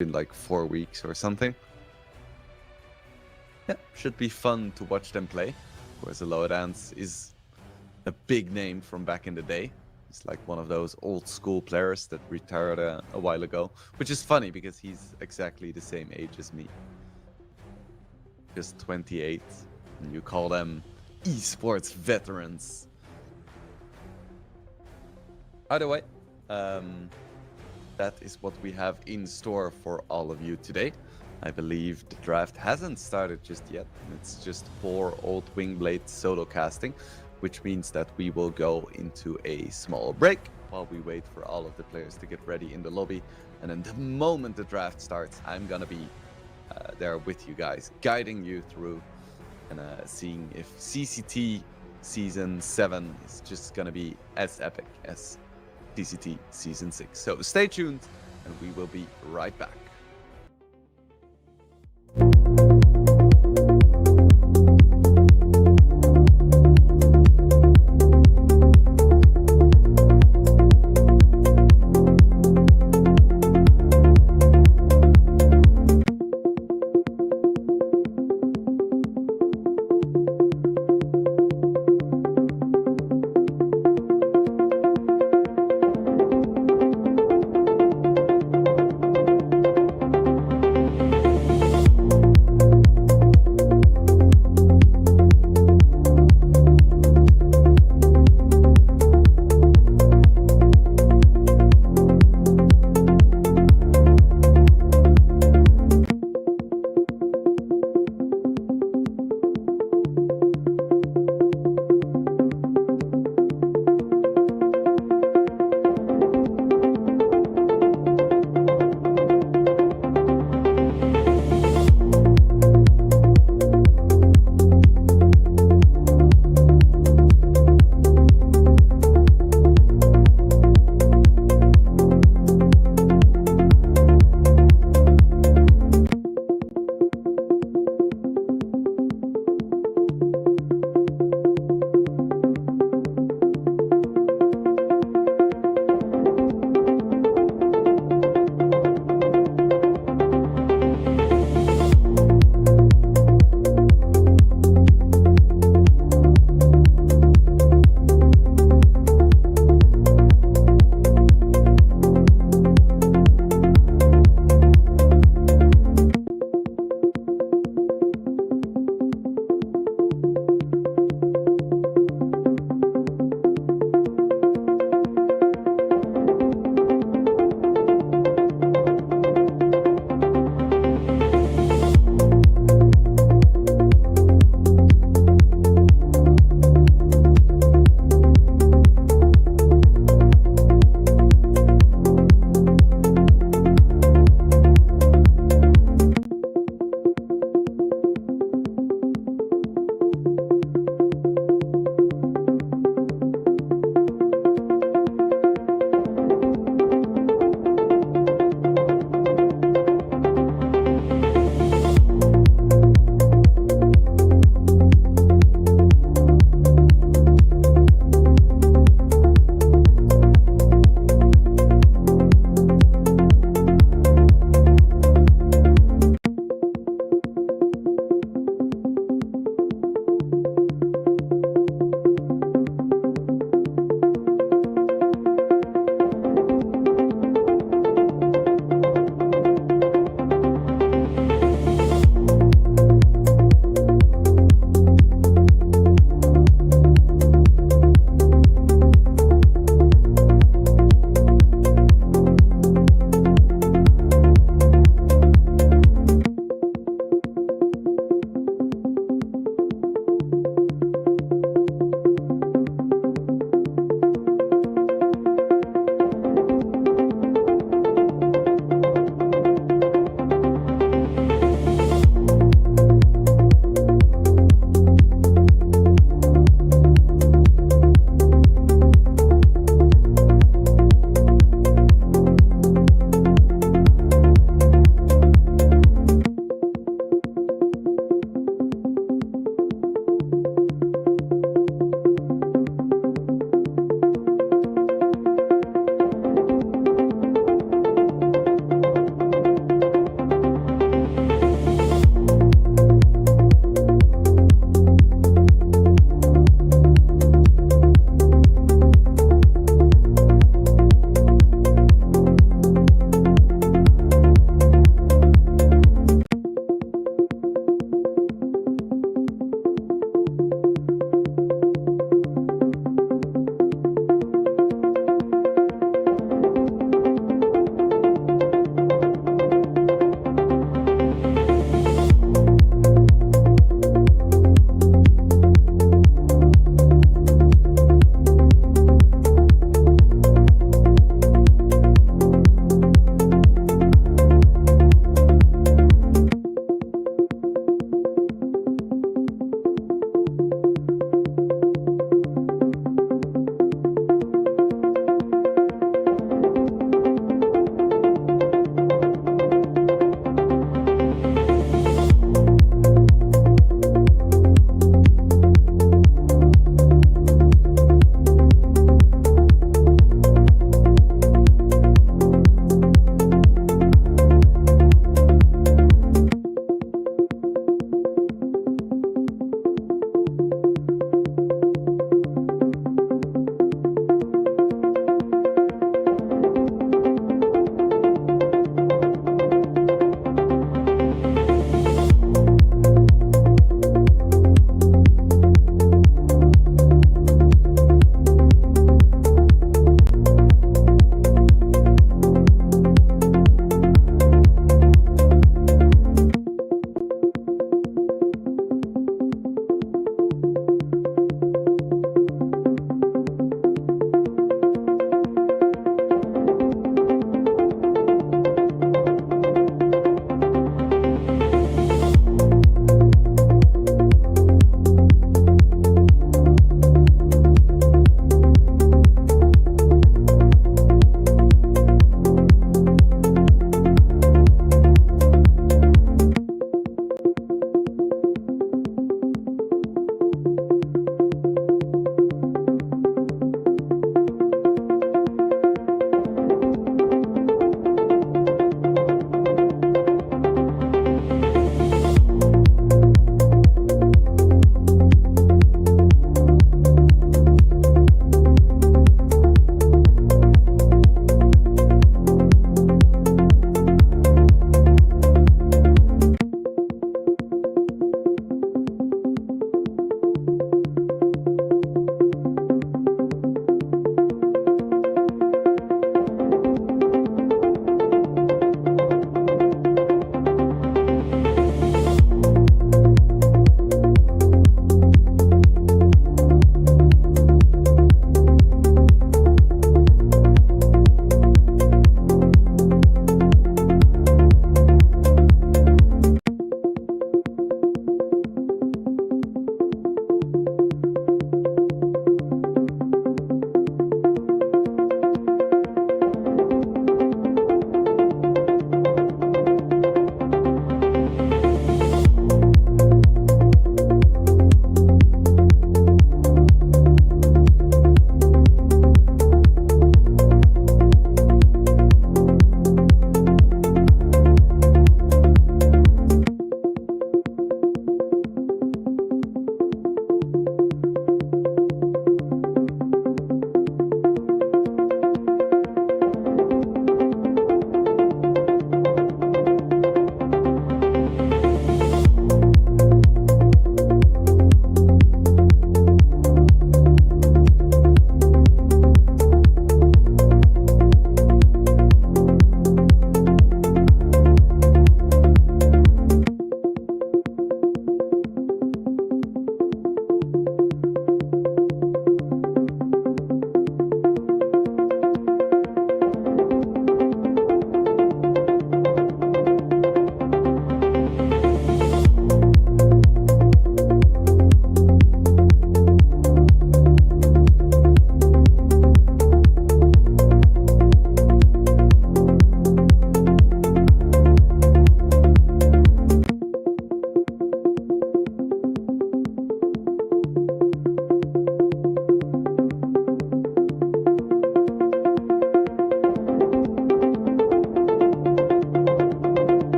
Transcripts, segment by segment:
in like 4 weeks or something. Yeah, should be fun to watch them play. Of course, Dance is a big name from back in the day. He's like one of those old school players that retired a while ago, which is funny because he's exactly the same age as me. Just 28, and you call them esports veterans. Either way, that is what we have in store for all of you today. I believe the draft hasn't started just yet. It's just 4 old Wingblade solo casting, which means that we will go into a small break while we wait for all of the players to get ready in the lobby. And then the moment the draft starts, I'm gonna be there with you guys, guiding you through and seeing if CCT Season 7 is just gonna be as epic as CCT Season 6. So stay tuned, and we will be right back.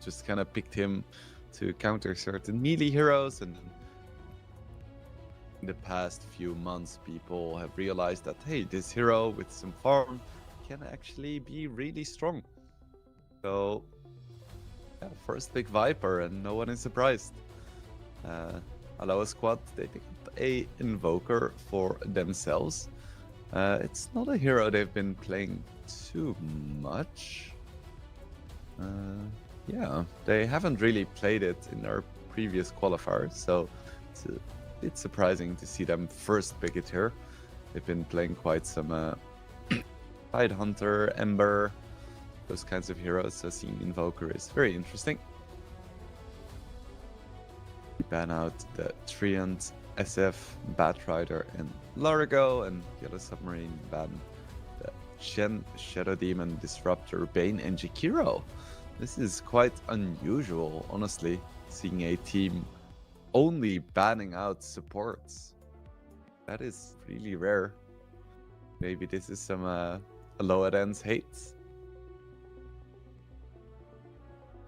just kind of picked him to counter certain melee heroes, and in the past few months people have realized that, hey, this hero with some farm can actually be really strong. So yeah, first pick Viper, and no one is surprised. Aloha squad, they pick up a Invoker for themselves. It's not a hero they've been playing too much. Yeah, they haven't really played it in their previous qualifiers, so it's a bit surprising to see them first pick it here. They've been playing quite some Tide Hunter, Ember, those kinds of heroes, so seeing Invoker is very interesting. We ban out the Treant, SF, Batrider, and Largo, and Yellow Submarine ban the Shen, Shadow Demon, Disruptor, Bane, and Jakiro. This is quite unusual, honestly, seeing a team only banning out supports. That is really rare. Maybe this is some Aloha Dance hates.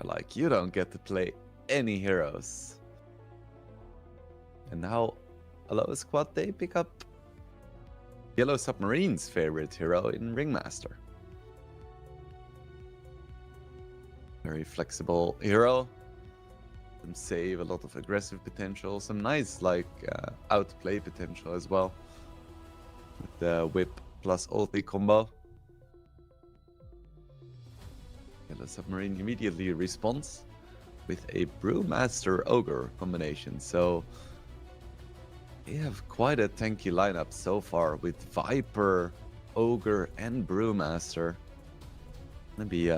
Like, you don't get to play any heroes. And now Aloha Squad, they pick up Yellow Submarine's favorite hero in Ringmaster. Very flexible hero. Some save, a lot of aggressive potential, some nice outplay potential as well. With the whip plus ulti combo. Yellow Submarine immediately responds with a Brewmaster Ogre combination. So they have quite a tanky lineup so far with Viper, Ogre, and Brewmaster. Gonna be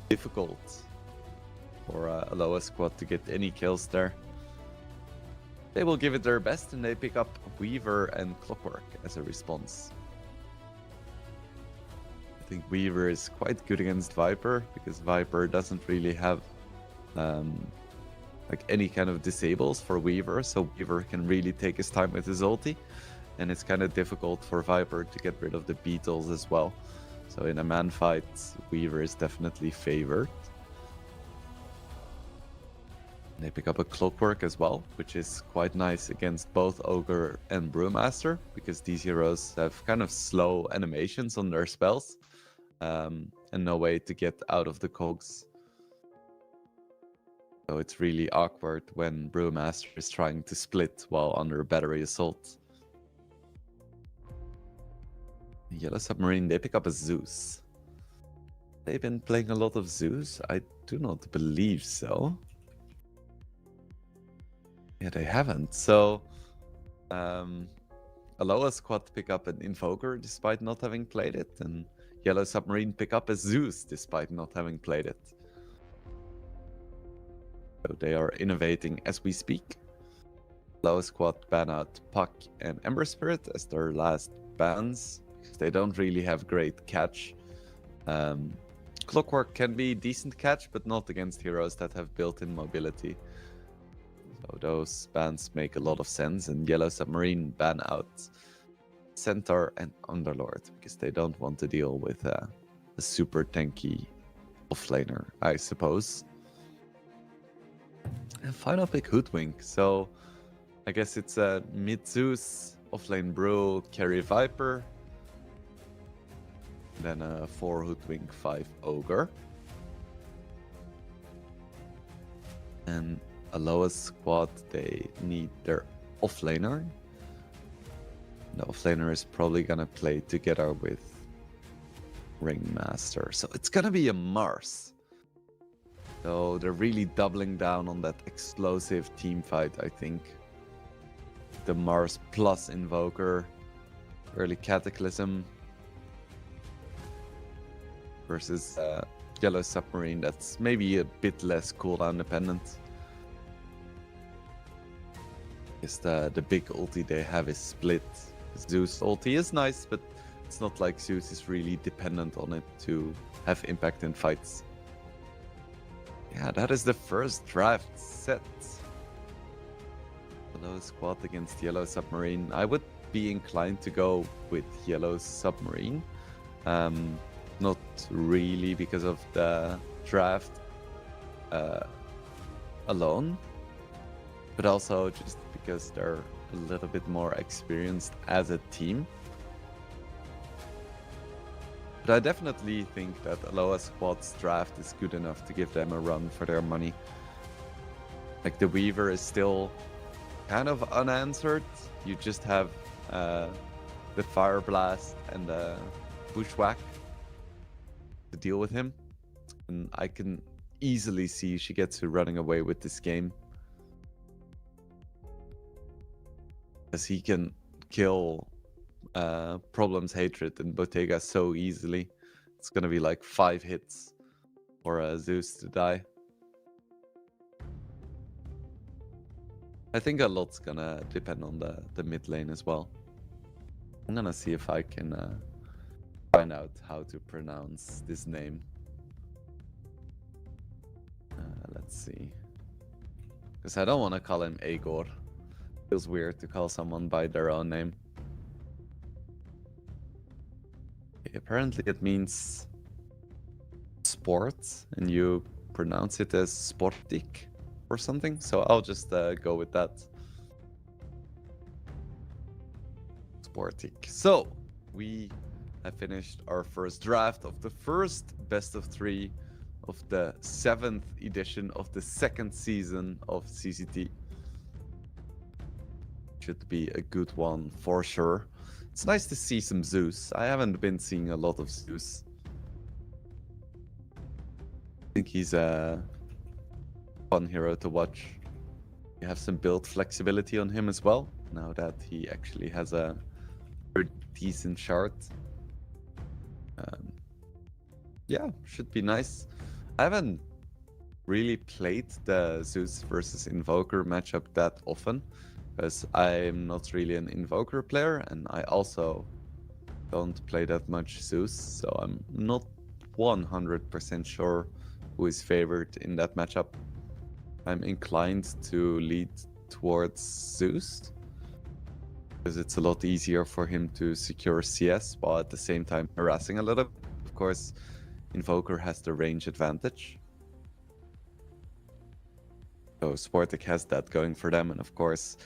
difficult for Aloha Squad to get any kills there. They will give it their best, and they pick up Weaver and Clockwork as a response. I think Weaver is quite good against Viper, because Viper doesn't really have any kind of disables for Weaver, so Weaver can really take his time with his ulti, and it's kind of difficult for Viper to get rid of the beetles as well. So in a man fight, Weaver is definitely favored. They pick up a Clockwork as well, which is quite nice against both Ogre and Brewmaster, because these heroes have kind of slow animations on their spells, and no way to get out of the cogs. So it's really awkward when Brewmaster is trying to split while under battery assault. Yellow Submarine, they pick up a Zeus. They've been playing a lot of Zeus? I do not believe so. Yeah, they haven't. So, Aloha Squad pick up an Invoker despite not having played it, and Yellow Submarine pick up a Zeus despite not having played it. So they are innovating as we speak. Aloha Squad ban out Puck and Ember Spirit as their last bans, because they don't really have great catch. Clockwork can be decent catch, but not against heroes that have built-in mobility. So those bans make a lot of sense, and Yellow Submarine ban out Centaur and Underlord, because they don't want to deal with a super tanky offlaner, I suppose. And final pick, Hoodwink. So I guess it's a mid-Zeus, offlane Brew, carry Viper, then a 4 Hoodwink, 5 Ogre. And Aloha Squad, they need their offlaner. The offlaner is probably gonna play together with Ringmaster. So it's gonna be a Mars. So they're really doubling down on that explosive team fight, I think. The Mars plus Invoker, early Cataclysm, versus Yellow Submarine that's maybe a bit less cooldown dependent. Guess the big ulti they have is Split. Zeus ulti is nice, but it's not like Zeus is really dependent on it to have impact in fights. Yeah, that is the first draft set. Aloha Squad against Yellow Submarine. I would be inclined to go with Yellow Submarine. Not really because of the draft alone, but also just because they're a little bit more experienced as a team. But I definitely think that Aloha Squad's draft is good enough to give them a run for their money. Like, the Weaver is still kind of unanswered. You just have the Fire Blast and the Bushwhack to deal with him. And I can easily see Shigetsu running away with this game, as he can kill Problem's Hatred and Bottega so easily. It's gonna be like 5 hits for Zeus to die. I think a lot's gonna depend on the mid lane as well. I'm gonna see if I can find out how to pronounce this name. Let's see. Because I don't want to call him Agor. Feels weird to call someone by their own name. Okay, apparently it means sport, and you pronounce it as sportik or something. So I'll just go with that. Sportik. So we have finished our first draft of the first best of 3 of the 7th edition of the 2nd season of CCT. Should be a good one for sure. It's nice to see some Zeus. I haven't been seeing a lot of Zeus. I think he's a fun hero to watch. You have some build flexibility on him as well, now that he actually has a pretty decent chart. Yeah, should be nice. I haven't really played the Zeus versus Invoker matchup that often, because I'm not really an Invoker player, and I also don't play that much Zeus, so I'm not 100% sure who is favored in that matchup. I'm inclined to lead towards Zeus, because it's a lot easier for him to secure CS while at the same time harassing a little. Of course, Invoker has the range advantage. So Sportic has that going for them, and of course,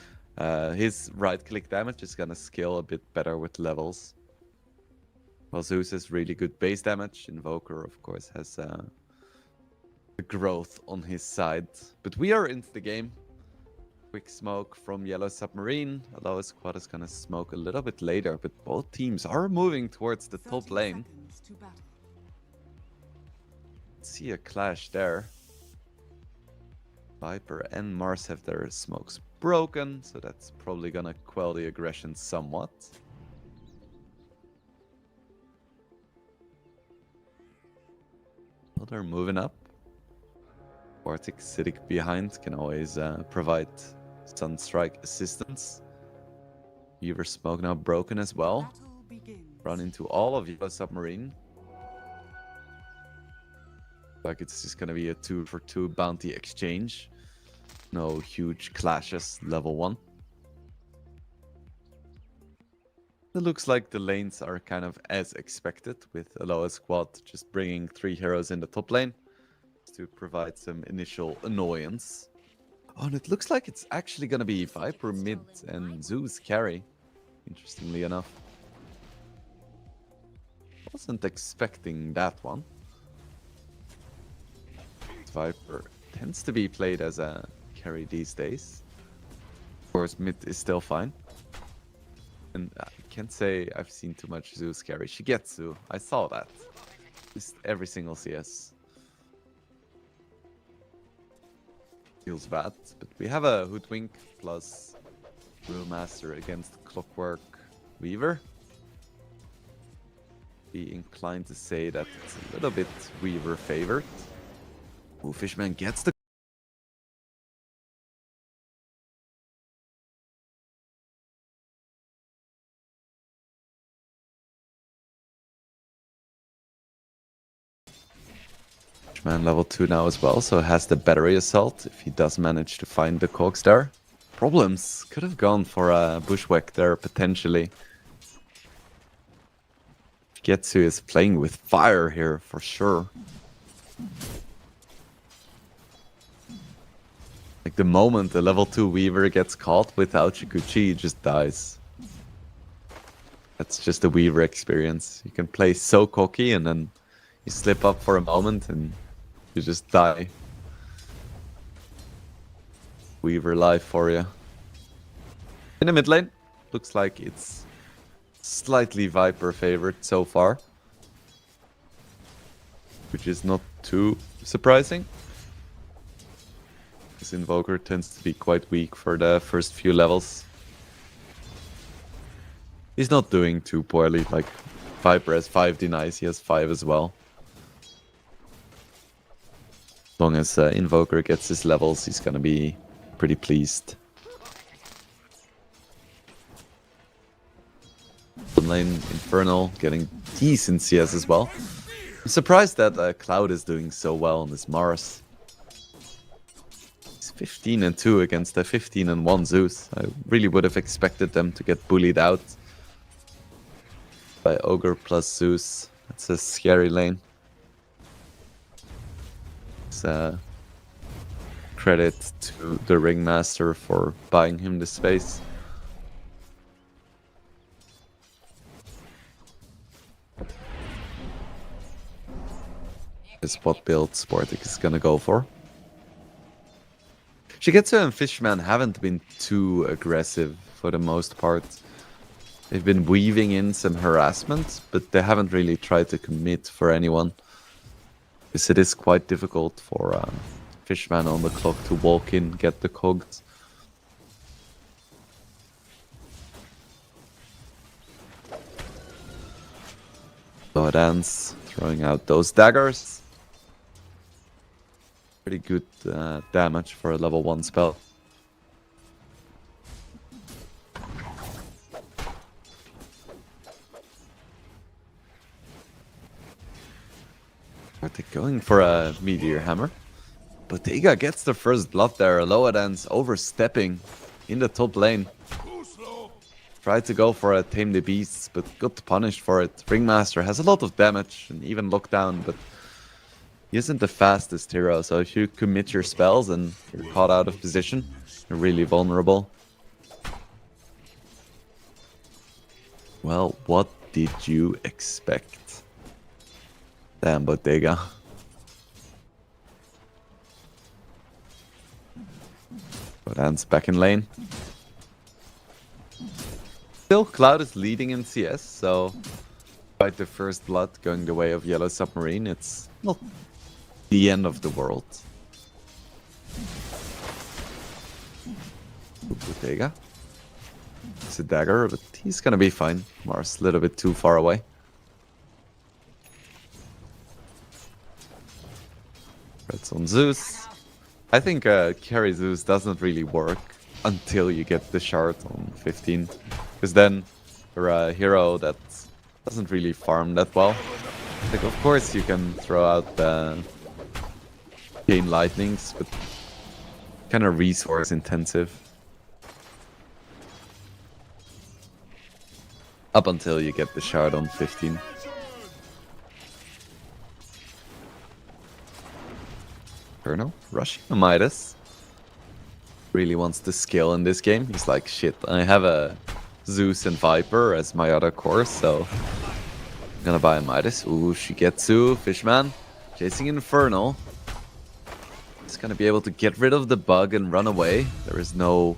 his right-click damage is gonna scale a bit better with levels. While Zeus has really good base damage, Invoker, of course, has the growth on his side. But we are into the game. Quick smoke from Yellow Submarine. Aloha Squad is gonna smoke a little bit later, but both teams are moving towards the top lane. See a clash there. Viper and Mars have their smokes broken, so that's probably gonna quell the aggression somewhat. Well, they're moving up. Vortic sitting behind can always provide Sunstrike assistance. Weaver smoke now broken as well. Run into all of Yellow Submarine. Like it's just gonna be a 2-for-2 bounty exchange. No huge clashes, level 1. It looks like the lanes are kind of as expected, with Aloha Squad just bringing 3 heroes in the top lane to provide some initial annoyance. Oh, and it looks like it's actually gonna be Viper mid and Zeus carry, interestingly enough. Wasn't expecting that one. Viper tends to be played as a carry these days. Of course, mid is still fine. And I can't say I've seen too much Zeus carry. Shigetsu, I saw that. Just every single CS. Feels bad, but we have a Hoodwink plus Brewmaster against Clockwork Weaver. Be inclined to say that it's a little bit Weaver favored. Ooh, Fishman gets the... Fishman level 2 now as well, so has the battery assault if he does manage to find the cogs there. Problems could have gone for a bushwhack there potentially. Getsu is playing with fire here for sure. the moment the level 2 Weaver gets caught without Shikuchi, he just dies. That's just a Weaver experience. You can play so cocky and then you slip up for a moment and you just die. Weaver life for you. In the mid lane, looks like it's slightly Viper favored so far, which is not too surprising. This Invoker tends to be quite weak for the first few levels. He's not doing too poorly, like Viper has 5 denies, he has 5 as well. As long as Invoker gets his levels, he's gonna be pretty pleased. Lane Infernal getting decent CS as well. I'm surprised that Cloud is doing so well on this Mars. He's 15-2 against a 15-1 Zeus. I really would have expected them to get bullied out by Ogre plus Zeus. That's a scary lane. It's credit to the Ringmaster for buying him the space. Is what build Sportic is gonna go for. Shigetsu and Fishman haven't been too aggressive for the most part. They've been weaving in some harassment, but they haven't really tried to commit for anyone. Because it is quite difficult for Fishman on the clock to walk in, get the cogs. Dance, throwing out those daggers. Pretty good damage for a level 1 spell. Are they going for a Meteor Hammer? Bottega gets the first blood there. Lower Dance overstepping in the top lane. Tried to go for a Tame the Beasts, but got punished for it. Ringmaster has a lot of damage and even lockdown, but he isn't the fastest hero, so if you commit your spells and you're caught out of position, you're really vulnerable. Well, what did you expect? Damn, Bottega. Bodan's back in lane. Still, Cloud is leading in CS, so despite the first blood going the way of Yellow Submarine, it's not the end of the world. Bottega. It's a dagger, but he's gonna be fine. Mars a little bit too far away. Red's on Zeus. I think carry Zeus doesn't really work until you get the shard on 15. Because then you're a hero that doesn't really farm that well. Like, of course you can throw out the chain lightnings, but kind of resource intensive. Up until you get the shard on 15. Colonel, rushing a Midas. Really wants the skill in this game. He's like, shit, I have a Zeus and Viper as my other course, so I'm gonna buy a Midas. Ooh, Shigetsu, Fishman, chasing Infernal. He's gonna be able to get rid of the bug and run away. There is nothing,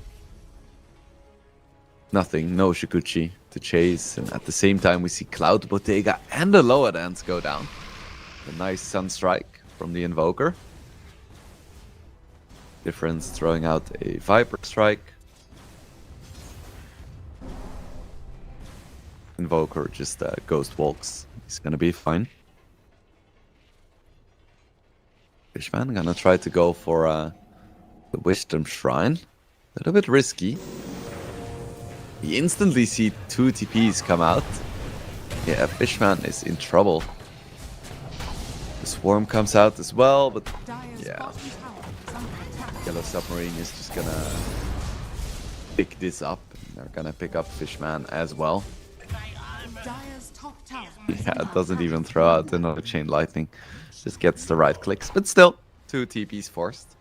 no Shikuchi to chase, and at the same time we see Cloud, Bottega, and the Lower Dance go down. A nice Sunstrike from the Invoker. Difference throwing out a Viper Strike. Invoker just Ghost Walks. He's gonna be fine. Fishman gonna try to go for the Wisdom Shrine. A little bit risky. You instantly see 2 TPs come out. Yeah, Fishman is in trouble. The Swarm comes out as well, but yeah. Yellow Submarine is just gonna pick this up. They're gonna pick up Fishman as well. Yeah, it doesn't even throw out another Chain Lightning. Just gets the right clicks, but still, 2 TPs forced.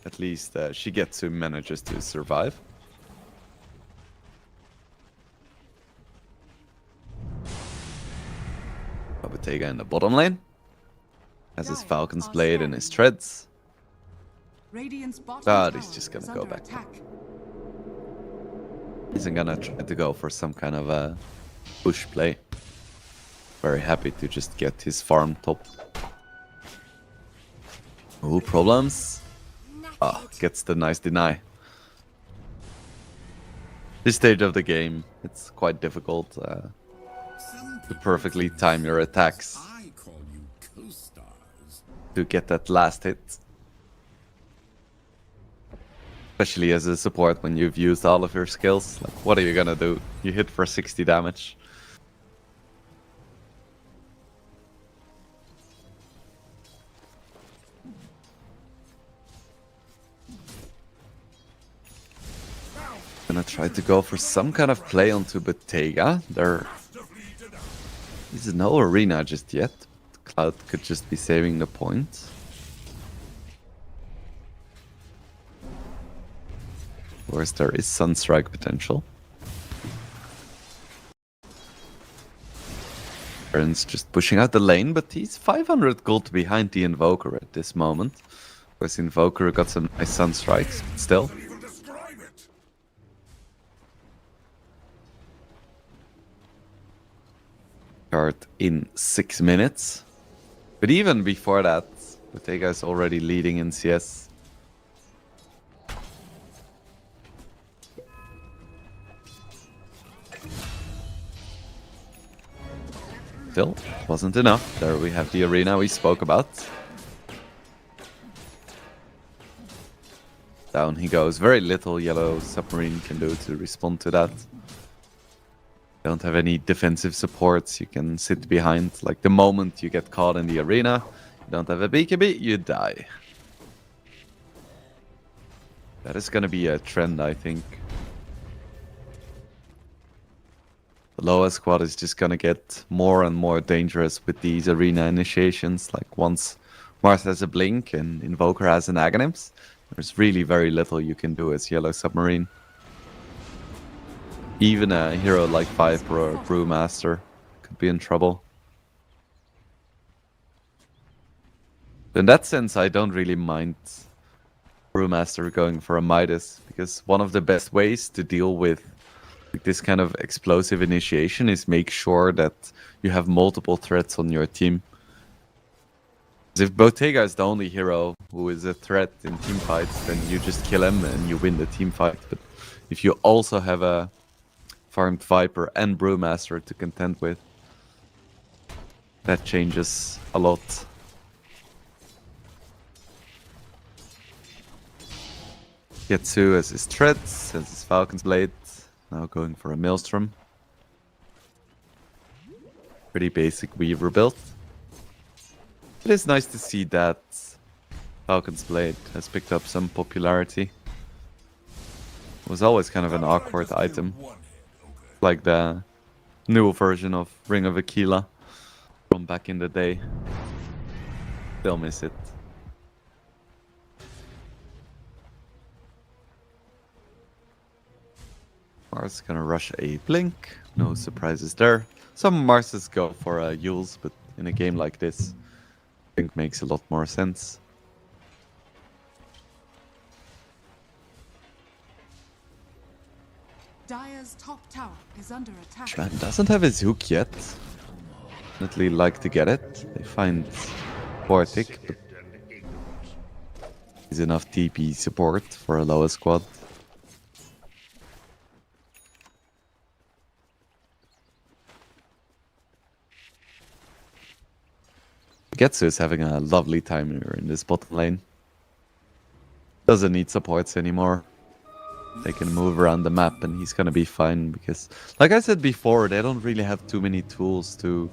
At least Shigetsu manages to survive. Bottega in the bottom lane. Has his Falcon's Blade and his treads. But he's just gonna go back. Isn't gonna try to go for some kind of a push play. Very happy to just get his farm top. Oh, problems. Ah, gets the nice deny. This stage of the game, it's quite difficult to perfectly time your attacks to get that last hit. Especially as a support when you've used all of your skills. Like, what are you gonna do? You hit for 60 damage. Gonna try to go for some kind of play onto Bottega. There is no arena just yet. Cloud could just be saving the point. Of course, there is Sunstrike potential. Baron's just pushing out the lane, but he's 500 gold behind the Invoker at this moment. Of course, Invoker got some nice Sunstrikes, but still. Card in 6 minutes. But even before that, Bottega is already leading in CS. Still, wasn't enough. There we have the arena we spoke about. Down he goes. Very little Yellow Submarine can do to respond to that. Don't have any defensive supports you can sit behind. Like, the moment you get caught in the arena, you don't have a BKB, you die. That is gonna be a trend, I think. The lower squad is just gonna get more and more dangerous with these arena initiations. Like, once Mars has a blink and Invoker has an Aghanims, there's really very little you can do as Yellow Submarine. Even a hero like Viper or Brewmaster could be in trouble. In that sense, I don't really mind Brewmaster going for a Midas, because one of the best ways to deal with this kind of explosive initiation is make sure that you have multiple threats on your team. If Bottega is the only hero who is a threat in team fights, then you just kill him and you win the team fight. But if you also have a farmed Viper and Brewmaster to contend with, that changes a lot. Getsu has his treads, has his Falcon's Blade, now going for a Maelstrom. Pretty basic Weaver build. It is nice to see that Falcon's Blade has picked up some popularity. It was always kind of an awkward item. Like the new version of Ring of Aquila from back in the day. Still miss it. Mars gonna rush a blink. No surprises there. Some Marses go for Yules, but in a game like this, blink makes a lot more sense. Dire's top tower is under attack. Tran doesn't have his hook yet. Definitely like to get it. They find Vortic, but is enough TP support for a lower squad. Getsu is having a lovely time here in this bottom lane. Doesn't need supports anymore. They can move around the map and he's gonna be fine, because, like I said before, they don't really have too many tools to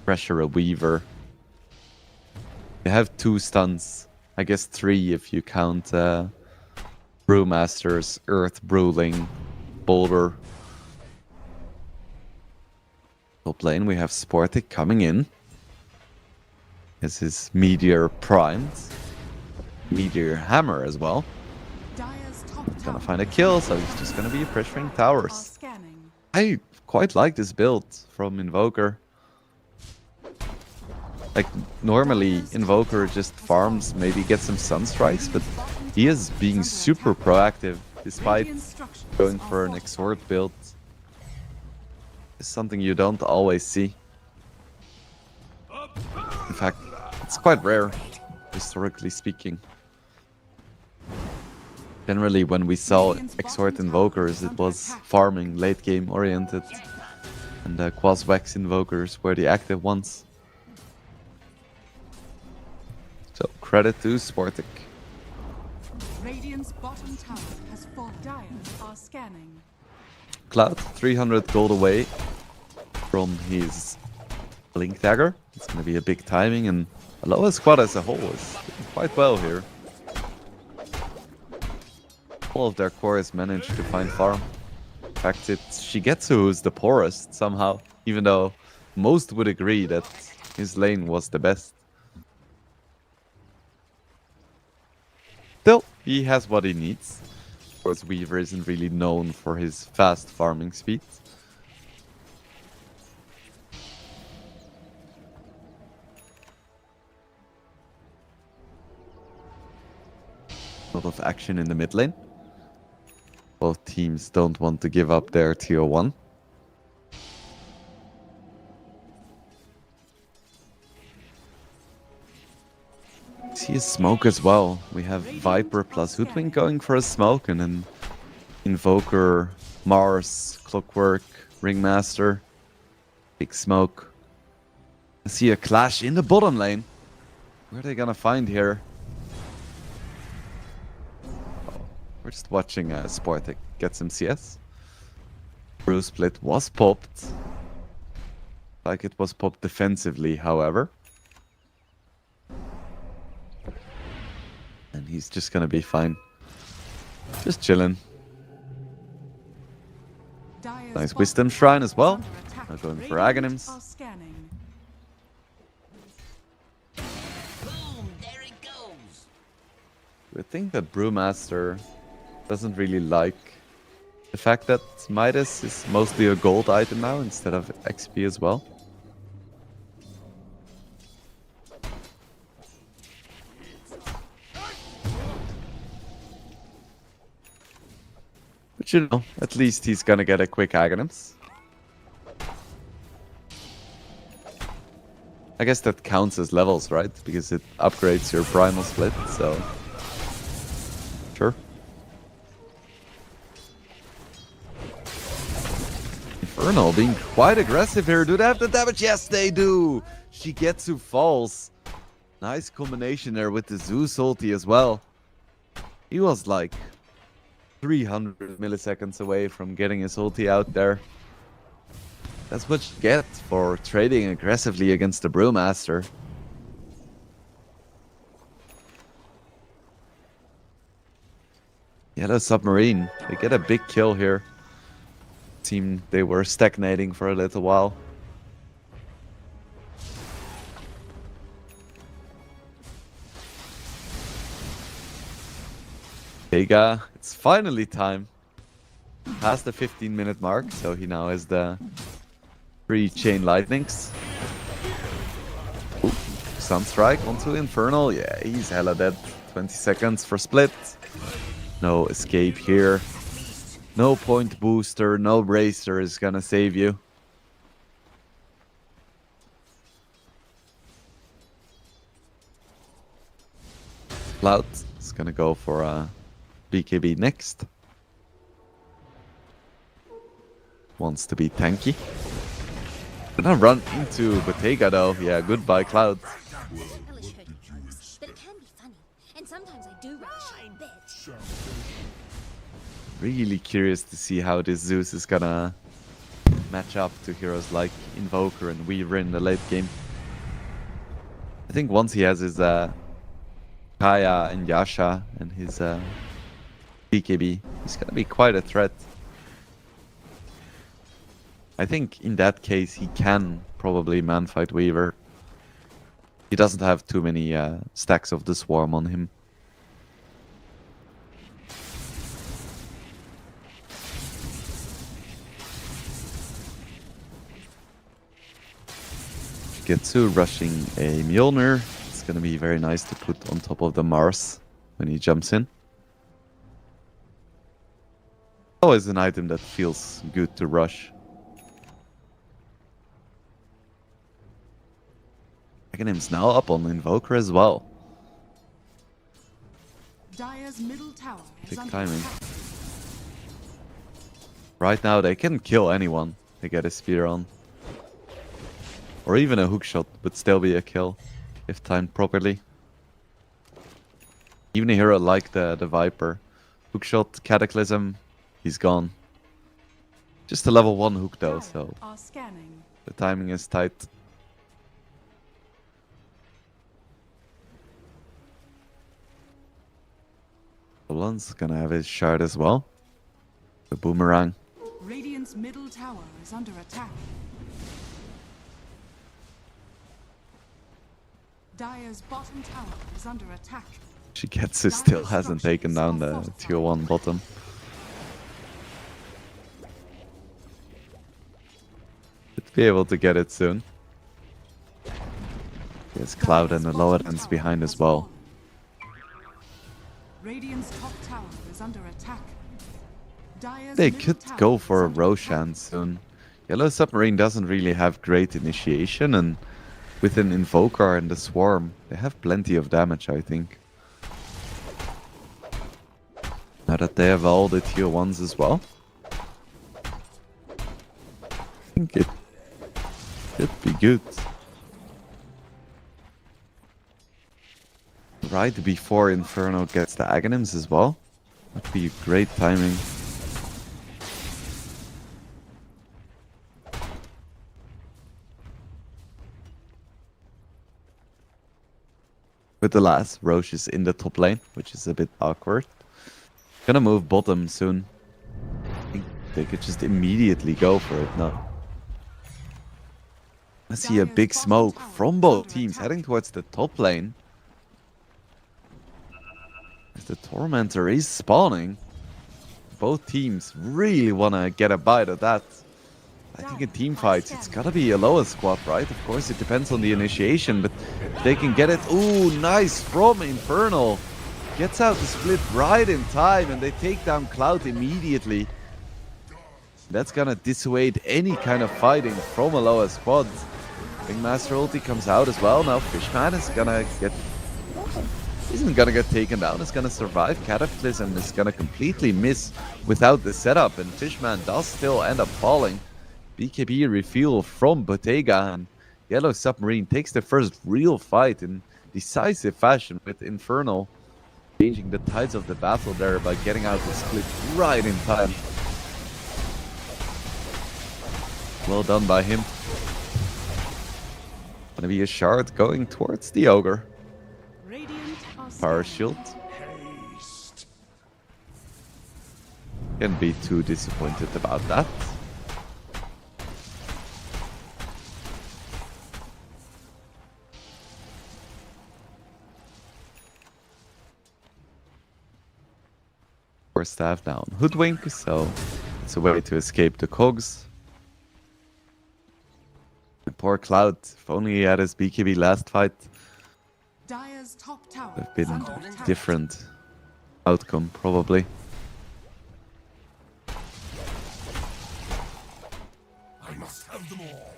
pressure a Weaver. They have 2 stuns. I guess 3 if you count Brewmaster's Earth Bruling Boulder. Top lane we have Sportic coming in. As his Meteor primed. Meteor Hammer as well. Dire's top Gonna tower find a is kill, under so he's attack. just gonna be pressuring Are towers. scanning. I quite like this build from Invoker. Like, normally Invoker just farms, maybe gets some Sunstrikes, but he is being super proactive despite going for an Exhort build. It's something you don't always see. In fact, it's quite rare, historically speaking. Generally, when we saw Exhort Invokers, it was farming, late game oriented, and Quas-Vex Invokers were the active ones. So, credit to Sportic. Radiant's bottom tower has fallen. Dire are scanning. Cloud, 300 gold away from his Blink Dagger. It's going to be a big timing, and Aloha's squad as a whole is doing quite well here. All of their cores managed to find farm. In fact, it's Shigetsu who's the poorest somehow, even though most would agree that his lane was the best. Still, he has what he needs. Of course, Weaver isn't really known for his fast farming speed. A lot of action in the mid lane. Both teams don't want to give up their tier 1. See a smoke as well. We have Viper plus Hoodwink going for a smoke, and then Invoker, Mars, Clockwork, Ringmaster, big smoke. I see a clash in the bottom lane. Where are they gonna find here? Oh, we're just watching Sportic get some CS. Brew Split was popped. Like it was popped defensively, however. And he's just gonna be fine. Just chilling. Dire's Nice bottom Wisdom tower Shrine as is well. under attack. Now going for Radiant Aghanims. are scanning. Boom! There it goes. I think that Brewmaster doesn't really like the fact that Midas is mostly a gold item now instead of XP as well. But you know, at least he's gonna get a quick Aghanims. I guess that counts as levels, right? Because it upgrades your primal split, so... Sure. Infernal being quite aggressive here. Do they have the damage? Yes, they do! Shigetsu falls. Nice combination there with the Zeus ulti as well. He was like 300 milliseconds away from getting his ulti out there. That's what you get for trading aggressively against the Brewmaster. Yellow Submarine. They get a big kill here. Seemed they were stagnating for a little while. Vega, it's finally time. Past the 15-minute mark, so he now has the 3 Chain Lightnings. Ooh, Sunstrike onto Infernal. Yeah, he's hella dead. 20 seconds for split. No escape here. No point booster, no bracer is gonna save you. Cloud is gonna go for a BKB next. Wants to be tanky. Gonna run into Bottega though. Yeah, goodbye Cloud. Hellish hurt folks, but it can be funny. And sometimes I do relish it a bit. Really curious to see how this Zeus is gonna match up to heroes like Invoker and Weaver in the late game. I think once he has his Kaya and Yasha and his BKB, he's gonna be quite a threat. I think in that case he can probably man-fight Weaver. He doesn't have too many stacks of the Swarm on him. Getsu rushing a Mjolnir. It's gonna be very nice to put on top of the Mars when he jumps in. Always an item that feels good to rush. Aghanim's now up on Invoker as well. Dire's middle tower is Big under timing. attack. Right now they can kill anyone they get a spear on. Or even a hookshot would still be a kill if timed properly. Even a hero like the Viper. Hookshot, Cataclysm, he's gone. Just a level 1 hook though, so Dire are scanning. the timing is tight. Olan's gonna have his shard as well. The boomerang. Radiant's middle tower is under attack. Dire's bottom tower is under attack. Shigetsu still hasn't taken down the tier 1 bottom. Should be able to get it soon. There's Cloud and the lower ends behind as well. Radiant's top tower is under attack. Dire's They middle could tower go is for a under Roshan attack. soon. Yellow Submarine doesn't really have great initiation, and with an Invoker and the Swarm, they have plenty of damage, I think. Now that they have all the tier 1s as well. I think it could be good. Right before Inferno gets the Aghanims as well. Would be great timing. With the last, Roche is in the top lane, which is a bit awkward. Gonna move bottom soon. I think they could just immediately go for it now. I see a big smoke from both teams heading towards the top lane. As the Tormentor is spawning. Both teams really want to get a bite of that. I think in team fights, it's gotta be a lower squad, right? Of course, it depends on the initiation, but they can get it. Ooh, nice from Infernal. Gets out the split right in time, and they take down Cloud immediately. That's gonna dissuade any kind of fighting from a lower squad. Ringmaster ulti comes out as well. Now Fishman is gonna get... isn't gonna get taken down, is gonna survive. Cataclysm is gonna completely miss without the setup, and Fishman does still end up falling. BKB refuel from Bottega, and Yellow Submarine takes the first real fight in decisive fashion with Infernal changing the tides of the battle there by getting out the split right in time. Well done by him. Gonna be a shard going towards the Ogre. Radiant are Power scanning. shield. Can't be too disappointed about that. Staff down. Hoodwink, so it's a way to escape the cogs. And poor Cloud, if only he had his BKB last fight, Dire's top tower would have is been under attack. different outcome, probably. I must have them all.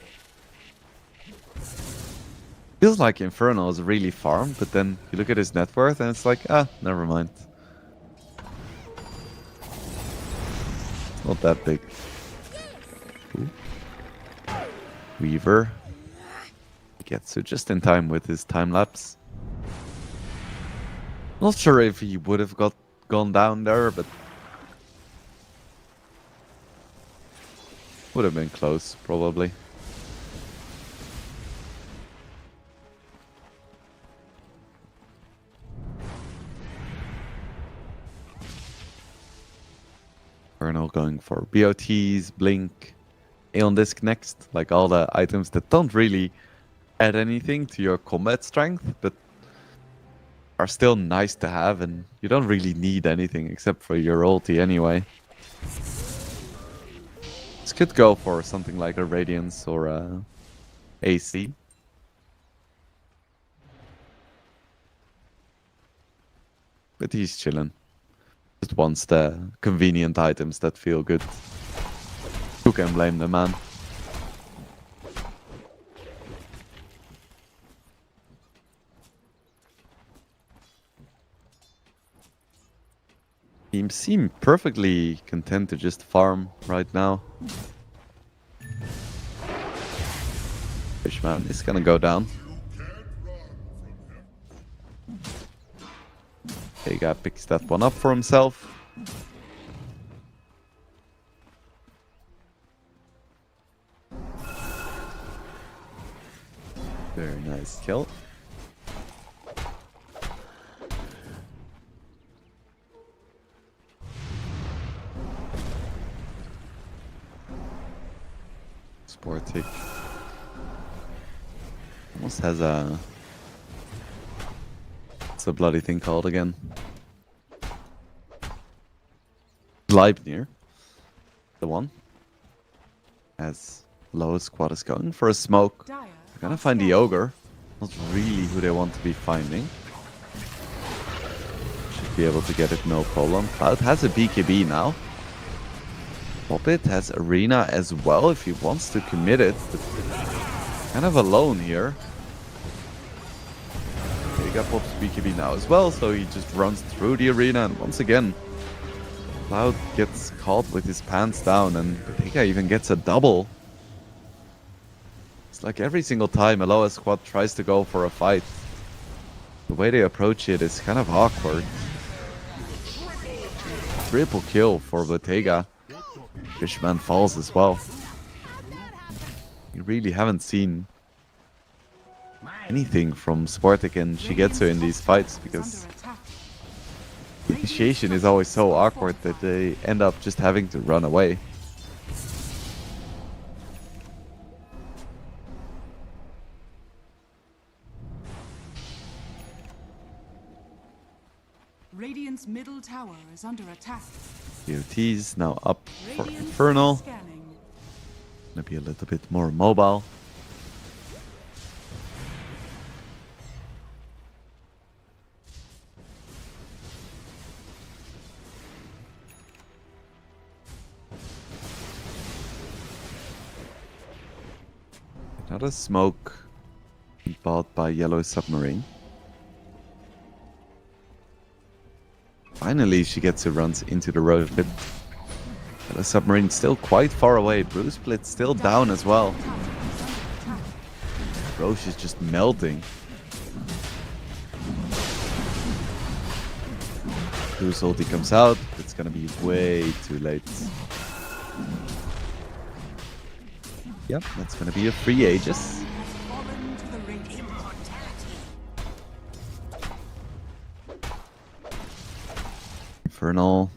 Feels like Infernal is really farmed, but then you look at his net worth and it's like, ah, never mind. Not that big. Ooh. Weaver gets it just in time with his time lapse. Not sure if he would have gone down there, but would have been close, probably. Infernal going for BOTs, Blink, Aeon Disc next, like all the items that don't really add anything to your combat strength, but are still nice to have, and you don't really need anything except for your ulti anyway. This could go for something like a Radiance or a AC. but he's chilling. Just wants the convenient items that feel good. Who can blame the man? He seem perfectly content to just farm right now. Fishman is gonna go down. Vega picks that one up for himself. Very nice kill. Sportic almost has a... what's the bloody thing called again? Leibnier. The one. As lowest squad is going for a smoke. They're gonna find the ogre. Not really who they want to be finding. Should be able to get it no problem. Cloud has a BKB now. Poppet has Arena as well if he wants to commit it. But kind of alone here. Vega pops BKB now as well, so he just runs through the arena, and once again Cloud gets caught with his pants down, and Vega even gets a double. It's like every single time a lower squad tries to go for a fight, the way they approach it is kind of awkward. Triple kill for Bottega. Fishman falls as well. You really haven't seen anything from Sportic and Shigetsu in these fights, because the initiation is always so awkward that they end up just having to run away. Radiant's middle tower is under attack. DOT's now up for Infernal. Scanning. Gonna be a little bit more mobile. Another smoke bought by Yellow Submarine. Finally, Shigetsu runs into the road pit. Yellow Submarine still quite far away. Bruce Split still down as well. Roche is just melting. Bruce ulti comes out. It's gonna be way too late. Yep, that's gonna be a free Aegis. Fallen to the radiant. Infernal.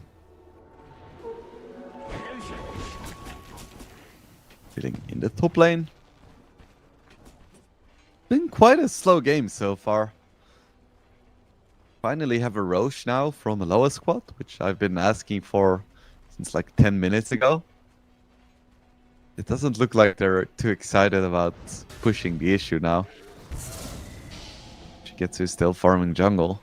Sitting in the top lane. Been quite a slow game so far. Finally have a Roche now from a lower squad, which I've been asking for since like 10 minutes ago. It doesn't look like they're too excited about pushing the issue now. Shigetsu still farming jungle.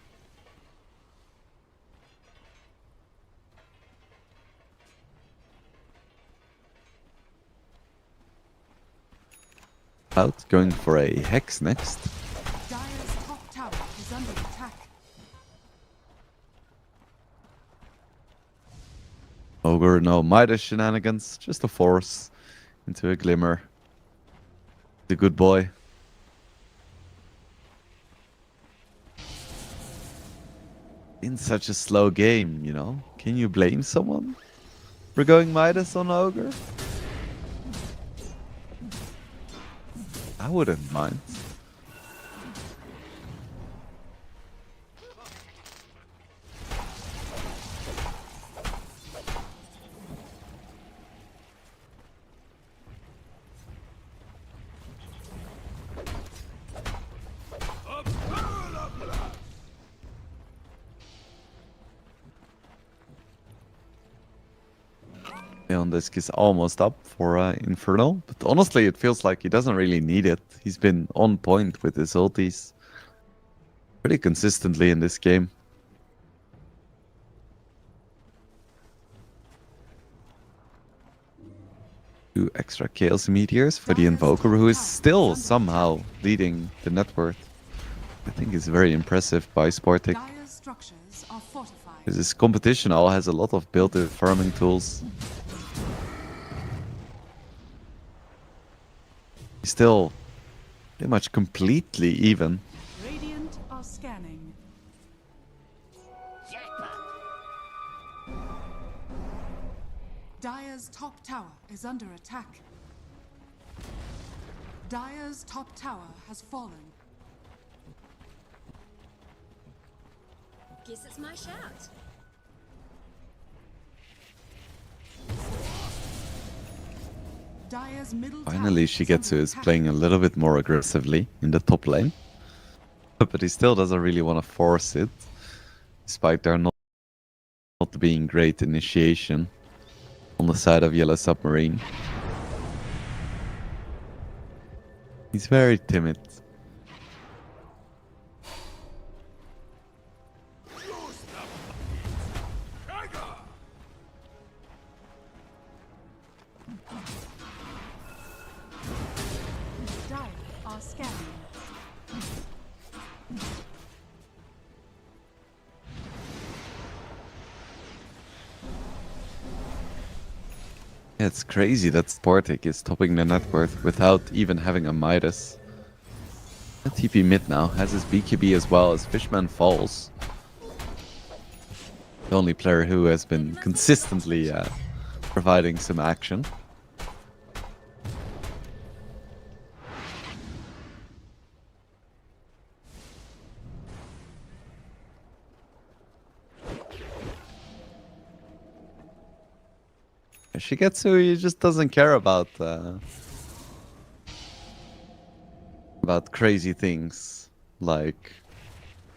Out, going for a Hex next. Dire's top tower is under attack. Ogre, no Midas shenanigans, just a force into a Glimmer. The good boy. In such a slow game, you know? Can you blame someone for going Midas on Ogre? I wouldn't mind. Disc is almost up for Infernal, but honestly it feels like he doesn't really need it. He's been on point with his ultis pretty consistently in this game. 2 extra Chaos Meteors for the Invoker, who is still somehow leading the net worth. I think it's very impressive by Sportic. Dire's structures are fortified. Because his competition all has a lot of built-in farming tools. He's still pretty much completely even. Radiant are scanning. Dire's top tower is under attack. Dire's top tower has fallen. Guess it's my shout. Dire's middle Finally, tower she is gets under is attack. playing a little bit more aggressively in the top lane. But he still doesn't really want to force it, despite there not being great initiation on the side of Yellow Submarine. He's very timid. Dire are scanning. Yeah, it's crazy that Sportic is topping the net worth without even having a Midas. A TP mid now, has his BKB as well as Fishman falls. The only player who has been consistently providing some action. Shigetsu, he just doesn't care about crazy things like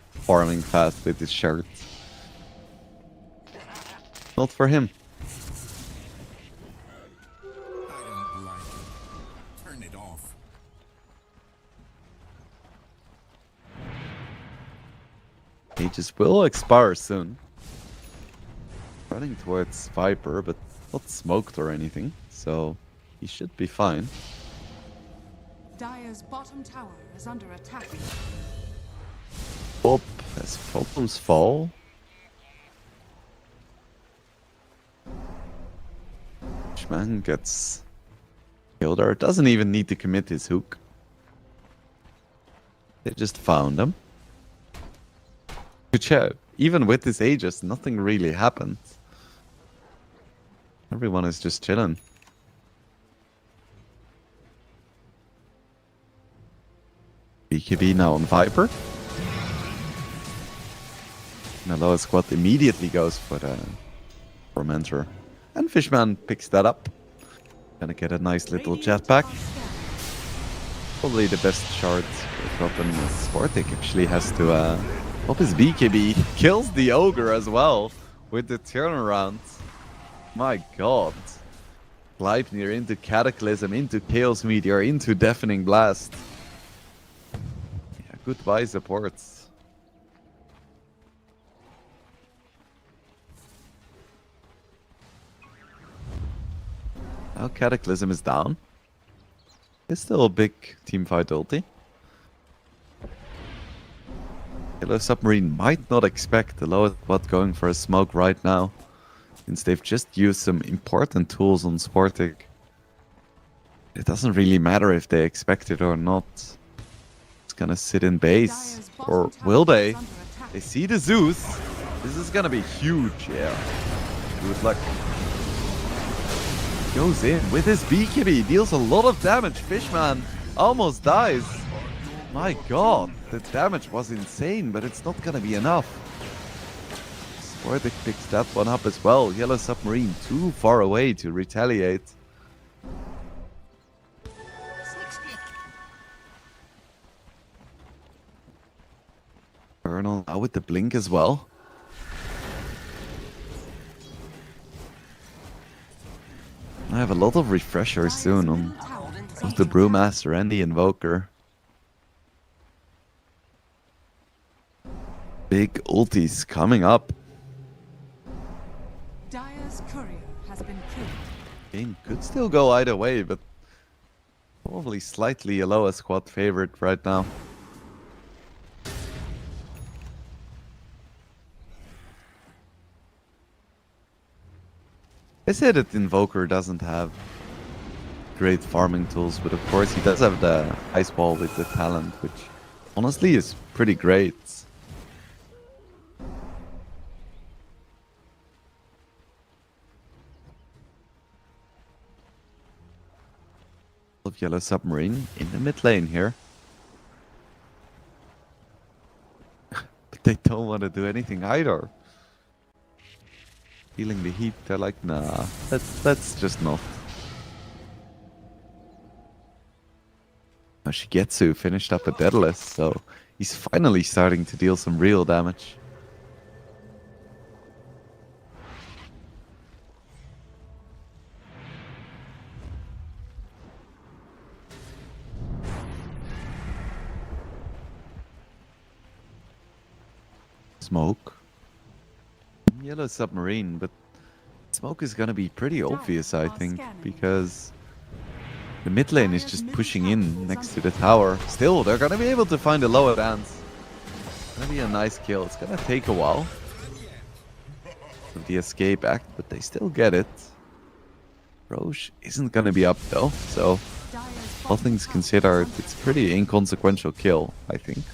farming fast with his shirt. Not for him. I don't like it. Turn it off. Aegis will expire soon. Running towards Viper, but not smoked or anything, so he should be fine. Dire's bottom tower is under attack. Bob as Phantoms fall. Fishman gets killed, or doesn't even need to commit his hook. They just found him. Which, even with this Aegis, nothing really happened. Everyone is just chilling. BKB now on Viper. And the lowest squad immediately goes for the Mentor. And Fishman picks that up. Gonna get a nice little Radiant jetpack. are scanning. Probably the best shard weapon Sportic actually has to up his BKB. Kills the Ogre as well with the turnaround. My god. Gleipnir into Cataclysm, into Chaos Meteor, into Deafening Blast. Yeah, goodbye supports. Now Cataclysm is down. It's still a big teamfight ulti. Yellow Submarine might not expect the lowest bot going for a smoke right now, since they've just used some important tools on Sportic. It doesn't really matter if they expect it or not. It's gonna sit in base. Dire's Or bottom tower will is they? under attack. They see the Zeus. This is gonna be huge, yeah. Good luck. Goes in with his BKB, deals a lot of damage. Fishman almost dies. My god, the damage was insane, but it's not gonna be enough. Sportic picks that one up as well. Yellow Submarine too far away to retaliate. Colonel now with the blink as well. I have a lot of refreshers Dire's soon on middle tower is both under the Brewmaster and the Invoker. Big ultis coming up. Dire's courier has been killed. Game could Could still go either way, but probably slightly a lower squad favorite right now. I say that Invoker doesn't have great farming tools, but of course he does have the Ice Wall with the talent, which honestly is pretty great. Of Yellow Submarine in the mid lane here. But they don't want to do anything either. Feeling the heat, they're like, nah, let's just not. Now Shigetsu finished up a Daedalus, so he's finally starting to deal some real damage. Smoke. Yellow Submarine, but smoke is gonna be pretty obvious, I think, because the mid lane is just pushing in next to the tower. Still, they're gonna be able to find a low advance. It's gonna be a nice kill. It's gonna take a while with the escape act, but they still get it. Roche isn't gonna be up though, so all things considered, it's a pretty inconsequential kill, I think.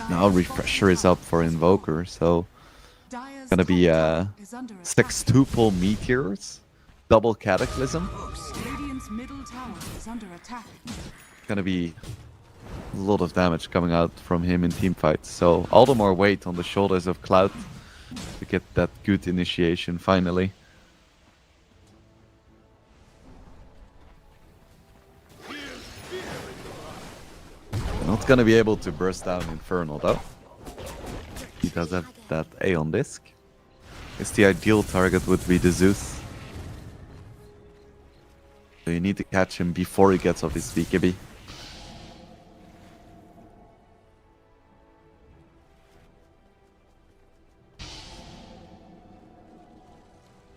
Now Refresher is up for Invoker, so gonna be sextuple meteors, double cataclysm. Radiant's middle tower is under attack. Gonna be a lot of damage coming out from him in team fights. So all the more weight on the shoulders of Cloud to get that good initiation finally. Not gonna be able to burst down Infernal though. He does have that Aeon Disc. Guess the ideal target would be the Zeus. So you need to catch him before he gets off his BKB.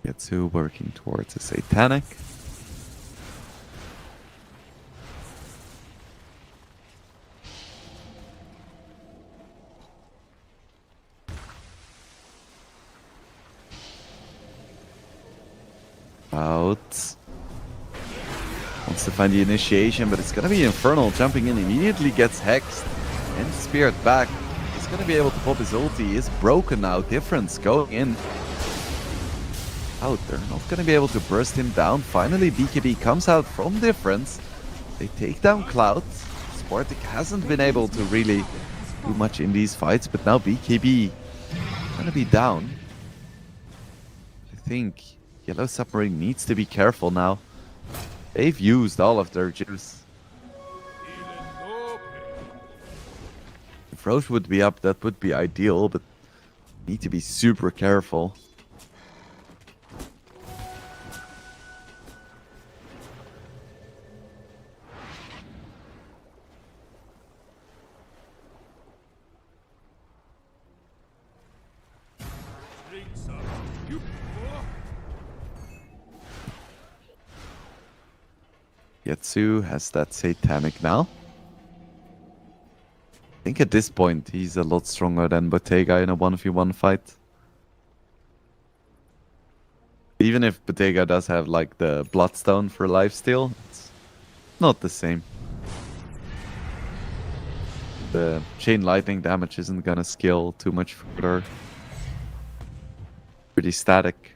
Getsu working towards a Satanic. Out. Wants to find the initiation, but it's gonna be Infernal jumping in, immediately gets hexed and speared back. He's gonna be able to pop his ulti. Is broken now. Difference going in. Out. They're not gonna be able to burst him down. Finally, BKB comes out from Difference. They take down Cloud. Spartak hasn't been able to really do much in these fights, but now BKB gonna be down. I think Yellow Submarine needs to be careful now. They've used all of their juice. If Roche would be up, that would be ideal, but need to be super careful. Getsu has that Satanic now. I think at this point he's a lot stronger than Bottega in a 1v1 fight. Even if Bottega does have like the Bloodstone for lifesteal, it's not the same. The Chain Lightning damage isn't gonna scale too much further. Pretty static.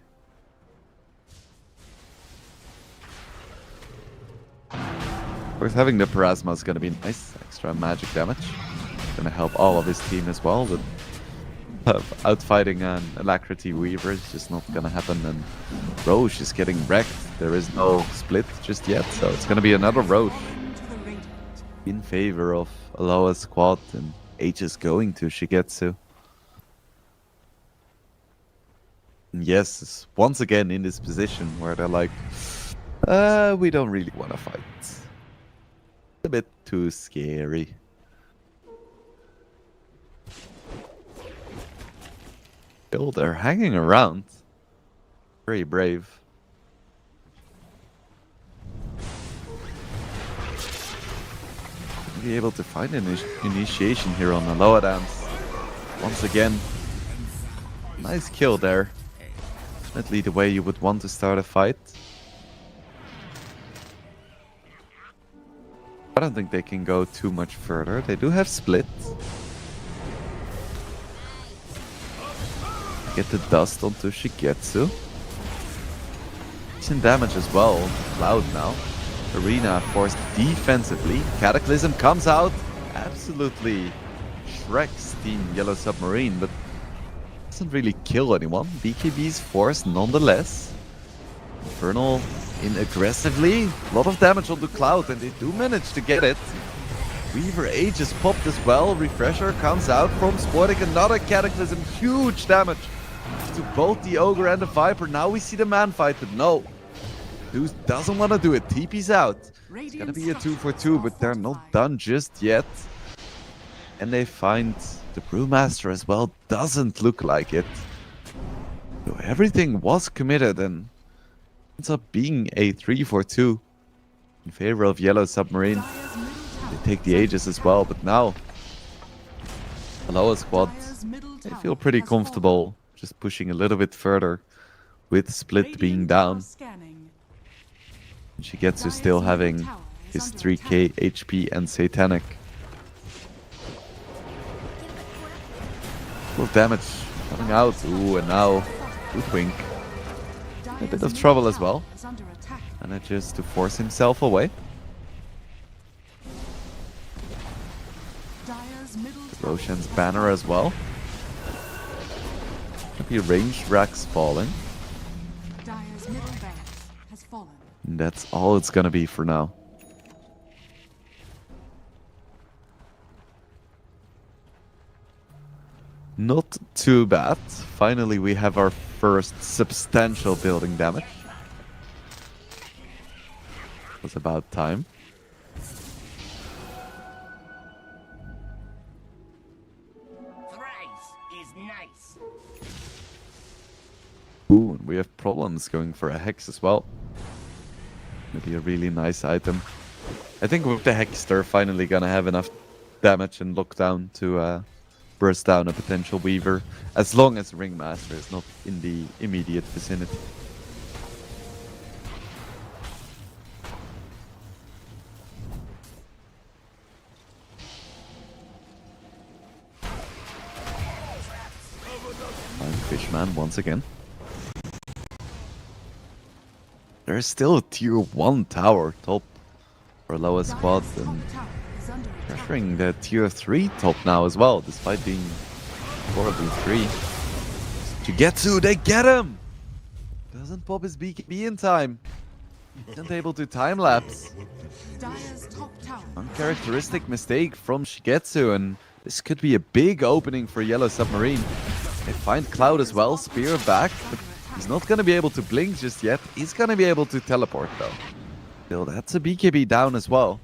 Of course, having the Parasma is going to be nice. Extra magic damage. Going to help all of his team as well. But outfighting an Alacrity Weaver is just not going to happen. And Roche is getting wrecked. There is no split just yet. So it's going to be another Roche in favor of Aloha's squad. And H is going to Shigetsu. And yes, once again in this position where they're like, we don't really want to fight. A bit too scary. Still, they're hanging around. Very brave. Be able to find an initiation here on the lower dance. Once again, nice kill there. Definitely the way you would want to start a fight. I don't think they can go too much further. They do have split. Get the dust onto Shigetsu. Some damage as well. Cloud now. Arena forced defensively. Cataclysm comes out. Absolutely shreks Team Yellow Submarine, but doesn't really kill anyone. BKB's forced nonetheless. Infernal in aggressively. A lot of damage on the Cloud, and they do manage to get it. Weaver Age is popped as well. Refresher comes out from Sporting. Another Cataclysm. Huge damage to both the Ogre and the Viper. Now we see the man fight, but no. Zeus doesn't want to do it. TP's out. It's going to be a 2-for-2, but they're not done just yet. And they find the Brewmaster as well. Doesn't look like it. So everything was committed and ends up being a 3-for-2 in favor of Yellow Submarine. They take the Aegis as well, but now the lower squad, they feel pretty comfortable just pushing a little bit further with Split being down. Shigetsu still having his 3k HP and Satanic. Full damage coming out. Ooh, and now Hoodwink. A bit of trouble as well. Manages to force himself away. Roshan's banner as well. Maybe range racks falling. And that's all it's gonna be for now. Not too bad. Finally, we have our first substantial building damage. It was about time. Ooh, and we have problems going for a Hex as well. Maybe a really nice item. I think with the Hex, they're finally gonna have enough damage and lockdown to burst down a potential Weaver, as long as Ringmaster is not in the immediate vicinity. Fine Fishman once again. There's still a tier 1 tower top for lower squad and pressuring the tier 3 top now as well, despite being horribly free. Shigetsu, they get him! Doesn't pop his BKB in time. Isn't able to time lapse. Uncharacteristic mistake from Shigetsu, and this could be a big opening for Yellow Submarine. They find Cloud as well, spear back, but he's not going to be able to blink just yet. He's going to be able to teleport though. Still, that's a BKB down as well.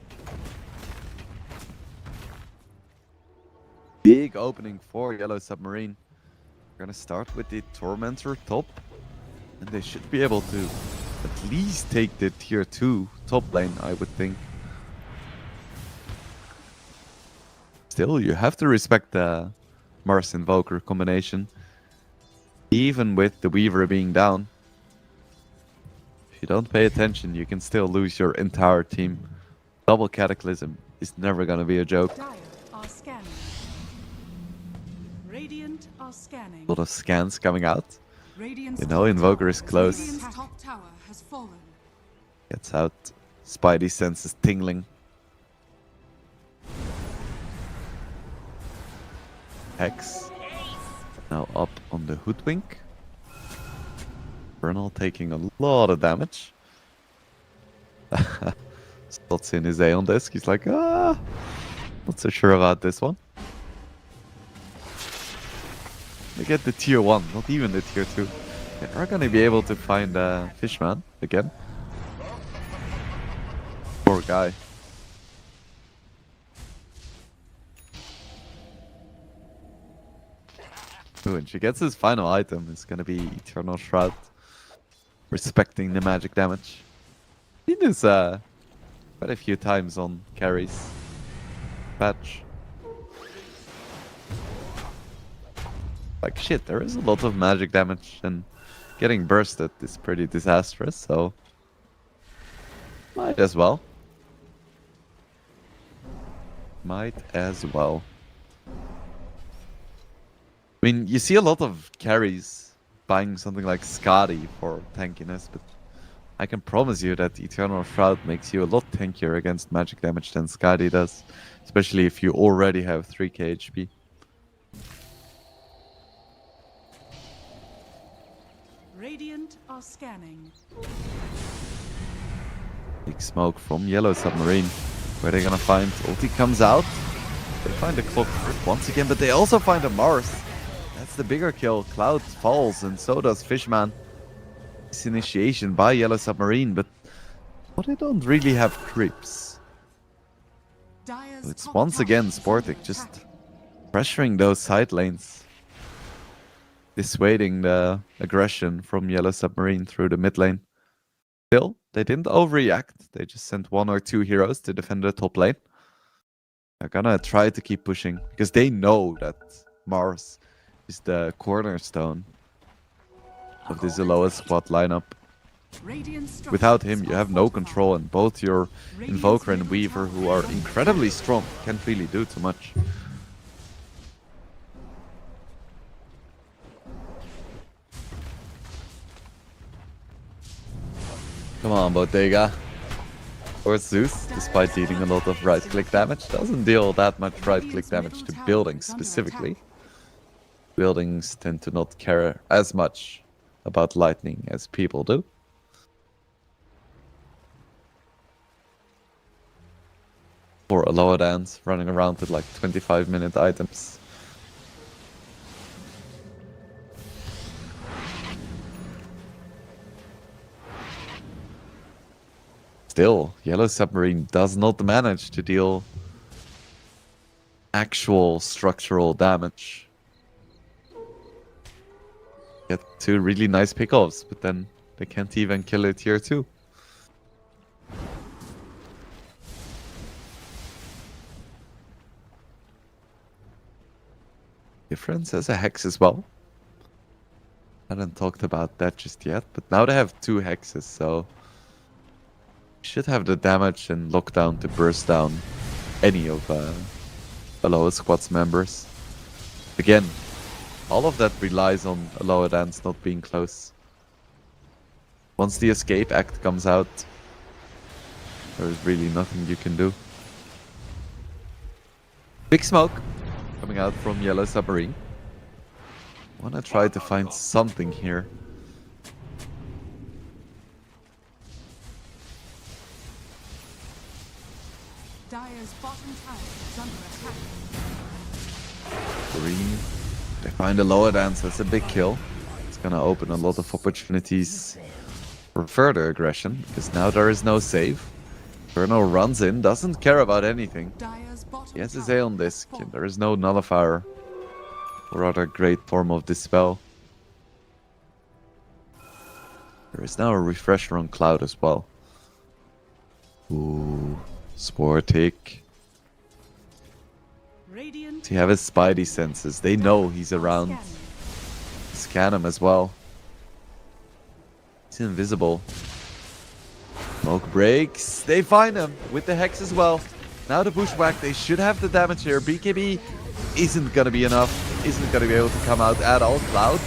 Big opening for Yellow Submarine. We're going to start with the Tormentor top. And they should be able to at least take the tier 2 top lane, I would think. Still, you have to respect the Mars Invoker combination. Even with the Weaver being down. If you don't pay attention, you can still lose your entire team. Double Cataclysm is never gonna be a joke. A lot of scans coming out. You know, Invoker is close. Gets out. Spidey senses tingling. Hex. Now up on the Hoodwink. Vernal taking a lot of damage. Slots in his Aeon Disc. He's like, not so sure about this one. They get the tier 1, not even the tier 2. They are going to be able to find Fishman again. Poor guy. Ooh, and she gets his final item. It's going to be Eternal Shroud. respecting the magic damage. Seen this quite a few times on carries patch. Like shit, there is a lot of magic damage and getting bursted is pretty disastrous, so might as well. Might as well. I mean, you see a lot of carries buying something like Skadi for tankiness, but I can promise you that Eternal Shroud makes you a lot tankier against magic damage than Skadi does, especially if you already have 3k HP. Radiant are scanning. Big smoke from Yellow Submarine. Where they're gonna find? Ulti comes out. They find a Clock once again, but they also find a Mars. That's the bigger kill. Cloud falls, and so does Fishman. This initiation by Yellow Submarine, but they don't really have creeps. Dire's It's top once tower again is Sportic under just attack. pressuring those side lanes. Dissuading the aggression from Yellow Submarine through the mid lane. Still, they didn't overreact. They just sent 1 or 2 heroes to defend the top lane. They're gonna try to keep pushing because they know that Mars is the cornerstone of this Aloha squad lineup. Radiant Without him, structures you are have no fortified. control, and both your Invoker and Weaver, who are incredibly strong, can't really do too much. Come on, Bottega. Or Zeus, despite dealing a lot of right-click damage, doesn't deal that much right-click damage to buildings specifically. Buildings tend to not care as much about lightning as people do. Or Aloha Dance running around with like 25-minute items. Still, Yellow Submarine does not manage to deal actual structural damage. Get 2 really nice pickoffs, but then they can't even kill a tier 2. Difference has a Hex as well. I haven't talked about that just yet, but now they have 2 Hexes, so should have the damage and lockdown to burst down any of Aloha Squad's members. Again, all of that relies on Aloha Dance not being close. Once the escape act comes out, there's really nothing you can do. Big smoke coming out from Yellow Submarine. Wanna try to find something here. Dire's bottom tower is under attack. Green. They find a Lower Dance, that's a big kill. It's gonna open a lot of opportunities for further aggression, because now there is no save. Inferno runs in, doesn't care about anything. Dire's bottom He has his tower Aeon has Disc, fallen. and there is no Nullifier or other great form of Dispel. There is now a Refresher on Cloud as well. Ooh, Sportic. Radiant He have his Spidey senses. They know he's around. scanning. Scan him as well. He's invisible. Smoke breaks. They find him with the Hex as well. Now the Bushwhack. They should have the damage here. BKB isn't gonna be enough. Isn't gonna be able to come out at all. Cloud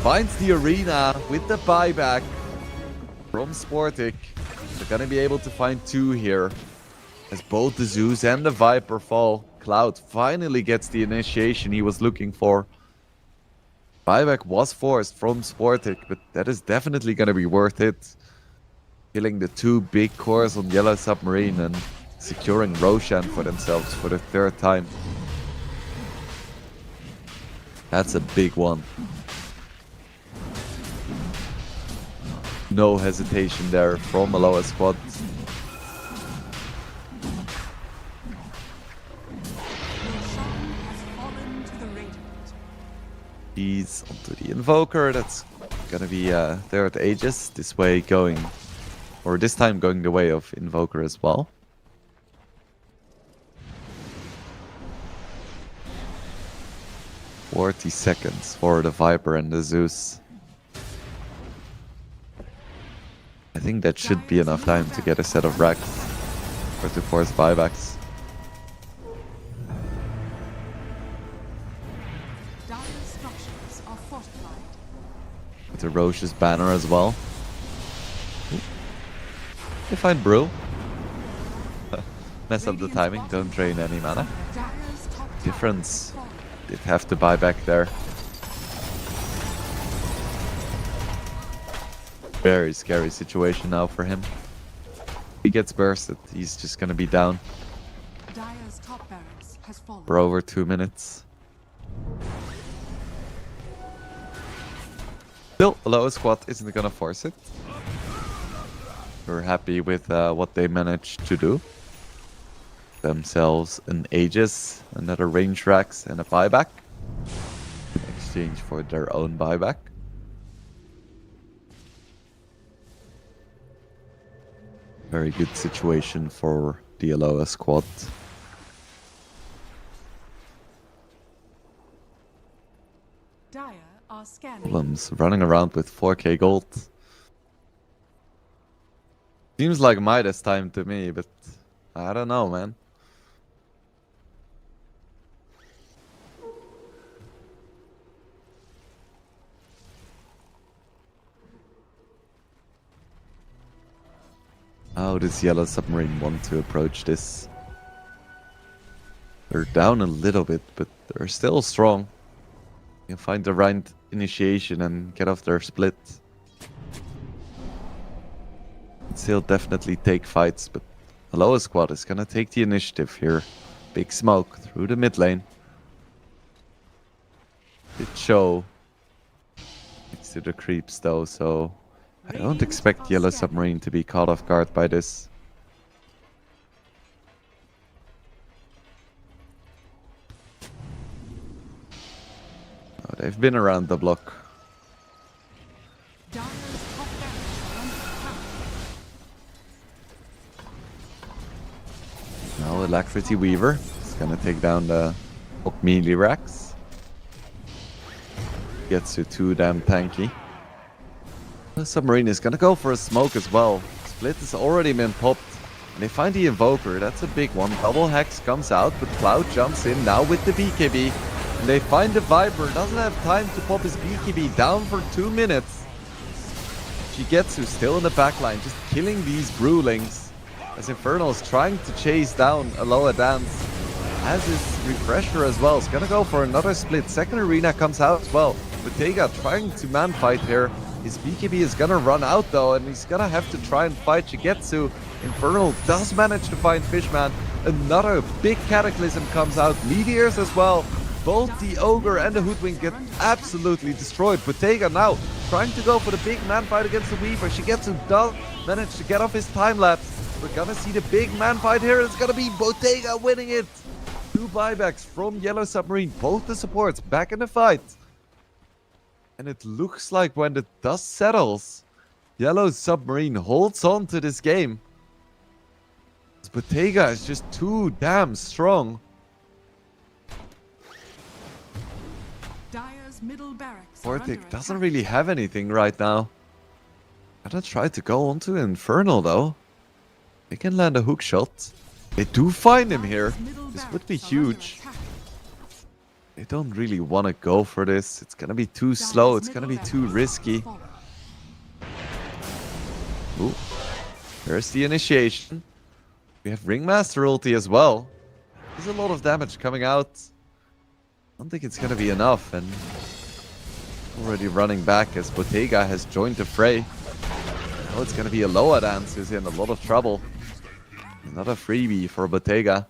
finds the arena with the buyback from Sportic. They're gonna be able to find 2 here. As both the Zeus and the Viper fall. Cloud finally gets the initiation he was looking for. Buyback was forced from Sportic, but that is definitely gonna be worth it. Killing the 2 big cores on Yellow Submarine and securing Roshan for themselves for the 3rd time. That's a big one. No hesitation there from Aloha Squad. Roshan has fallen to the Radiant. He's onto the Invoker. That's gonna be third Aegis, this way going, or this time going the way of Invoker as well. $40 for the Viper and the Zeus. I think that should be enough time to get a set of racks or to force buybacks. Dire structures are fortified. With the Roche's banner as well. Ooh. They find Brew. Mess up the timing, don't drain any mana. Dire's top tower Difference. has fallen. Did have to buy back there. Very scary situation now for him. He gets bursted, he's just gonna be down Dire's top barracks has fallen. for over 2 minutes. Still, Aloha squad isn't gonna force it. We're happy with what they managed to do. Themselves an Aegis, another range racks, and a buyback. In exchange for their own buyback. Very good situation for the Aloha squad. Dire are scanning. Problems running around with 4k gold. Seems like Midas time to me, but I don't know, man. How does Yellow Submarine want to approach this? They're down a little bit, but they're still strong. You can find the right initiation and get off their split. Still definitely take fights, but Aloha squad is gonna take the initiative here. Big smoke through the mid lane. Did show next to the creeps though, so I don't expect Yellow Submarine to be caught off guard by this. Oh, they've been around the block. Dire's top barracks are under attack. Now Alacrity Weaver is gonna take down the melee racks. Gets you too damn tanky. The Submarine is gonna go for a smoke as well. Split has already been popped. And they find the Invoker, that's a big one. Double Hex comes out, but Cloud jumps in now with the BKB. And they find the Viper, doesn't have time to pop his BKB, down for 2 minutes. Shigetsu still in the backline, just killing these Brewlings. As Infernal is trying to chase down Aloha Dance. Has his refresher as well, is gonna go for another split. Second arena comes out as well. Bottega trying to man fight here. His BKB is gonna run out though, and he's gonna have to try and fight Shigetsu. Infernal does manage to find Fishman. Another big Cataclysm comes out. Meteors as well. Both the Ogre and the Hoodwink get absolutely destroyed. Bottega now trying to go for the big man fight against the Weaver. Shigetsu does manage to get off his time lapse. We're gonna see the big man fight here. It's gonna be Bottega winning it. 2 buybacks from Yellow Submarine. Both the supports back in the fight. And it looks like when the dust settles, Yellow Submarine holds on to this game. Bottega is just too damn strong. Dire's middle barracks are under Vortic doesn't attack. really have anything right now. Gotta try to go onto Infernal though. They can land a hook shot. They do find him here. Dire's middle This would be barracks are under huge. attack. They don't really want to go for this. It's gonna be too slow. It's gonna be too risky. Ooh. There's the initiation. We have Ringmaster ulti as well. There's a lot of damage coming out. I don't think it's gonna be enough, and already running back as Bottega has joined the fray. Oh, it's gonna be a Aloha Dance who's in a lot of trouble. Another freebie for Bottega.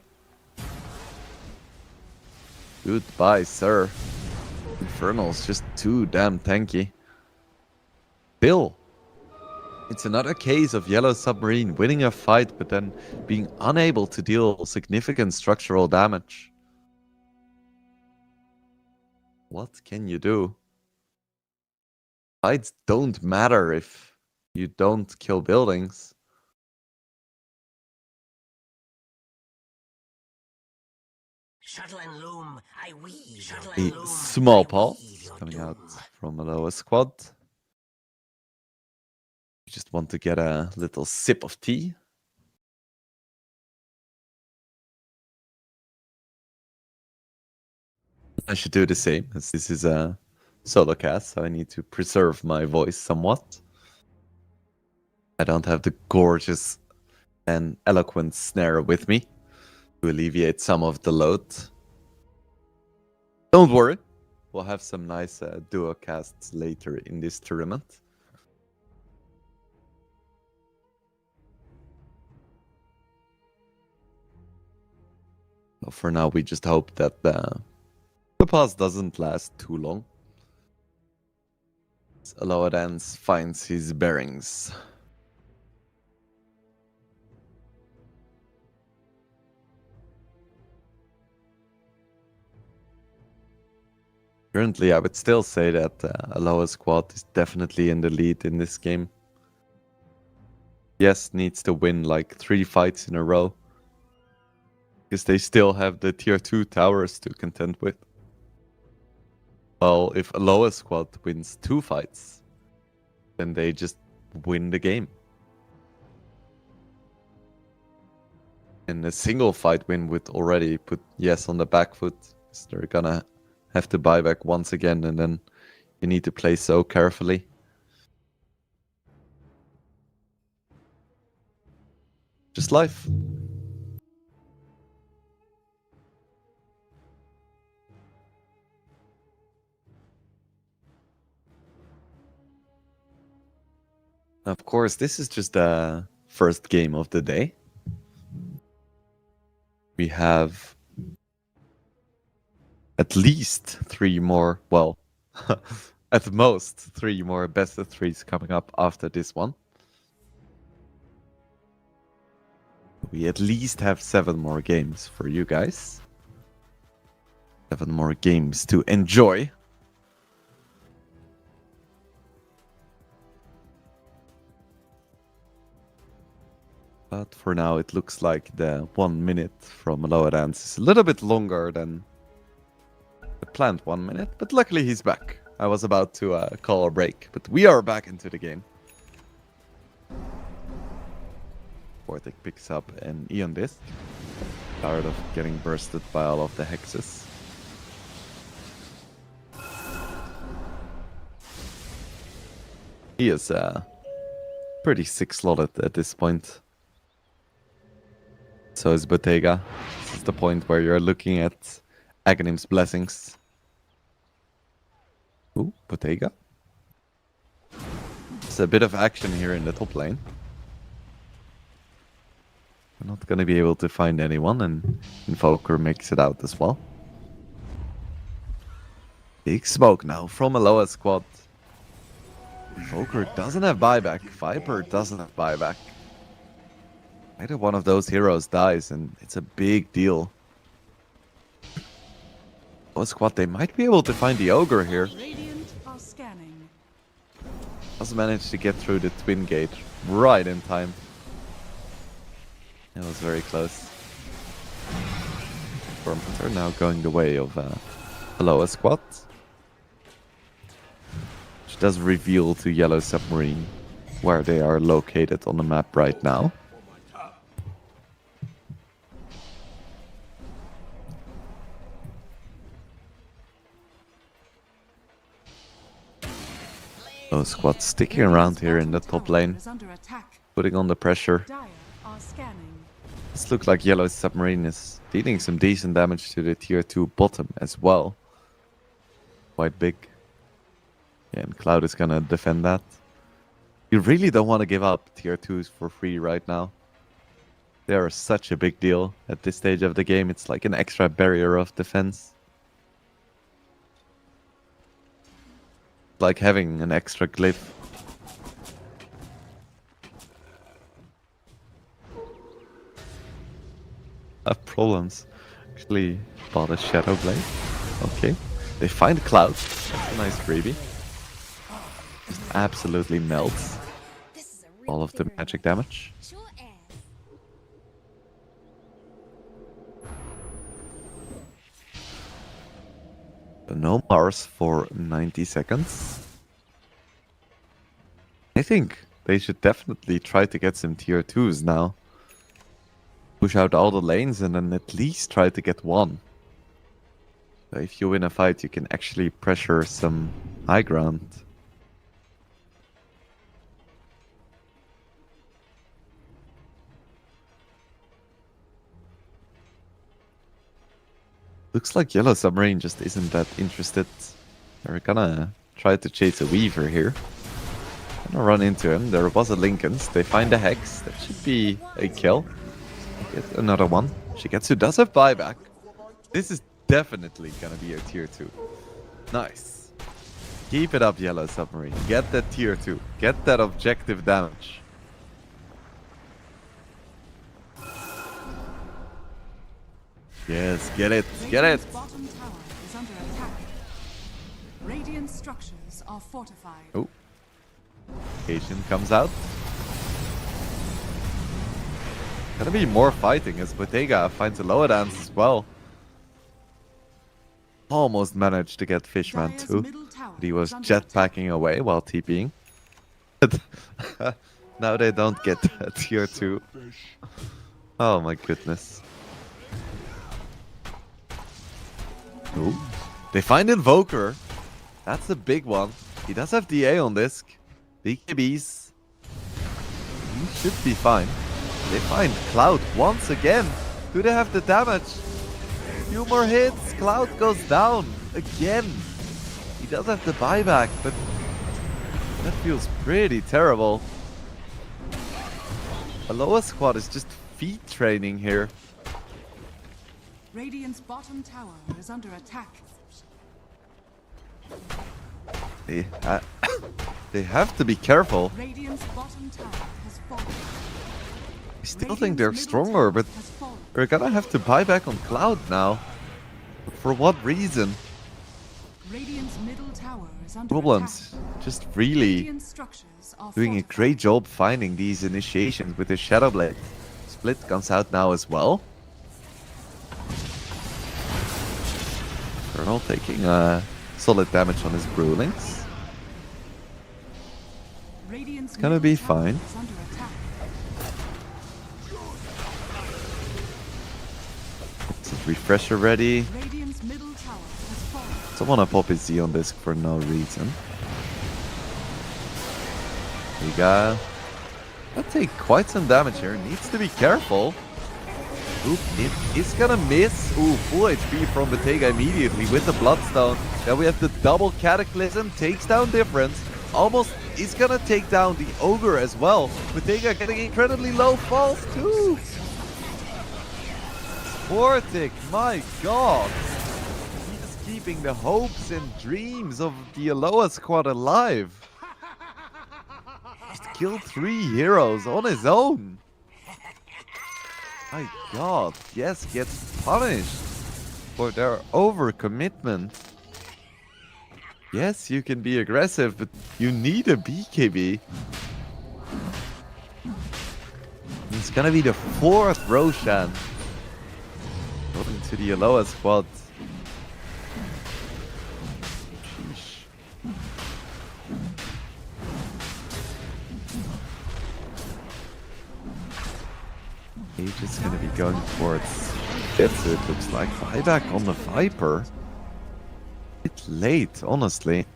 Goodbye, sir. Infernal's just too damn tanky. Still, it's another case of Yellow Submarine winning a fight, but then being unable to deal significant structural damage. What can you do? Fights don't matter if you don't kill buildings. Shuttle and loom, I weave. Shuttle A and loom, small I pot weave your coming doom. out from a lower squad. You just want to get a little sip of tea. I should do the same, as this is a solo cast, so I need to preserve my voice somewhat. I don't have the gorgeous and eloquent snare with me to alleviate some of the load. Don't worry, we'll have some nice duo casts later in this tournament. Well, for now, we just hope that the pause doesn't last too long. Aloadance finds his bearings. Currently, I would still say that Aloha squad is definitely in the lead in this game. Yes, needs to win like 3 fights in a row, because they still have the tier 2 towers to contend with. Well, if Aloha squad wins 2 fights, then they just win the game. And a single fight win would already put Yes on the back foot, because they're gonna have to buy back once again, and then you need to play so carefully. Just life. Of course, this is just the first game of the day. We have at least 3 more, well, at most 3 more best of 3s coming up after this one. We at least have 7 more games for you guys. 7 more games to enjoy. But for now, it looks like the 1 minute from Lower Dance is a little bit longer than the planned 1 minute. But luckily, he's back. I was about to call a break, but we are back into the game. Vortic picks up an Eon Disc. Tired of getting bursted by all of the hexes. He is pretty sick slotted at this point. So is Bottega. This is the point where you're looking at Aghanim's blessings. Ooh, Bottega. There's a bit of action here in the top lane. We're not going to be able to find anyone, and Invoker makes it out as well. Big smoke now from a lower squad. Invoker doesn't have buyback. Viper doesn't have buyback. Either one of those heroes dies, and it's a big deal. Lower squad, they might be able to find the Ogre here. Radiant are scanning. Does manage to get through the twin gate right in time. It was very close. Are now going the way of a lower squad. Which does reveal to Yellow Submarine where they are located on the map right now. Lower squad sticking around here in the top lane, Is under attack. putting on the pressure. Dire are scanning. This looks like Yellow Submarine is dealing some decent damage to the tier 2 bottom as well. Quite big. Yeah, and Cloud is gonna defend that. You really don't want to give up tier 2s for free right now. They are such a big deal at this stage of the game. It's like an extra barrier of defense. Like having an extra glyph. Have problems. Actually bought a Shadow Blade. Okay. They find Cloud. That's a nice freebie. Just absolutely melts This is a all real of the figure magic of damage. Sure as. No Mars for 90 seconds. I think they should definitely try to get some tier 2s now. Push out all the lanes and then at least try to get one. So if you win a fight, you can actually pressure some high ground. Looks like Yellow Submarine just isn't that interested. They're gonna try to chase a Weaver here. Gonna run into him. There was a Lincoln's. They find a Hex. That should be a kill. Get another one. Shigetsu does have buyback. This is definitely gonna be a tier 2. Nice. Keep it up, Yellow Submarine. Get that tier 2. Get that objective damage. Yes, get it. Get it. Radiant's bottom tower is under attack. Radiant structures are fortified. Oh. Asian comes out. Gonna be more fighting as Bottega finds a lower dance as well. Almost managed to get Fishman Dire's too. middle tower But he was is under attack. jetpacking away while TPing. Now they don't get a tier 2. Oh my goodness. Ooh. They find Invoker. That's a big one. He does have DA on disc. BKBs. He should be fine. They find Cloud once again. Do they have the damage? Few more hits. Cloud goes down again. He does have the buyback, but that feels pretty terrible. Aloha squad is just feed training here. Radiant's bottom tower is under attack. They have to be careful. Radiant's bottom tower has fallen. I still think they're stronger, but we're gonna have to buy back on Cloud now. For what reason? Radiant's middle tower is under Problems. attack. Just really Radiant structures are doing a fortified. great job finding these initiations with the Shadow Blade. Split comes out now as well. Colonel taking solid damage on his Brewlings. Radiant's It's gonna middle be tower fine. is under attack. It's refresher ready. Radiant's middle tower has fallen. Don't wanna pop his Z on disc for no reason. Giga. That take quite some damage here. Needs to be careful. Oop, it is gonna miss. Ooh, full HP from Bottega immediately with the Bloodstone. Then we have the double Cataclysm. Takes down Difference. Almost is gonna take down the Ogre as well. Bottega getting incredibly low falls too. Vortic, my god. He is keeping the hopes and dreams of the Aloha squad alive. Just killed 3 heroes on his own. My god, yes, gets punished for their overcommitment. Yes, you can be aggressive, but you need a BKB. It's gonna be the 4th Roshan going to the Aloha squad. Sheesh. Age is gonna be going towards Jitsu, it looks like. Buyback on the Viper. It's late, honestly.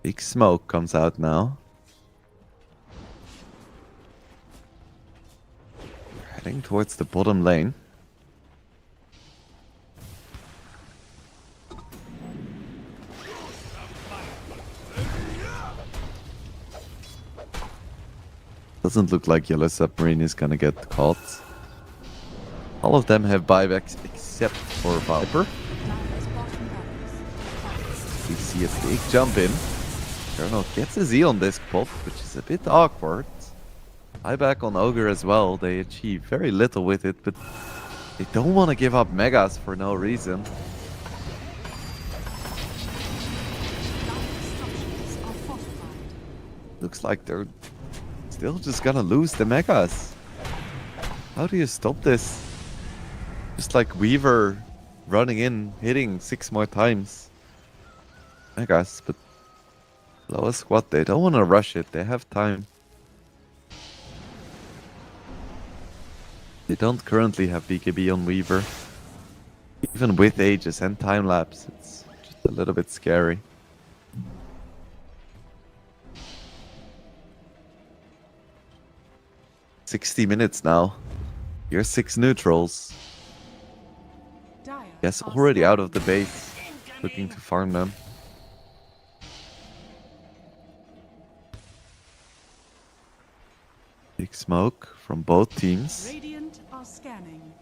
Big smoke comes out now. We're heading towards the bottom lane. Doesn't look like Yellow Submarine is gonna get caught. All of them have buybacks except for Viper. Dire's bottom barracks. We see a big jump in. Colonel gets a Z on this pot, which is a bit awkward. Buyback on Ogre as well. They achieve very little with it, but they don't want to give up Megas for no reason. Structures are fortified. Looks like they're still just gonna lose the Megas. How do you stop this? Just like Weaver running in, hitting 6 more times. Megas, but lowest squad, they don't want to rush it. They have time. They don't currently have BKB on Weaver. Even with Aegis and time lapse, it's just a little bit scary. $60 now. You're 6 neutrals. Dire Yes, are already out of scanning. the base, looking to farm them. Big smoke from both teams. Radiant are scanning.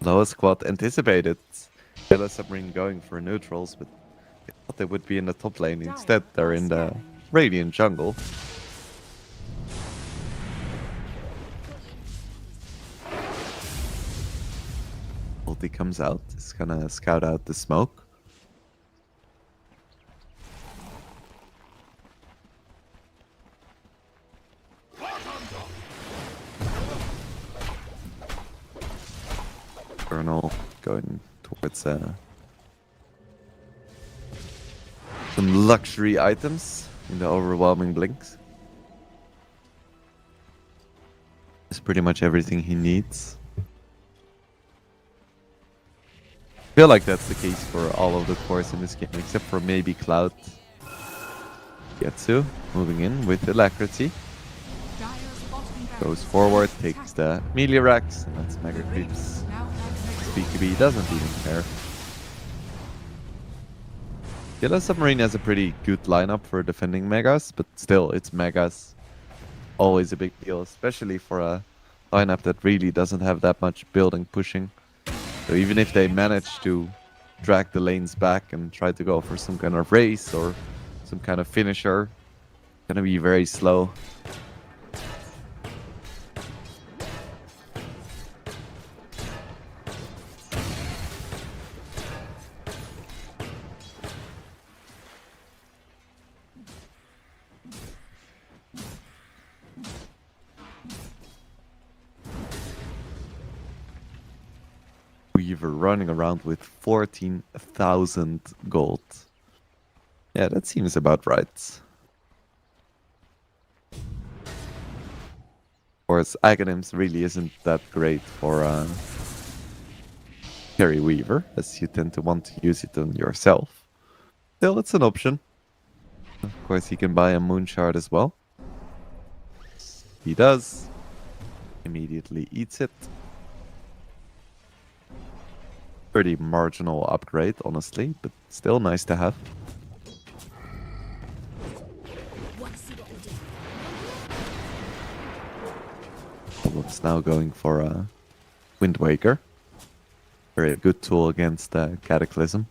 Lowest squad anticipated Yellow Submarine going for neutrals, but they thought they would be in the top lane. Instead, they're in the Radiant jungle. Ulti comes out. It's gonna scout out the smoke. Colonel going towards some luxury items in the overwhelming blinks. It's pretty much everything he needs. I feel like that's the case for all of the cores in this game, except for maybe Cloud. Getsu moving in with alacrity. Dire's bottom Goes barracks forward, are takes attacked. the melee racks, and that's The mega Radiant creeps. now have Mega. BKB doesn't even care. Yellow Submarine has a pretty good lineup for defending Megas, but still, it's Megas. Always a big deal, especially for a lineup that really doesn't have that much building pushing. So even if they manage to drag the lanes back and try to go for some kind of race or some kind of finisher, gonna be very slow. Weaver running around with 14,000 gold. Yeah, that seems about right. Of course, Aghanims really isn't that great for carry Weaver, as you tend to want to use it on yourself. Still, it's an option. Of course, he can buy a Moon Shard as well. He does. Immediately eats it. Pretty marginal upgrade, honestly, but still nice to have. Want to see what we do? Problem's now going for Wind Waker. Very good tool against Cataclysm.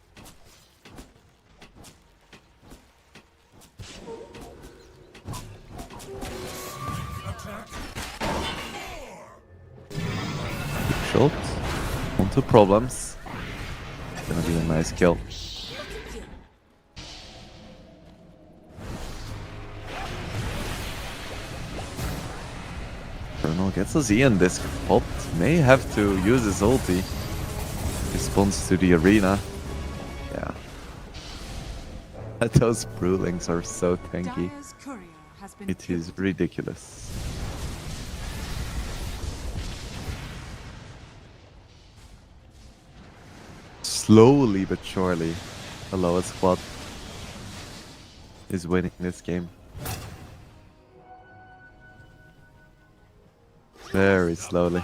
Shot onto problems. Gonna be a nice kill. Colonel gets a Z and this pot. May have to use his ulti. Responds to the arena. Yeah. Those Brewlings are so tanky. Dire's courier has been It is killed. ridiculous. Slowly but surely, the lowest squad is winning this game. Very slowly.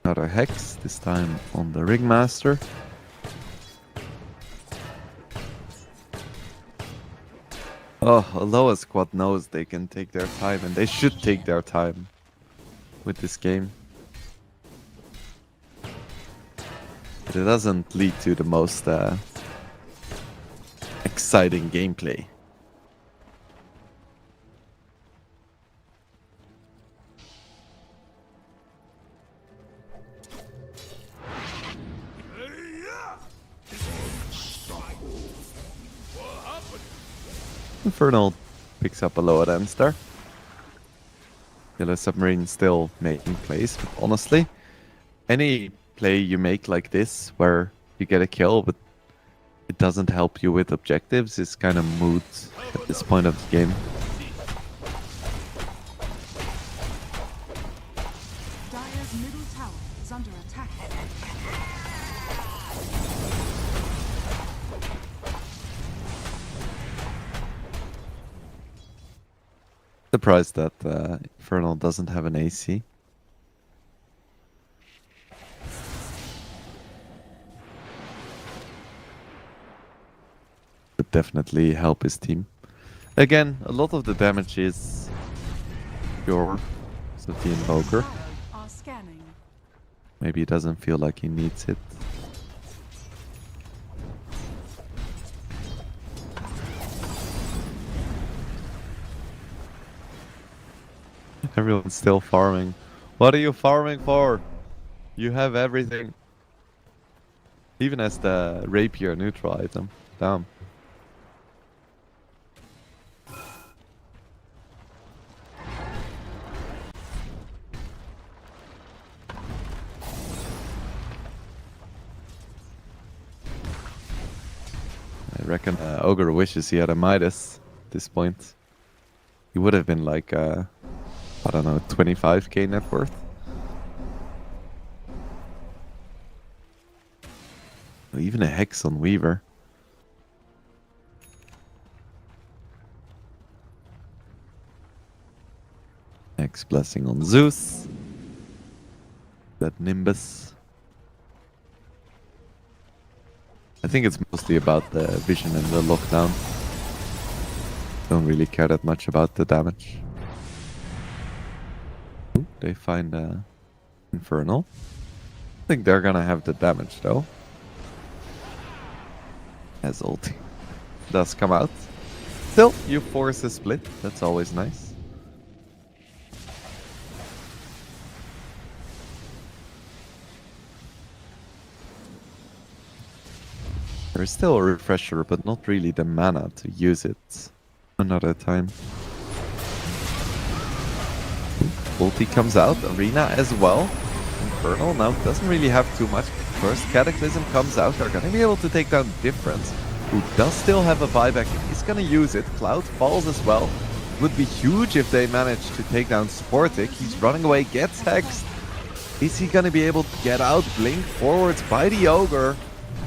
Another Hex, this time on the Ringmaster. Oh, a lower squad knows they can take their time, and they should take their time with this game. But it doesn't lead to the most exciting gameplay. Infernal picks up a lower end there. Yellow Submarine still making plays, but honestly, any play you make like this, where you get a kill, but it doesn't help you with objectives, is kind of moot at this point of the game. Dire's middle tower is under attack. Surprised that Infernal doesn't have an AC. Would definitely help his team. Again, a lot of the damage is pure of the Invoker. Are scanning. Maybe he doesn't feel like he needs it. Everyone's still farming. What are you farming for? You have everything. Even as the rapier neutral item. Damn. I reckon Ogre wishes he had a Midas at this point. He would have been like, I don't know, 25k net worth. Even a Hex on Weaver. Hex Blessing on Zeus. That Nimbus. I think it's mostly about the vision and the lockdown. Don't really care that much about the damage. Ooh, they find Infernal. I think they're gonna have the damage though. As ulti does come out. Still, you force a split. That's always nice. There's still a refresher, but not really the mana to use it another time. Ulti comes out, Arena as well. Infernal now doesn't really have too much. First Cataclysm comes out, they're gonna be able to take down Difference, who does still have a buyback and he's gonna use it. Cloud falls as well. Would be huge if they manage to take down Sportic. He's running away, gets hexed. Is he gonna be able to get out? Blink forwards by the Ogre.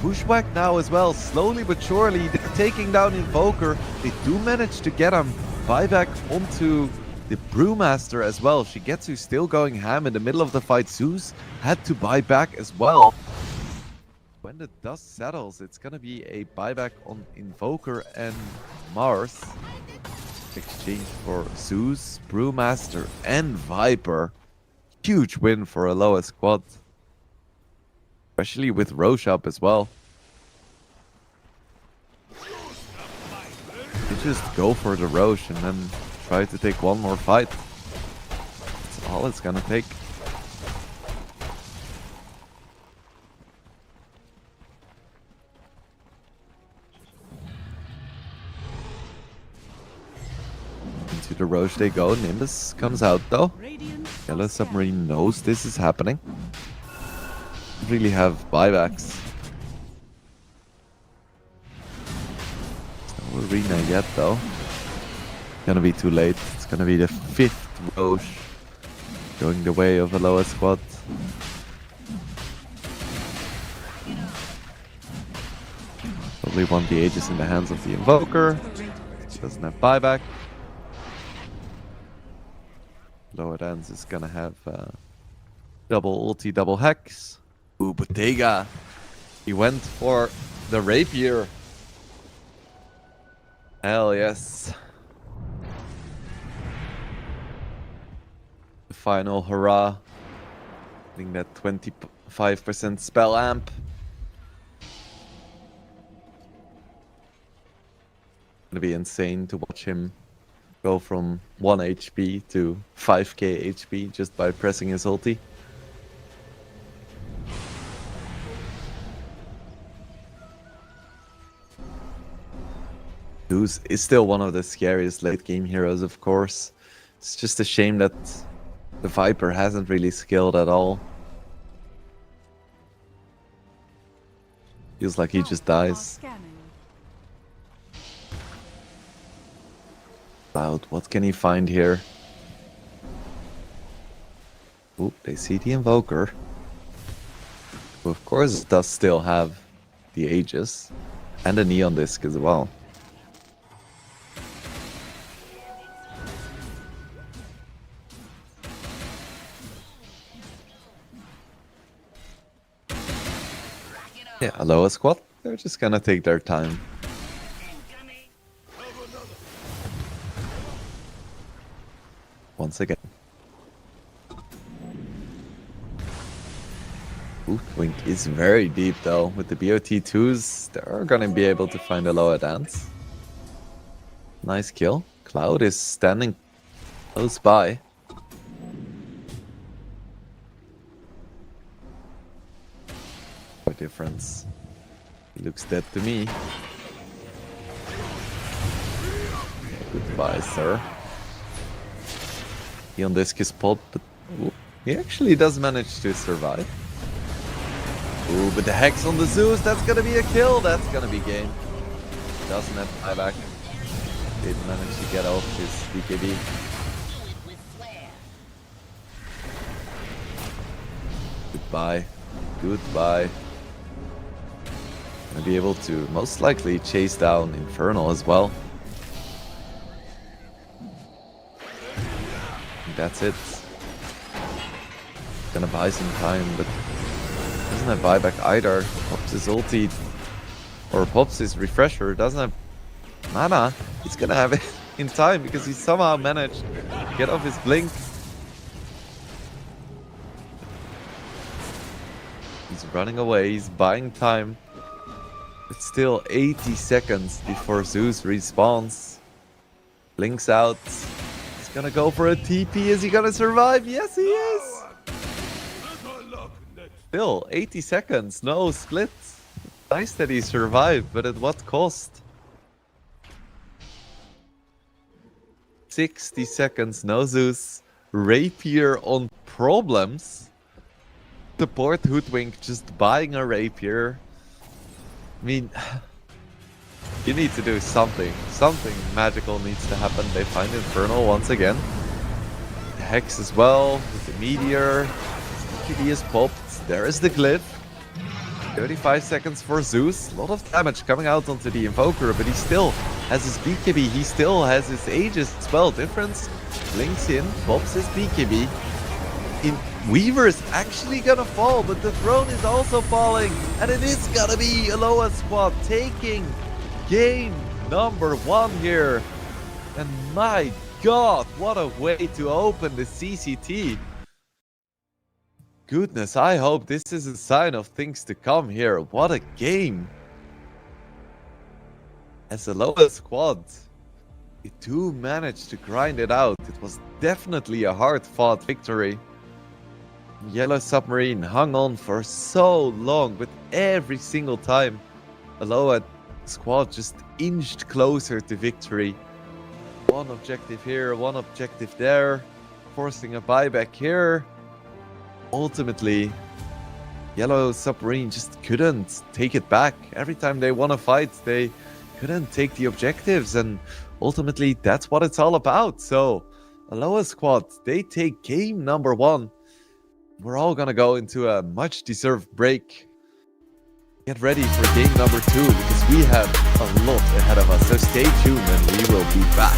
Bushwhack now as well, slowly but surely, they're taking down Invoker. They do manage to get him buyback onto the Brewmaster as well. Shigetsu still going ham in the middle of the fight. Zeus had to buy back as well. When the dust settles, it's gonna be a buyback on Invoker and Mars. Exchange for Zeus, Brewmaster, and Viper. Huge win for a lower squad. Especially with Roche up as well. You just go for the Roche and then try to take one more fight. That's all it's gonna take. Into the Roche they go. Nimbus comes out though. Yellow Submarine knows this is happening. Really have buybacks. No Arena yet though. Gonna be too late. It's gonna be the 5th Roche going the way of a lower squad. Probably want the Aegis in the hands of the Invoker. Doesn't have buyback. Lower ends is gonna have double ulti, double hex. Ooh, Bottega. He went for the rapier. Hell yes. final hurrah. Getting that 25% spell amp. Gonna be insane to watch him go from 1 HP to 5k HP just by pressing his ulti. Zeus is still one of the scariest late game heroes, of course. It's just a shame that the Viper hasn't really skilled at all. Feels like he just dies. Cloud, what can he find here? Ooh, they see the Invoker. Who of course does still have the Aegis. And the Neon Disc as well. Yeah, Aloha squad, they're just gonna take their time. Once again. Wink is very deep though. With the BOT2s, they're gonna be able to find Aloha dance. Nice kill. Cloud is standing close by. What difference? He looks dead to me. Goodbye, sir. He on this is pod, but ooh, he actually does manage to survive. Ooh, but the Hex on the Zeus, that's gonna be a kill. That's gonna be game. Doesn't have buyback. Did manage to get off his BKB. Goodbye. Goodbye. Gonna be able to most likely chase down Infernal as well. That's it. Gonna buy some time, but doesn't have buyback either. Pops his ulti, or pops his refresher, doesn't have mana. He's gonna have it in time because he somehow managed to get off his blink. He's running away, he's buying time. It's still 80 seconds before Zeus respawns. Lynx out. He's gonna go for a TP. Is he gonna survive? Yes, he is! Still, 80 seconds, no split. Nice that he survived, but at what cost? 60 seconds, no Zeus. Rapier on problems. Support Hoodwink just buying a Rapier. I mean, you need to do something. Something magical needs to happen. They find Infernal once again. The Hex as well, with the Meteor. BKB is popped. There is the Glyph. 35 seconds for Zeus. A lot of damage coming out onto the Invoker, but he still has his BKB. He still has his Aegis as well. Difference. Links in, pops his BKB. Weaver is actually gonna fall, but the throne is also falling. And it is gonna be Aloha squad taking game number 1 here. And my god, what a way to open the CCT. Goodness, I hope this is a sign of things to come here. What a game. As Aloha squad, they do manage to grind it out. It was definitely a hard-fought victory. Yellow Submarine hung on for so long, but every single time Aloha squad just inched closer to victory. One objective here, one objective there, forcing a buyback here. Ultimately, Yellow Submarine just couldn't take it back. Every time they won a fight, they couldn't take the objectives, and ultimately that's what it's all about. So Aloha squad, they take game number 1. We're all gonna go into a much-deserved break. Get ready for game number 2 because we have a lot ahead of us. So stay tuned and we will be back.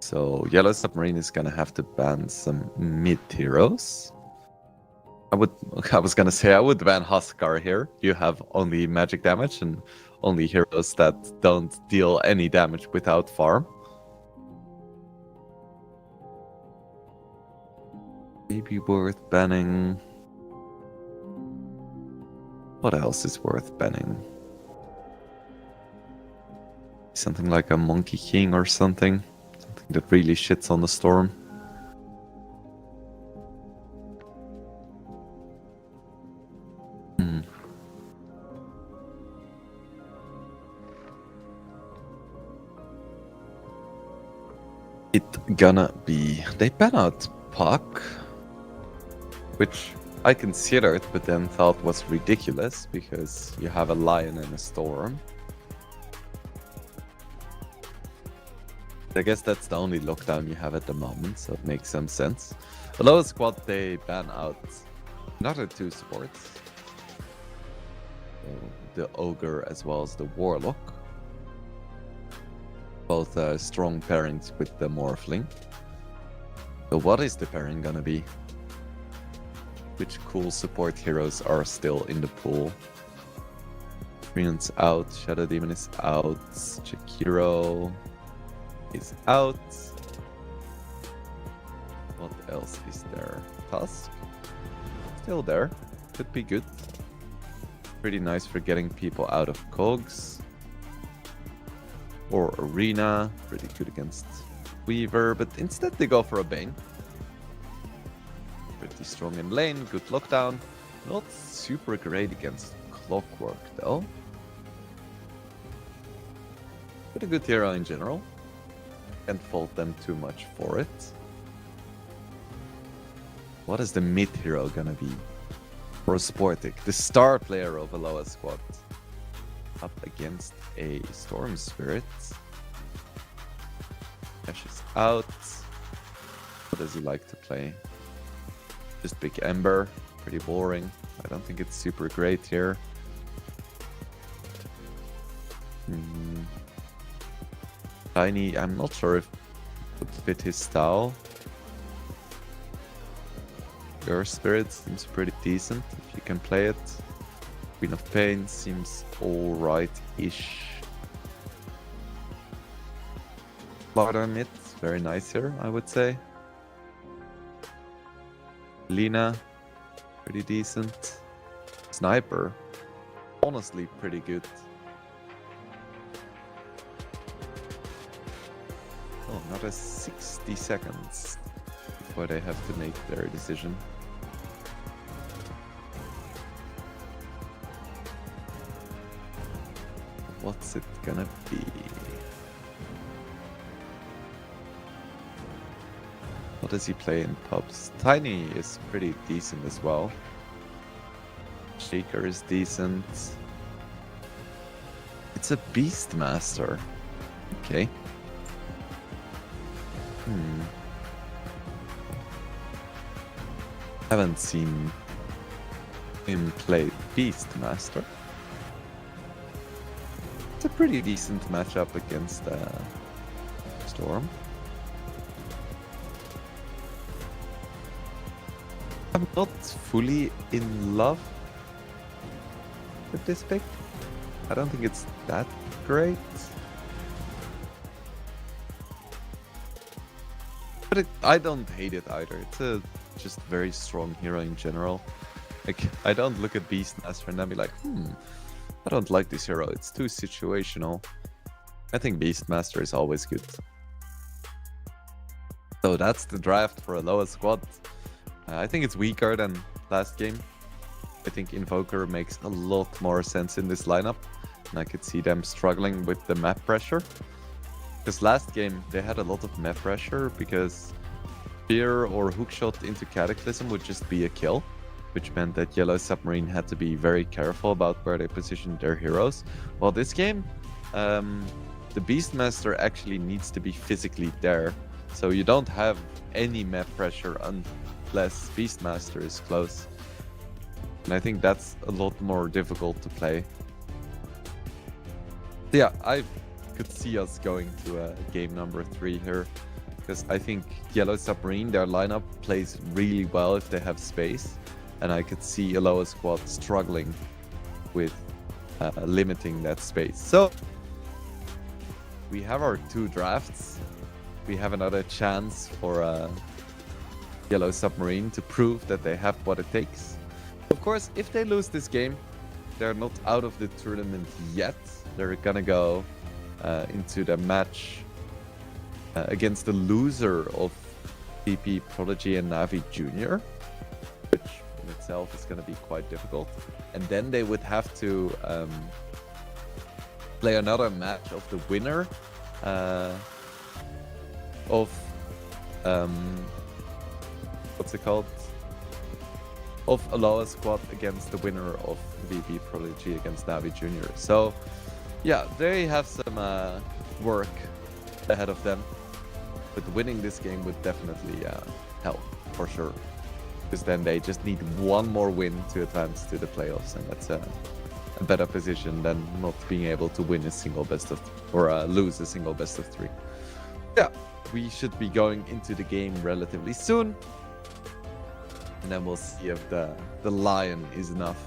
So Yellow Submarine is gonna have to ban some mid heroes. I was gonna say I would ban Huskar here. You have only magic damage and only heroes that don't deal any damage without farm. Maybe worth banning. What else is worth banning? Something like a Monkey King or something. Something that really shits on the storm. It gonna be... They ban out Puck, which I considered, but then thought was ridiculous because you have a lion and a storm. I guess that's the only lockdown you have at the moment, so it makes some sense. Below squad, they ban out another 2 supports. So the Ogre as well as the Warlock. Both strong pairings with the Morphling. So what is the pairing gonna be? Which cool support heroes are still in the pool? Rion's out, Shadow Demon is out, Chikiro is out. What else is there? Tusk? Still there. Could be good. Pretty nice for getting people out of cogs. Or Arena. Pretty good against Weaver, but instead they go for a Bane. Pretty strong in lane, good lockdown. Not super great against Clockwork though. But a good hero in general. Can't fault them too much for it. What is the mid hero gonna be? For Sportic, the star player of a lower squad. Up against a Storm Spirit. Ash is out. What does he like to play? Just Big Ember. Pretty boring. I don't think it's super great here. Tiny, I'm not sure if it would fit his style. Your Spirit seems pretty decent if you can play it. Queen of Pain seems alright-ish. Larda mid, very nice here, I would say. Lina, pretty decent. Sniper, honestly pretty good. Oh, another 60 seconds before they have to make their decision. What's it gonna be? What does he play in pubs? Tiny is pretty decent as well. Shaker is decent. It's a Beastmaster. Okay. Haven't seen him play Beastmaster. It's a pretty decent matchup against Storm. I'm not fully in love with this pick. I don't think it's that great. But I don't hate it either. It's a just very strong hero in general. Like, I don't look at Beastmaster and then be like, I don't like this hero. It's too situational. I think Beastmaster is always good. So that's the draft for a lower squad. I think it's weaker than last game. I think Invoker makes a lot more sense in this lineup. And I could see them struggling with the map pressure. Because last game they had a lot of map pressure because Spear or Hookshot into Cataclysm would just be a kill. Which meant that Yellow Submarine had to be very careful about where they positioned their heroes. While this game, the Beastmaster actually needs to be physically there. So you don't have any map pressure unless Beastmaster is close. And I think that's a lot more difficult to play. Yeah, I could see us going to game number 3 here. because I think Yellow Submarine, their lineup plays really well if they have space, and I could see a lower squad struggling with limiting that space. So we have our 2 drafts. We have another chance for Yellow Submarine to prove that they have what it takes. Of course, if they lose this game, they're not out of the tournament yet. They're gonna go into the match against the loser of PP Prodigy and Navi Jr., which in itself is gonna be quite difficult. And then they would have to play another match of the winner of what's it called? Of a lower squad against the winner of VP Prodigy against Navi Jr. So yeah, they have some work ahead of them, but winning this game would definitely help for sure, because then they just need one more win to advance to the playoffs, and that's a better position than not being able to win a single best of, or lose a single best of 3. Yeah, we should be going into the game relatively soon, and then we'll see if the Lion is enough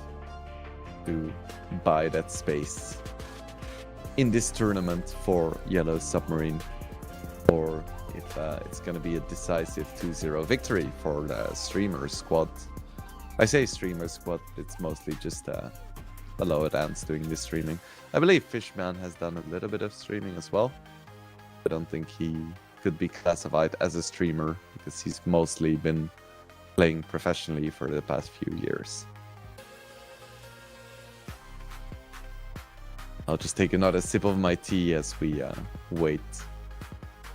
to buy that space in this tournament for Yellow Submarine, or if it's going to be a decisive 2-0 victory for the streamer squad. I say streamer squad, it's mostly just a lower dance doing this streaming. I believe Fishman has done a little bit of streaming as well. I don't think he could be classified as a streamer because he's mostly been playing professionally for the past few years. I'll just take another sip of my tea as we wait to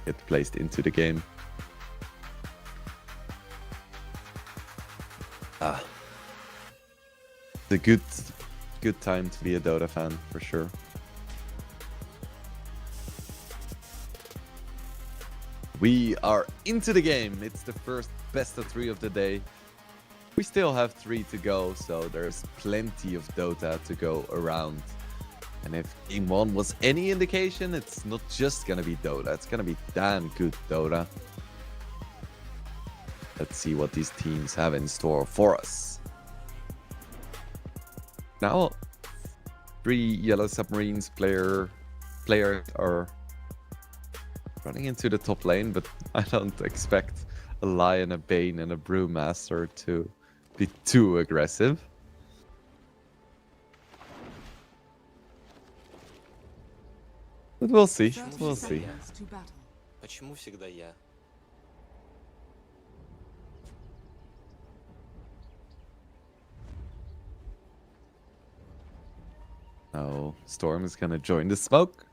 get placed into the game. It's a good time to be a Dota fan for sure. We are into the game. It's the first best of 3 of the day. We still have 3 to go, so there's plenty of Dota to go around. And if Game 1 was any indication, it's not just gonna be Dota, it's gonna be damn good Dota. Let's see what these teams have in store for us. Now, 3 Yellow Submarines players are running into the top lane, but I don't expect a Lion, a Bane, and a Brewmaster to be too aggressive. But we'll see. 30 We'll see. seconds to battle. Почему всегда я? Now, Storm is gonna join the smoke.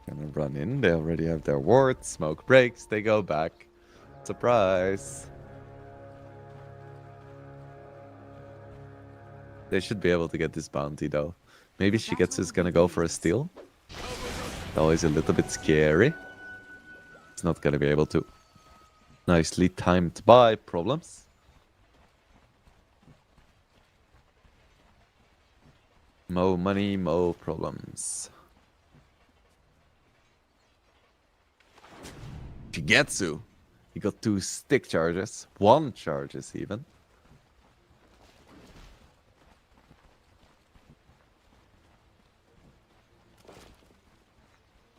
Gonna run in. They already have their ward. Smoke breaks. They go back. Surprise. They should be able to get this bounty though. Maybe she is gonna go for a steal. Always a little bit scary. It's not gonna be able to. Nicely timed by problems. Mo money, mo problems. Shigetsu. He got 2 stick charges. 1 charges even.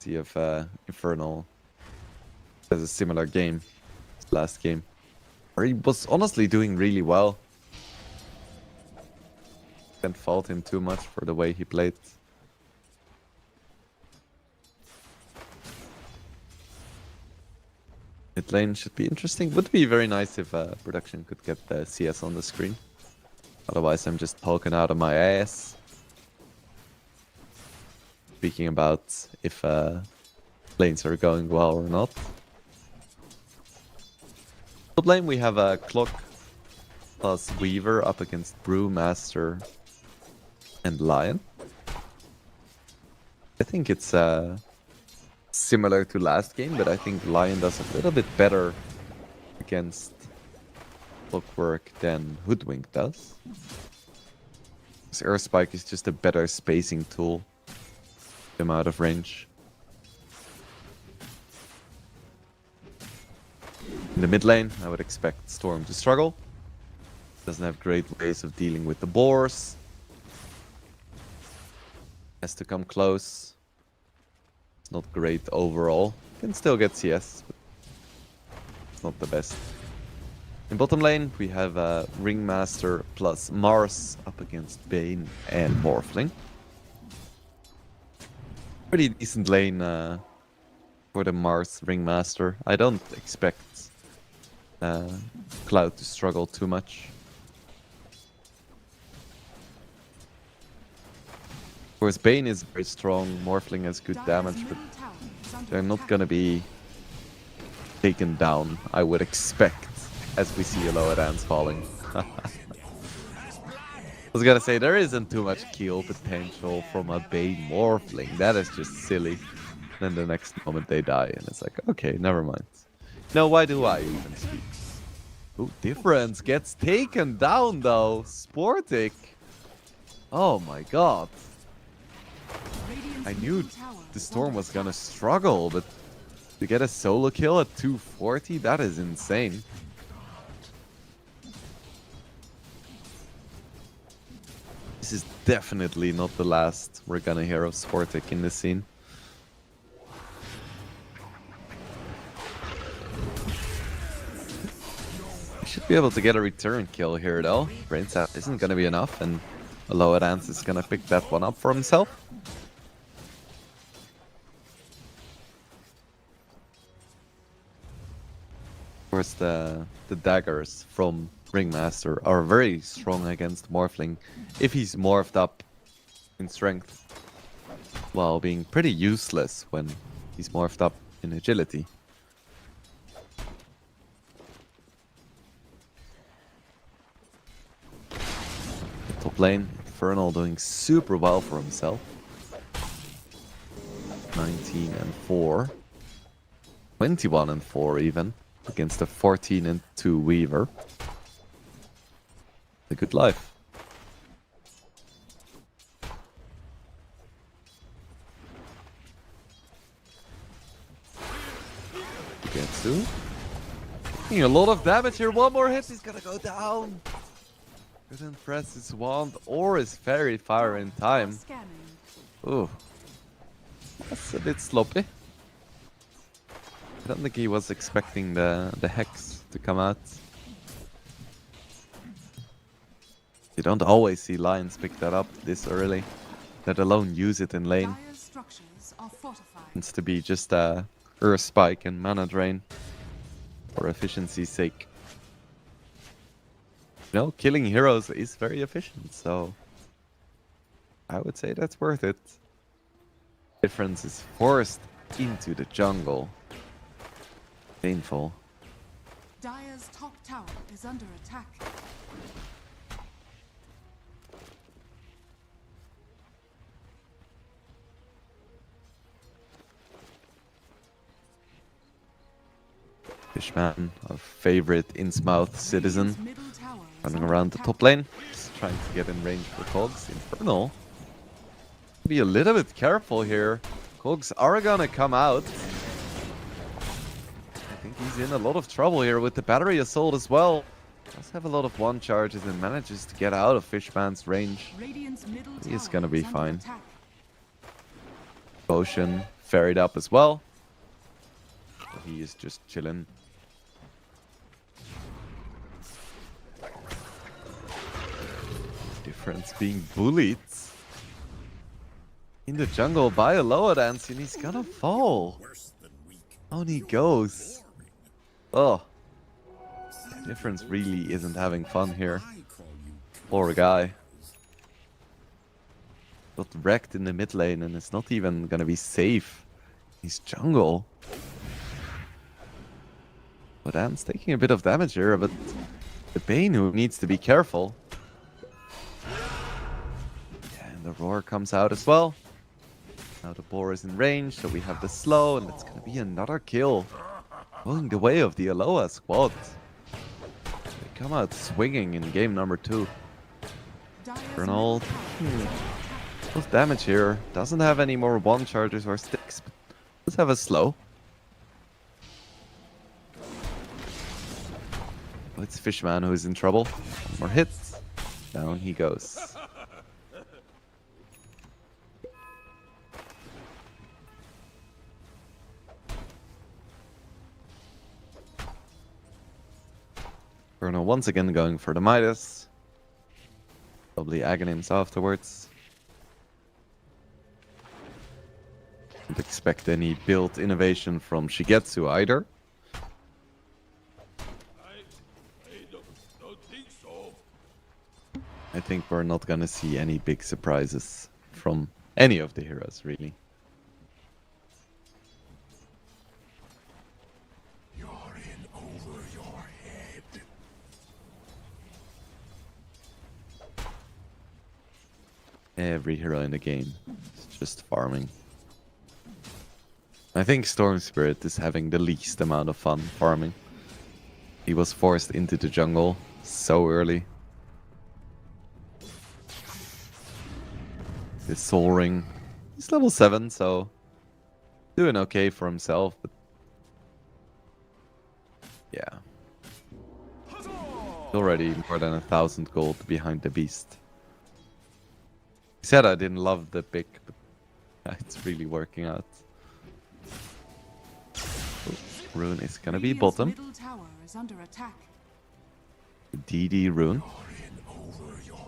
See if Infernal has a similar game as last game. Or he was honestly doing really well. Can't fault him too much for the way he played. Mid lane should be interesting. Would be very nice if production could get the CS on the screen. Otherwise I'm just poking out of my ass. Speaking about if lanes are going well or not. Top lane we have a Clock plus Weaver up against Brewmaster and Lion. I think it's similar to last game, but I think Lion does a little bit better against Clockwork than Hoodwink does. Because Air Spike is just a better spacing tool. Him out of range. In the mid lane, I would expect Storm to struggle. Doesn't have great ways of dealing with the boars. Has to come close. It's not great overall. Can still get CS, but it's not the best. In bottom lane, we have Ringmaster plus Mars up against Bane and Morphling. Pretty decent lane for the Mars Ringmaster. I don't expect Cloud to struggle too much. Of course, Bane is very strong, Morphling has good damage, but they're not gonna be taken down, I would expect, as we see a lower dance falling. I was gonna say, there isn't too much kill potential from a Bane Morphling. That is just silly. Then the next moment they die, and it's like, okay, never mind. No, why do I even speak? Ooh, Difference gets taken down though. Sportic. Oh my god. I knew the Storm was gonna struggle, but to get a solo kill at 240, that is insane. This is definitely not the last we're gonna hear of Sportic in this scene. Should be able to get a return kill here though. Brain Sap isn't gonna be enough, and Aloha Dance is gonna pick that one up for himself. Of course, the daggers from Ringmaster are very strong against Morphling if he's morphed up in strength, while being pretty useless when he's morphed up in agility. Top lane, Infernal doing super well for himself. 19 and 4. 21 and 4 even. Against a 14 and 2 Weaver. A good life. Getsu. Taking a lot of damage here. One more hit, he's gonna go down. Couldn't press his wand or his fairy fire in time. Ooh. That's a bit sloppy. I don't think he was expecting the Hex to come out. You don't always see Lions pick that up this early, let alone use it in lane. Tends to be just a Earth Spike and mana drain for efficiency's sake. You know, killing heroes is very efficient, so I would say that's worth it. Difference is forced into the jungle. Painful. Dire's top tower is under attack. Fishman, our favorite Innsmouth citizen, running around the top lane, just trying to get in range for Cogs. Infernal. Be a little bit careful here. Cogs are gonna come out. I think he's in a lot of trouble here with the battery assault as well. Does have a lot of one charges and manages to get out of Fishman's range. He's gonna be fine. Potion ferried up as well. He is just chilling. Difference being bullied in the jungle by a lower dance, and he's gonna fall. On he goes. Oh, Difference really isn't having fun here. Poor guy. Got wrecked in the mid lane, and it's not even gonna be safe. He's jungle. But Dan's taking a bit of damage here, but the Bane who needs to be careful. Yeah, and the roar comes out as well. Now the boar is in range, so we have the slow, and it's gonna be another kill. Going the way of the Aloha squad. They come out swinging in game number 2. Bernald. Both damage here. Doesn't have any more one charges or sticks, but does have a slow. It's Fishman who's in trouble. One more hit. Down he goes. Bruno once again going for the Midas. Probably Aghanims afterwards. Don't expect any build innovation from Shigetsu either. I think we're not gonna see any big surprises from any of the heroes, really. You're in over your head. Every hero in the game is just farming. I think Storm Spirit is having the least amount of fun farming. He was forced into the jungle so early. His Soul Ring. He's level 7, so doing okay for himself, but yeah. Already more than 1,000 gold behind the beast. He said I didn't love the pick, but it's really working out. Oh, Rune is gonna be Radiant's bottom. middle tower is under attack. DD Rune.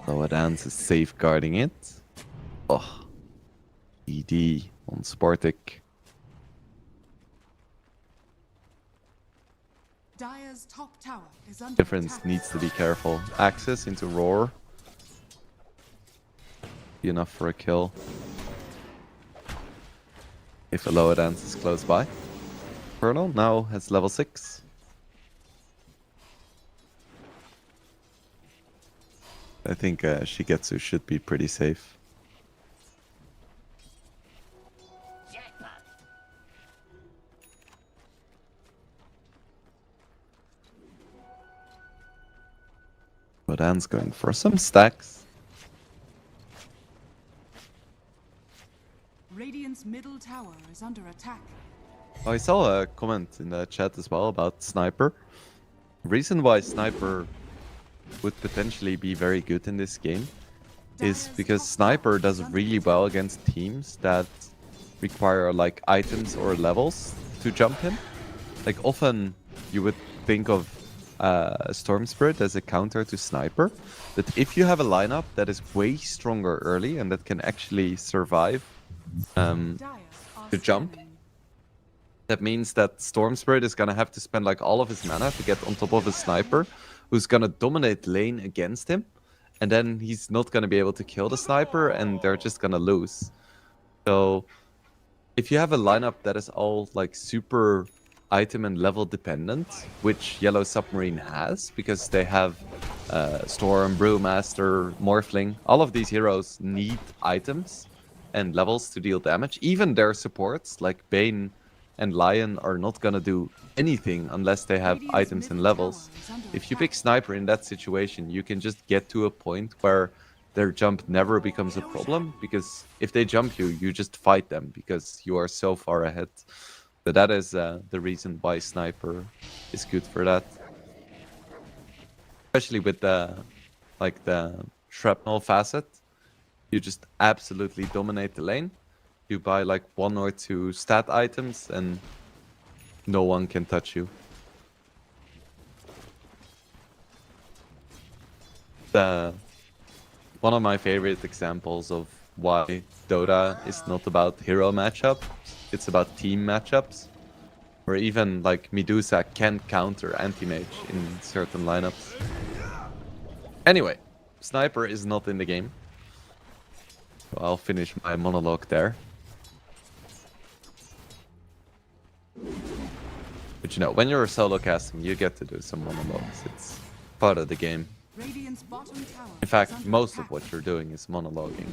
Lower Dance is safeguarding it. Oh. ED on Spartic. Dire's top tower is under Difference attack. needs to be careful. Access into Roar. Be enough for a kill. If a lower dance is close by. Colonel now has level 6. I think Shigetsu should be pretty safe. Bodan's going for some stacks. Radiant's middle tower is under attack. I saw a comment in the chat as well about Sniper. Reason why Sniper would potentially be very good in this game is because Sniper does really well against teams that require like items or levels to jump him. Like often you would think of Storm Spirit as a counter to Sniper, but if you have a lineup that is way stronger early and that can actually survive Dire are to jump, scanning. that means that Storm Spirit is gonna have to spend like all of his mana to get on top of a Sniper who's gonna dominate lane against him, and then he's not gonna be able to kill the Sniper and they're just gonna lose. So if you have a lineup that is all like super item and level dependent, which Yellow Submarine has, because they have Storm, Brewmaster, Morphling, all of these heroes need items and levels to deal damage. Even their supports like Bane and Lion are not gonna do anything unless they have Radiant's items and middle levels. tower is under If you attack. pick Sniper in that situation, you can just get to a point where their jump never becomes a problem, because if they jump you, you just fight them because you are so far ahead. So that is the reason why Sniper is good for that. Especially with the shrapnel facet. You just absolutely dominate the lane. You buy like 1 or 2 stat items and no one can touch you. One of my favorite examples of why Dota is not about hero matchups, it's about team matchups. Where even like Medusa can counter anti-mage in certain lineups. Anyway, Sniper is not in the game. So I'll finish my monologue there. But you know, when you're solo casting, you get to do some monologues. It's part of the game. Radiant's bottom tower In is fact, under most attack. of what you're doing is monologuing.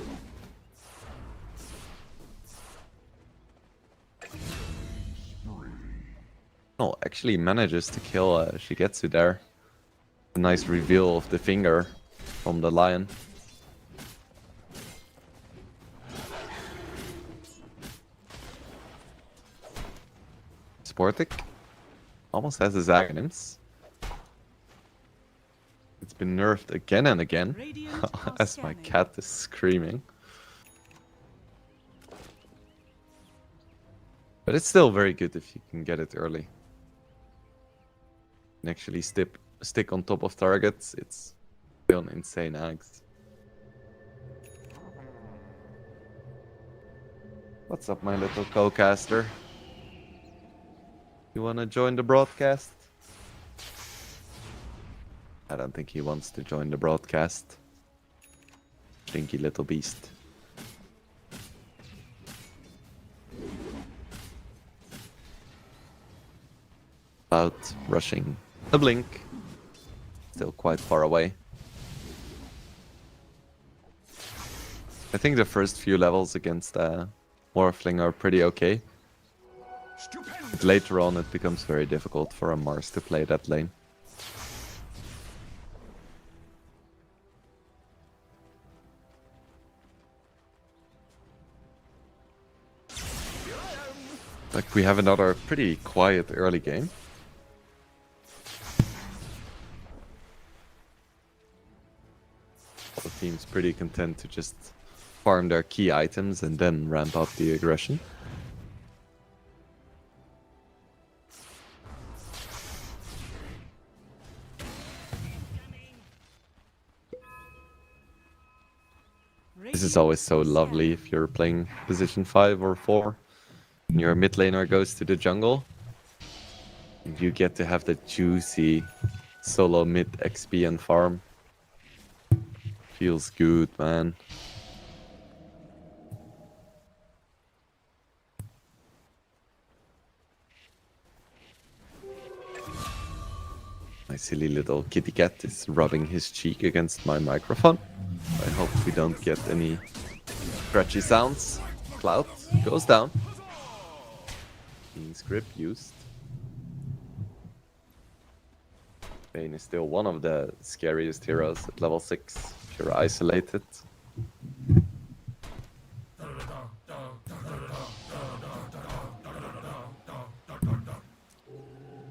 Oh, actually manages to kill Shigetsu there. A nice reveal of the finger from the lion. Sportic almost has his Aghanims. It's been nerfed again and again, Radiant are as my scanning. cat is screaming. But it's still very good if you can get it early. You can actually stick on top of targets. It's on insane ags. What's up, my little co-caster? You wanna join the broadcast? I don't think he wants to join the broadcast. Stinky little beast. About rushing the blink. Still quite far away. I think the first few levels against Morphling are pretty okay. But later on it becomes very difficult for a Mars to play that lane. Like, we have another pretty quiet early game. The team's pretty content to just farm their key items and then ramp up the aggression. This is always so lovely if you're playing position 5 or 4. And your mid laner goes to the jungle. And you get to have the juicy solo mid XP and farm. Feels good, man. My silly little kitty cat is rubbing his cheek against my microphone. I hope we don't get any scratchy sounds. Cloud goes down. King's Grip used. Bane is still one of the scariest heroes at level 6 if you're isolated.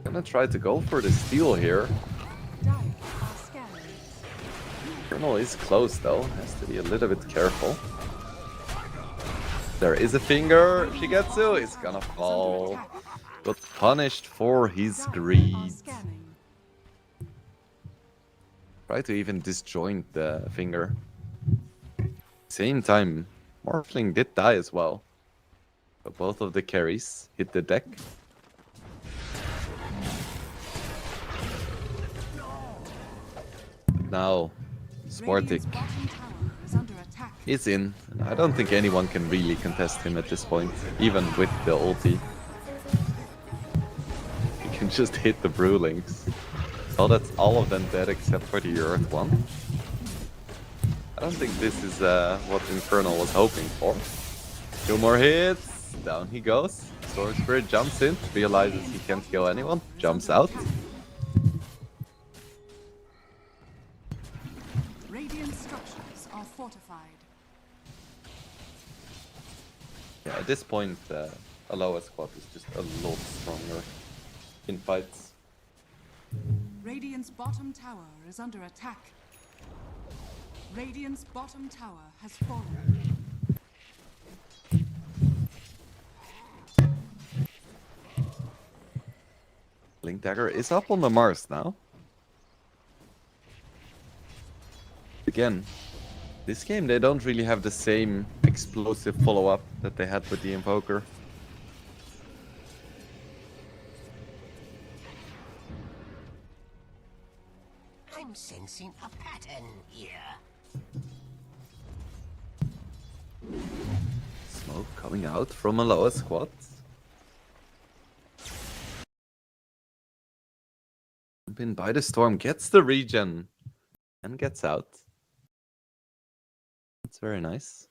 Gonna try to go for the steal here. Colonel is close though, has to be a little bit careful. There is a finger, Shigetsu is gonna fall. Got punished for his greed. Try to even disjoint the finger. Same time, Morphling did die as well. But both of the carries hit the deck. Now, Smartic is in, and I don't think anyone can really contest him at this point, even with the ulti. He can just hit the Brewlings. So that's all of them dead except for the Earth one. I don't think this is what Infernal was hoping for. 2 more hits, down he goes. Storm Spirit jumps in, realizes he can't kill anyone, jumps out. Radiant structures are fortified. Yeah, at this point, Aloha squad is just a lot stronger in fights. Radiant's bottom tower is under attack. Radiant's bottom tower has fallen. Blink Dagger is up on the Mars now. Again, this game they don't really have the same explosive follow-up that they had with the Invoker. I'm sensing a pattern here. Smoke coming out from Aloha squad. Been by the storm, gets the regen and gets out. That's very nice.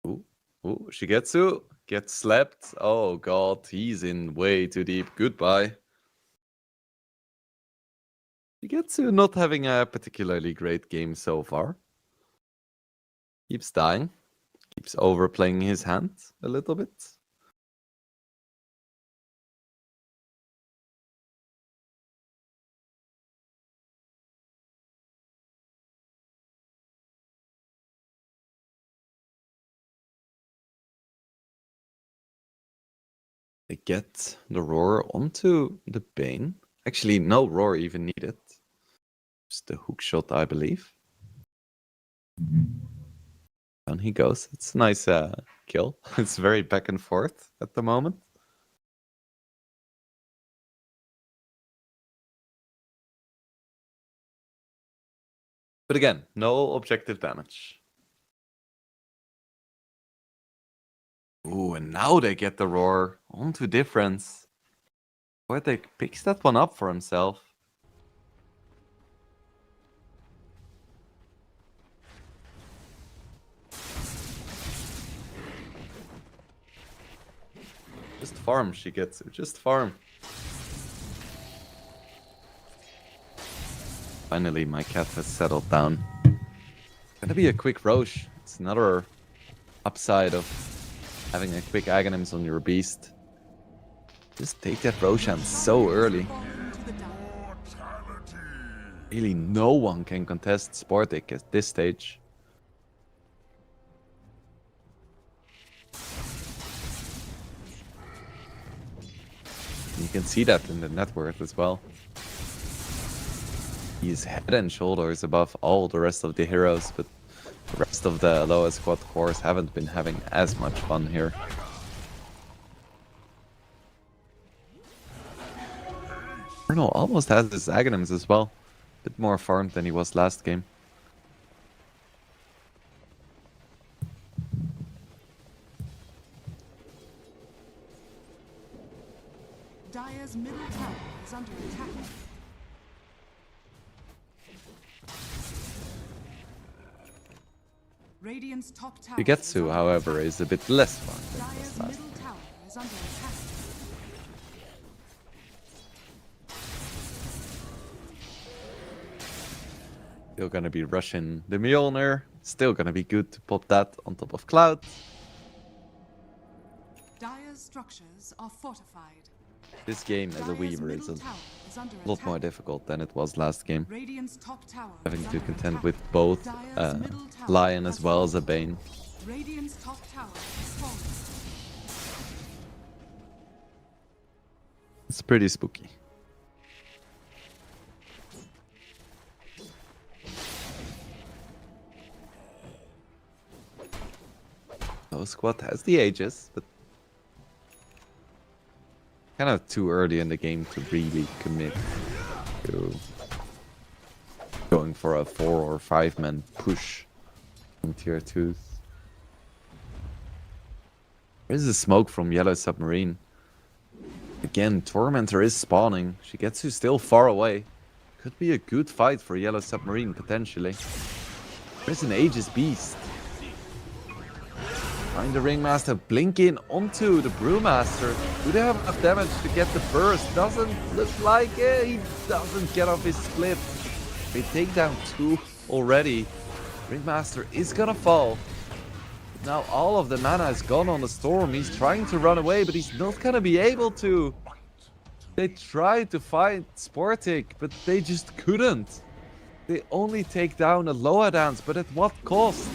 Ooh, Shigetsu gets slapped. Oh god, he's in way too deep. Goodbye. Shigetsu not having a particularly great game so far. Keeps dying. Keeps overplaying his hand a little bit. They get the roar onto the Bane. Actually, no roar even needed. Just the hook shot, I believe. Down he goes. It's a nice kill. It's very back and forth at the moment. But again, no objective damage. Ooh, and now they get the roar onto difference. Sportic picks that one up for himself. Just farm, she gets it. Just farm. Finally, my cat has settled down. Gonna be a quick Roche. It's another upside of having a quick Aghanims on your beast. Just take that Roshan so early. Really, no one can contest Sportic at this stage. You can see that in the net worth as well. He's head and shoulders above all the rest of the heroes, but the rest of the lower squad cores haven't been having as much fun here. Bruno almost has his Aghanims as well. A bit more farmed than he was last game. Dire's middle tower is under attack. Radiant's top tower Shigetsu, however, is a bit less fun than it was Dire's last middle game. tower is under attack. Still gonna be rushing the Mjolnir. Still gonna be good to pop that on top of Cloud. Dire's structures are fortified. This game as a Dire's Weaver is middle a tower is under lot attack. more difficult than it was last game. Radiant's top tower Having is to under contend attack. with both Dire's middle tower Lion has as well as a fallen. Bane. Radiant's top tower has fallen. It's pretty spooky. No squad has the Aegis, but kind of too early in the game to really commit to going for a 4 or 5 man push in tier 2. There's a smoke from Yellow Submarine. Again, Tormentor is spawning. Shigetsu still far away. Could be a good fight for Yellow Submarine, potentially. There's an Aegis Beast. Find the Ringmaster, blink in onto the Brewmaster. Do they have enough damage to get the burst? Doesn't look like it. He doesn't get off his split. They take down 2 already. Ringmaster is gonna fall. Now all of the mana is gone on the Storm. He's trying to run away, but he's not gonna be able to. They tried to fight Sportic, but they just couldn't. They only take down a Loa Dance, but at what cost?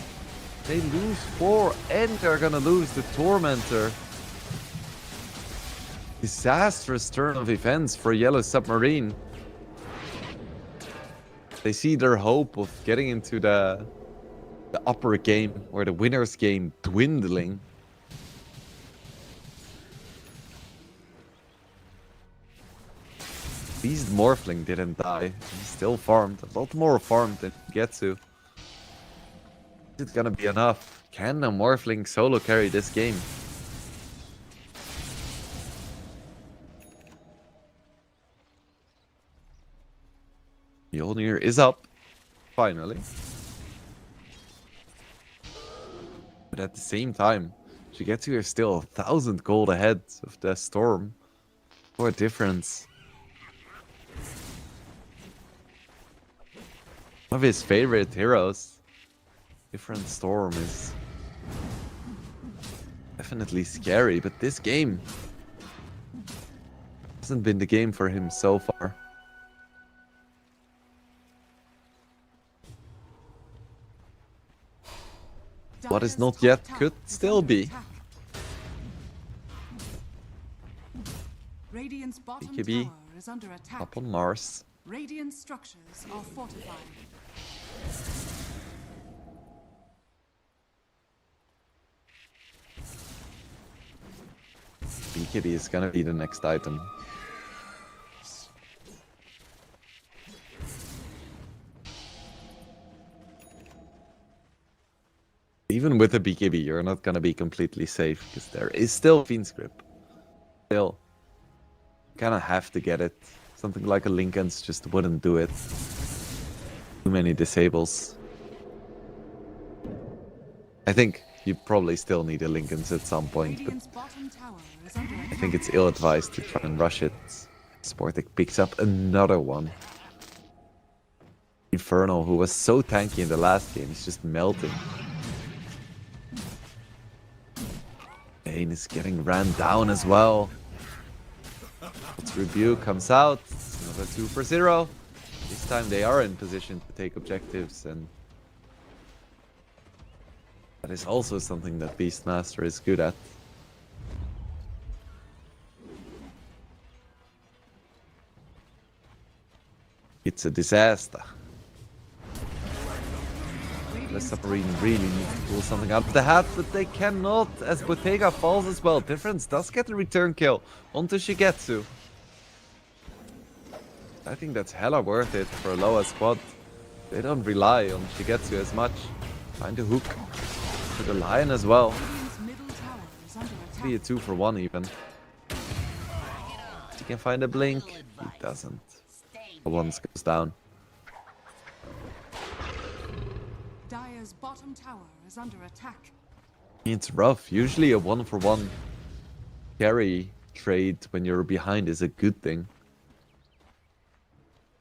They lose 4 and they're gonna lose the Tormentor. Disastrous turn of events for Yellow Submarine. They see their hope of getting into the upper game or the winner's game dwindling. Beast Morphling didn't die. He still farmed. A lot more farmed than Getsu. Is it gonna be enough? Can the Morphling solo carry this game? Mjolnir is up. Finally. But at the same time, Shigetsu is still 1,000 gold ahead of the Storm. What a difference. One of his favorite heroes. Different Storm is definitely scary, but this game hasn't been the game for him so far. What is Dire's not top yet tower could is still under be. attack. Radiant's bottom BKB. tower is under attack. Up on Mars. Radiant structures are fortified. BKB is gonna be the next item. Even with a BKB, you're not gonna be completely safe because there is still Fiend's Grip. Still, you kind of have to get it. Something like a Lynx just wouldn't do it. Too many disables. I think you probably still need a Lynx at some point, but Radiant's bottom tower is under I attack. think it's ill-advised to try and rush it. Sportic picks up another one. Infernal, who was so tanky in the last game, is just melting. Bane is getting ran down as well. Its Rebuke comes out. It's another 2 for 0. This time they are in position to take objectives, and that is also something that Beastmaster is good at. It's a disaster. The submarine really needs to pull something out of the hat, but they cannot, as Bottega falls as well. Difference does get a return kill onto Shigetsu. I think that's hella worth it for a lower squad. They don't rely on Shigetsu as much. Find a hook to the Lion as well. Radiant's middle tower is under attack. Be a 2 for 1 even. He can find a blink. He doesn't. The ones goes down. Dire's bottom tower is under attack. It's rough. Usually a 1 for 1 carry trade when you're behind is a good thing.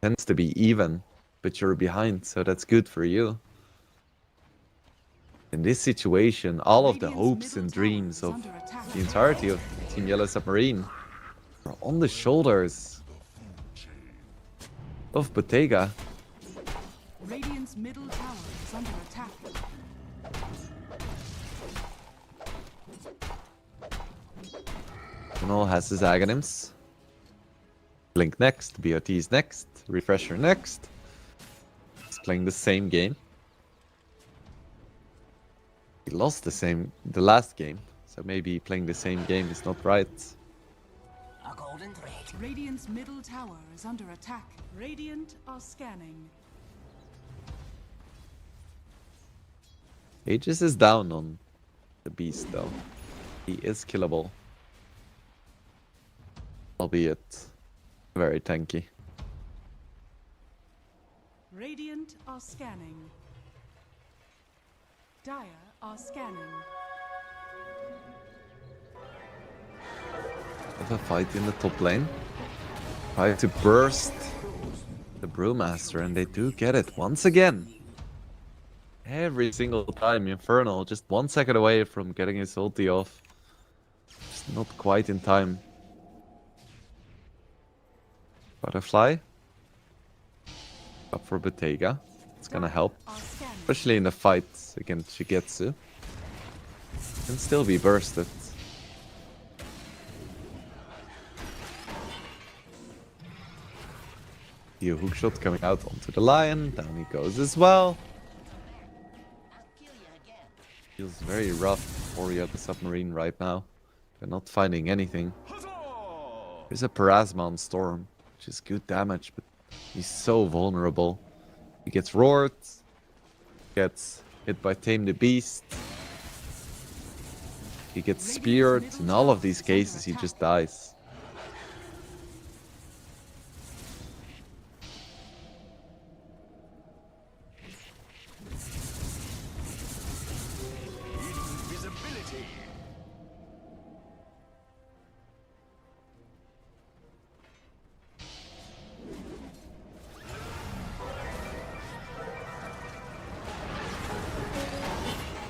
Tends to be even, but you're behind, so that's good for you. In this situation, all of the hopes and dreams of the entirety of Team Yellow Submarine are on the shoulders of Bottega. Radiant's middle tower is under attack. Infernal has his Aghanims. Blink next, BOT's next, Refresher next. He's playing the same game. He lost the last game, so maybe playing the same game is not right. A golden thread. Radiant's middle tower is under attack. Radiant are scanning. Aegis is down on the beast though. He is killable. Albeit very tanky. Radiant are scanning. Dire are scanning. Have a fight in the top lane. Try to burst the Brewmaster, and they do get it once again. Every single time, Infernal just 1 second away from getting his ulti off. Just not quite in time. Butterfly. Up for Bottega. It's gonna help. Are scanning. Especially in the fight against Shigetsu. Can still be bursted. The hookshot coming out onto the Lion. Down he goes as well. Feels very rough for the submarine right now. They're not finding anything. There's a Parasma on Storm, which is good damage, but he's so vulnerable. He gets roared, gets hit by Tame the Beast. He gets speared. In all of these cases, he just dies.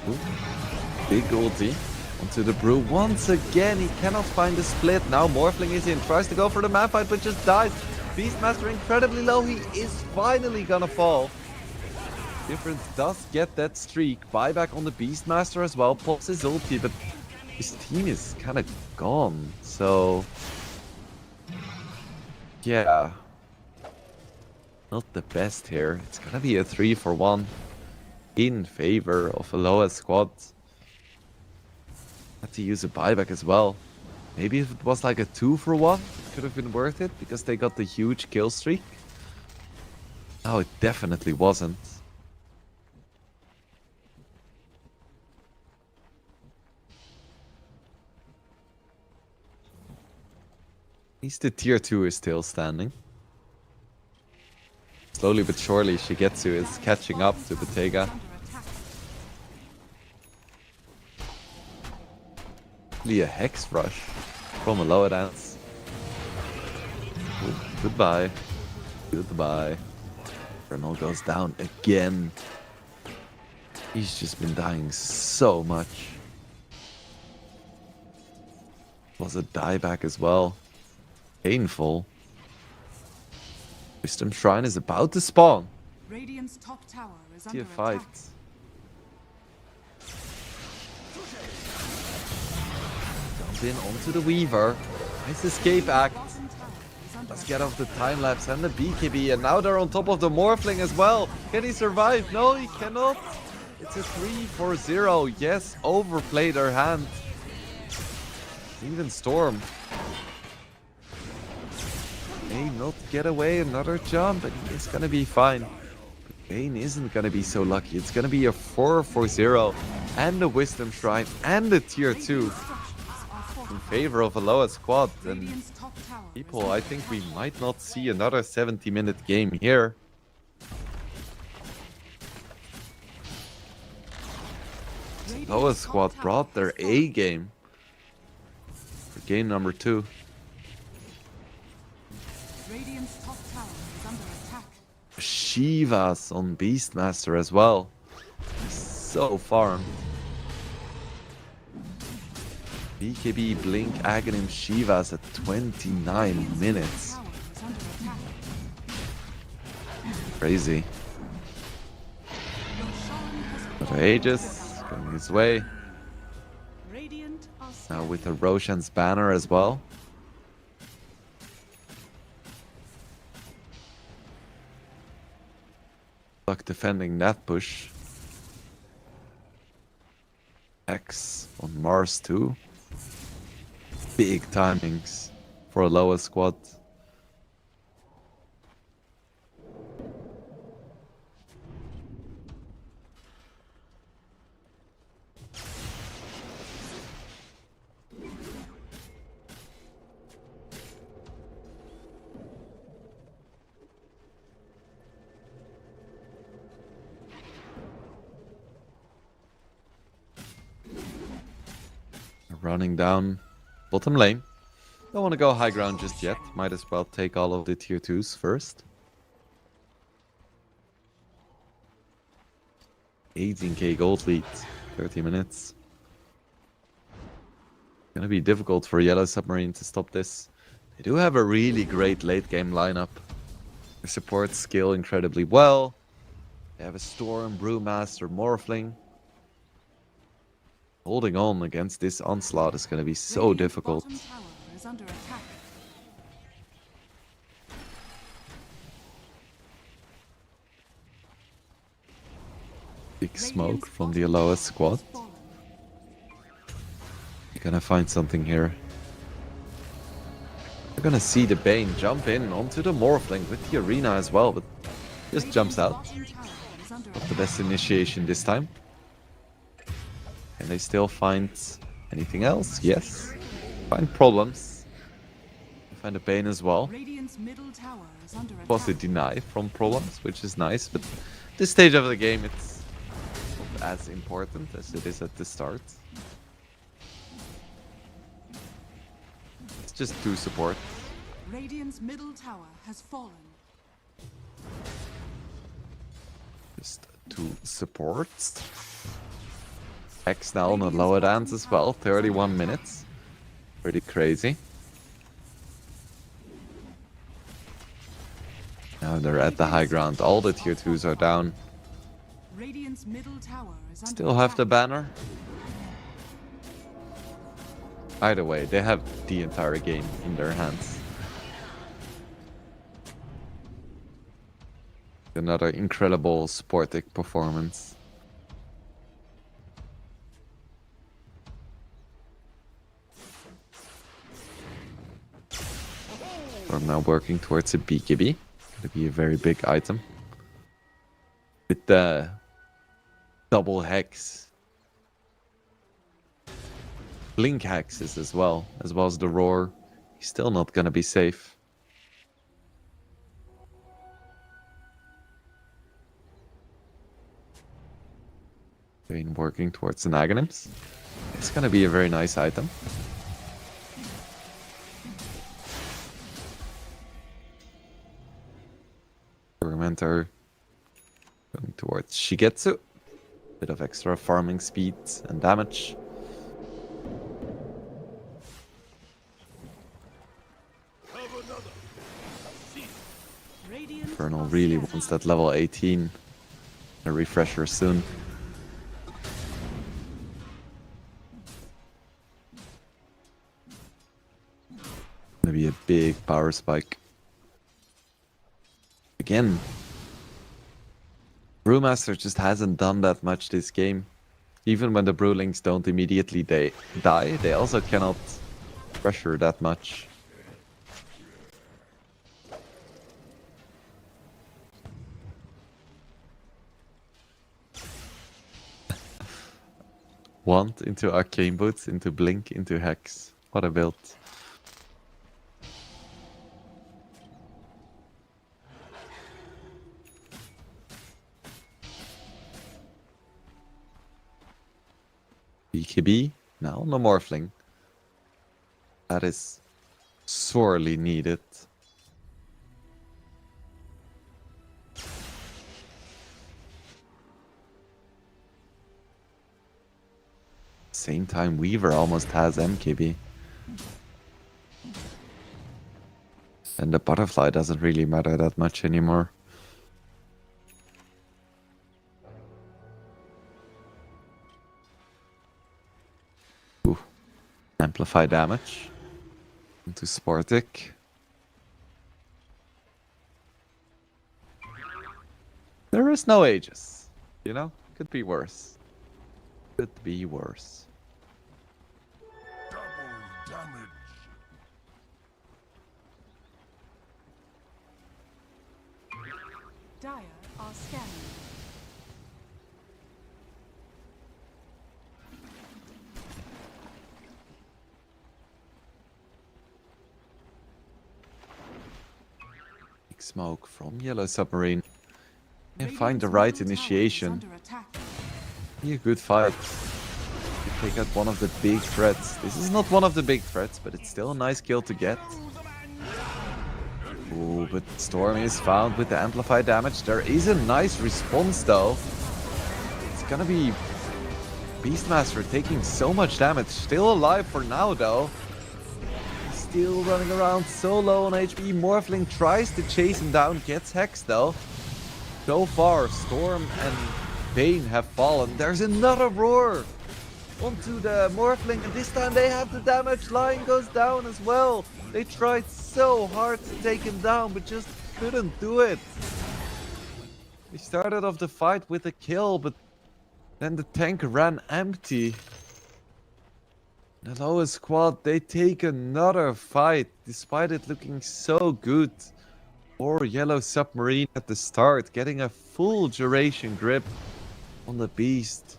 Ooh. Big ulti onto the Brew once again. He cannot find the split. Now Morphling is in. Tries to go for the map fight, but just dies. Beastmaster incredibly low. He is finally gonna fall. Difference does get that streak. Buyback on the Beastmaster as well. Pops his ulti, but his team is kind of gone. So Yeah. Not the best here. It's gonna be a 3-for-1 in favor of a lower squad. Had to use a buyback as well. Maybe if it was like a 2-for-1, it could have been worth it because they got the huge kill streak. No, it definitely wasn't. At least the tier 2 is still standing. Slowly but surely, Shigetsu is catching up to Bottega. Only a Hex Rush from a lower dance. Goodbye. Goodbye. Colonel goes down again. He's just been dying so much. Was a dieback as well. Painful. Wisdom Shrine is about to spawn. Radiant's top tower is See under a fight. attack. Jump in onto the Weaver. Nice escape act. Bottom tower is under Let's attack. get off the time lapse and the BKB, and now they're on top of the Morphling as well. Can he survive? No, he cannot. It's a 3-for-0. Yes, overplay their hand. Even Storm may not get away. Another jump, and he is gonna be fine. But Bane isn't gonna be so lucky. It's gonna be a 4-for-0 and a Wisdom Shrine and a tier 2 in favor of a lower squad. And Radiant's top tower is people, I think we might not see another 70-minute game here. Radiant's Lower top squad tower brought their has fallen. A game for game number 2. Radiant's top tower is under attack. Shivas on Beastmaster as well. So farmed. BKB Blink Aghanim Shivas at 29 minutes. Tower is under attack. Crazy. Roshan has But fallen. Aegis going his way. Radiant are Now with the Roshan's banner as well. Luck defending that push. X on Mars too. Big timings for a lower squad. Running down bottom lane. Don't want to go high ground just yet. Might as well take all of the tier 2s first. 18k gold lead. 30 minutes. Gonna be difficult for Yellow Submarine to stop this. They do have a really great late game lineup. Their support skill incredibly well. They have a Storm, Brewmaster, Morphling. Holding on against this onslaught is going to be so Radiant's difficult. bottom tower is under attack. Big smoke Radiant's from the bottom Aloha tower squad. has fallen. You're going to find something here. You're going to see the Bane jump in onto the Morphling with the arena as well, but just jumps out. Bottom tower is under Not the attack. best initiation this time. Can they still find anything else? Yes. Find problems. Find a Bane as well. Radiant's middle tower is under attack. Was a deny from problems, which is nice, but this stage of the game it's not as important as it is at the start. It's just 2 support. Radiant's middle tower has fallen. Just 2 supports. X now on a lower dance as well, 31 minutes. Pretty crazy. Now they're at the high ground. All the tier 2s are down. Radiant's middle tower is under Still have the attack. banner. Either way, they have the entire game in their hands. Another incredible Sportic performance. We're now working towards a BKB. It'll be a very big item. With the double hex. Blink hexes as well as the roar. He's still not gonna be safe. Been working towards an Aghanims. It's gonna be a very nice item. Fermenter going towards Shigetsu. Bit of extra farming speed and damage. Infernal really wants that level 18. A refresher soon. Gonna be a big power spike. Again, Brewmaster just hasn't done that much this game. Even when the Brewlings don't immediately die, they also cannot pressure that much. Want into Arcane Boots, into Blink, into Hex. What a build. BKB, now no Morphling. That is sorely needed. Same time, Weaver almost has MKB. And the Butterfly doesn't really matter that much anymore. Ooh. Amplify damage. Into Sportic. There is no Aegis. You know? Could be worse. Could be worse. Dire are scanning. Big smoke from Yellow Submarine. And find the right initiation. Be a good fight. You take out one of the big threats. This is not one of the big threats, but it's still a nice kill to get. Ooh, but Storm is found with the amplified damage. There is a nice response though. It's gonna be Beastmaster taking so much damage. Still alive for now though. Still running around so low on HP. Morphling tries to chase him down, gets hexed though. So far, Storm and Bane have fallen. There's another roar onto the Morphling, and this time they have the damage. Lion goes down as well. They tried so hard to take him down, but just couldn't do it. They started off the fight with a kill, but then the tank ran empty. The lowest squad, they take another fight, despite it looking so good. Or Yellow Submarine at the start, getting a full duration grip on the beast.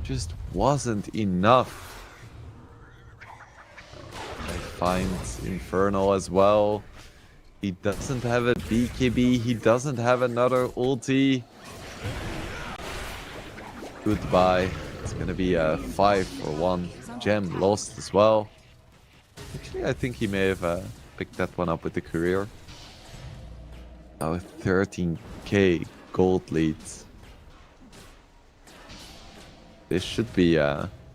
Just wasn't enough. I find Infernal as well. He doesn't have a BKB, he doesn't have another ulti. Goodbye. It's gonna be a 5-for-1. Gem lost as well. Actually, I think he may have picked that one up with the courier. Now 13k gold leads. This should be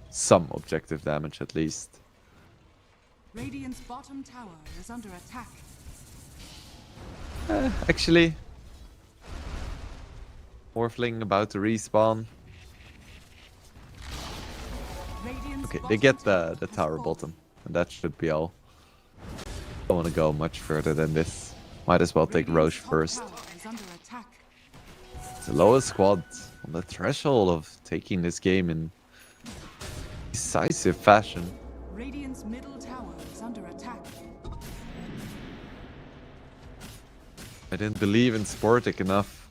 some objective damage at least. Radiant's bottom tower is under attack. Actually, Morphling about to respawn. Okay, they get the tower bottom, and that should be all. Don't want to go much further than this. Might as well take Roche first. The lowest squad on the threshold of taking this game in decisive fashion. Radiant's middle tower is under attack. I didn't believe in Sportic enough.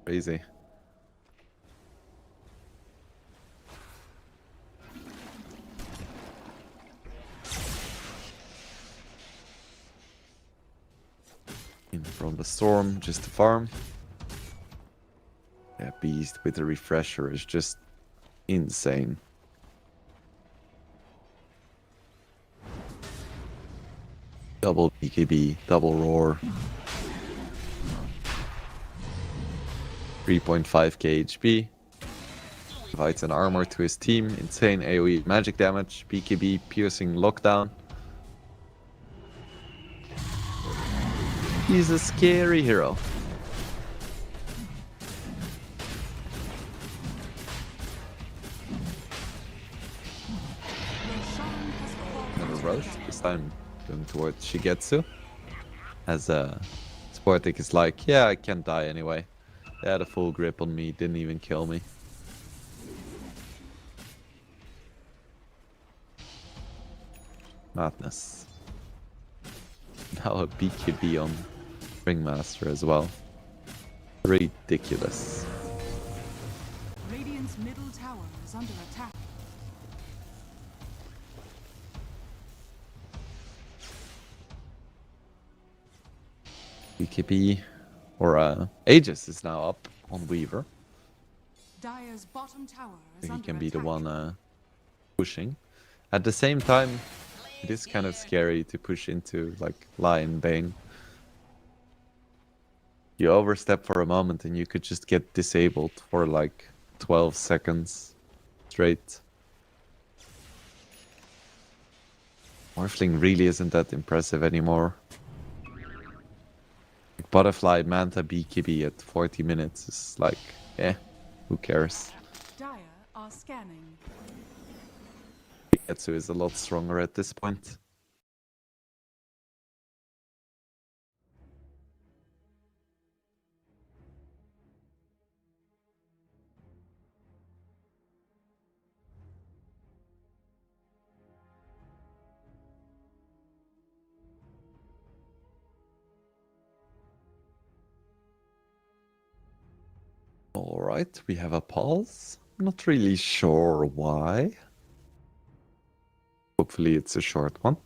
Crazy. In from the storm, just to farm. Yeah, Beast with the refresher is just insane. Double BKB, double roar. 3.5k HP. Provides an armor to his team. Insane AoE magic damage. BKB, piercing lockdown. He's a scary hero. Another roast. This time going towards Shigetsu. As Sportic is like, yeah, I can't die anyway. They had a full grip on me, didn't even kill me. Madness. Now a BKB on Ringmaster as well. Ridiculous. Radiant's middle tower is under attack. BKB or Aegis is now up on Weaver. Dire's bottom tower So is he under can attack. be the one pushing. At the same time, it is kind of scary to push into like Lion Bane. You overstep for a moment and you could just get disabled for like 12 seconds straight. Morphling really isn't that impressive anymore. Like Butterfly Manta BKB at 40 minutes is like, eh, who cares? Dire are scanning. Etsu is a lot stronger at this point. Alright, we have a pause. Not really sure why. Hopefully it's a short one.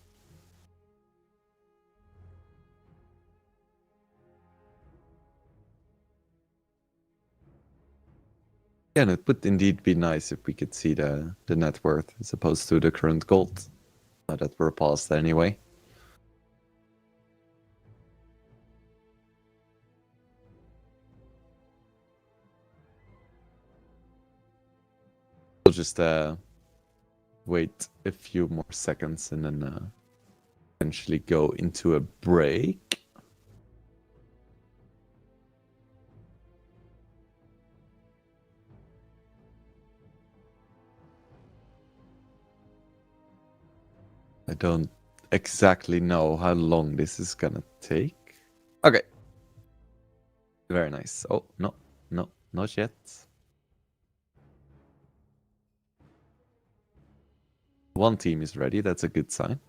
Yeah, and it would indeed be nice if we could see the net worth as opposed to the current gold. Now that we're paused anyway. We'll just wait a few more seconds and then eventually go into a break. I don't exactly know how long this is gonna take. Okay. Very nice. Oh, no, not yet. One team is ready, that's a good sign.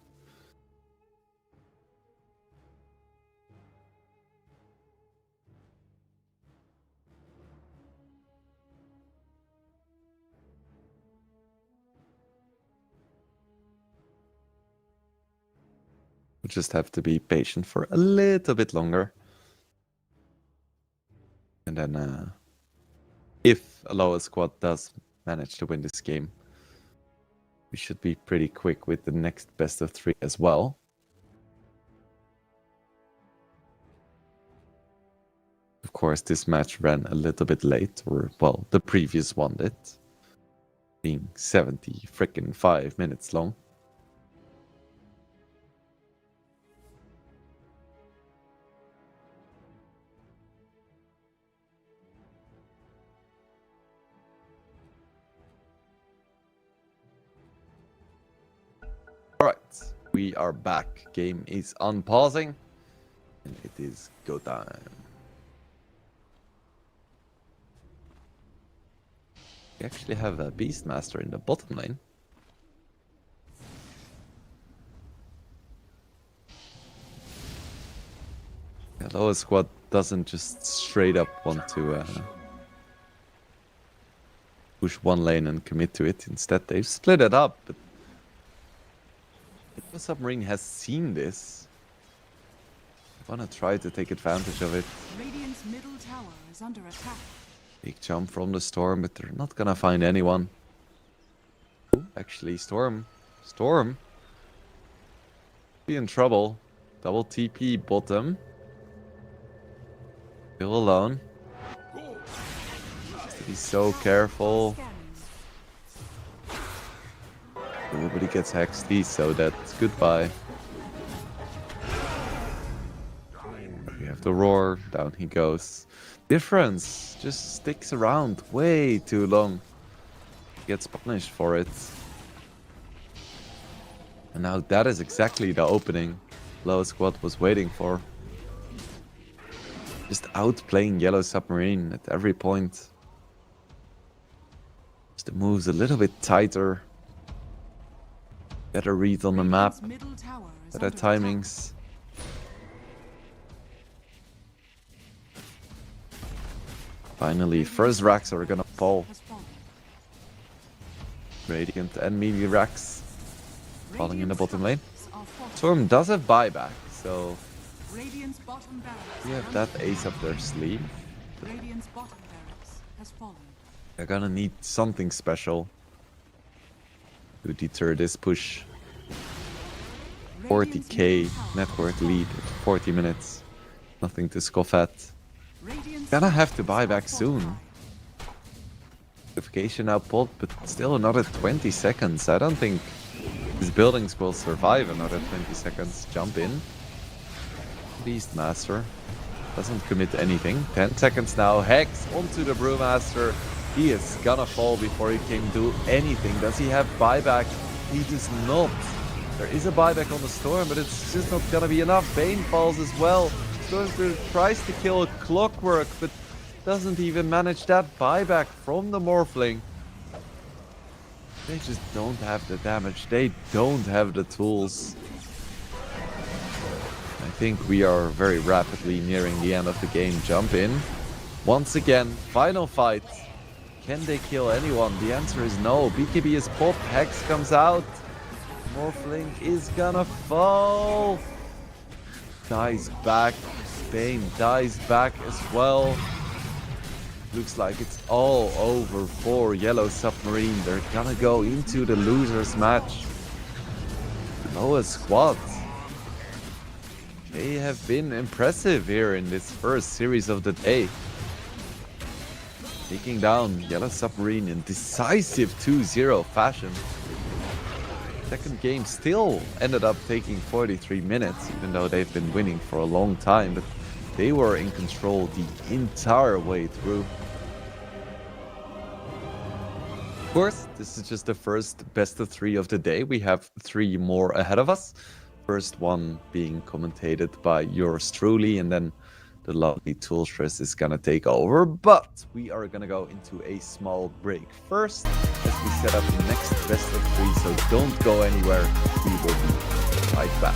We'll just have to be patient for a little bit longer. And then, if a lower squad does manage to win this game, we should be pretty quick with the next best of 3 as well. Of course, this match ran a little bit late, or, well, the previous one did. Being 70 freaking 5 minutes long. Alright, We are back. Game is unpausing. And it is go time. We actually have a Beastmaster in the bottom lane. Yeah, Lower Squad doesn't just straight up want to push one lane and commit to it. Instead, they've split it up. But the Submarine has seen this. They want to try to take advantage of it. Radiant's middle tower is under attack. Big jump from the Storm, but they're not gonna find anyone. Ooh, actually, Storm. Be in trouble. Double TP bottom. Still alone. Has to be so careful. Nobody gets hexed, so that's goodbye. We have the roar. Down he goes. Difference just sticks around way too long. Gets punished for it. And now that is exactly the opening Low Squad was waiting for. Just outplaying Yellow Submarine at every point. Just the moves a little bit tighter. Better read on the map. Better timings. Finally, first racks are gonna fall. Radiant and melee racks falling in the bottom lane. Storm does have buyback, so we have that ace up their sleeve. They're gonna need something special to deter this push. 40k net worth lead at 40 minutes. Nothing to scoff at. Gonna have to buy back soon. Notification now pulled, but still another 20 seconds. I don't think his buildings will survive another 20 seconds. Jump in. Beastmaster doesn't commit anything. 10 seconds now. Hex onto the Brewmaster. He is gonna fall before he can do anything. Does he have buyback? He does not. There is a buyback on the Storm, but it's just not gonna be enough. Bane falls as well. Stormspear tries to kill Clockwork, but doesn't even manage that buyback from the Morphling. They just don't have the damage. They don't have the tools. I think we are very rapidly nearing the end of the game. Jump in. Once again, final fight. Can they kill anyone? The answer is no. BKB is popped. Hex comes out. Morphling is gonna fall. Dies back. Bane dies back as well. Looks like it's all over for Yellow Submarine. They're gonna go into the losers match. Lowest squad. They have been impressive here in this first series of the day. Taking down Yellow Submarine in decisive 2-0 fashion. Second game still ended up taking 43 minutes, even though they've been winning for a long time. But they were in control the entire way through. Of course, this is just the first best of 3 of the day. We have 3 more ahead of us. First one being commentated by yours truly, and then the lovely Toolstress is gonna take over. But we are gonna go into a small break first as we set up the next best of 3. So don't go anywhere. We will be right back.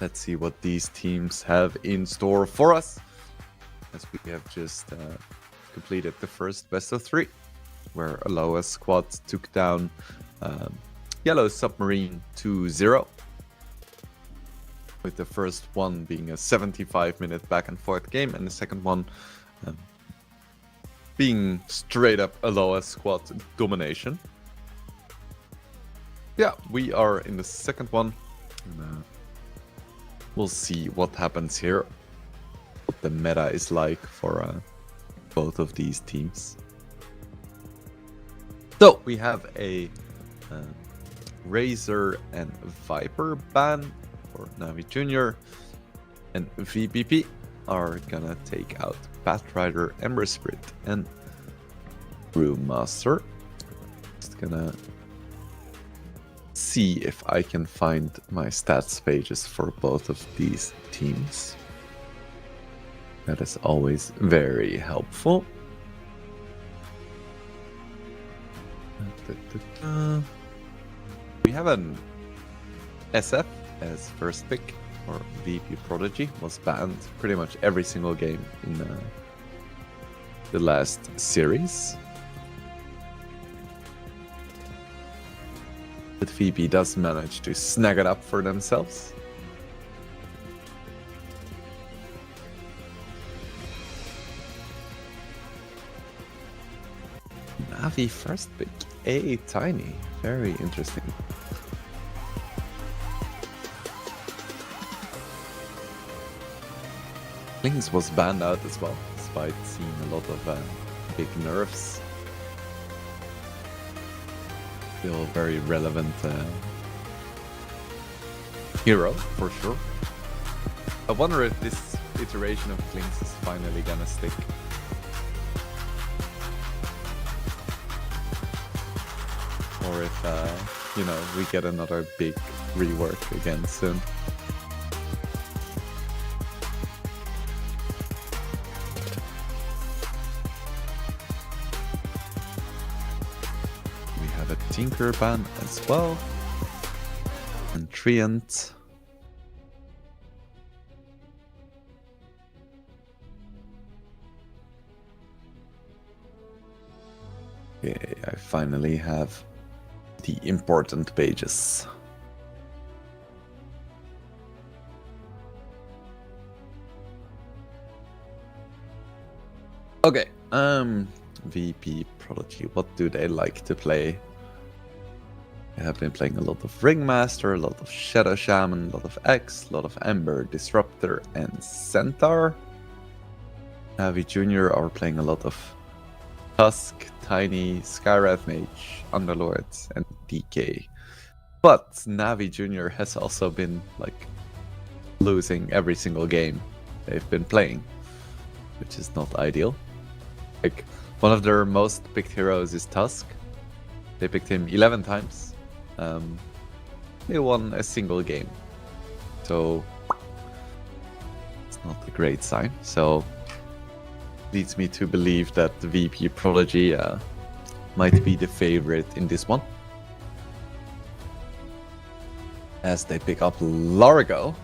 Let's see what these teams have in store for us, as we have just completed the first best of 3, where Aloha's squad took down Yellow Submarine 2-0, with the first one being a 75-minute back and forth game, and the second one being straight up Aloha squad domination. Yeah, we are in the second one. We'll see what happens here, what the meta is like for both of these teams. So we have a Razor and Viper ban for Navi Jr. and VPP are gonna take out Batrider, Ember Spirit, and Brewmaster. Just gonna see if I can find my stats pages for both of these teams. That is always very helpful. We have an SF as first pick, or VP Prodigy, was banned pretty much every single game in the last series. But VP does manage to snag it up for themselves. Navi first pick, a Tiny, very interesting. Lynx was banned out as well, despite seeing a lot of big nerfs. Still very relevant hero, for sure. I wonder if this iteration of Lynx is finally gonna stick. Or if, you know, we get another big rework again soon. We have a Tinker ban as well. And Treant. Okay, I finally have the important pages. Okay, VP Prodigy, what do they like to play? They have been playing a lot of Ringmaster, a lot of Shadow Shaman, a lot of X, a lot of Ember, Disruptor, and Centaur. Navi Jr. are playing a lot of Tusk, Tiny, Skywrath Mage, Underlords, and DK. But Navi Jr. has also been like losing every single game they've been playing, which is not ideal. Like, one of their most picked heroes is Tusk. They picked him 11 times. They won a single game. So it's not a great sign. So leads me to believe that the VP Prodigy might be the favorite in this one, as they pick up Largo.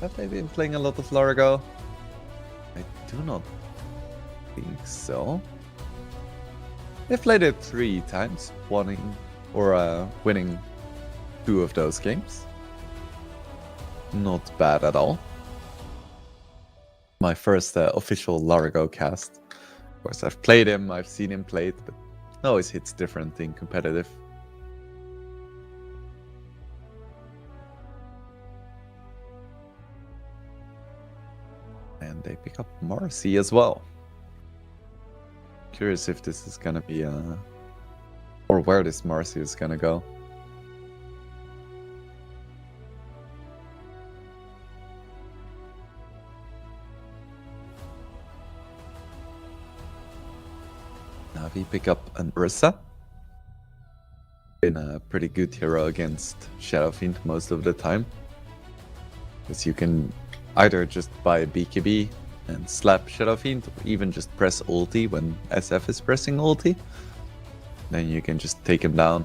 Have they been playing a lot of Largo? I do not think so. They've played it 3 times, winning 2 of those games. Not bad at all. My first official Largo cast. Of course, I've played him, I've seen him played, but it always hits different in competitive. And they pick up Marcy as well. Curious if this is gonna be or where this Marcy is gonna go. Navi pick up an Ursa. Been a pretty good hero against Shadow Fiend most of the time, because you can either just buy BKB and slap Shadow Fiend, or even just press ulti when SF is pressing ulti. Then you can just take him down.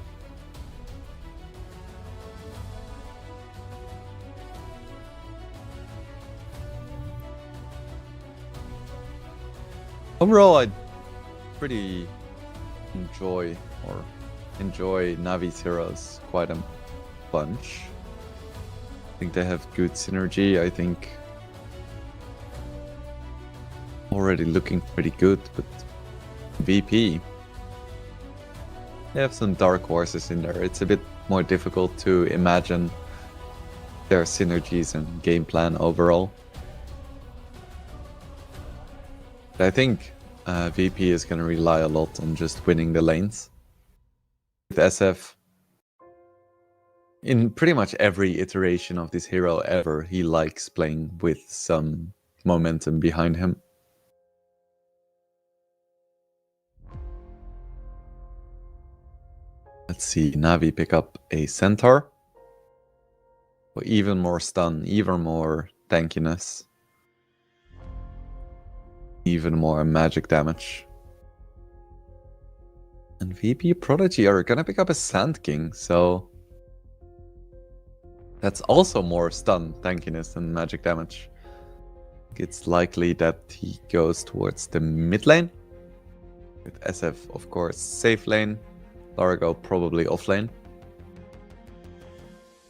Overall, I pretty enjoy Navi's heroes quite a bunch. I think they have good synergy. I think already looking pretty good, but VP, they have some dark horses in there. It's a bit more difficult to imagine their synergies and game plan overall. I think VP is going to rely a lot on just winning the lanes. With SF, in pretty much every iteration of this hero ever, he likes playing with some momentum behind him. Let's see, Navi pick up a Centaur. For even more stun, even more tankiness. Even more magic damage. And VP Prodigy are gonna pick up a Sand King, so that's also more stun, tankiness, and magic damage. It's likely that he goes towards the mid lane. With SF, of course, safe lane. Largo probably off lane.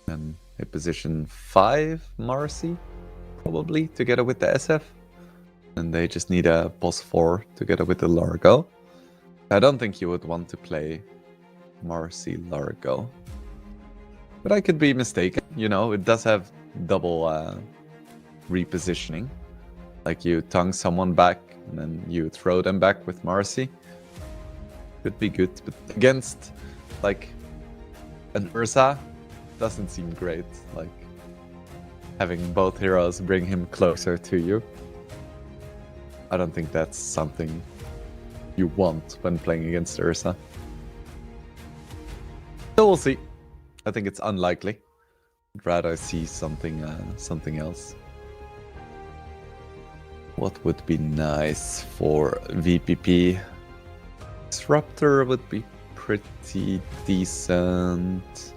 And a position 5 Marcy, probably, together with the SF. And they just need a boss 4 together with the Largo. I don't think you would want to play Marcy Largo. But I could be mistaken. You know, it does have double repositioning. Like you tongue someone back and then you throw them back with Marcy. Could be good, but against like an Ursa doesn't seem great. Like having both heroes bring him closer to you. I don't think that's something you want when playing against Ursa. So we'll see. I think it's unlikely. I'd rather see something else. What would be nice for VPP? Disruptor would be pretty decent.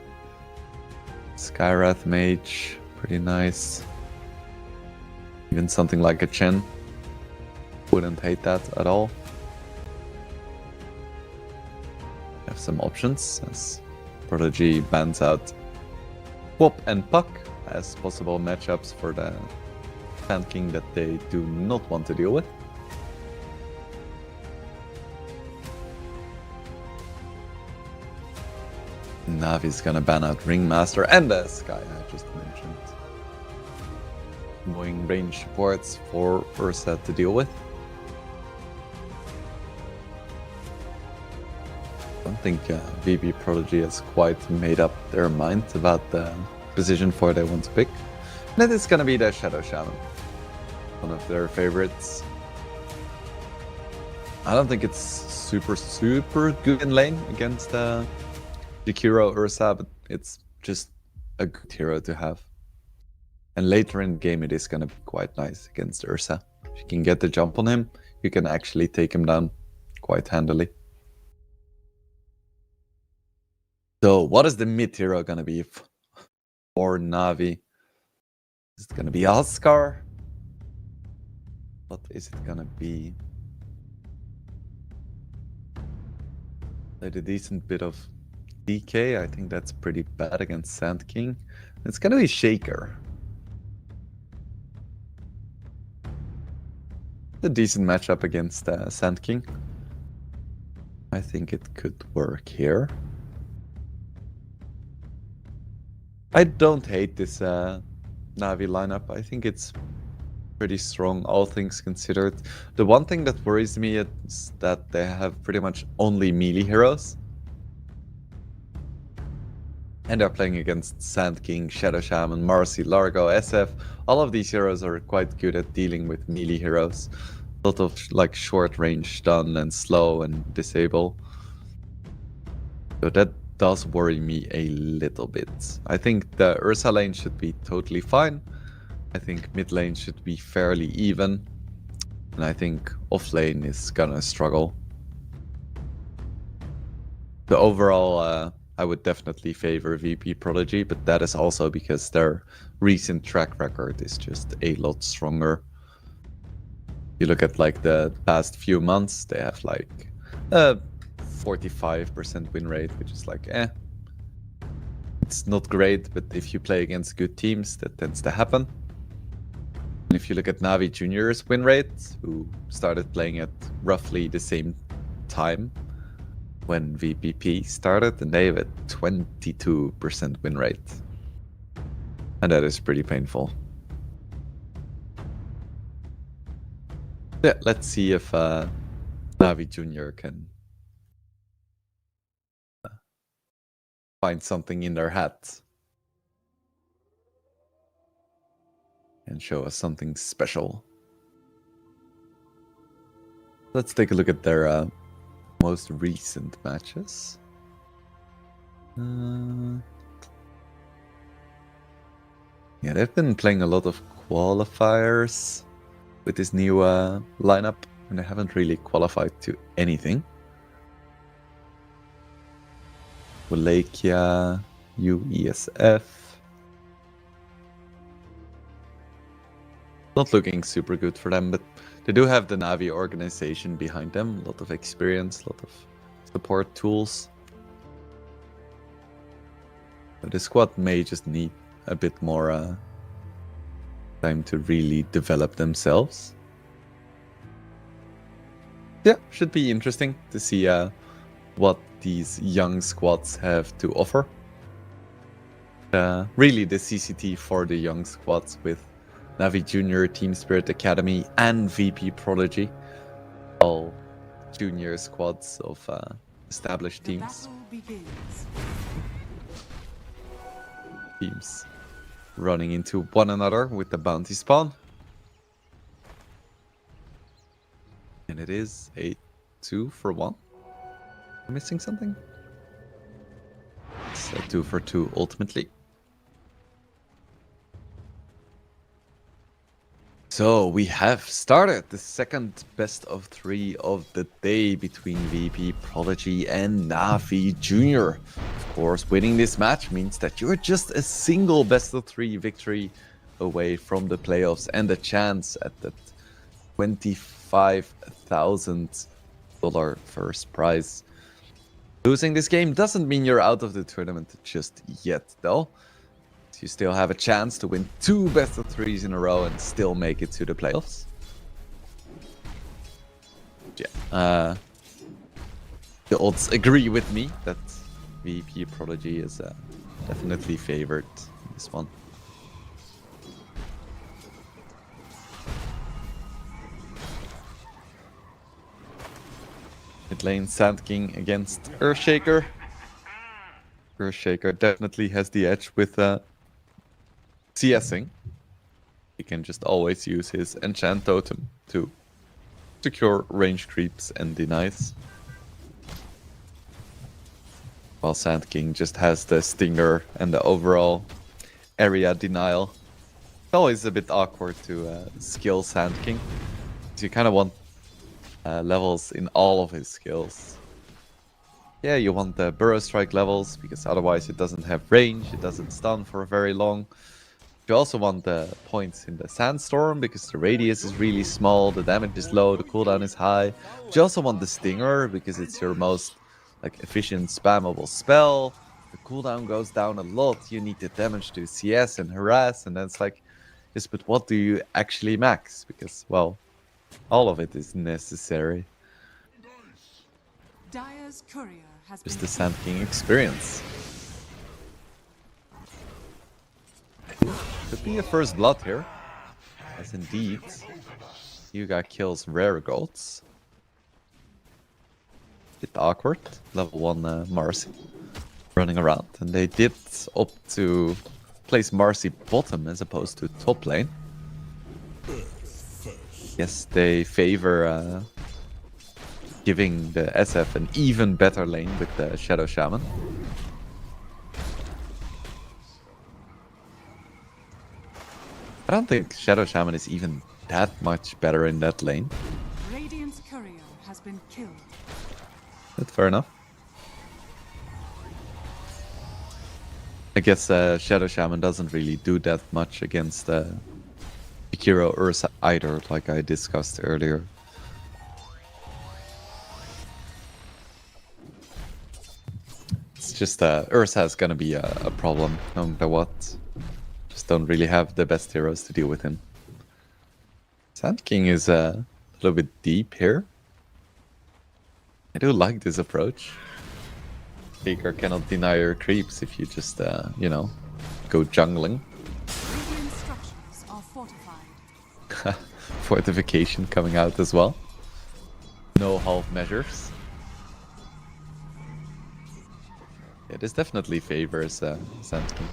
Skyrath Mage, pretty nice. Even something like a Chen. Wouldn't hate that at all. Have some options as Prodigy bans out Wop and Puck as possible matchups for the Sand King that they do not want to deal with. Navi's gonna ban out Ringmaster and the Sky I just mentioned. Annoying range supports for Ursa to deal with. I don't think VP Prodigy has quite made up their mind about the position 4 they want to pick. And it is gonna be the Shadow Shaman. One of their favorites. I don't think it's super good in lane against Jakiro Ursa, but it's just a good hero to have. And later in the game it is gonna be quite nice against Ursa. If you can get the jump on him, you can actually take him down quite handily. So what is the mid hero gonna be for Navi? Is it gonna be Oscar? What is it gonna be? Played a decent bit of DK. I think that's pretty bad against Sand King. It's gonna be Shaker. A decent matchup against Sand King. I think it could work here. I don't hate this Navi lineup. I think it's pretty strong, all things considered. The one thing that worries me is that they have pretty much only melee heroes. And they're playing against Sand King, Shadow Shaman, Marcy, Largo, SF. All of these heroes are quite good at dealing with melee heroes. A lot of like short range stun and slow and disable. So that does worry me a little bit. I think the Ursa lane should be totally fine. I think mid lane should be fairly even. And I think off lane is gonna struggle. The overall, I would definitely favor VP Prodigy, but that is also because their recent track record is just a lot stronger. You look at like the past few months, they have like a 45% win rate, which is like, it's not great, but if you play against good teams, that tends to happen. And if you look at Navi Junior's win rate, who started playing at roughly the same time when VPP started, and they have a 22% win rate. And that is pretty painful. Yeah, let's see if Navi Junior can find something in their hat and show us something special. Let's take a look at their most recent matches. Yeah, they've been playing a lot of qualifiers with this new lineup, and they haven't really qualified to anything. Wallachia, UESF. Not looking super good for them, but they do have the Navi organization behind them. A lot of experience, a lot of support tools. But the squad may just need a bit more time to really develop themselves. Yeah, should be interesting to see what these young squads have to offer. Really the CCT for the young squads with Navi Junior, Team Spirit Academy, and VP Prodigy. All junior squads of established teams. Teams running into one another with the bounty spawn. And it is a 2-for-1. Missing something? It's a 2-for-2 ultimately. So we have started the second best of 3 of the day between VP Prodigy and Navi Junior. Of course, winning this match means that you're just a single best of 3 victory away from the playoffs and a chance at that $25,000 first prize. Losing this game doesn't mean you're out of the tournament just yet, though. You still have a chance to win 2 best of 3s in a row and still make it to the playoffs. Yeah, the odds agree with me that VP Prodigy is definitely favored in this one. Mid lane Sand King against Earthshaker. Earthshaker definitely has the edge with CSing. He can just always use his enchant totem to secure range creeps and denies. While Sand King just has the stinger and the overall area denial. It's always a bit awkward to skill Sand King. You kind of want levels in all of his skills. Yeah, you want the Burrow Strike levels, because otherwise it doesn't have range, it doesn't stun for very long. You also want the points in the Sandstorm, because the radius is really small, the damage is low, the cooldown is high. But you also want the Stinger, because it's your most efficient spammable spell. The cooldown goes down a lot, you need the damage to CS and harass, and then it's like, yes, but what do you actually max? Because, well, all of it is necessary. Dire's courier has Just been the Sand King experience. Could be a first blood here. As indeed, Yuga kills rare goats. Bit awkward. Level 1 Marcy running around. And they did opt to place Marcy bottom as opposed to top lane. Yes, they favor giving the SF an even better lane with the Shadow Shaman. I don't think Shadow Shaman is even that much better in that lane. Radiant's courier has been killed. That's fair enough. I guess Shadow Shaman doesn't really do that much against Jakiro Ursa either, like I discussed earlier. It's just Ursa is gonna be a problem no matter what. Just don't really have the best heroes to deal with him. Sand King is a little bit deep here. I do like this approach. Faker cannot deny your creeps if you just, you know, go jungling. Radiant structures are fortified. Fortification coming out as well. No half measures. Yeah, this definitely favors Sand King.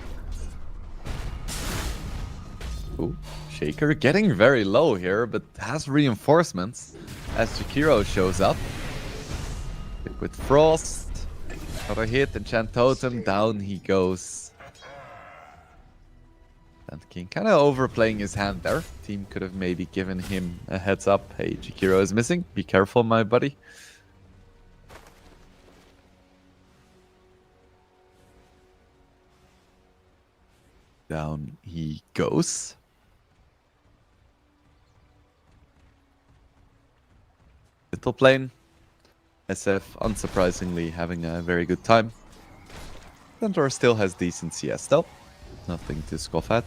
Ooh, Shaker getting very low here, but has reinforcements as Jakiro shows up. With Frost, another hit, Enchant Totem, down he goes. Sand King kind of overplaying his hand there. Team could have maybe given him a heads up. Hey, Jakiro is missing. Be careful, my buddy. Down he goes. The top lane. SF, unsurprisingly, having a very good time. Centaur still has decent CS though. Nothing to scoff at.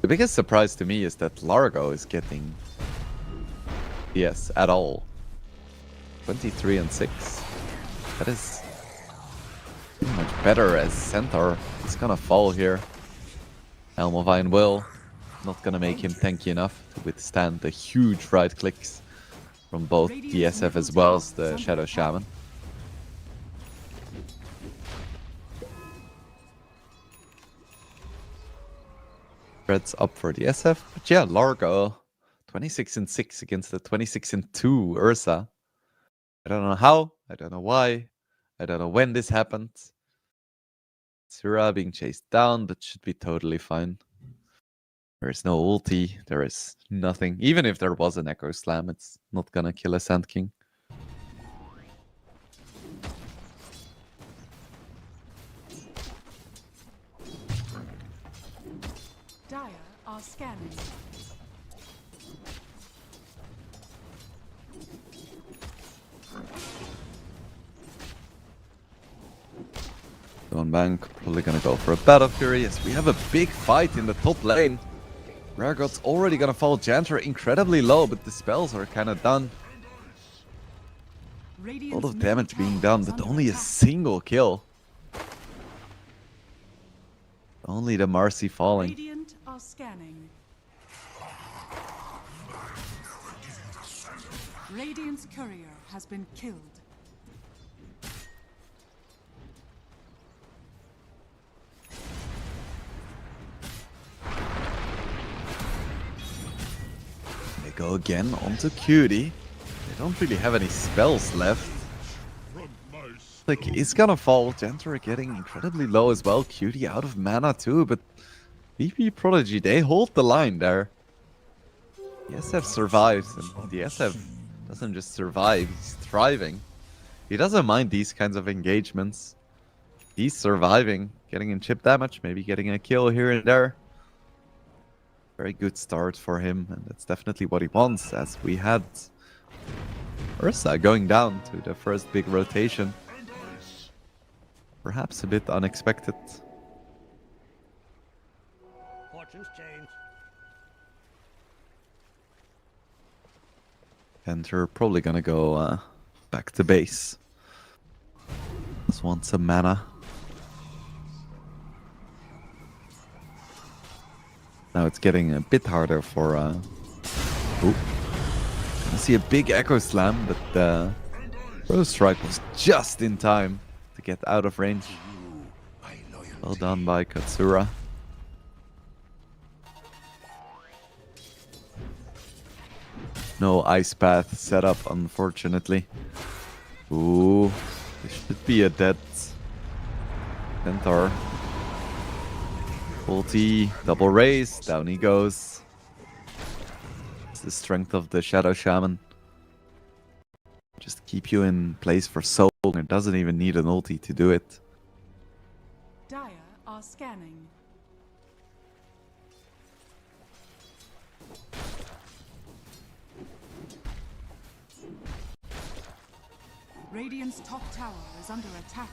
The biggest surprise to me is that Largo is getting CS at all. 23 and 6. That is pretty much better as Centaur is gonna fall here. Helm of Iron will. Not gonna make him tanky enough to withstand the huge right clicks from both the SF as well as the Shadow Shaman. Threads up for the SF, but yeah, Largo 26 and 6 against the 26 and 2 Ursa. I don't know how, I don't know why, I don't know when this happened. Sura being chased down, but should be totally fine. There is no ulti, there is nothing. Even if there was an Echo Slam, it's not gonna kill a Sand King. Dire are scanning. Going bank, probably gonna go for a Battle Fury. Yes, we have a big fight in the top lane. Rare God's already gonna fall. Jantra incredibly low, but the spells are kind of done. A lot of damage being done, but only a single kill. Only the Marcy falling. Radiant are scanning. Radiant's courier has been killed. They go again onto Cutie. They don't really have any spells left. Like, he's gonna fall. Jantra getting incredibly low as well. Cutie out of mana too, but VP Prodigy, they hold the line there. The SF survives, and the SF doesn't just survive, he's thriving. He doesn't mind these kinds of engagements. He's surviving, getting in chip damage, maybe getting a kill here and there. Very good start for him, and that's definitely what he wants, as we had Ursa going down to the first big rotation. Perhaps a bit unexpected. Fortunes change. And they're probably gonna go back to base. Just want some mana. Now it's getting a bit harder for... Ooh. I see a big Echo Slam, but Rose Strike was just in time to get out of range. Well done by Katsura. No ice path set up, unfortunately. Ooh, this should be a dead Centaur. Ulti, double raise, down he goes. It's the strength of the Shadow Shaman. Just keep you in place for so long, it doesn't even need an ulti to do it. Dire are scanning. Radiant's top tower is under attack.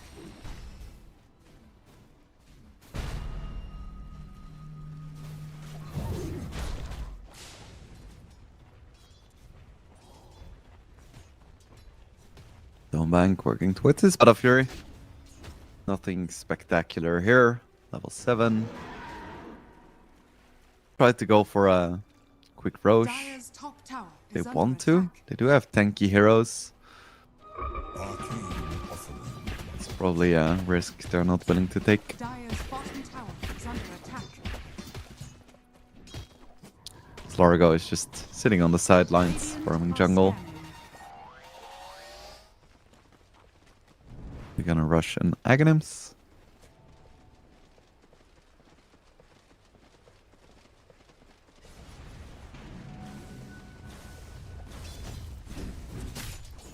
Stonebank working towards his Battle Fury. Nothing spectacular here. Level 7. Tried to go for a quick Roche. Dire's top tower They is under want to. attack. They do have tanky heroes. Arcane offering. It's probably a risk they're not willing to take. Dire's bottom tower is under attack. Slorgo is just sitting on the sidelines, Radiant farming are jungle. scanning. We're gonna rush an Aghanims.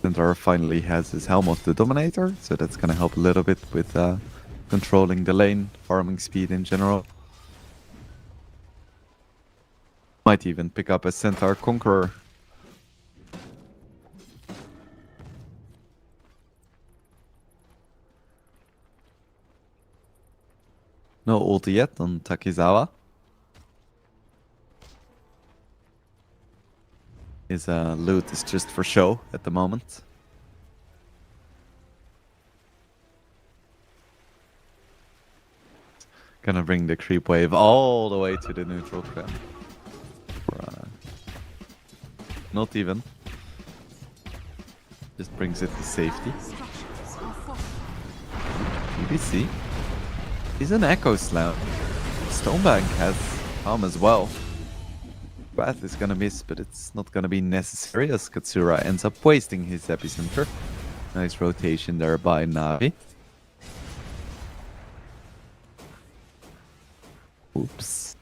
Centaur finally has his Helm of the Dominator, so that's gonna help a little bit with controlling the lane, farming speed in general. Might even pick up a Centaur Conqueror. No ulti yet on Takizawa. His loot is just for show at the moment. Gonna bring the creep wave all the way to the neutral camp. Not even. Just brings it to safety. Structures are fortified. BBC. He's an Echo Slam. Stonebank has Calm as well. Wrath is gonna miss, but it's not gonna be necessary as Katsura ends up wasting his epicenter. Nice rotation there by Navi. Oops.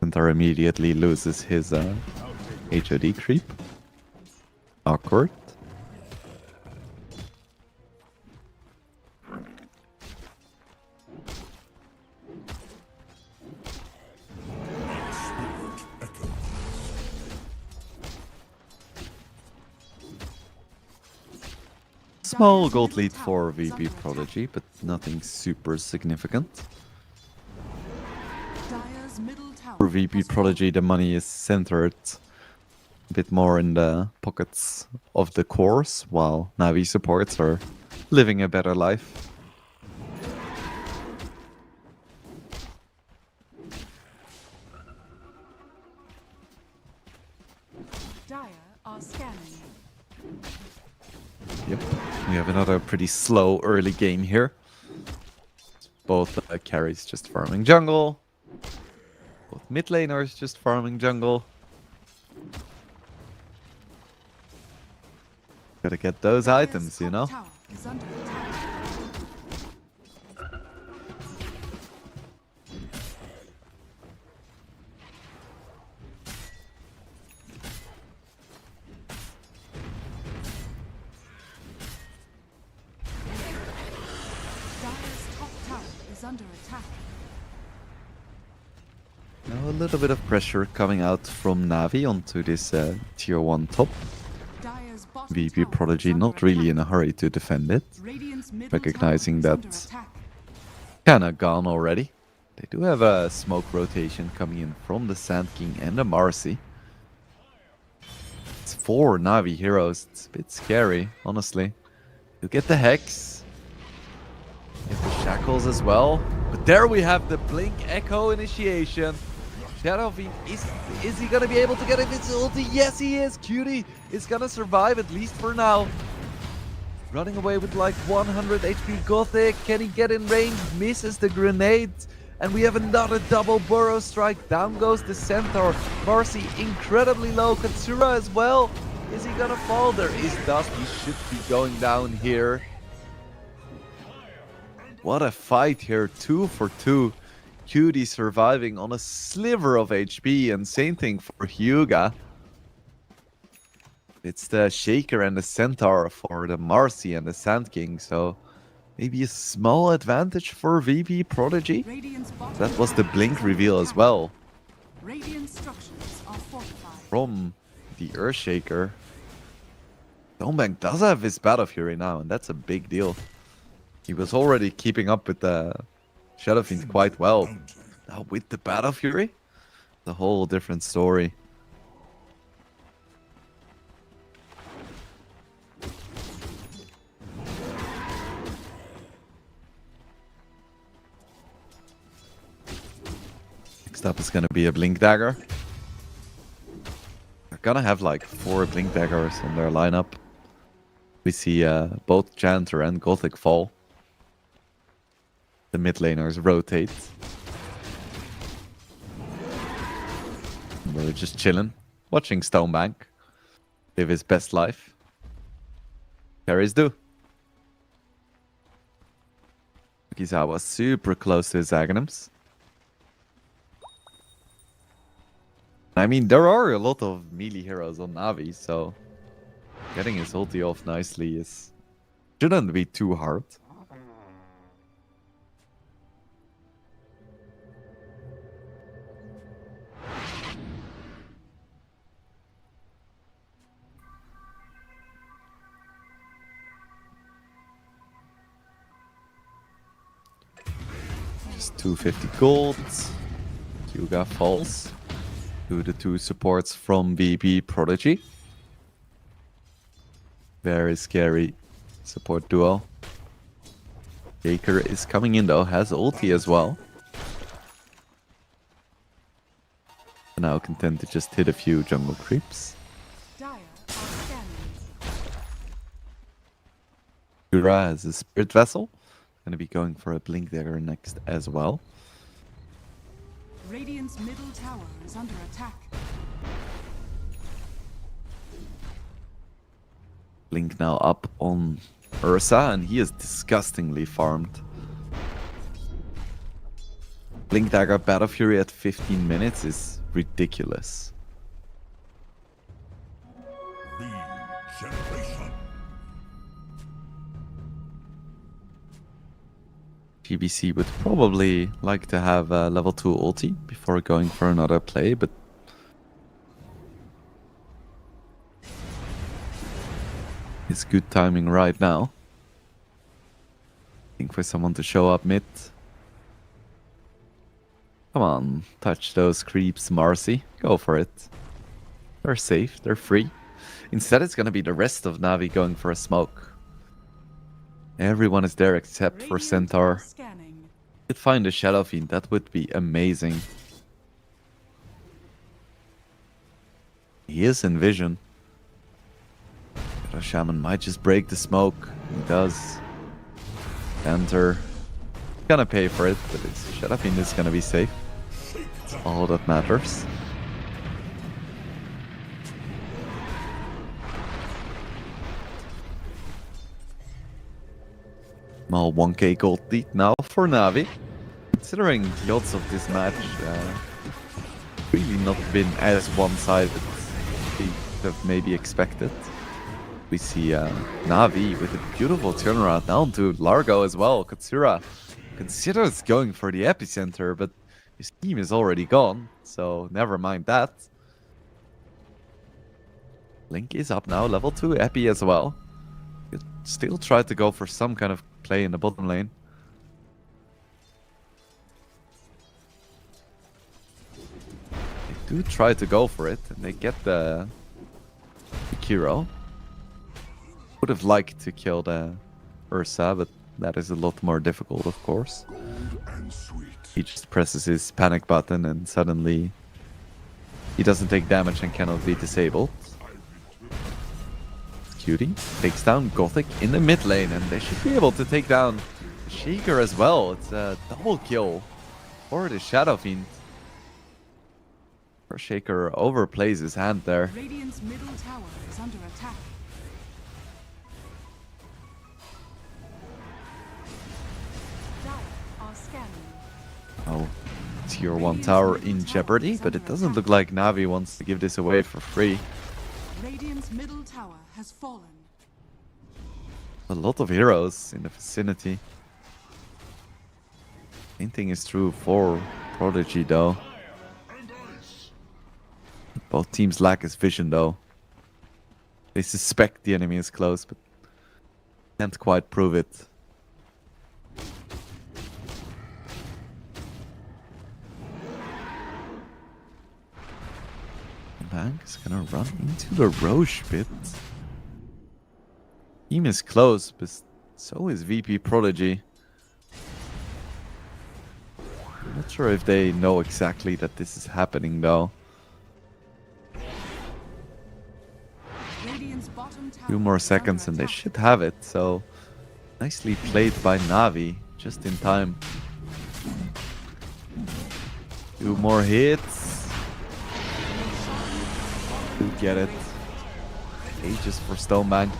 Centaur immediately loses his HOD creep. Awkward. Small gold lead for VP Prodigy, but nothing super significant. Dire's middle tower For VP has Prodigy, the money is centered a bit more in the pockets of the cores, while Navi supports are living a better life. Dire are scanning. Yep, we have another pretty slow early game here. Both carries just farming jungle. Both mid laners just farming jungle. Gotta get those Dire's items, you top know? tower is under attack. Dire's top tower is under attack. Now a little bit of pressure coming out from Navi onto this tier 1 top. Dire's bottom VP tower Prodigy is under not really in a attack. hurry to defend it. Radiant's middle Recognizing tower is that- under attack. Kinda gone already. They do have a smoke rotation coming in from the Sand King and the Marcy. It's 4 Navi heroes. It's a bit scary, honestly. You get the Hex. Get the Shackles as well. But there we have the Blink Echo initiation. Shadowfiend, is he gonna be able to get it his ulti? Yes, he is. Cutie is gonna survive, at least for now. Running away with like 100 HP Gothic. Can he get in range? Misses the grenade. And we have another double burrow strike. Down goes the Centaur. Marcy incredibly low. Katsura as well. Is he gonna fall? There is dust. He should be going down here. What a fight here. 2 for 2. Cutie surviving on a sliver of HP. And same thing for Hyuga. It's the Shaker and the Centaur for the Marcy and the Sand King, so maybe a small advantage for VP Prodigy. Radiant's bottom That was the tower Blink is under reveal as attack. well Radiant structures are fortified. from the Earthshaker. Stonebank does have his Battle Fury now, and that's a big deal. He was already keeping up with the Shadow Fiend quite well. Now with the Battle Fury, the whole different story. Next up is going to be a Blink Dagger. They're going to have like 4 Blink Daggers in their lineup. We see both Chanter and Gothic fall. The mid laners rotate. We're just chilling, watching Stonebank live his best life. Carries do. Kizawa super close to his Aghanims. I mean, there are a lot of melee heroes on Navi, so getting his ulti off nicely shouldn't be too hard. Just 250 gold. Hyuga falls to the 2 supports from VB Prodigy. Very scary support duo. Baker is coming in though, has ulti as well. Now content to just hit a few jungle creeps. Dire are scanning. Kura has a Spirit Vessel. Gonna be going for a Blink Dagger next as well. Radiant's middle tower is under attack. Blink now up on Ursa, and he is disgustingly farmed. Blink Dagger Battle Fury at 15 minutes is ridiculous. Regeneration. GBC would probably like to have a level 2 ulti before going for another play, but it's good timing right now. Looking for someone to show up mid. Come on, touch those creeps, Marcy. Go for it. They're safe, they're free. Instead, it's gonna be the rest of Navi going for a smoke. Everyone is there except for Radiant Centaur. are scanning. Could find a Shadow Fiend, that would be amazing. He is in vision. But a Shaman might just break the smoke. He does. Enter. Gonna pay for it, but it's Shadow Fiend is gonna be safe. All that matters. Small 1k gold lead now for Navi. Considering the odds of this match, really not been as one-sided as we could have maybe expected. We see Navi with a beautiful turnaround down to Largo as well. Katsura considers going for the epicenter, but his team is already gone, so never mind that. Link is up now, level 2 epi as well. Could still try to go for some kind of play in the bottom lane. They do try to go for it, and they get the Kiro. Would have liked to kill the Ursa, but that is a lot more difficult, of course. He just presses his panic button and suddenly he doesn't take damage and cannot be disabled. Cutie takes down Gothic in the mid lane, and they should be able to take down Shaker as well. It's a double kill for the Shadow Fiend. Shaker overplays his hand there. Radiant's middle tower is under attack. Dire are scanning. Oh, tier 1 tower in jeopardy, but it doesn't look like Navi wants to give this away for free. Radiant's middle tower has fallen. A lot of heroes in the vicinity. Same thing is true for Prodigy though. Both teams lack his vision though. They suspect the enemy is close, but can't quite prove it. Bank is gonna run into the Roche pit. Team is close, but so is VP Prodigy. I'm not sure if they know exactly that this is happening though. Radiant's bottom tower 2 more is seconds under and they attack. should have it, so nicely played by Navi, just in time. 2 more hits. To get it. Ages for Stonebank.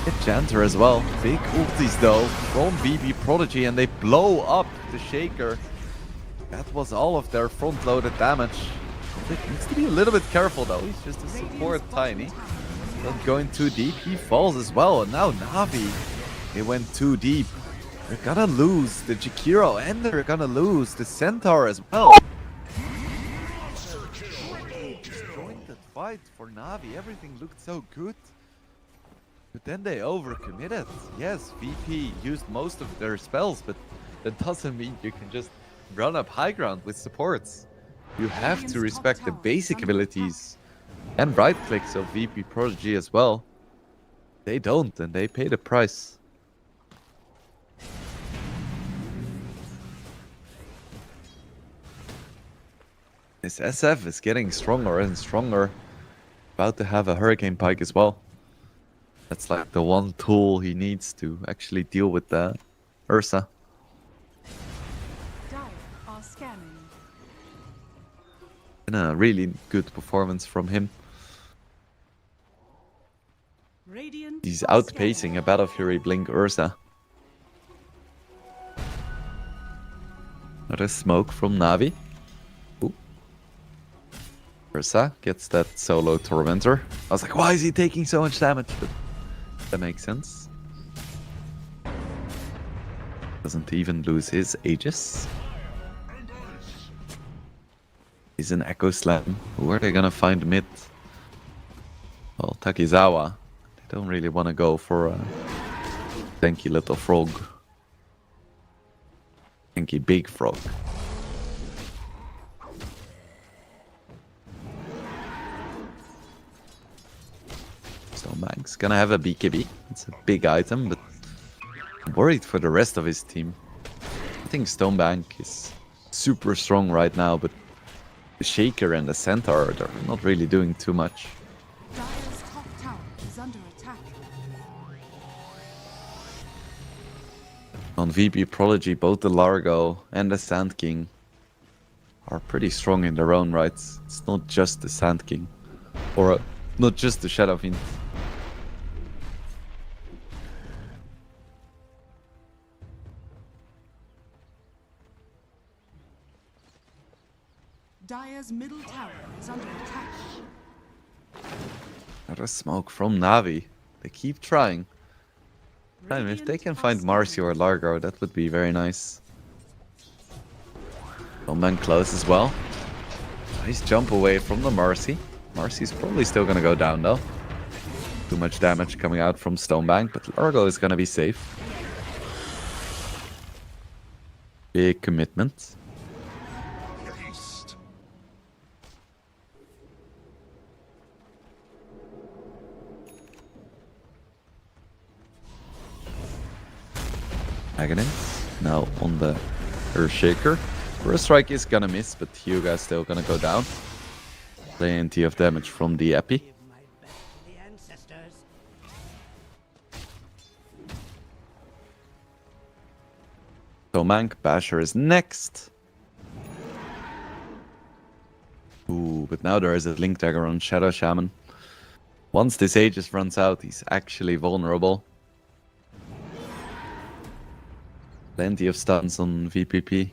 Hit Janter as well. Big ultis though from VP Prodigy and they blow up the Shaker. That was all of their front-loaded damage. It needs to be a little bit careful though. He's just a support tiny. Not going too deep. He falls as well. And now Navi. They went too deep. They're gonna lose the Jakiro and they're gonna lose the Centaur as well. Disjointed fight for Navi. Everything looked so good. But then they overcommitted. Yes, VP used most of their spells, but that doesn't mean you can just run up high ground with supports. You have to respect the basic abilities and right clicks of VP Prodigy as well. They don't, and they pay the price. This SF is getting stronger and stronger. About to have a Hurricane Pike as well. That's like the one tool he needs to actually deal with the Ursa. Dire are scanning. And a really good performance from him. Radiant He's are outpacing scanning. a Battle Fury Blink Ursa. Another smoke from Navi. Ooh. Ursa gets that solo Tormentor. I was like, why is he taking so much damage? But that makes sense. Doesn't even lose his Aegis. He's an Echo Slam. Who are they gonna find mid? Well, Takizawa. They don't really want to go for a tanky little frog. Tanky big frog. Stonebank's gonna have a BKB. It's a big item, but I'm worried for the rest of his team. I think Stonebank is super strong right now, but the Shaker and the Centaur, they're not really doing too much. Dire's top tower is under attack. On VP Prodigy, both the Largo and the Sand King are pretty strong in their own rights. It's not just the Sand King, or not just the Shadow Fiend. Dire's middle tower is under attack. Another smoke from Navi. They keep trying. And if they can find Marcy or Largo, that would be very nice. Stonebank close as well. Nice jump away from the Marcy. Marcy's probably still gonna go down though. Too much damage coming out from Stonebank, but Largo is gonna be safe. Big commitment. Aghanim now on the Earthshaker. First strike is gonna miss, but Hyuga is still gonna go down. Plenty of damage from the Epi. Give my best to the ancestors. Stonebank, Basher is next. Ooh, but now there is a Link Dagger on Shadow Shaman. Once this Aegis runs out, he's actually vulnerable. Plenty of stuns on VPP.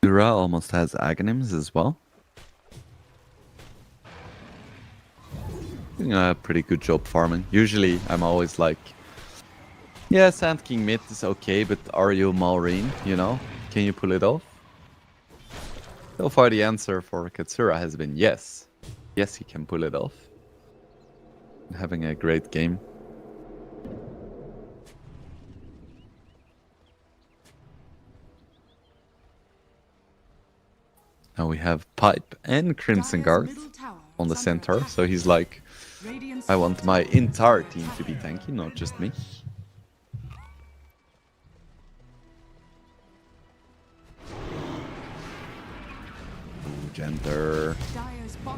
Dura almost has Aghanims as well. Doing a pretty good job farming. Usually I'm always like, yeah, Sand King mid is okay, but are you Maureen, you know? Can you pull it off? So far the answer for Katsura has been yes. Yes, he can pull it off. Having a great game. Now we have Pipe and Crimson Guard on the center, so he's like, I want my entire team to be tanky, not just me. Ooh, Genter.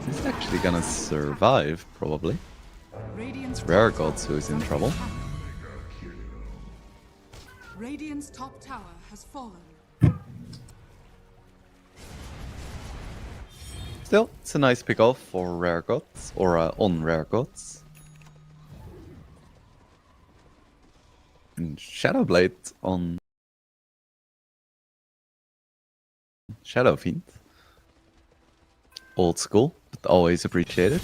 He's actually gonna survive, probably. It's Rare Gods who is in trouble. Radiant's top tower has fallen. Still, it's a nice pick off for Rare Gods, or on Rare Gods. And Shadowblade on Shadow Fiend. Old school, but always appreciated.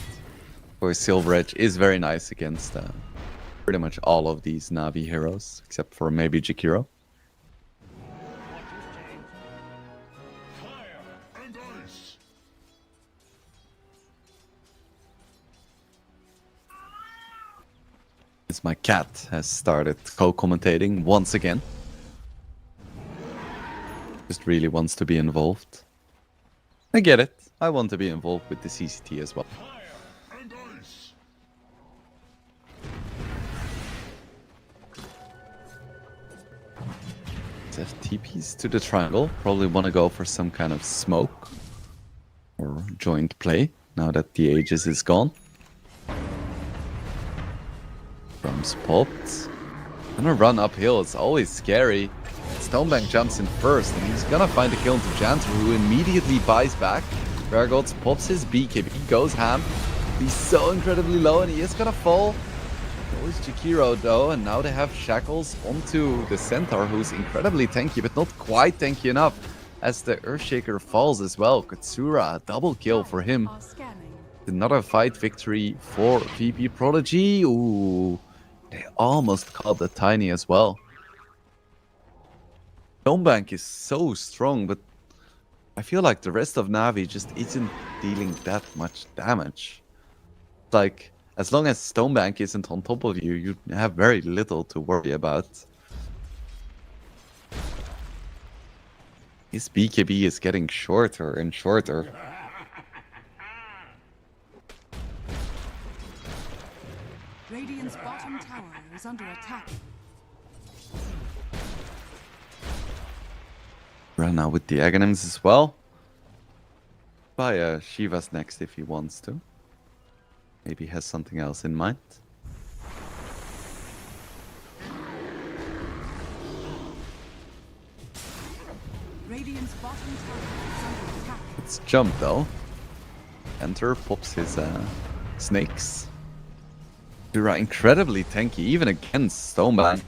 For Silver Edge is very nice against pretty much all of these Navi heroes, except for maybe Jakiro. As my cat has started co-commentating once again. Just really wants to be involved. I get it. I want to be involved with the CCT as well. Let's have TPs to the triangle. Probably want to go for some kind of smoke or joint play now that the Aegis is gone. Drums popped. Gonna run uphill, it's always scary. Stonebank jumps in first and he's gonna find a kill into Janter, who immediately buys back. Raragots pops his BKB, goes ham. He's so incredibly low and he is gonna fall. Goes Jakiro though, and now they have Shackles onto the Centaur, who's incredibly tanky, but not quite tanky enough as the Earthshaker falls as well. Katsura, a double kill for him. Another fight victory for VP Prodigy. Ooh. They almost caught the Tiny as well. Stonebank is so strong, but I feel like the rest of Navi just isn't dealing that much damage. Like, as long as Stonebank isn't on top of you, you have very little to worry about. His BKB is getting shorter and shorter. Radiant's bottom tower is under attack. Run now with the Aghanims as well. Buy Shiva's next if he wants to. Maybe he has something else in mind. Radiant's bottom tower is under attack. Let's jump though. Enter, pops his snakes. Dura incredibly tanky, even against Stonebank.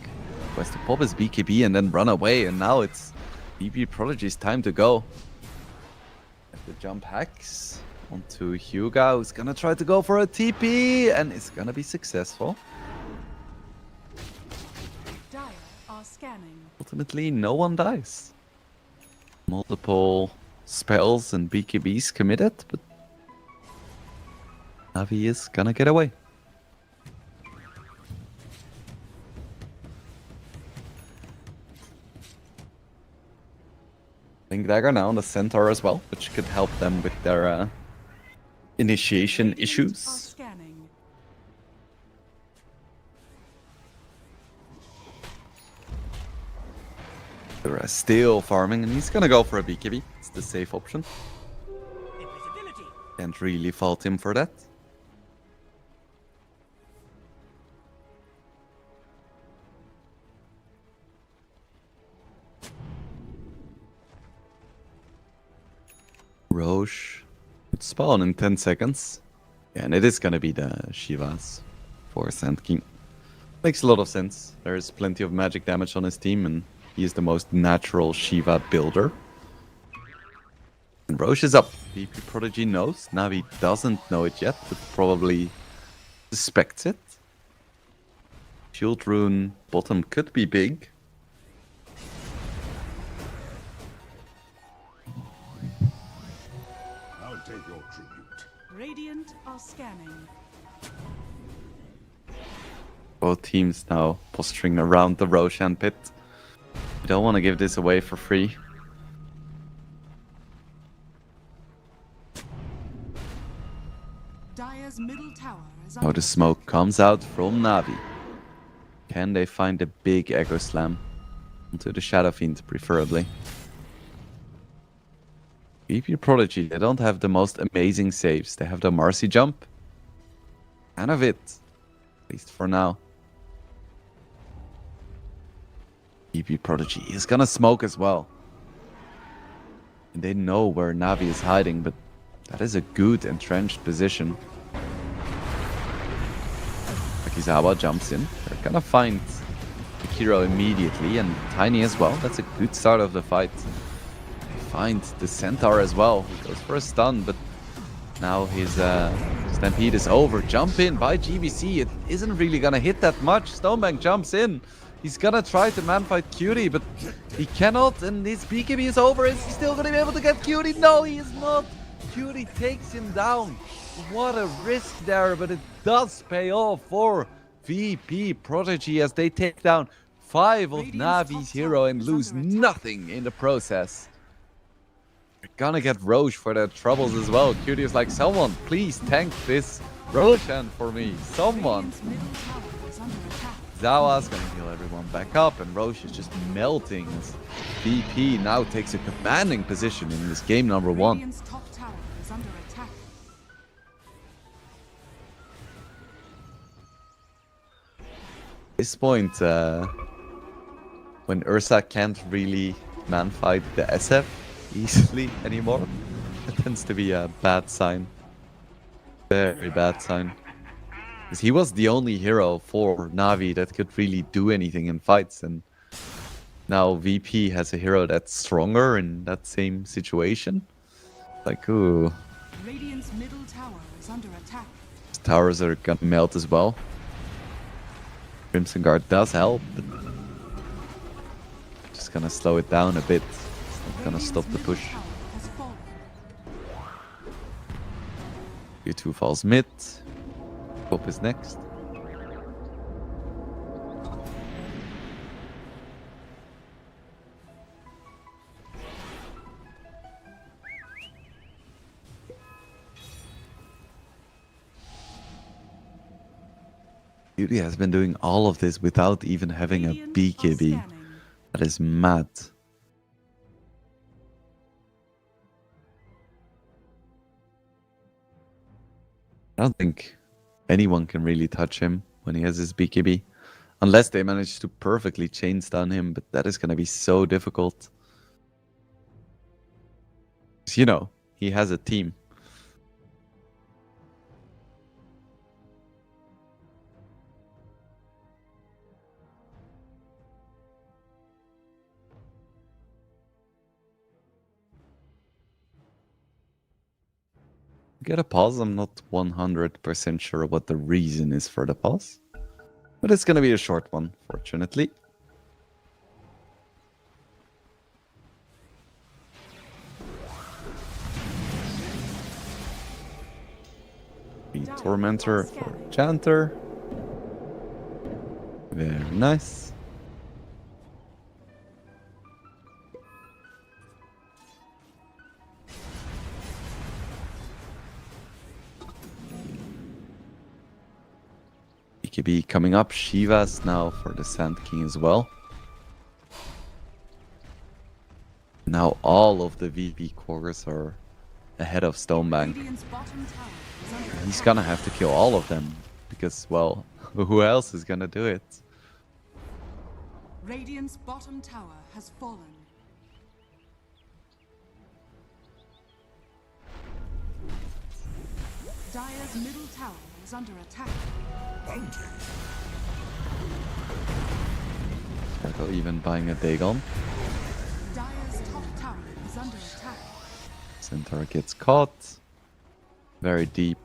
Has to pop his BKB and then run away, and now it's VP Prodigy's time to go. At the jump hacks onto Hyuga, who's gonna try to go for a TP, and it's gonna be successful. Dire are scanning. Ultimately, no one dies. Multiple spells and BKBs committed, but Navi is gonna get away. Link Dagger now on the Centaur as well, which could help them with their initiation issues. Scanning. They're still farming, and he's gonna go for a BKB. It's the safe option. Invisibility. Can't really fault him for that. Roche would spawn in 10 seconds. Yeah, and it is gonna be the Shivas for Sand King. Makes a lot of sense. There's plenty of magic damage on his team, and he is the most natural Shiva builder. And Roche is up. VP Prodigy knows. Navi doesn't know it yet, but probably suspects it. Shield rune bottom could be big. I'll take your tribute. Radiant are scanning. Both teams now posturing around the Roshan pit. You don't want to give this away for free. Dire's middle tower is Now under the smoke comes out from Navi. Can they find a big Echo Slam? Onto the Shadow Fiend, preferably. VP Prodigy, they don't have the most amazing saves. They have the Marcy jump. Kind of it. At least for now. VP Prodigy is gonna smoke as well. And they know where Navi is hiding, but that is a good entrenched position. Akizawa jumps in. They're gonna find Akiro immediately, and Tiny as well. That's a good start of the fight. They find the Centaur as well. He goes for a stun, but now his Stampede is over. Jump in by GBC. It isn't really gonna hit that much. Stonebank jumps in. He's gonna try to manfight Cutie, but he cannot, and his BKB is over. Is he still gonna be able to get Cutie? No, he is not. Cutie takes him down. What a risk there, but it does pay off for VP Prodigy as they take down 5 of Navi's hero and lose nothing in the process. They're gonna get Roche for their troubles as well. Cutie is like, someone, please tank this Roshan for me. Someone. Radiant's middle tower is under attack. Zawa's gonna heal everyone back up, and Roche is just melting as VP now takes a commanding position in this game number 1. Radiant's top tower is under attack. At this point, when Ursa can't really man-fight the SF easily anymore, that tends to be a bad sign. Very bad sign. Because he was the only hero for Navi that could really do anything in fights, and now VP has a hero that's stronger in that same situation. Like, ooh. Radiant's middle tower is under attack. His towers are gonna melt as well. Crimson Guard does help, but just gonna slow it down a bit. It's not gonna stop the push. Tower has fallen. U2 falls mid. Hope is next. Beauty has been doing all of this without even having a Radiant are BKB. scanning. That is mad. I don't think anyone can really touch him when he has his BKB. Unless they manage to perfectly chain stun him, but that is going to be so difficult. 'Cause, you know, he has a team. Get a pause. I'm not 100% sure what the reason is for the pause. But it's gonna be a short one, fortunately. The Tormentor for Chanter. Very nice. BKB coming up. Shiva's now for the Sand King as well. Now all of the VP cores are ahead of Stonebank. Radiant's bottom tower is under attack. He's gonna have to kill all of them because, well, who else is gonna do it? Radiant's bottom tower has fallen. Dire's middle tower is under attack. Sparkle even buying a Dagon. Dire's top tower is under attack. Centaur gets caught. Very deep.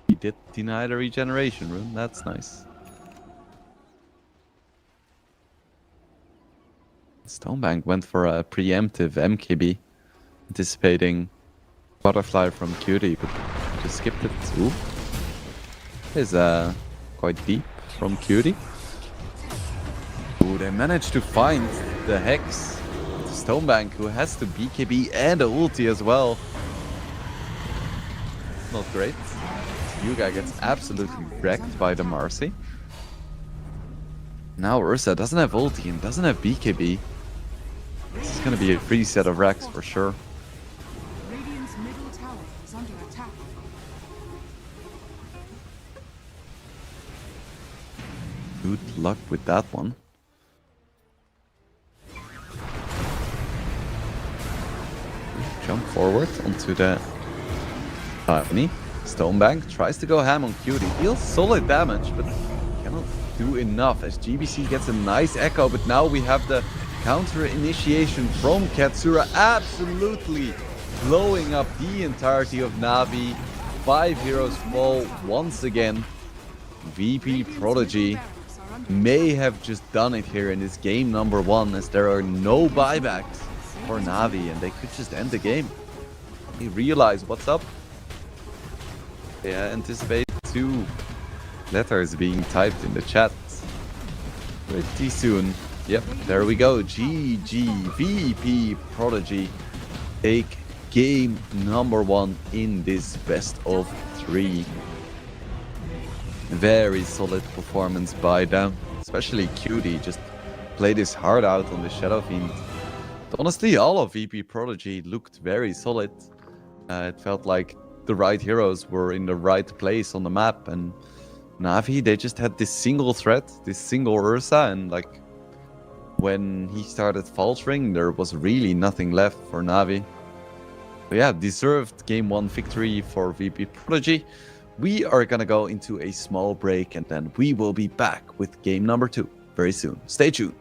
He did deny the regeneration rune. That's nice. Stonebank went for a preemptive MKB, anticipating butterfly from Cutie, but just skipped it. Ooh. Is quite deep from Cutie. Ooh, they managed to find the Hex. Stonebank, who has the BKB and the ulti as well. Not great. Yuga gets absolutely wrecked by the Marcy. Now Ursa doesn't have ulti and doesn't have BKB. This is gonna be a free set of racks for sure. Radiant's middle tower is under attack. Good luck with that one. Jump forward onto the Tiny. Stonebank tries to go ham on Cutie. Deals solid damage, but cannot do enough as GBC gets a nice echo. But now we have the counter initiation from Katsura, absolutely blowing up the entirety of Na'Vi. 5 heroes fall once again. VP Prodigy may have just done it here in this game number 1, as there are no buybacks for Na'Vi and they could just end the game. They realize what's up. They anticipate 2 letters being typed in the chat pretty soon. Yep, there we go. GG VP Prodigy take game number 1 in this best of 3. Very solid performance by them, especially Cutie. Just played his heart out on the Shadow Fiend. But honestly, all of VP Prodigy looked very solid. It felt like the right heroes were in the right place on the map, and Na'Vi, they just had this single threat, this single Ursa, and like when he started faltering, there was really nothing left for Na'Vi. But yeah, deserved game 1 victory for VP Prodigy. We are gonna go into a small break and then we will be back with game number 2 very soon. Stay tuned.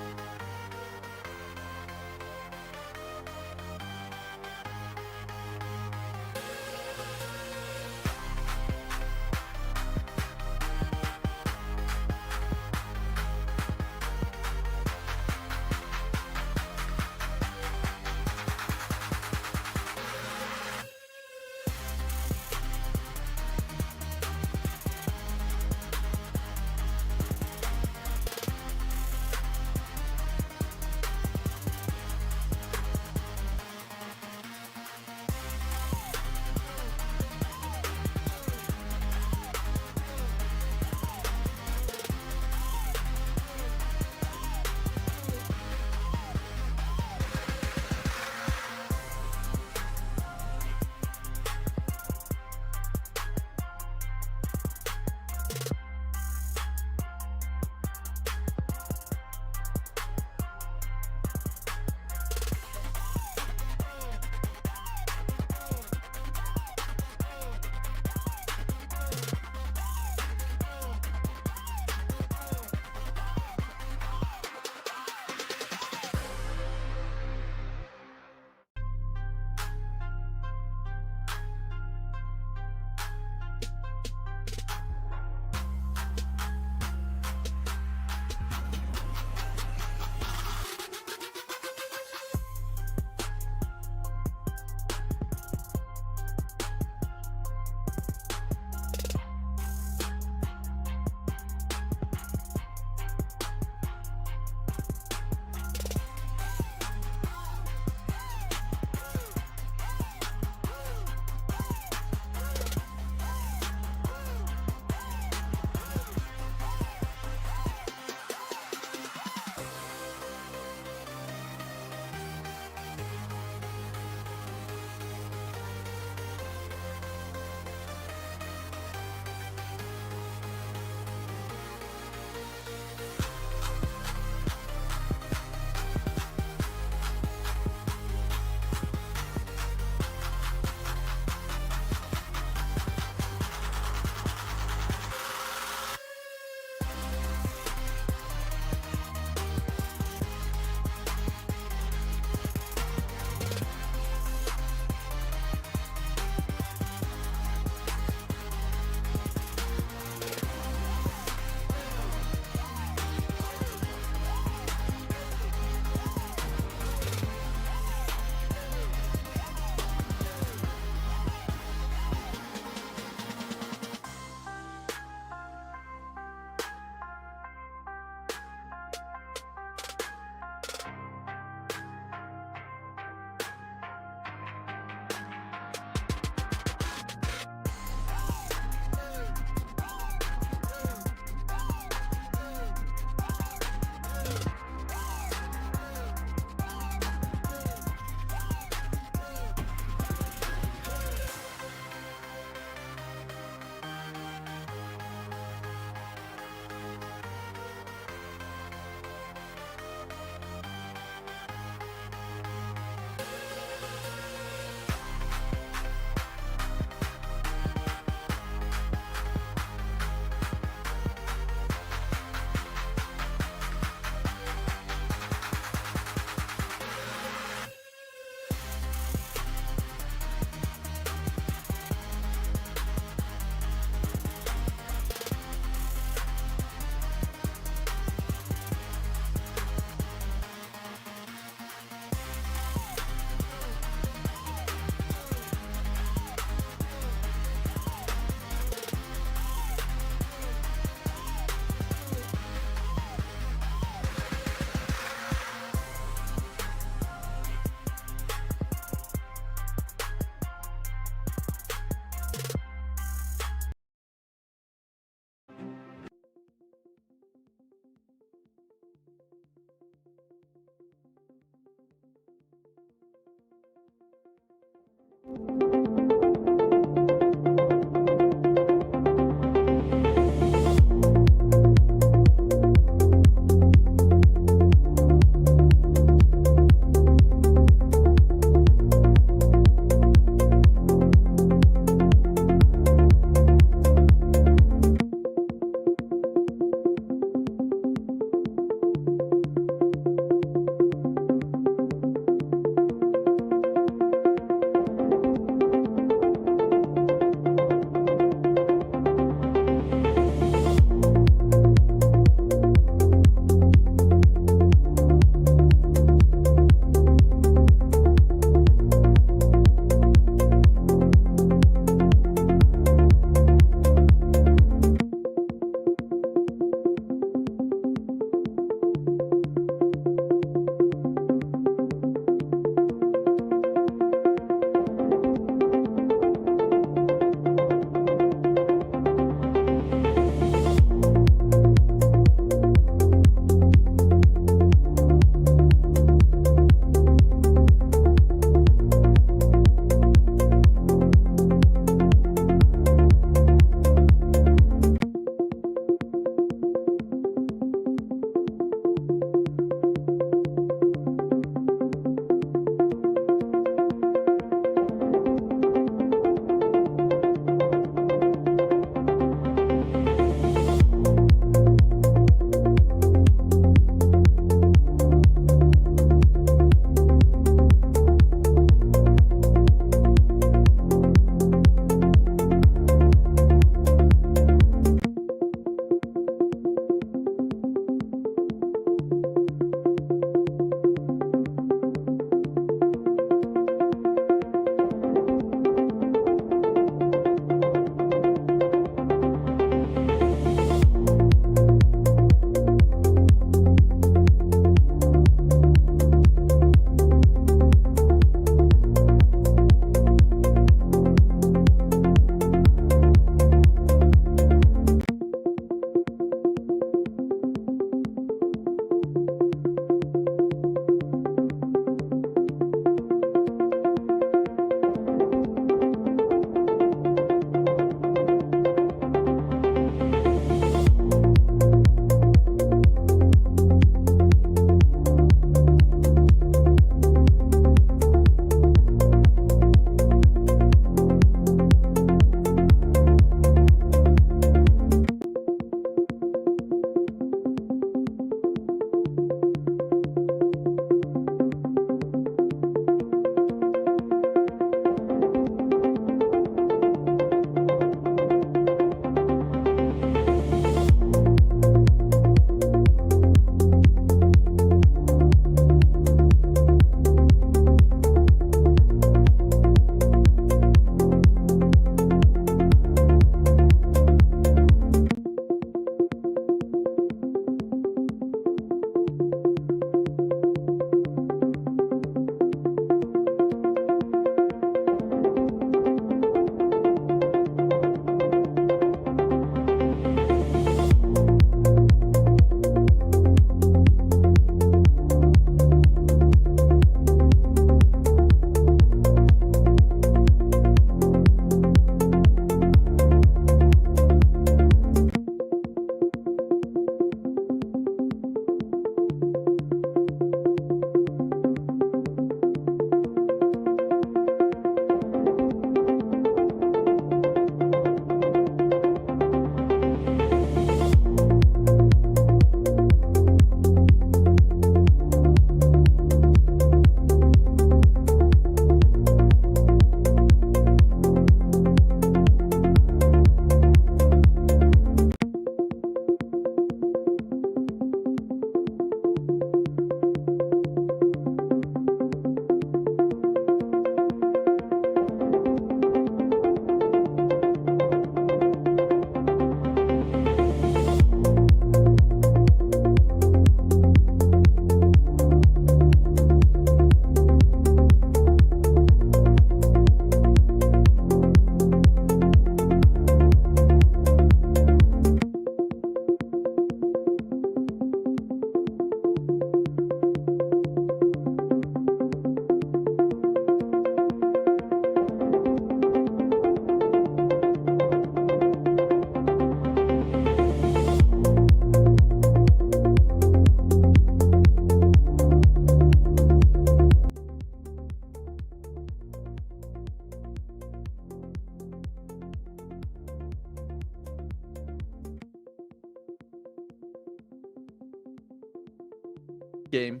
game,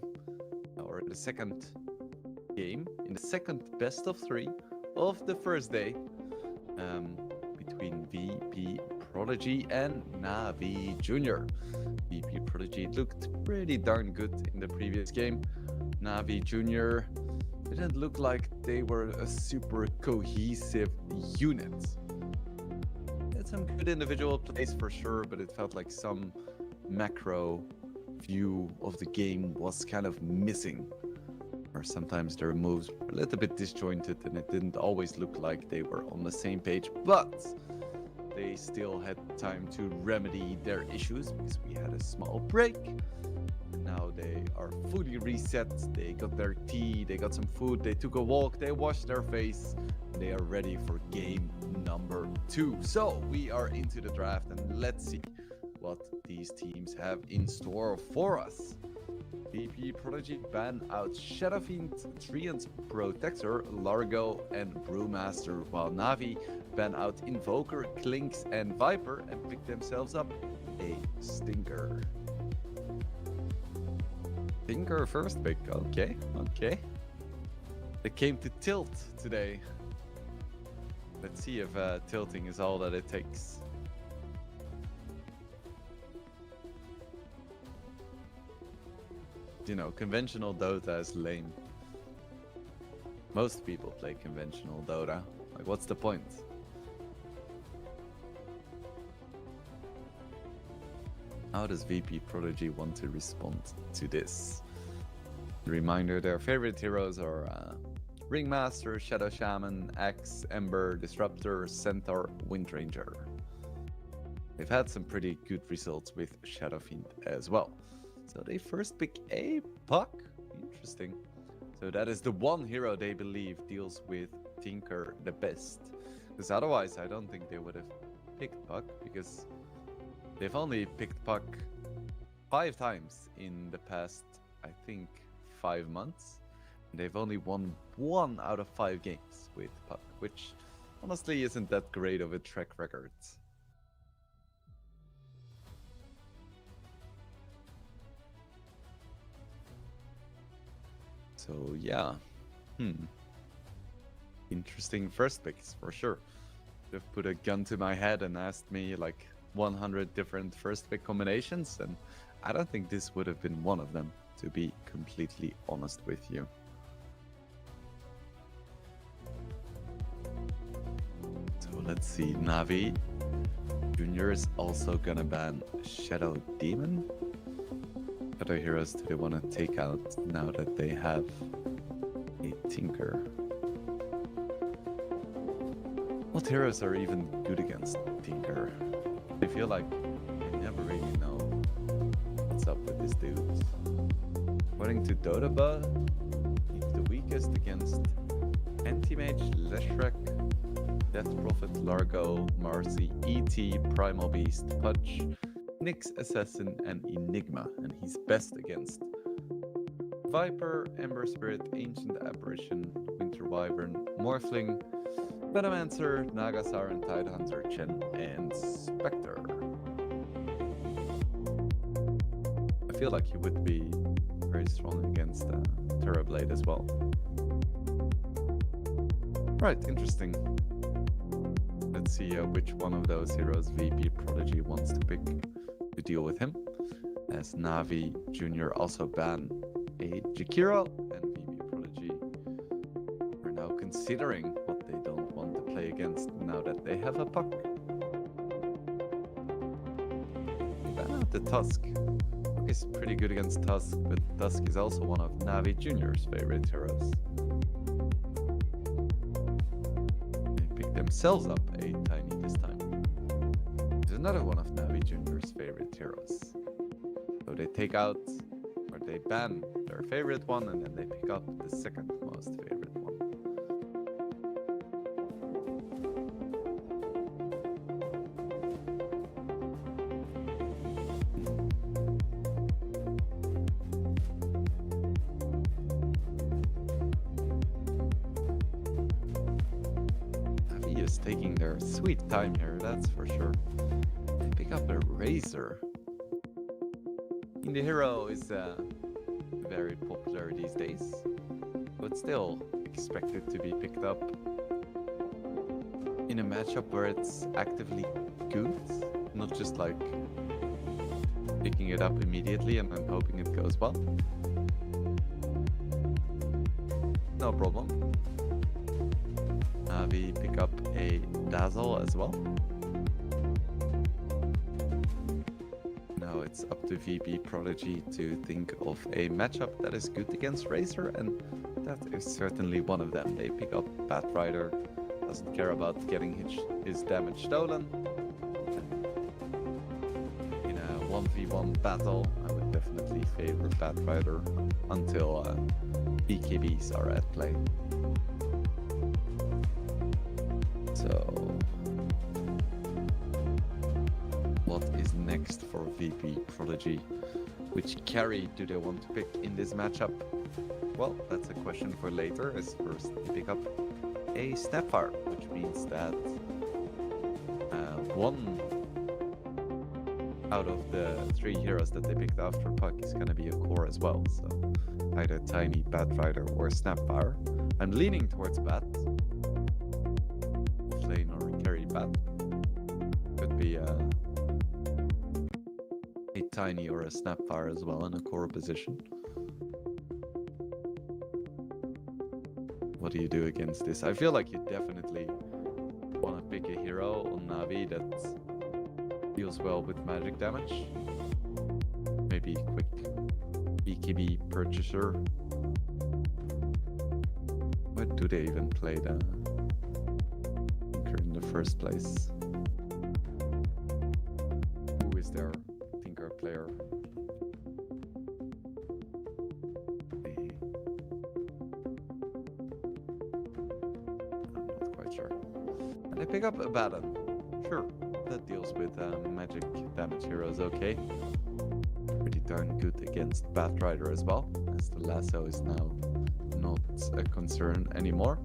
or the second game, in the second best of 3 of the first day, between VP Prodigy and Navi Jr. VP Prodigy looked pretty darn good in the previous game. Navi Jr. didn't look like they were a super cohesive unit. They had some good individual plays for sure, but it felt like some macro view of the game was kind of missing. Or sometimes their moves were a little bit disjointed and it didn't always look like they were on the same page, but they still had time to remedy their issues because we had a small break. Now they are fully reset. They got their tea, they got some food, they took a walk, they washed their face, and they are ready for game number 2. So we are into the draft and let's see what these teams have in store for us. VP Prodigy ban out Shadowfiend, Treant's Protector, Largo, and Brewmaster, while Navi ban out Invoker, Lynx, and Viper and pick themselves up a Stinker. Stinker first pick, okay. They came to tilt today. Let's see if tilting is all that it takes. You know, conventional Dota is lame. Most people play conventional Dota. Like, what's the point? How does VP Prodigy want to respond to this? Reminder, their favorite heroes are Ringmaster, Shadow Shaman, Axe, Ember, Disruptor, Centaur, Windranger. They've had some pretty good results with Shadowfiend as well. So they first pick a Puck. Interesting. So that is the one hero they believe deals with Tinker the best. Because otherwise I don't think they would have picked Puck, because they've only picked Puck 5 times in the past, I think, 5 months. And they've only won 1 out of 5 games with Puck, which honestly isn't that great of a track record. So yeah, interesting first picks for sure. They've put a gun to my head and asked me like 100 different first pick combinations, and I don't think this would have been one of them, to be completely honest with you. So let's see, Navi Jr. is also gonna ban Shadow Demon. What other heroes do they want to take out now that they have a Tinker? What heroes are even good against Tinker? I feel like I never really know what's up with these dudes. According to Dotaba, he's the weakest against Anti-Mage, Leshrac, Death Prophet, Largo, Marcy, ET, Primal Beast, Pudge, Nyx, Assassin, and Enigma, and he's best against Viper, Ember Spirit, Ancient Apparition, Winter Wyvern, Morphling, Venomancer, Naga Siren, Tidehunter, Chen, and Spectre. I feel like he would be very strong against Terrorblade as well. Right, interesting. Let's see which one of those heroes VP Prodigy wants to pick to deal with him, as Navi Jr. also banned a Jakiro, and VP Prodigy are now considering what they don't want to play against now that they have a Puck. They ban out the Tusk. Puck is pretty good against Tusk, but Tusk is also one of Navi Jr.'s favorite heroes. They picked themselves up a Tiny this time. There's another one of Navi Jr.'s favorite heroes. So they take out, or they ban their favorite one, and then they pick up the second most favorite one. Navi is taking their sweet time here, that's for sure. They pick up a Razor. The hero is very popular these days, but still expected to be picked up in a matchup where it's actively good, not just like picking it up immediately and then hoping it goes well. No problem. We pick up a Dazzle as well. Now it's up to VP Prodigy to think of a matchup that is good against Razor, and that is certainly one of them. They pick up Batrider, doesn't care about getting his damage stolen. In a 1v1 battle, I would definitely favor Batrider until BKBs are at play. So, what is next for VP Prodigy? Which carry do they want to pick in this matchup? Well, that's a question for later, as first they pick up a Snapfire, which means that one out of the 3 heroes that they picked after Puck is going to be a core as well. So either Tiny, Batrider, or Snapfire. I'm leaning towards Bat. Lane or carry Bat. Could be a Tiny or a Snapfire as well in a core position. What do you do against this? I feel like you definitely want to pick a hero on Navi that deals well with magic damage. Maybe quick BKB purchaser. Why do they even play the Tinker in the first place? Who is their Tinker player? And I pick up a Baton. Sure, that deals with magic damage heroes okay. Pretty darn good against Batrider as well, as the lasso is now not a concern anymore.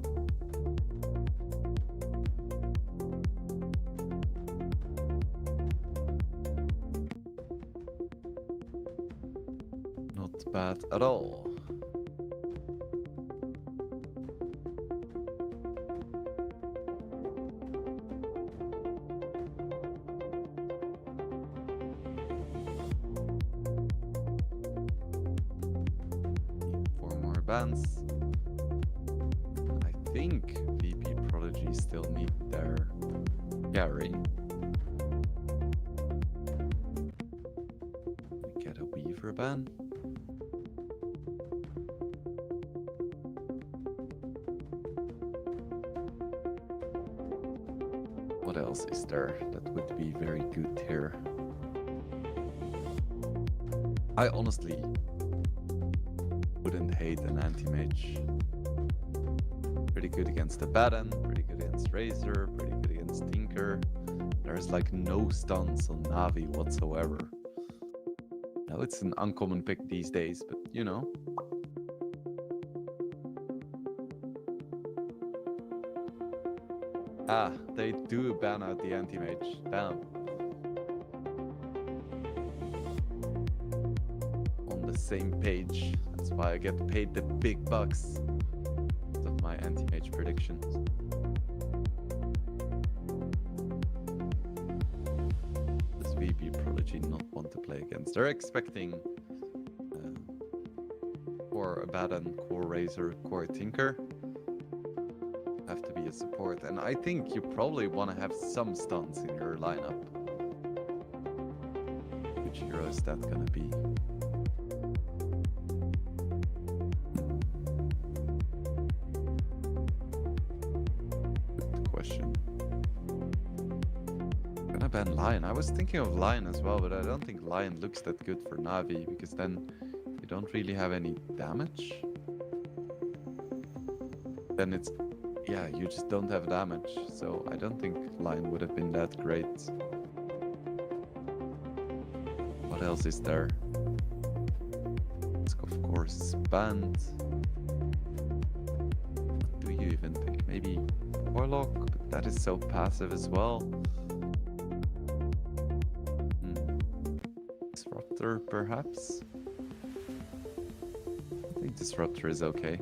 Not bad at all. Bans. I think VP Prodigy still need their carry. We get a Weaver ban. What else is there that would be very good here? I honestly wouldn't hate an anti-mage. Pretty good against the Baton, pretty good against Razor, pretty good against Tinker. There's like no stuns on Navi whatsoever. Now it's an uncommon pick these days, but you know. Ah, they do ban out the anti-mage. Damn. On the same page. That's why I get paid the big bucks of my anti-mage predictions. Does VP Prodigy not want to play against? They're expecting core Abaddon, core Razor, core Tinker. Have to be a support, and I think you probably want to have some stuns in your lineup. Which hero is that gonna be? Ban Lion. I was thinking of Lion as well, but I don't think Lion looks that good for Navi, because then you don't really have any damage. Then it's, yeah, you just don't have damage, so I don't think Lion would have been that great. What else is there? It's of course banned. What do you even pick? Maybe Warlock, but that is so passive as well. Perhaps. think Disruptor is okay.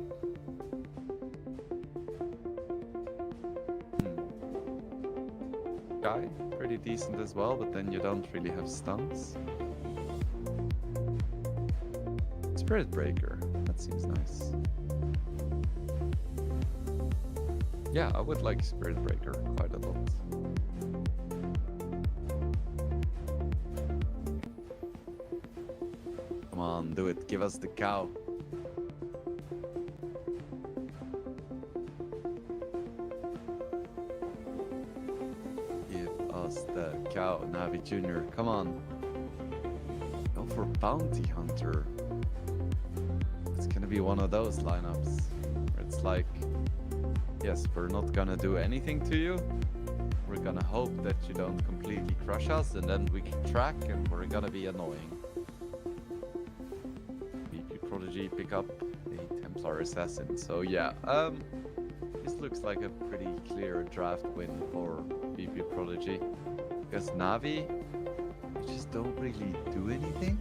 Guy, pretty decent as well, but then you don't really have stuns. Spirit Breaker, that seems nice. Yeah, I would like Spirit Breaker quite a lot. Come on, do it. Give us the cow. Give us the cow, Navi Jr. Come on. Go for Bounty Hunter. It's gonna be one of those lineups where it's like, yes, we're not gonna do anything to you. We're gonna hope that you don't completely crush us, and then we can track and we're gonna be annoying. VP Prodigy pick up a Templar Assassin. So yeah, this looks like a pretty clear draft win for VP Prodigy. Because Navi, they just don't really do anything.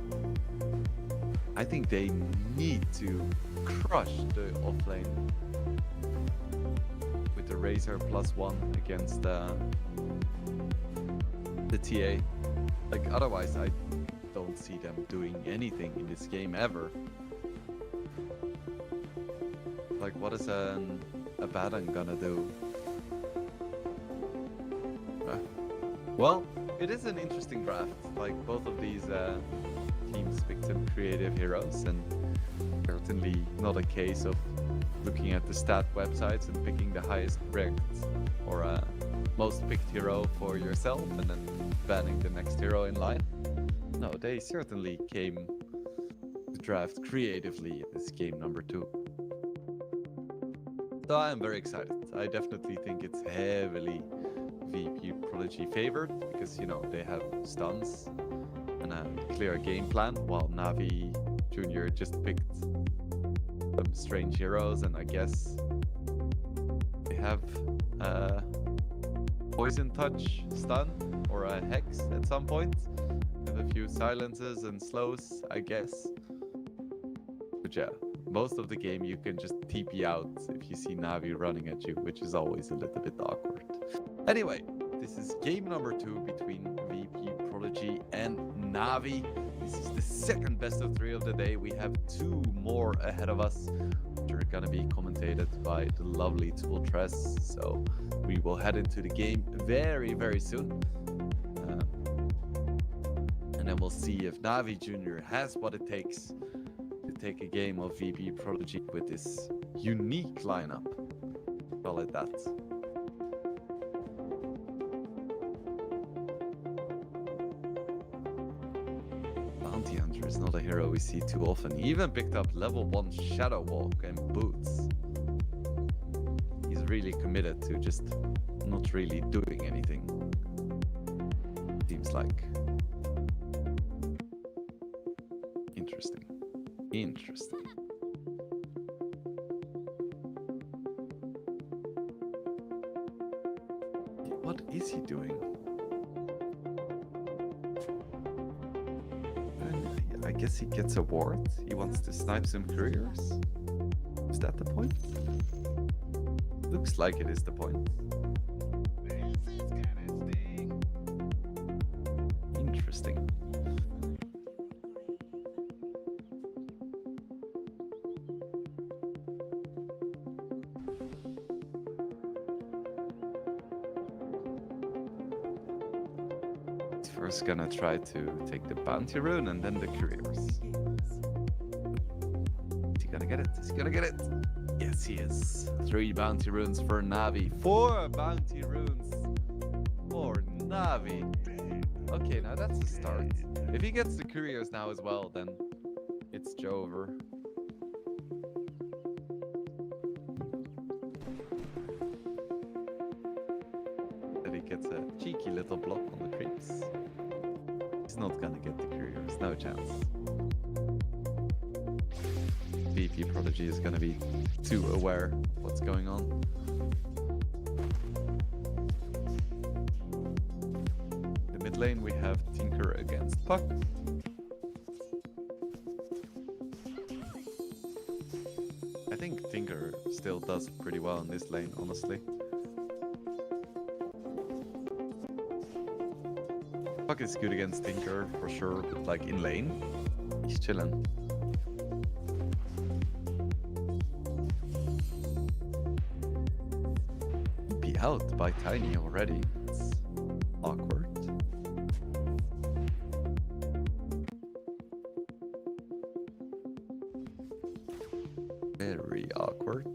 I think they need to crush the offlane with the Razor +1 against the TA. Like, otherwise I don't see them doing anything in this game ever. Like, what is a Abaddon gonna do? Well, it is an interesting draft. Like, both of these teams picked some creative heroes, and certainly not a case of looking at the stat websites and picking the highest ranked or most picked hero for yourself and then banning the next hero in line. No, they certainly came to draft creatively in this game number 2. So I am very excited. I definitely think it's heavily VP Prodigy favored because, you know, they have stuns and a clear game plan, while Navi Jr. just picked some strange heroes, and I guess they have Poison Touch stun or a Hex at some point, with a few silences and slows, I guess. But yeah, most of the game you can just TP out if you see Navi running at you, which is always a little bit awkward. Anyway, this is game number 2 between VP Prodigy and Navi. This is the second best of 3 of the day. We have 2 more ahead of us, which are gonna be commentated by the lovely Tooltress. So we will head into the game very, very soon. And then we'll see if Navi Jr. has what it takes to take a game of VP Prodigy with this unique lineup. Call it that. Bounty Hunter is not a hero we see too often. He even picked up level 1 Shadow Walk and Boots. He's really committed to just not really doing anything. Seems like. Interesting. Interesting. What is he doing? I guess he gets a ward. He wants to snipe some couriers. Is that the point? Looks like it is the point. Interesting. First gonna try to take the bounty rune and then the couriers. Is he gonna get it? Is he gonna get it? Yes, he is. 3 bounty runes for Navi. 4 bounty runes for Navi. Okay, now that's a start. If he gets the couriers now as well, then it's Jover. Then he gets a cheeky little block on the creeps. He's not gonna get the couriers, no chance. VP Prodigy is gonna be too aware of what's going on. In the mid lane we have Tinker against Puck. I think Tinker still does pretty well in this lane, honestly. Puck is good against Tinker for sure, but like in lane, he's chilling. Be out by Tiny already. It's awkward. Very awkward.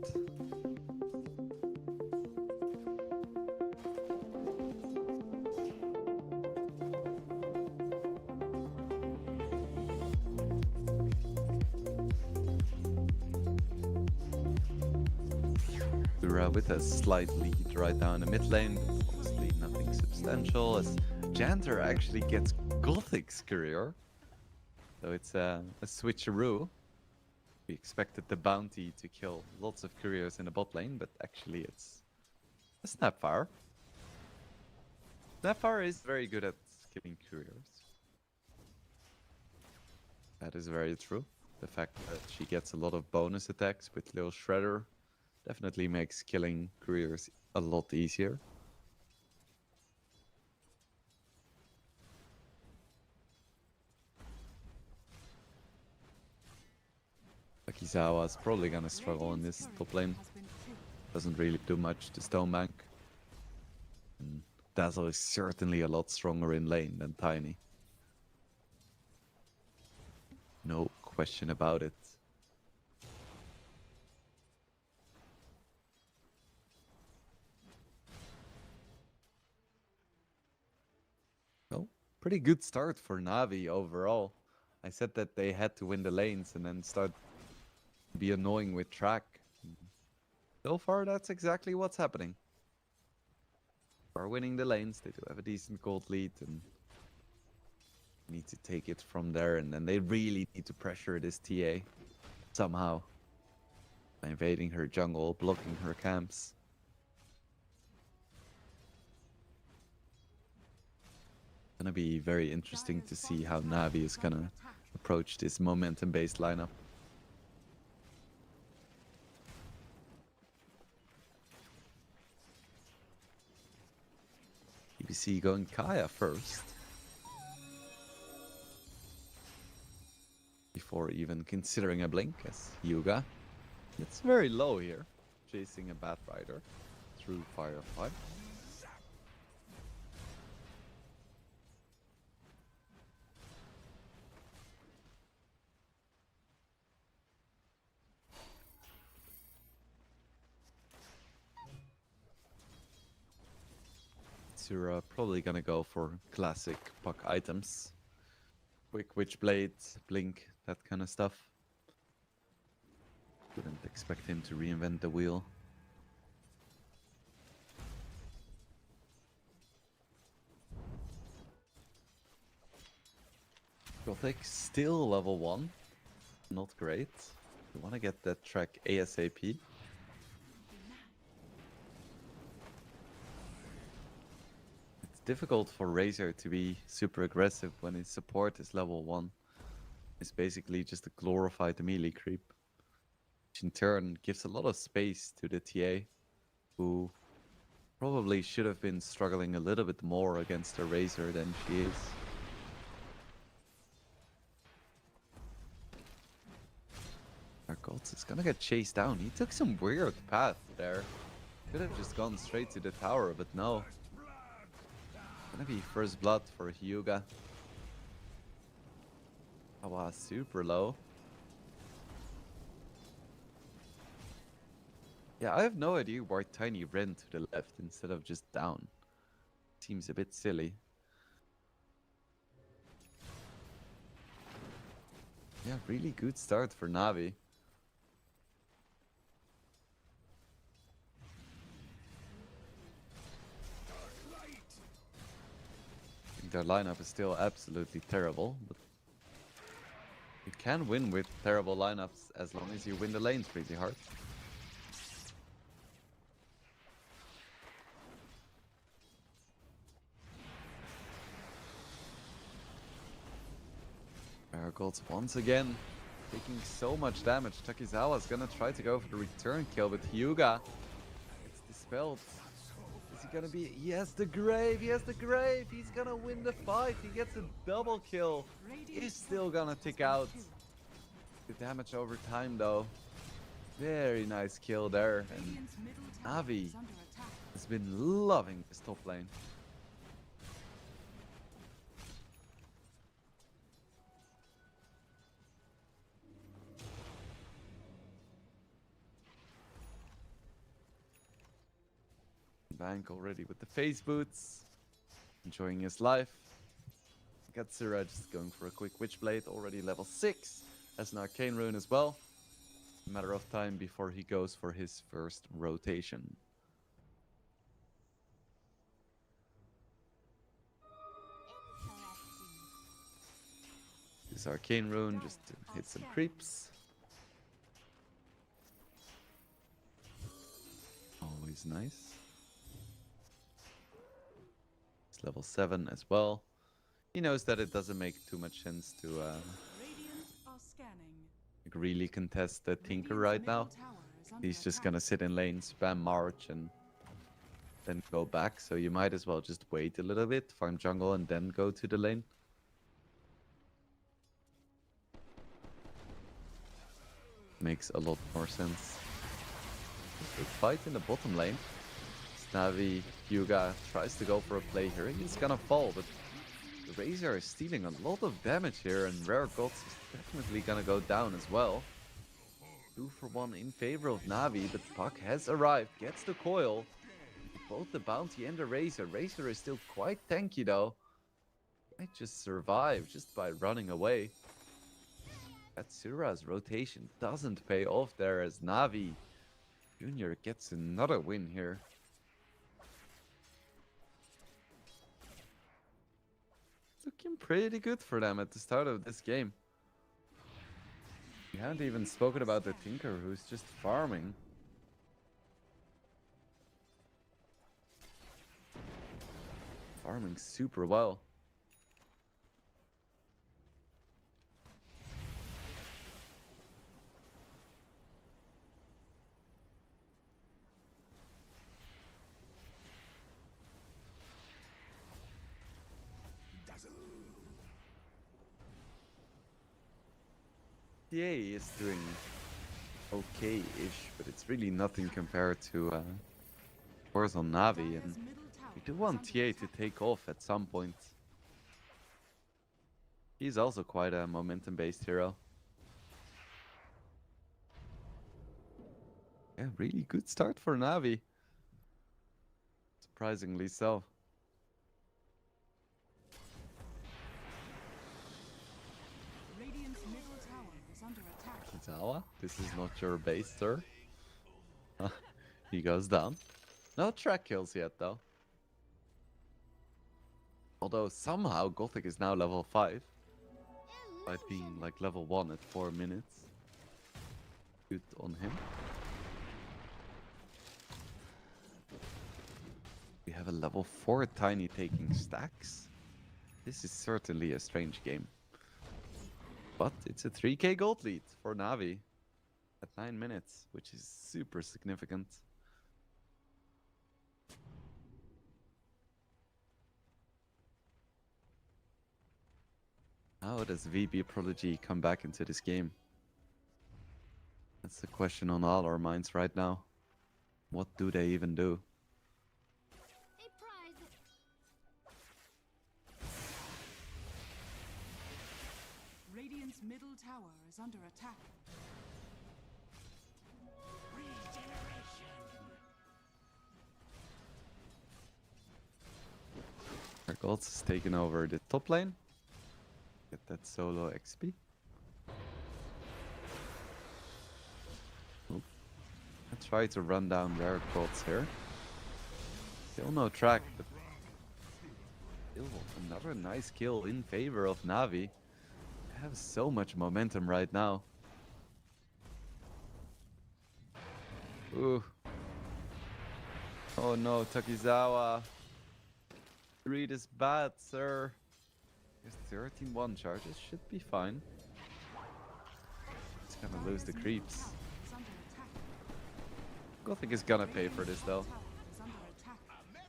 We're with a slight lead right now in the mid lane, but honestly nothing substantial as Janter actually gets Gothic's career. So it's a switcheroo. We expected the bounty to kill lots of couriers in the bot lane, but actually it's a Snapfire. Snapfire is very good at killing couriers. That is very true. The fact that she gets a lot of bonus attacks with Lil Shredder definitely makes killing couriers a lot easier. Takizawa's probably gonna struggle in this top lane. Doesn't really do much to Stone Bank. And Dazzle is certainly a lot stronger in lane than Tiny. No question about it. Oh, pretty good start for Navi overall. I said that they had to win the lanes and then start to be annoying with track. So far, that's exactly what's happening. Are winning the lanes, they do have a decent gold lead and need to take it from there, and then they really need to pressure this TA somehow by invading her jungle, blocking her camps. Gonna be very interesting to see how Navi is gonna approach this momentum-based lineup. BBC going Kaya first. Before even considering a blink as Hyuga. It's very low here, chasing a Bat Rider through Firefly. You're probably gonna go for classic puck items. Quick Witchblade, Blink, that kind of stuff. Couldn't expect him to reinvent the wheel. Gothic still level 1. Not great. You wanna get that track ASAP. Difficult for Razor to be super aggressive when his support is level 1. It's basically just a glorified melee creep, which in turn gives a lot of space to the TA, who probably should have been struggling a little bit more against a Razor than she is. Our Gods is gonna get chased down. He took some weird path there. Could have just gone straight to the tower, but no. Gonna be first blood for Hyuga. Oh wow, super low. Yeah, I have no idea why Tiny ran to the left instead of just down. Seems a bit silly. Yeah, really good start for Navi. Their lineup is still absolutely terrible, but you can win with terrible lineups as long as you win the lanes pretty hard. Marigolds once again taking so much damage. Takizawa's gonna try to go for the return kill, but Hyuga gets dispelled. Is he gonna be... He has the grave! He has the grave! He's gonna win the fight! He gets a double kill! He's still gonna tick out. The damage over time, though. Very nice kill there. And Navi has been loving this top lane. Bank already with the phase boots, enjoying his life. Gatsura just going for a quick Witchblade, already level 6, has an Arcane Rune as well. A matter of time before he goes for his first rotation. This Arcane Rune just to hit some creeps. Always nice. Level 7 as well. He knows that it doesn't make too much sense to really contest the Tinker right now. He's just gonna sit in lane, spam March, and then go back. So you might as well just wait a little bit, farm jungle, and then go to the lane. Makes a lot more sense. Big fight in the bottom lane. Navi, Hyuga tries to go for a play here. He's gonna fall, but the Razor is stealing a lot of damage here, and Rare Gods is definitely gonna go down as well. 2 for 1 in favor of Navi, but Puck has arrived, gets the coil. Both the Bounty and the Razor. Razor is still quite tanky though. Might just survive just by running away. Katsura's rotation doesn't pay off there as Navi Jr. gets another win here. Looking pretty good for them at the start of this game. We haven't even spoken about the Tinker, who's just farming. Farming super well. TA is doing okay-ish, but it's really nothing compared to Wars on Navi, and we do want TA to take off at some point. He's also quite a momentum-based hero. Yeah, really good start for Navi. Surprisingly so. Zawa, this is not your base, sir. He goes down. No track kills yet, though. Although somehow Gothic is now level 5. By being like level 1 at 4 minutes. Good on him. We have a level 4 Tiny taking stacks. This is certainly a strange game. But it's a 3k gold lead for Navi at 9 minutes, which is super significant. How does VB Prodigy come back into this game? That's the question on all our minds right now. What do they even do? Radiant's middle tower is under attack. Our Gods is taking over the top lane. Get that solo XP. Oop. I try to run down Rare Gods here. Still no track, but still another nice kill in favor of Navi. I have so much momentum right now. Ooh. Oh no, Takizawa. Read is bad, sir. There's 13-1 charges, should be fine. Gonna lose the creeps. Tower is under attack. Gothic is gonna pay for this though. Tower is under attack.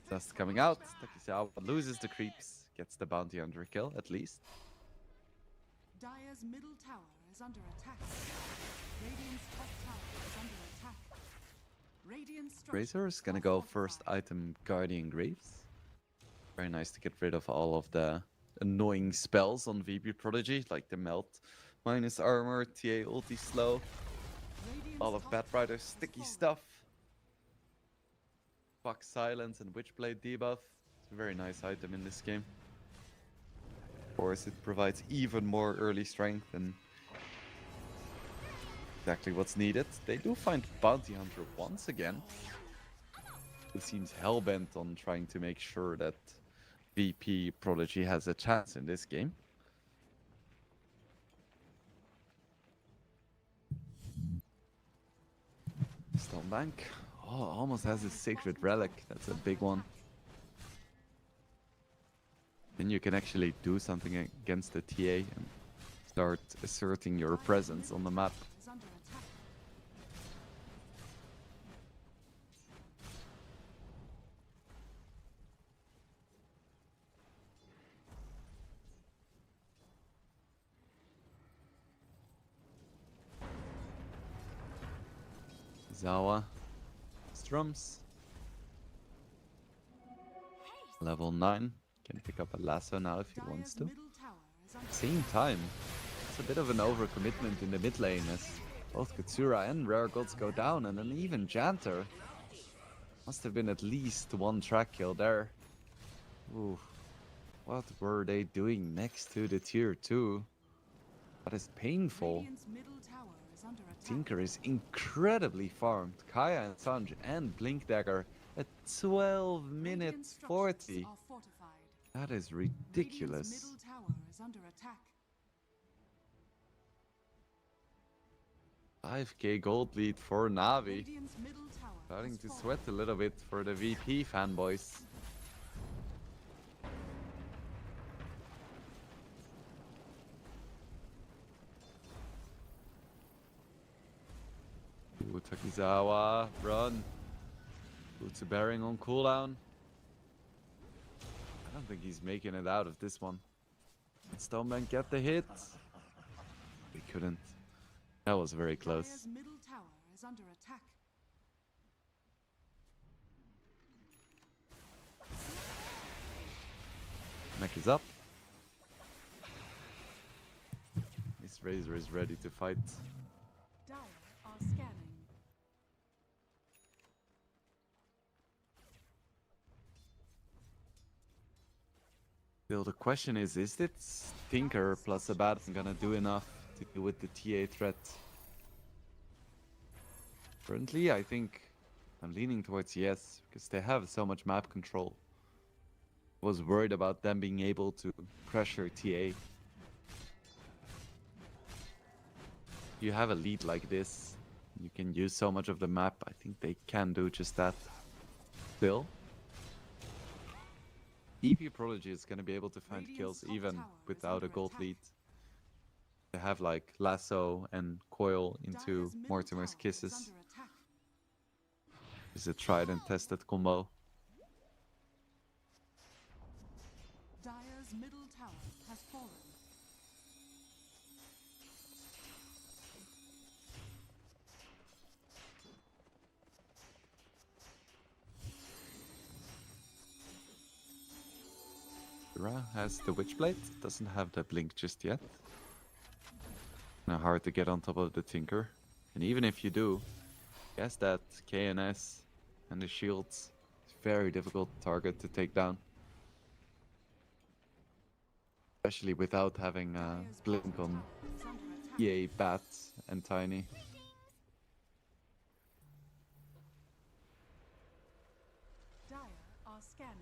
Dust coming out. Takizawa loses the creeps. Gets the bounty hunter kill at least. Dire's middle tower is under attack. Radiant's top tower is under attack. Radiant structures Razor is gonna are go fortified. first item Guardian Greaves. Very nice to get rid of all of the annoying spells on VP Prodigy, like the melt, minus armor, TA ulti slow, Radiant's all of top Bat tower Rider's has sticky fallen. stuff. Fuck Silence and Witchblade debuff. It's a very nice item in this game. Of course, it provides even more early strength and exactly what's needed. They do find Bounty Hunter once again. It seems hellbent on trying to make sure that VP Prodigy has a chance in this game. Stonebank. Oh, almost has a Sacred Relic. That's a big one. Then you can actually do something against the TA and start asserting your presence on the map. Is under attack. Zawa. Strums. Level 9. Can pick up a lasso now if he wants Dire's to. middle tower is under Same time. It's a bit of an overcommitment in the mid lane as both Katsura and Rare Gods go down, and then even Janter. Must have been at least one track kill there. Ooh. What were they doing next to the tier 2? That is painful. Radiant's middle tower is under attack. Tinker is incredibly farmed. Kaya and Sanj and Blink Dagger at 12 Radiant minutes structures 40. are fortified. That is Radiant's ridiculous. middle tower is under attack. 5k gold lead for Navi. Radiant's middle tower Starting has to fallen. sweat a little bit for the VP fanboys. Ooh, Takizawa, run. Boots of bearing on cooldown. I don't think he's making it out of this one. Did Stonebank get the hit? He couldn't. That was very close. Dire's middle tower is under attack. Mech is up. This Razor is ready to fight. Dire are scanning. Still, the question is this Tinker plus Abaddon gonna do enough to deal with the TA threat? Currently, I think I'm leaning towards yes, because they have so much map control. Was worried about them being able to pressure TA. You have a lead like this, you can use so much of the map, I think they can do just that. Still, EP Prodigy is going to be able to find Radiant's kills top even tower is without a under gold attack. lead. They have like Lasso and Coil into Dire's middle Mortimer's tower is Kisses. under attack. It's a tried and tested combo. Dire's middle tower has fallen. Ra has the Witchblade, doesn't have the blink just yet. Now hard to get on top of the Tinker. And even if you do, guess that KNS and the shields is very difficult target to take down. Especially without having Dire's blink bottom on tower is under attack. EA, Bat, and Tiny. Dire are scanning.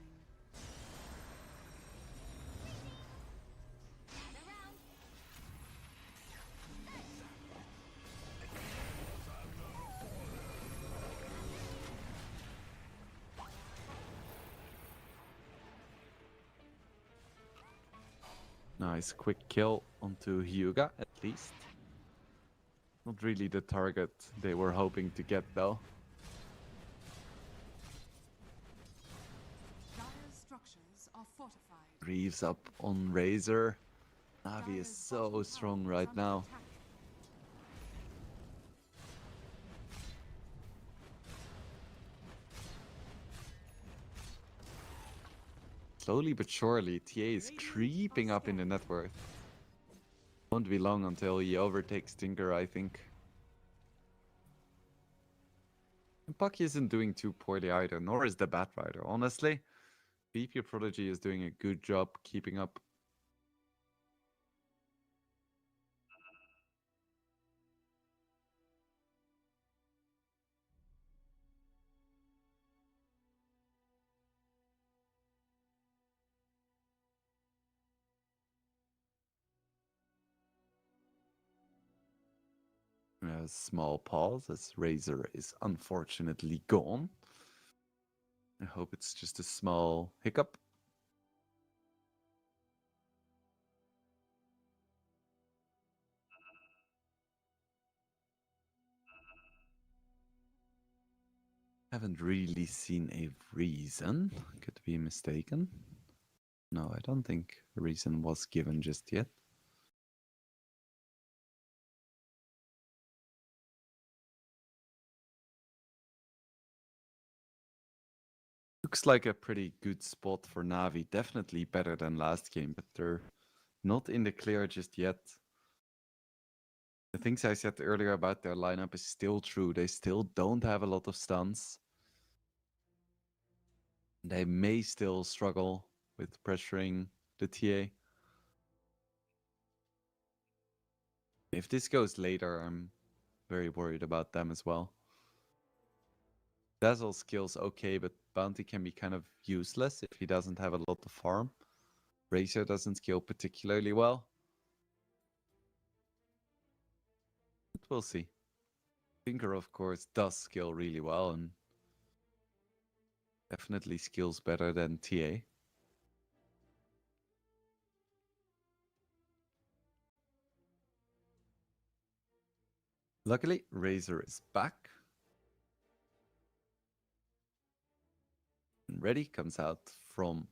Nice quick kill onto Hyuga at least. Not really the target they were hoping to get, though. Dire's structures are fortified. Reeves up on Razor. Navi is Dire's so bottom strong tower is right under now. attack. Slowly but surely, TA is creeping up in the net worth. Won't be long until he overtakes Tinker, I think. And Pucky isn't doing too poorly either, nor is the Bat Rider. Honestly, BP Prodigy is doing a good job keeping up. A small pause as Razor is unfortunately gone. I hope it's just a small hiccup. Haven't really seen a reason. Could be mistaken. No, I don't think a reason was given just yet. Looks like a pretty good spot for Navi. Definitely better than last game, but they're not in the clear just yet. The things I said earlier about their lineup is still true. They still don't have a lot of stuns. They may still struggle with pressuring the TA. If this goes later, I'm very worried about them as well. Dazzle skill's okay, but Bounty can be kind of useless if he doesn't have a lot of farm. Razor doesn't scale particularly well. But we'll see. Tinker, of course, does scale really well and definitely skills better than TA. Luckily, Razor is back. And ready, comes out from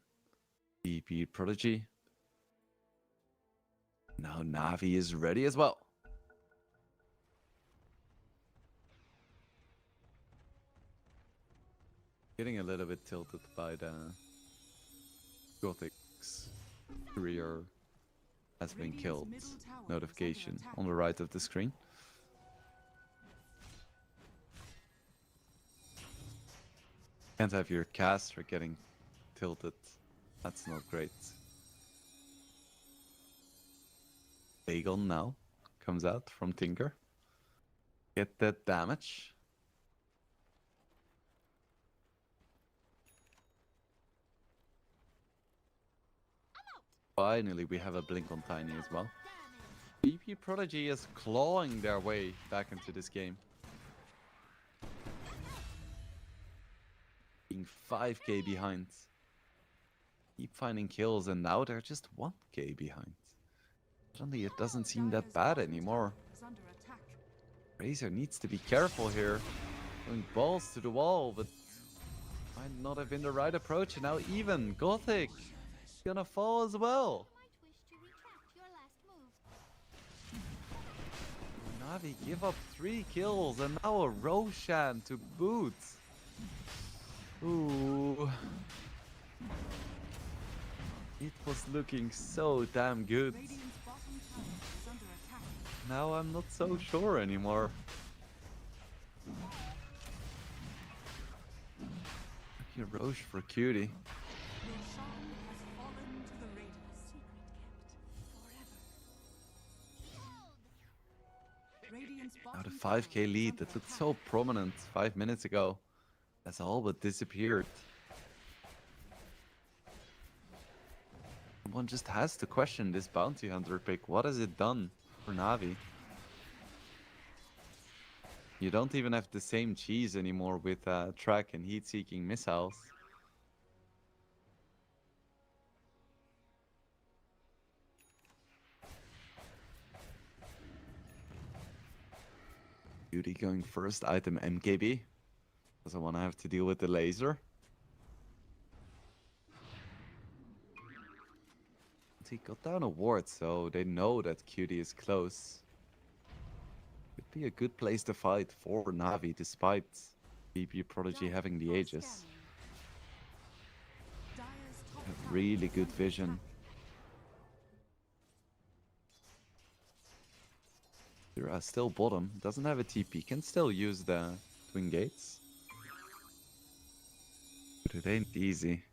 BP Prodigy. Now Navi is ready as well. Getting a little bit tilted by the Gothic's career has been killed notification on the right of the screen. Can't have your caster getting tilted. That's not great. Aegon now comes out from Tinker. Get that damage. Finally, we have a blink on Tiny as well. BP Prodigy is clawing their way back into this game. Being 5k behind. Keep finding kills and now they're just 1k behind. Suddenly it doesn't seem that bad anymore. Razor needs to be careful here. Going balls to the wall, but might not have been the right approach. And now even Gothic is gonna fall as well. Navi give up 3 kills and now a Roshan to boot. Ooh. It was looking so damn good. Now I'm not so sure anymore. Lucky Roche for Cutie. Now the 5k lead that looked so prominent 5 minutes ago has all but disappeared. One just has to question this bounty hunter pick. What has it done for Navi? You don't even have the same cheese anymore with track and heat-seeking missiles. Beauty going first item MKB. Doesn't want to have to deal with the laser. He got down a ward, so they know that Cutie is close. Could be a good place to fight for Navi, despite VP Prodigy having the Aegis. Have really good vision. They're still bottom, doesn't have a TP, can still use the twin gates. But it ain't easy.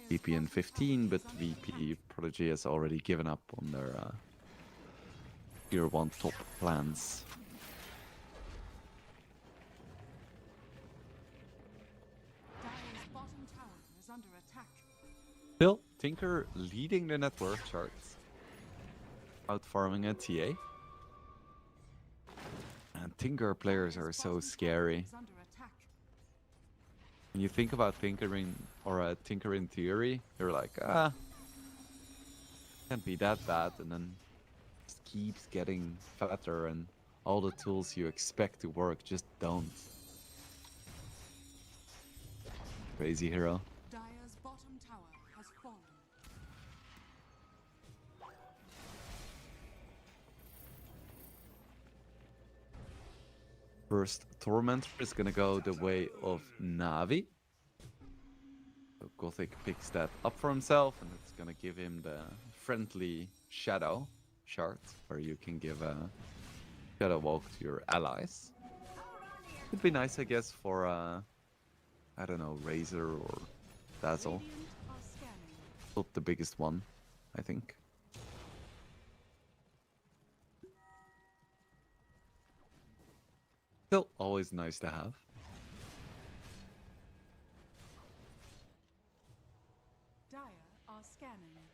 VP in 15, but VP Prodigy has already given up on their tier 1 top plans. Dire's bottom tower is under attack. Still, Tinker leading the network charts. Out farming a TA. And Tinker players are so scary. Is under attack. When you think about tinkering or tinker in theory, you're like, can't be that bad, and then just keeps getting fatter, and all the tools you expect to work just don't. Crazy hero. Dire's bottom tower has fallen. First Tormentor is gonna go the way of Navi. So Gothic picks that up for himself, and it's gonna give him the friendly Shadow shard, where you can give a Shadow Walk to your allies. Would be nice, I guess, for I don't know, Razor or Dazzle. Radiant are scanning. Not the biggest one, I think. Still always nice to have. Dire are scanning.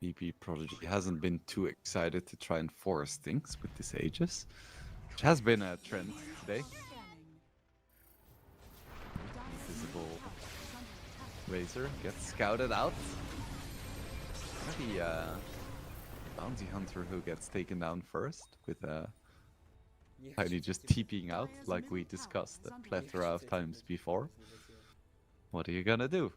VP Prodigy hasn't been too excited to try and force things with this Aegis, which has been a trend today. Scanning. Dire's Visible tower is under attack. Razor gets scouted out. Maybe Bounty Hunter who gets taken down first with Tiny just TPing out like we discussed a plethora of times before. What are you gonna do?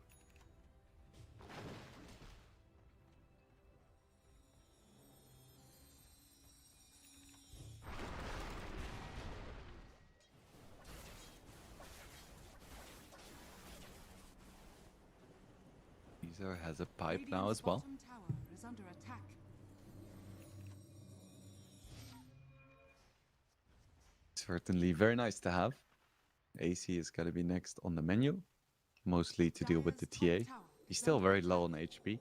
Caesar has a pipe now as well. Radiant's bottom tower is under attack. Certainly very nice to have. AC is gonna be next on the menu, mostly to deal with the TA. He's still very low on HP.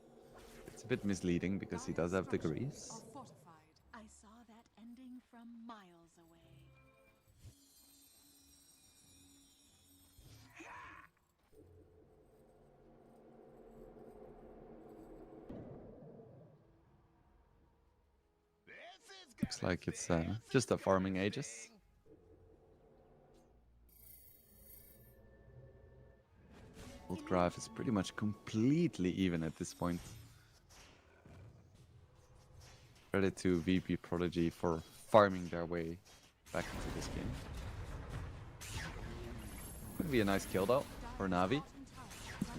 It's a bit misleading because he does have degrees. Are fortified. I saw that ending from miles away. Looks like it's just a farming Aegis. Old graph is pretty much completely even at this point. Credit to VP Prodigy for farming their way back into this game. Could be a nice kill though for Navi.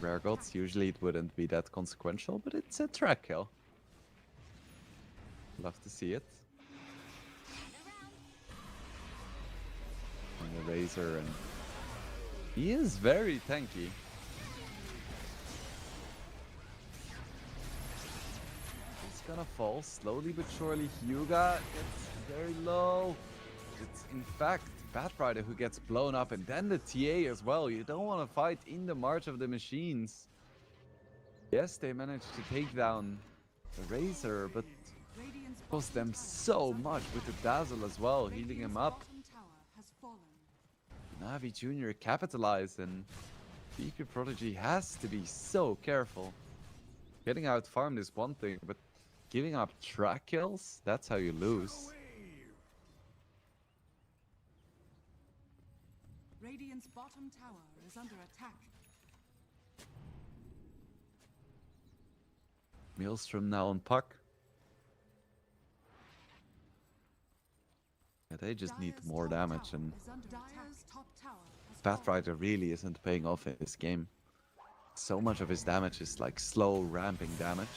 Rare gods, usually it wouldn't be that consequential, but it's a track kill. Love to see it. And the Razor, and he is very tanky. It's gonna fall slowly but surely. Hyuga gets very low. It's in fact Batrider who gets blown up, and then the TA as well. You don't want to fight in the March of the Machines. Yes, they managed to take down the Razor, but Radiant's cost bottom them tower so is under much with the attack. Dazzle as well, healing Radiant's him up. bottom tower has fallen. Navi Jr. capitalized, and VP Prodigy has to be so careful. Getting out farmed is one thing, but giving up track kills, that's how you lose. Radiant's bottom tower is under attack. Maelstrom now on puck. Yeah, they just need Dire's more top damage, tower and is under Dire's top tower has Pathfinder really isn't paying off in this game. So much of his damage is like slow ramping damage.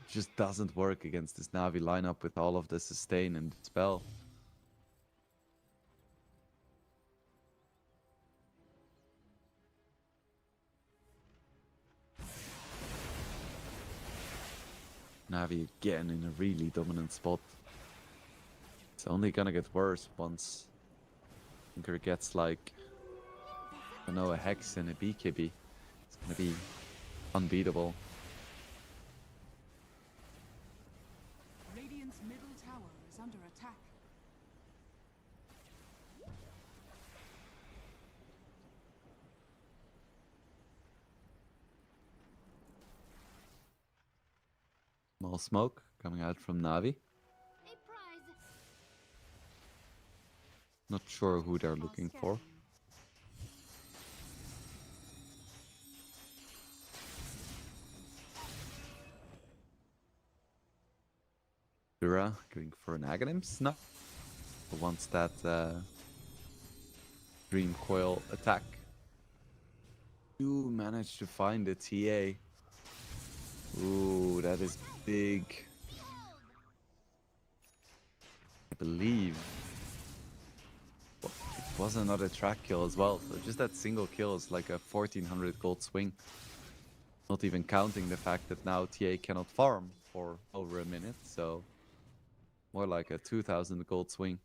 Just doesn't work against this Navi lineup with all of the sustain and spell. Navi again in a really dominant spot. It's only gonna get worse once Tinker gets like, I don't know, a Hex and a BKB. It's gonna be unbeatable. Radiant's middle tower is under attack. Small smoke coming out from Navi. A prize. Not sure who they're looking for. Dura going for an Aghanims? No. Wants that Dream Coil attack. You managed to find a TA. Ooh, that is big. I believe it was another track kill as well. So just that single kill is like a 1400 gold swing. Not even counting the fact that now TA cannot farm for over a minute. So more like a 2000 gold swing.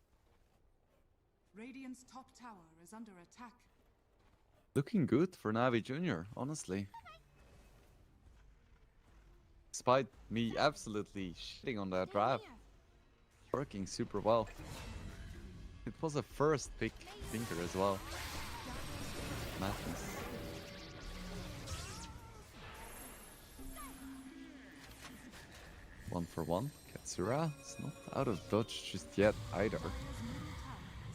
Radiant's top tower is under attack. Looking good for Navi Jr., honestly. Despite me absolutely shitting on that draft. Working super well. It was a first pick Tinker as well. Madness. One for one. Katsura is not out of dodge just yet either.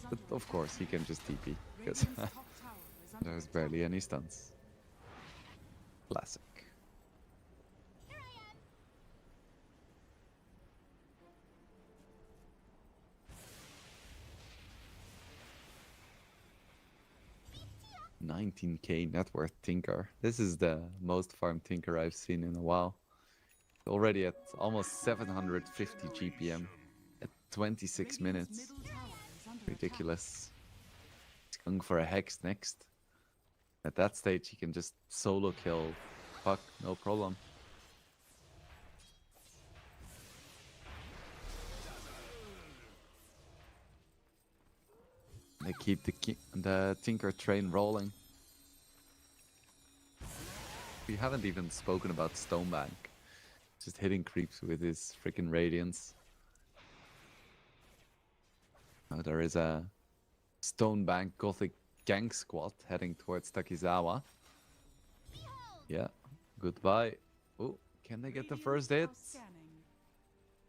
But of course he can just TP, because Radiant's top tower is under there's attack. barely any stunts. Classic. Here I am. 19k net worth Tinker. This is the most farmed Tinker I've seen in a while. Already at almost 750 GPM at 26 minutes. Middle tower is under Ridiculous. He's going for a Hex next. At that stage, he can just solo kill Puck, no problem. They keep the Tinker train rolling. We haven't even spoken about Stonebank. Just hitting creeps with his freaking Radiance. Now there is a Stonebank Gothic gang squad heading towards Takizawa. Yeah, goodbye. Oh, can they get the first hit? scanning.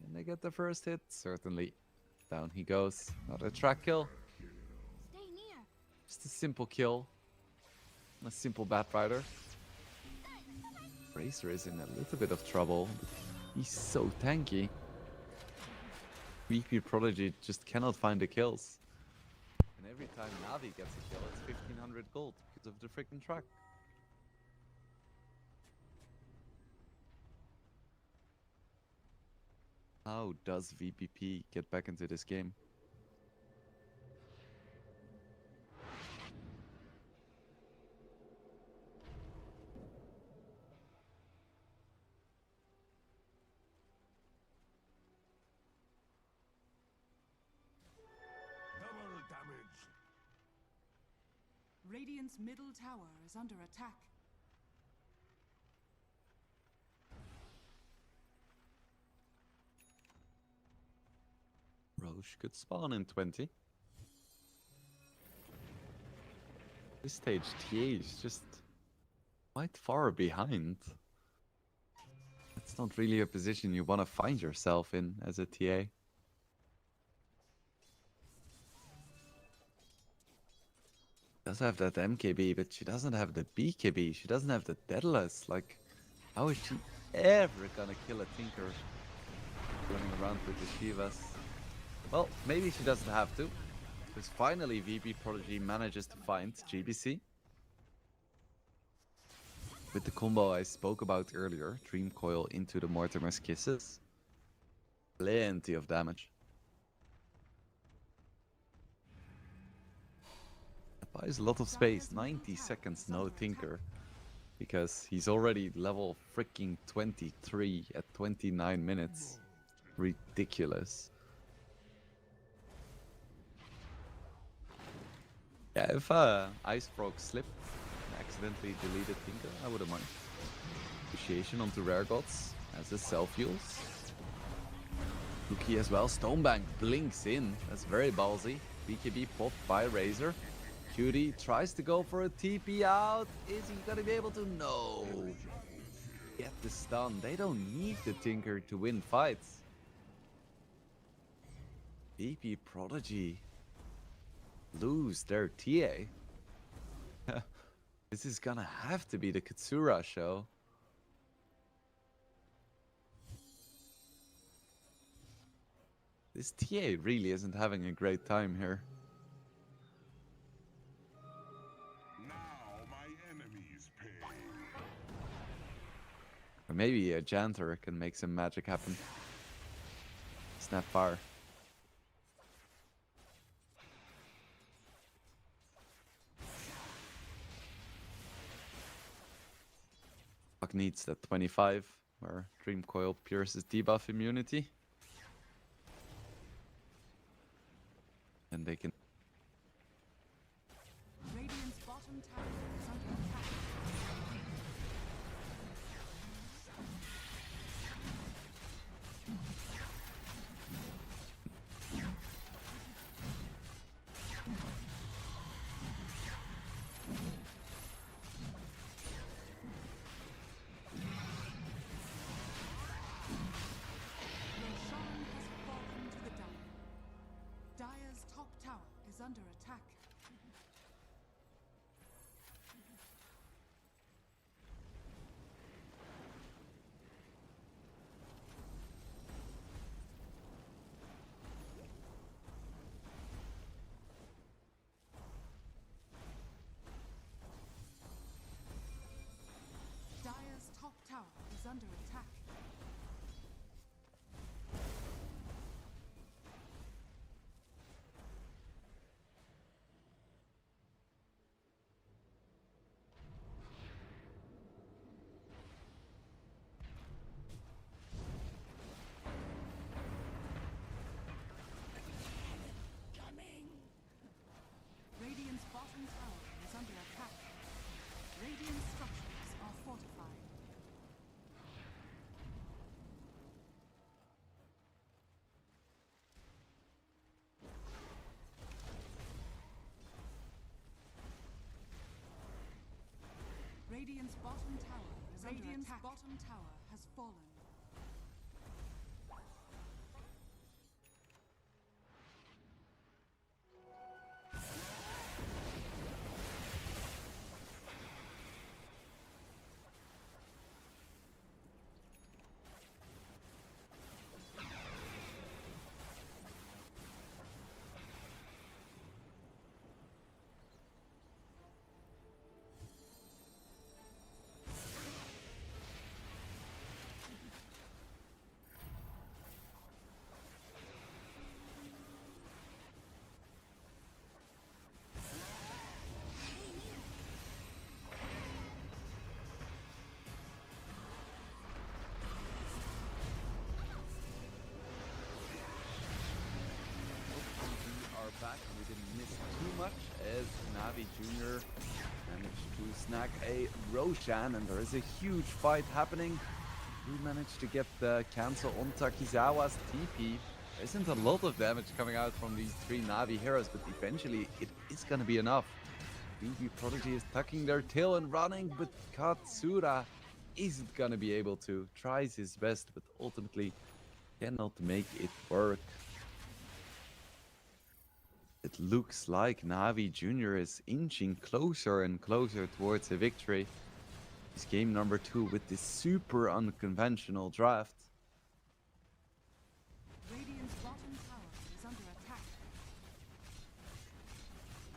Can they get the first hit? Certainly. Down he goes. Not a track kill. Stay near. Just a simple kill. A simple Batrider. Racer is in a little bit of trouble. He's so tanky. VP Prodigy just cannot find the kills. And every time Navi gets a kill, it's 1500 gold because of the freaking track. How does VPP get back into this game? Double damage. Radiant's middle tower is under attack. Roche could spawn in 20. This stage, TA is just quite far behind. It's not really a position you want to find yourself in as a TA. does have that MKB, but she doesn't have the BKB. She doesn't have the Daedalus. Like, how is she ever gonna kill a Tinker running around with the Shivas? Well, maybe she doesn't have to, because finally VB Prodigy manages to find GBC. With the combo I spoke about earlier, Dream Coil into the Mortimer's Kisses. Plenty of damage. That buys a lot of space, 90 seconds, no Tinker. Because he's already level freaking 23 at 29 minutes. Ridiculous. Yeah, if Ice Frog slipped and accidentally deleted Tinker, I wouldn't mind. Appreciation onto Rare Gods as his self-heals. Luki as well. Stonebank blinks in. That's very ballsy. BKB popped by Razor. Cutie tries to go for a TP out. Is he gonna be able to? No. Get the stun. They don't need the Tinker to win fights. VP Prodigy lose their TA. This is gonna have to be the Katsura show. This TA really isn't having a great time here. Now my enemies pay. Or maybe a Janter can make some magic happen. Snap fire. Puck needs that 25, where Dream Coil pierces debuff immunity. And they can... Radiant's bottom tower is under attack. Roshan has fallen to the Dire. Dire's top tower is under attack. Dire's top tower is under attack. Radiant's bottom tower is under attack. Radiant structures are fortified. Radiant's bottom tower is under attack. Bottom tower has fallen. Back. We didn't miss too much as Navi Jr. managed to snag a Roshan, and there is a huge fight happening. We managed to get the cancel on Takizawa's TP. There isn't a lot of damage coming out from these three Navi heroes, but eventually it is going to be enough. BB Prodigy is tucking their tail and running, but Katsura isn't going to be able to. Tries his best, but ultimately cannot make it work. It looks like Navi Jr. is inching closer and closer towards a victory. It's game number 2 with this super unconventional draft. Radiant's bottom tower is under attack.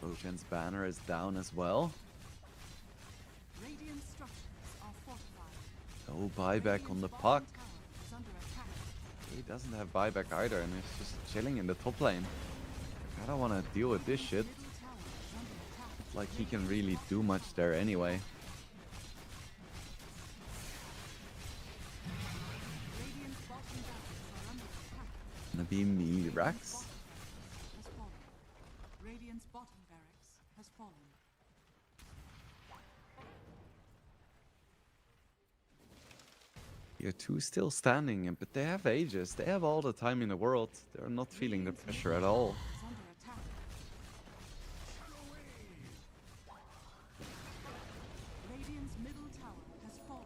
Roshan's banner is down as well. Radiant structures are fortified. No buyback on the Radiant's puck. bottom tower is under attack. He doesn't have buyback either, and he's just chilling in the top lane. I don't want to deal with this shit. Middle tower is under attack. Like he can really do much there anyway. Radiant's bottom barracks are under attack. Gonna be me, Rax. Has fallen. Radiant's bottom barracks has fallen. Tier 2 still standing, but they have Aegis. They have all the time in the world. They're not feeling the pressure at all. Is under attack. Radiant's middle tower has fallen.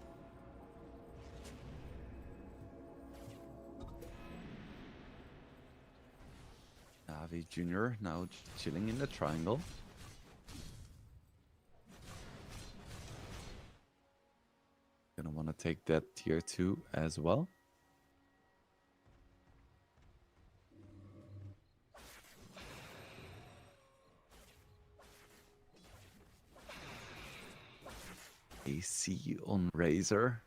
Navi Jr. now chilling in the triangle. Gonna want to take that tier 2 as well. AC on Razor.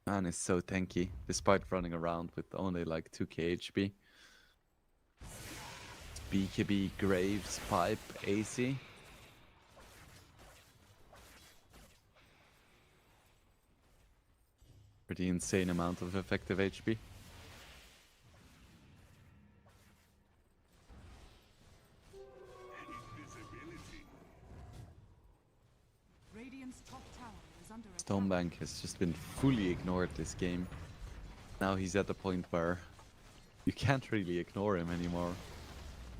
Man is so tanky, despite running around with only like 2k HP. BKB, Graves, Pipe, AC. Pretty insane amount of effective HP. Invisibility. Radiant's top tower is under attack. Stonebank has just been fully ignored this game. Now he's at the point where you can't really ignore him anymore.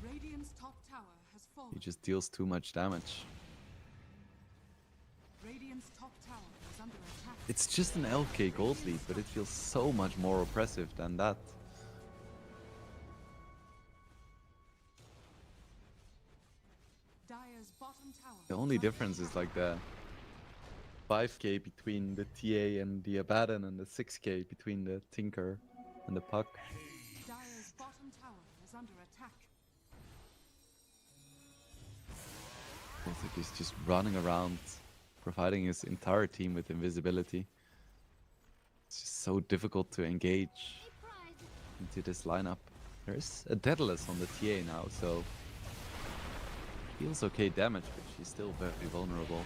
Radiant's top tower has He fallen. just deals too much damage. Radiant's top tower is under attack. It's just an LK gold lead, but it feels so much more oppressive than that. Dire's bottom tower. The only difference is like the 5k between the TA and the Abaddon and the 6k between the Tinker and the Puck. Dire's bottom tower is under attack. Baltic is just running around, providing his entire team with invisibility. It's just so difficult to engage into this lineup. There's a Daedalus on the TA now, so deals okay damage, but she's still very vulnerable.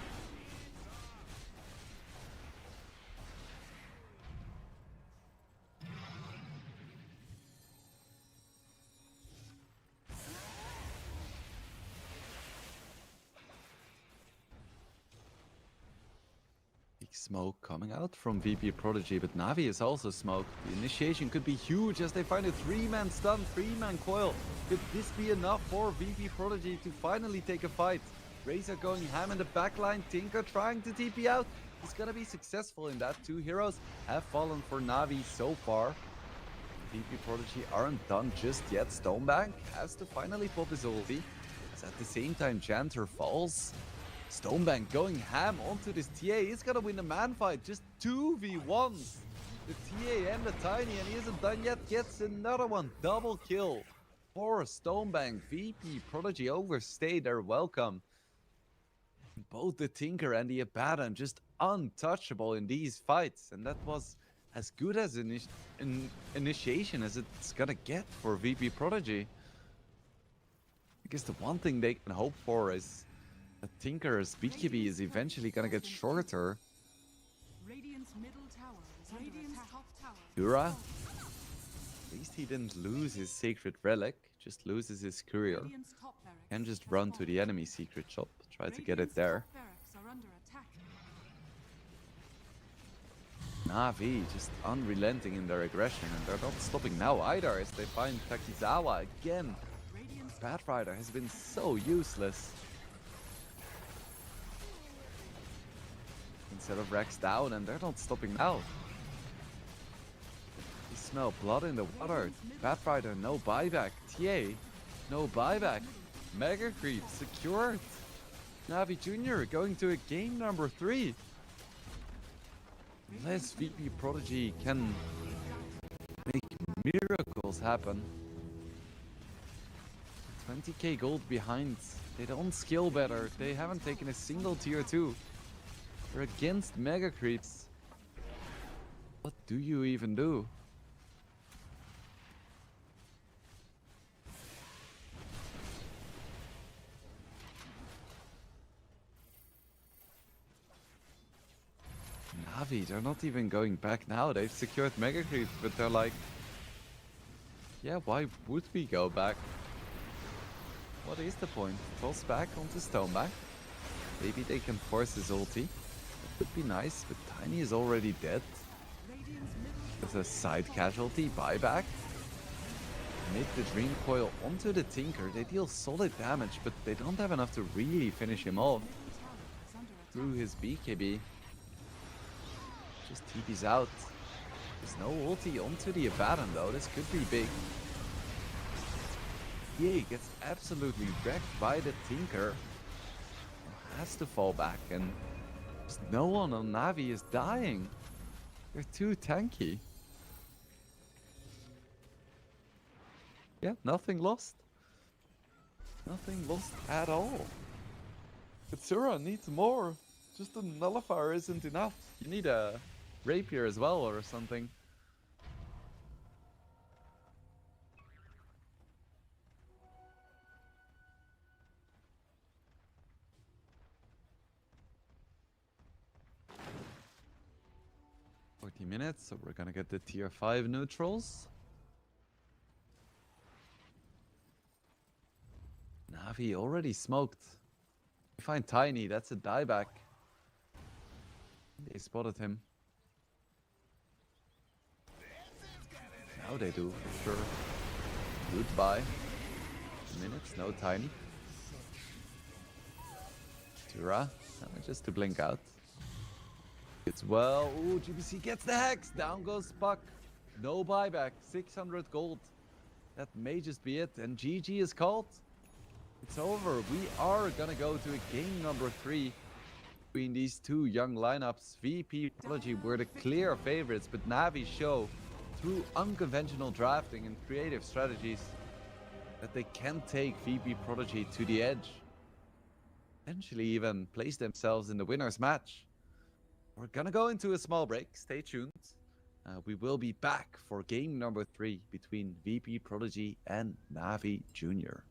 Big smoke coming out from VP Prodigy, but Navi is also smoked. The initiation could be huge as they find a 3-man stun, 3-man coil. Could this be enough for VP Prodigy to finally take a fight? Razor going ham in the backline, Tinker trying to TP out. He's gonna be successful in that. 2 heroes have fallen for Navi so far. VP Prodigy aren't done just yet. Stonebank has to finally pop his ulti. As at the same time Chanter falls. Stonebank going ham onto this TA. He's gonna win the man fight. Just 2v1s. The TA and the Tiny, and he isn't done yet. Gets another one. Double kill for Stonebank. VP Prodigy overstay their welcome. Both the Tinker and the Abaddon just untouchable in these fights. And that was as good as an initiation as it's gonna get for VP Prodigy. I guess the one thing they can hope for is that Tinker's BKB is eventually gonna get shorter. Radiant's middle tower is under attack. Top tower. Yura, at least he didn't lose his Sacred Relic, just loses his Courier. Radiant's top barracks Can just has run to fallen. the enemy secret shop, try to get it Radiant's there. top barracks are under attack. Navi just unrelenting in their aggression, and they're not stopping now either as they find Takizawa again. Radiant's Batrider has been so useless. Instead of Rex down, and they're not stopping now. You smell blood in the water. Batrider, no buyback. TA, no buyback. Mega Creep secured. Navi Jr. going to a game number 3. Unless VP Prodigy can make miracles happen. 20k gold behind. They don't skill better. They haven't taken a single tier 2. They're against Mega Creeps. What do you even do? Navi, they're not even going back now. They've secured Mega Creeps, but they're like, yeah, why would we go back? What is the point? Toss back onto Stoneback. Maybe they can force his ulti. That would be nice, but Tiny is already dead. There's a side casualty, buyback. Mid the Dream Coil onto the Tinker. They deal solid damage, but they don't have enough to really finish him off. Through his BKB. Just TP's out. There's no ulti onto the Abaddon though. This could be big. EA gets absolutely wrecked by the Tinker. Has to fall back, and just no one on Navi is dying. They're too tanky. Yeah, nothing lost. Nothing lost at all. Katsura needs more. Just a nullifier isn't enough. You need a rapier as well or something. Minutes, so we're gonna get the tier 5 neutrals. Navi already smoked. We find Tiny, that's a dieback. They spotted him. Now they do, for sure. Goodbye. Minutes, no Tiny. Tura, just to blink out. It's well. Ooh, GBC gets the hex. Down goes Puck. No buyback. 600 gold. That may just be it. And GG is called. It's over. We are gonna go to a game number 3 between these two young lineups. VP Prodigy were the clear favorites, but Navi show through unconventional drafting and creative strategies that they can take VP Prodigy to the edge. Eventually even place themselves in the winner's match. We're gonna go into a small break. Stay tuned. We will be back for game number 3 between VP Prodigy and Navi Jr.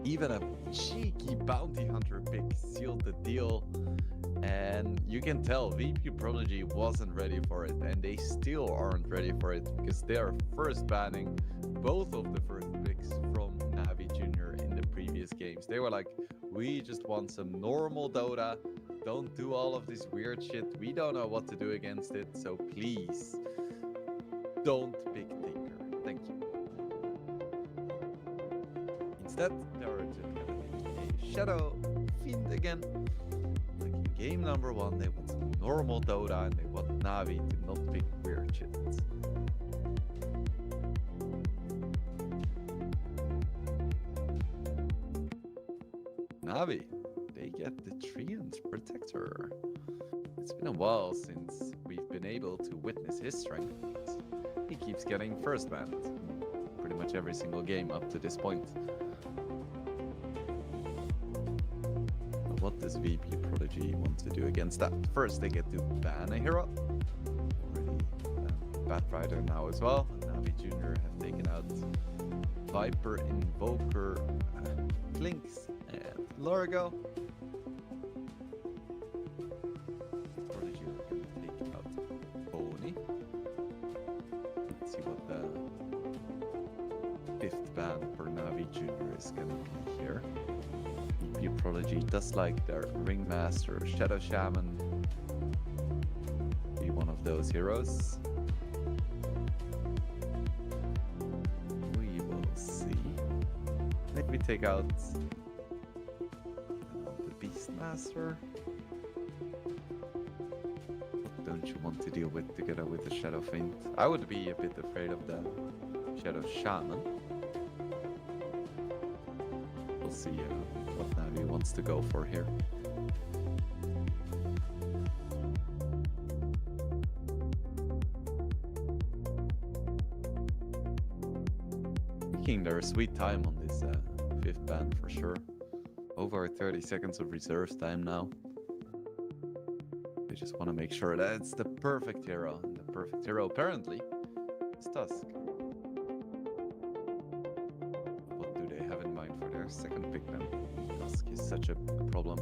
Even a cheeky bounty hunter pick sealed the deal. And you can tell VP Prodigy wasn't ready for it, and they still aren't ready for it because they are first banning both of the first picks from Navi Jr. in the previous games. They were like, we just want some normal Dota. Don't do all of this weird shit. We don't know what to do against it, so please don't pick Tinker. Thank you. Instead, they are just gonna pick a Shadow Fiend again. Like in game number 1, they want some normal Dota and they want Navi to not pick weird shit. Navi, they get the Treant Protector. It's been a while since we've been able to witness his strength. He keeps getting first banned pretty much every single game up to this point. But what does VP Prodigy want to do against that? First, they get to ban a hero. Already Batrider now as well. Navi Jr. have taken out Viper, Invoker, Lynx, and Largo. Prodigy are going to take out Oni. Let's see what the 5th ban for Navi Jr. is going to be here. VP Prodigy does like their Ringmaster, Shadow Shaman. Be one of those heroes. We will see. Maybe take out the Beastmaster. What don't you want to deal with together with the Shadow Fiend? I would be a bit afraid of the Shadow Shaman. We'll see what Navi wants to go for here. Taking their sweet time on this 5th ban for sure. Over 30 seconds of reserve time now. They just want to make sure that it's the perfect hero. And the perfect hero apparently is Tusk. What do they have in mind for their second pick then? Tusk is such a problem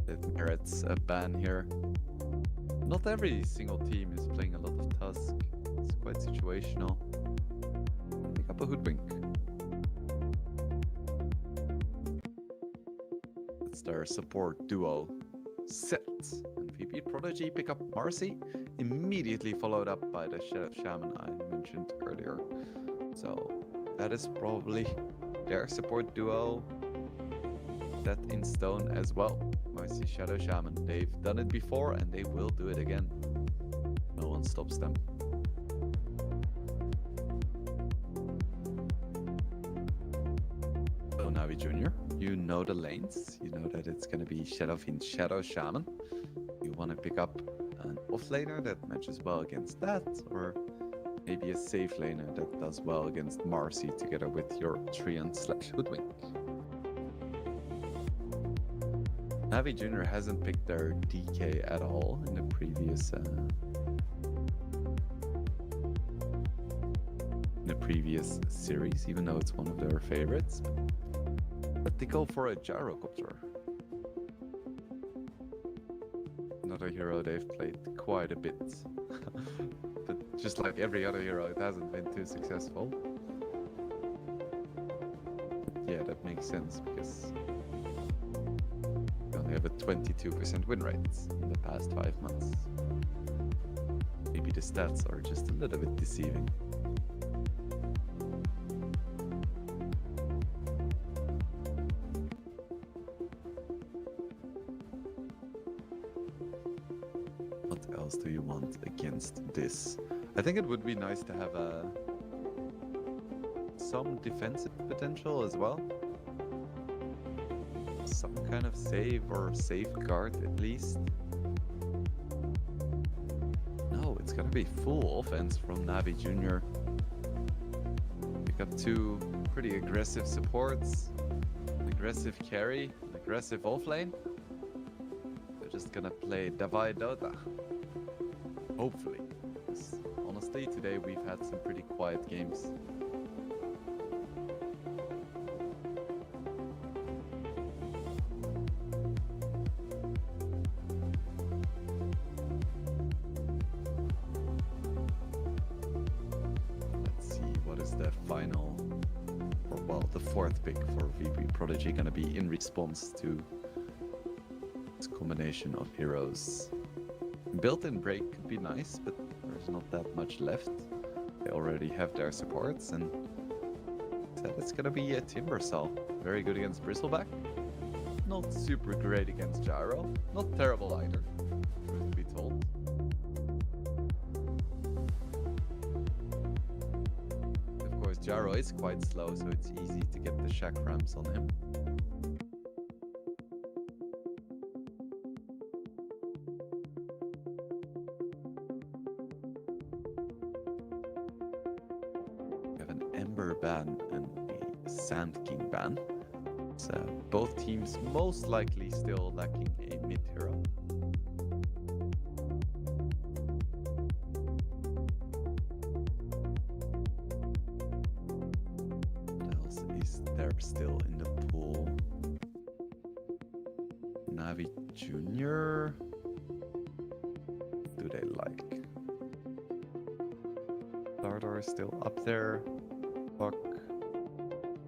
that merits a ban here. Not every single team is playing a lot of Tusk. It's quite situational. Pick up a Hoodwink. That's their support duo set. And VP Prodigy pick up Marcy, immediately followed up by the Shadow Shaman I mentioned earlier. So that is probably their support duo set in stone as well. Marcy, Shadow Shaman. They've done it before and they will do it again. No one stops them. So Navi Jr., you know the lanes. You know that it's going to be Shadow Fiend, Shadow Shaman. You want to pick up an offlaner that matches well against that, or maybe a safe laner that does well against Marcy together with your Treant/Hoodwink. Navi Jr. hasn't picked their DK at all in the previous series, even though it's one of their favorites. But they go for a Gyrocopter. Another hero they've played quite a bit. But just like every other hero, it hasn't been too successful. Yeah, that makes sense because they only have a 22% win rate in the past 5 months. Maybe the stats are just a little bit deceiving. What else do you want against this? I think it would be nice to have some defensive potential as well. Some kind of save or safeguard at least. No, it's gonna be full offense from Navi Jr. Pick up 2 pretty aggressive supports, an aggressive carry, an aggressive offlane. They're just gonna play Divide Dota. Hopefully. Because honestly, today we've had some pretty quiet games. the final, or well, the fourth pick for VP Prodigy gonna be in response to this combination of heroes. Built-in break could be nice, but there's not that much left. They already have their supports, and said it's gonna be a Timbersaw. Very good against Bristleback. Not super great against Gyro. Not terrible either, truth be told. Of course, Gyro is quite slow, so it's easy to get the chakrams on him. We have an Ember ban and a Sand King ban. So both teams most likely still lacking a mid hero. What else is there still in the pool? Navi Jr. Do they like? Lardor is still up there. Buck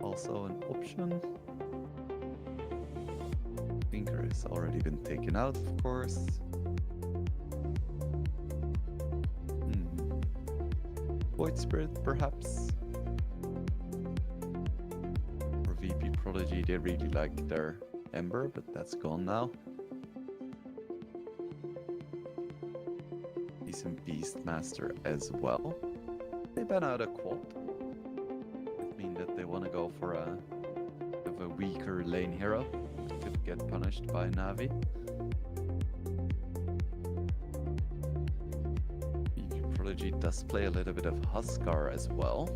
also an option. Tinker has already been taken out, of course. Void Spirit, perhaps. For VP Prodigy, they really like their Ember, but that's gone now. Decent Beastmaster as well. They ban out a quad. That means that they want to go for a weaker lane hero. Could get punished by Navi. VP Prodigy does play a little bit of Huskar as well.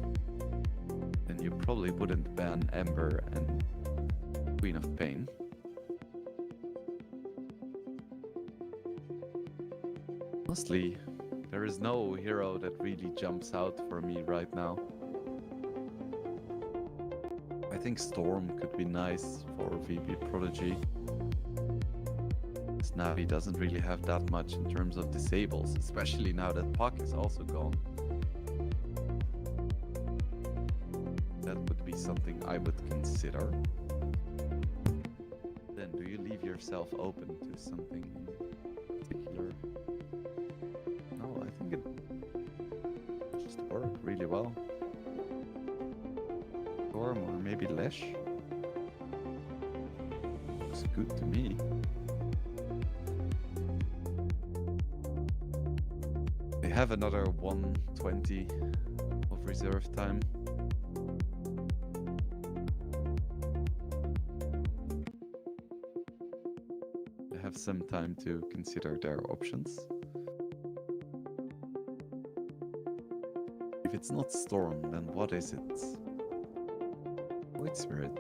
Then you probably wouldn't ban Ember and Queen of Pain. Honestly, there is no hero that really jumps out for me right now. I think Storm could be nice for VP Prodigy. This Navi doesn't really have that much in terms of disables, especially now that Puck is also gone. That would be something I would consider. Then do you leave yourself open to something in particular? No, I think it just worked really well. Storm or maybe Lesh? Looks good to me. They have another 120 of reserve time. They have some time to consider their options. If it's not Storm, then what is it? Void Spirit.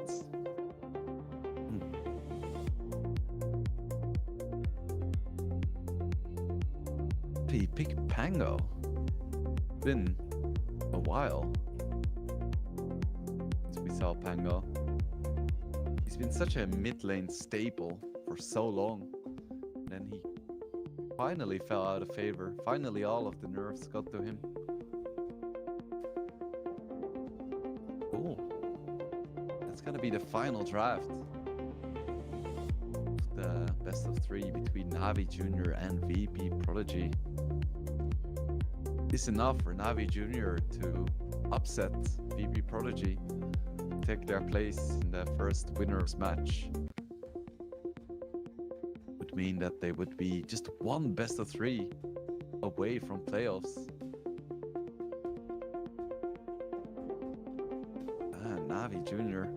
He picked Pango. Been a while since we saw Pango. He's been such a mid lane staple for so long. Then he finally fell out of favor. Finally all of the nerfs got to him. Cool. That's gonna be the final draft. The best of 3 between Navi Jr. and VP Prodigy. It's enough for Navi Jr. to upset VP Prodigy, take their place in the first winners match. Would mean that they would be just one best of 3 away from playoffs. Navi Jr.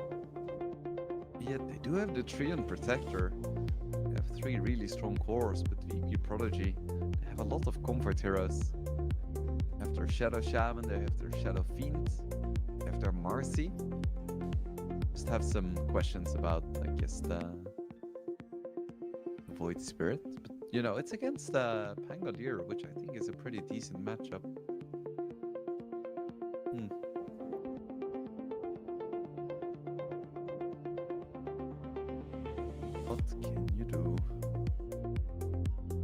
Yet they do have the Treant Protector. They have 3 really strong cores, but VP Prodigy, they have a lot of comfort heroes. They have their Shadow Shaman, they have their Shadow Fiend, they have their Marcy. Just have some questions about, I guess, the Void Spirit. But, you know, it's against Pangolier, which I think is a pretty decent matchup. What can you do?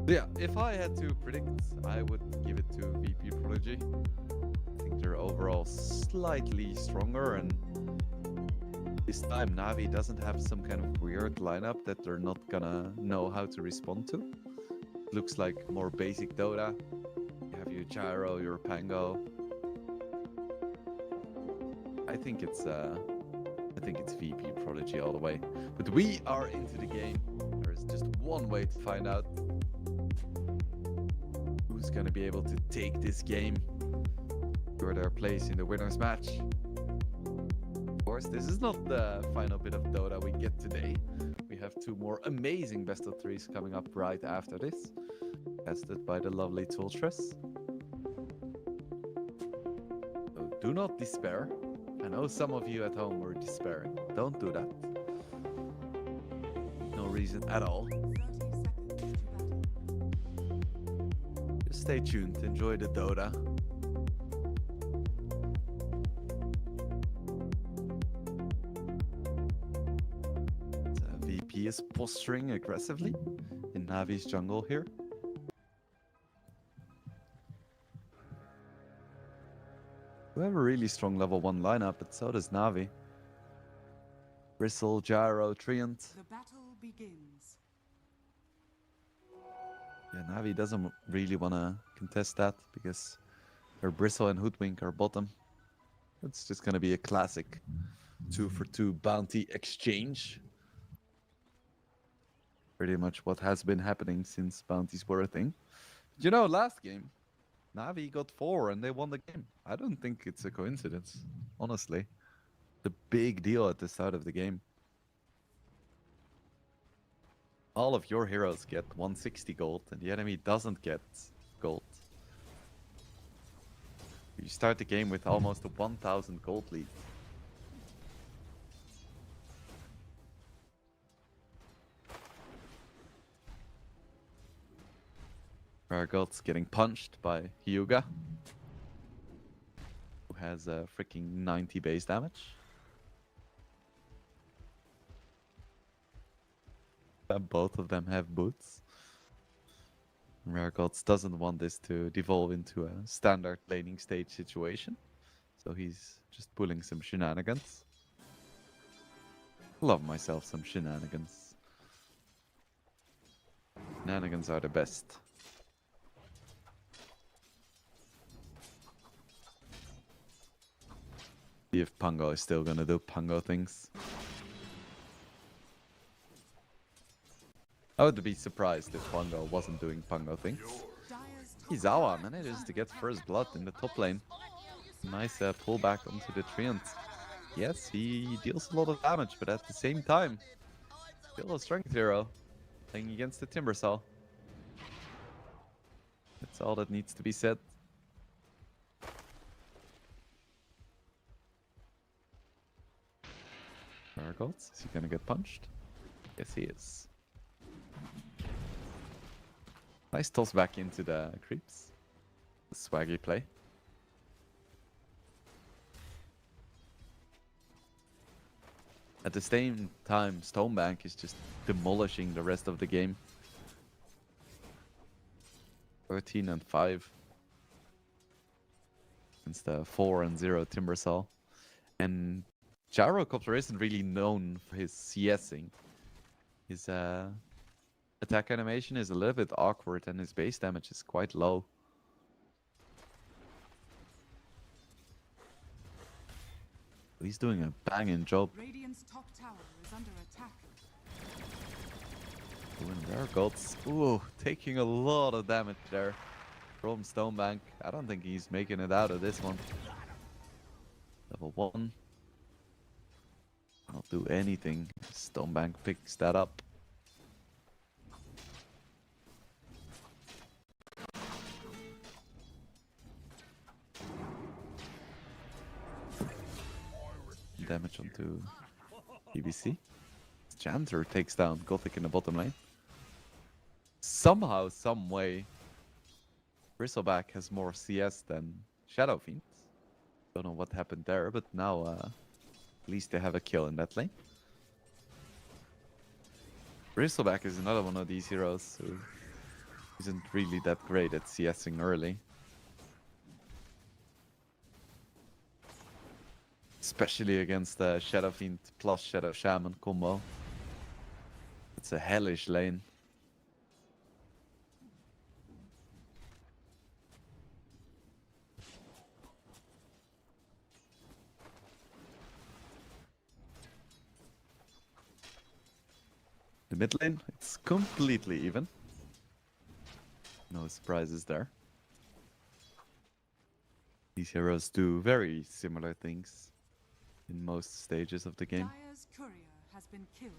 Yeah, if I had to predict, I would give it to VP Prodigy. I think they're overall slightly stronger, and this time Navi doesn't have some kind of weird lineup that they're not gonna know how to respond to. Looks like more basic Dota. You have your Gyro, your Pango. I think it's VP Prodigy all the way. But we are into the game. There's just one way to find out who's gonna be able to take this game or their place in the winner's match. Of course, this is not the final bit of Dota we get today. We have two more amazing best of threes coming up right after this, tested by the lovely Tooltress. So do not despair. I know some of you at home were despairing. Don't do that. No reason at all. 30 seconds to battle. Just stay tuned. Enjoy the Dota. VP is posturing aggressively in Navi's jungle here. We have a really strong level 1 lineup, but so does Navi. Bristle, Gyro, Treant. The battle begins. Yeah, Navi doesn't really want to contest that because her Bristle and Hoodwink are bottom. It's just going to be a classic 2-for-2 bounty exchange. Pretty much what has been happening since bounties were a thing. You know, last game, Navi got 4 and they won the game. I don't think it's a coincidence, honestly. The big deal at the start of the game. All of your heroes get 160 gold and the enemy doesn't get gold. You start the game with almost a 1000 gold lead. Margot's getting punched by Hyuga, who has a freaking 90 base damage. Both of them have boots. Margots doesn't want this to devolve into a standard laning stage situation, so he's just pulling some shenanigans. Love myself some shenanigans. Shenanigans are the best. See if Pango is still gonna do Pango things. I would be surprised if Pango wasn't doing Pango things. Dire's top Izawa tower manages is to under get attack. first blood in the top lane. Nice pullback onto the Treant. Yes, he deals a lot of damage, but at the same time, still a strength hero playing against the Timbersaw. That's all that needs to be said. Margot's, is he gonna get punched? Yes, he is. Nice toss back into the creeps. The swaggy play. At the same time, Stonebank is just demolishing the rest of the game. 13 and 5 against the 4 and 0 Timbersaw. And Gyrocopter isn't really known for his CSing. His attack animation is a little bit awkward and his base damage is quite low. He's doing a banging job. Radiant's top tower is under attack. Doing their gods. Ooh, taking a lot of damage there from Stonebank. I don't think he's making it out of this one. Level 1. I'll do anything. Stonebank picks that up. Damage onto BBC. Chanter takes down Gothic in the bottom lane. Somehow, some way, Bristleback has more CS than Shadow Fiend. Don't know what happened there, but now at least they have a kill in that lane. Bristleback is another one of these heroes who isn't really that great at CSing early. Especially against the Shadow Fiend plus Shadow Shaman combo. It's a hellish lane. The mid lane, it's completely even. No surprises there. These heroes do very similar things in most stages of the game. Dire's courier has been killed.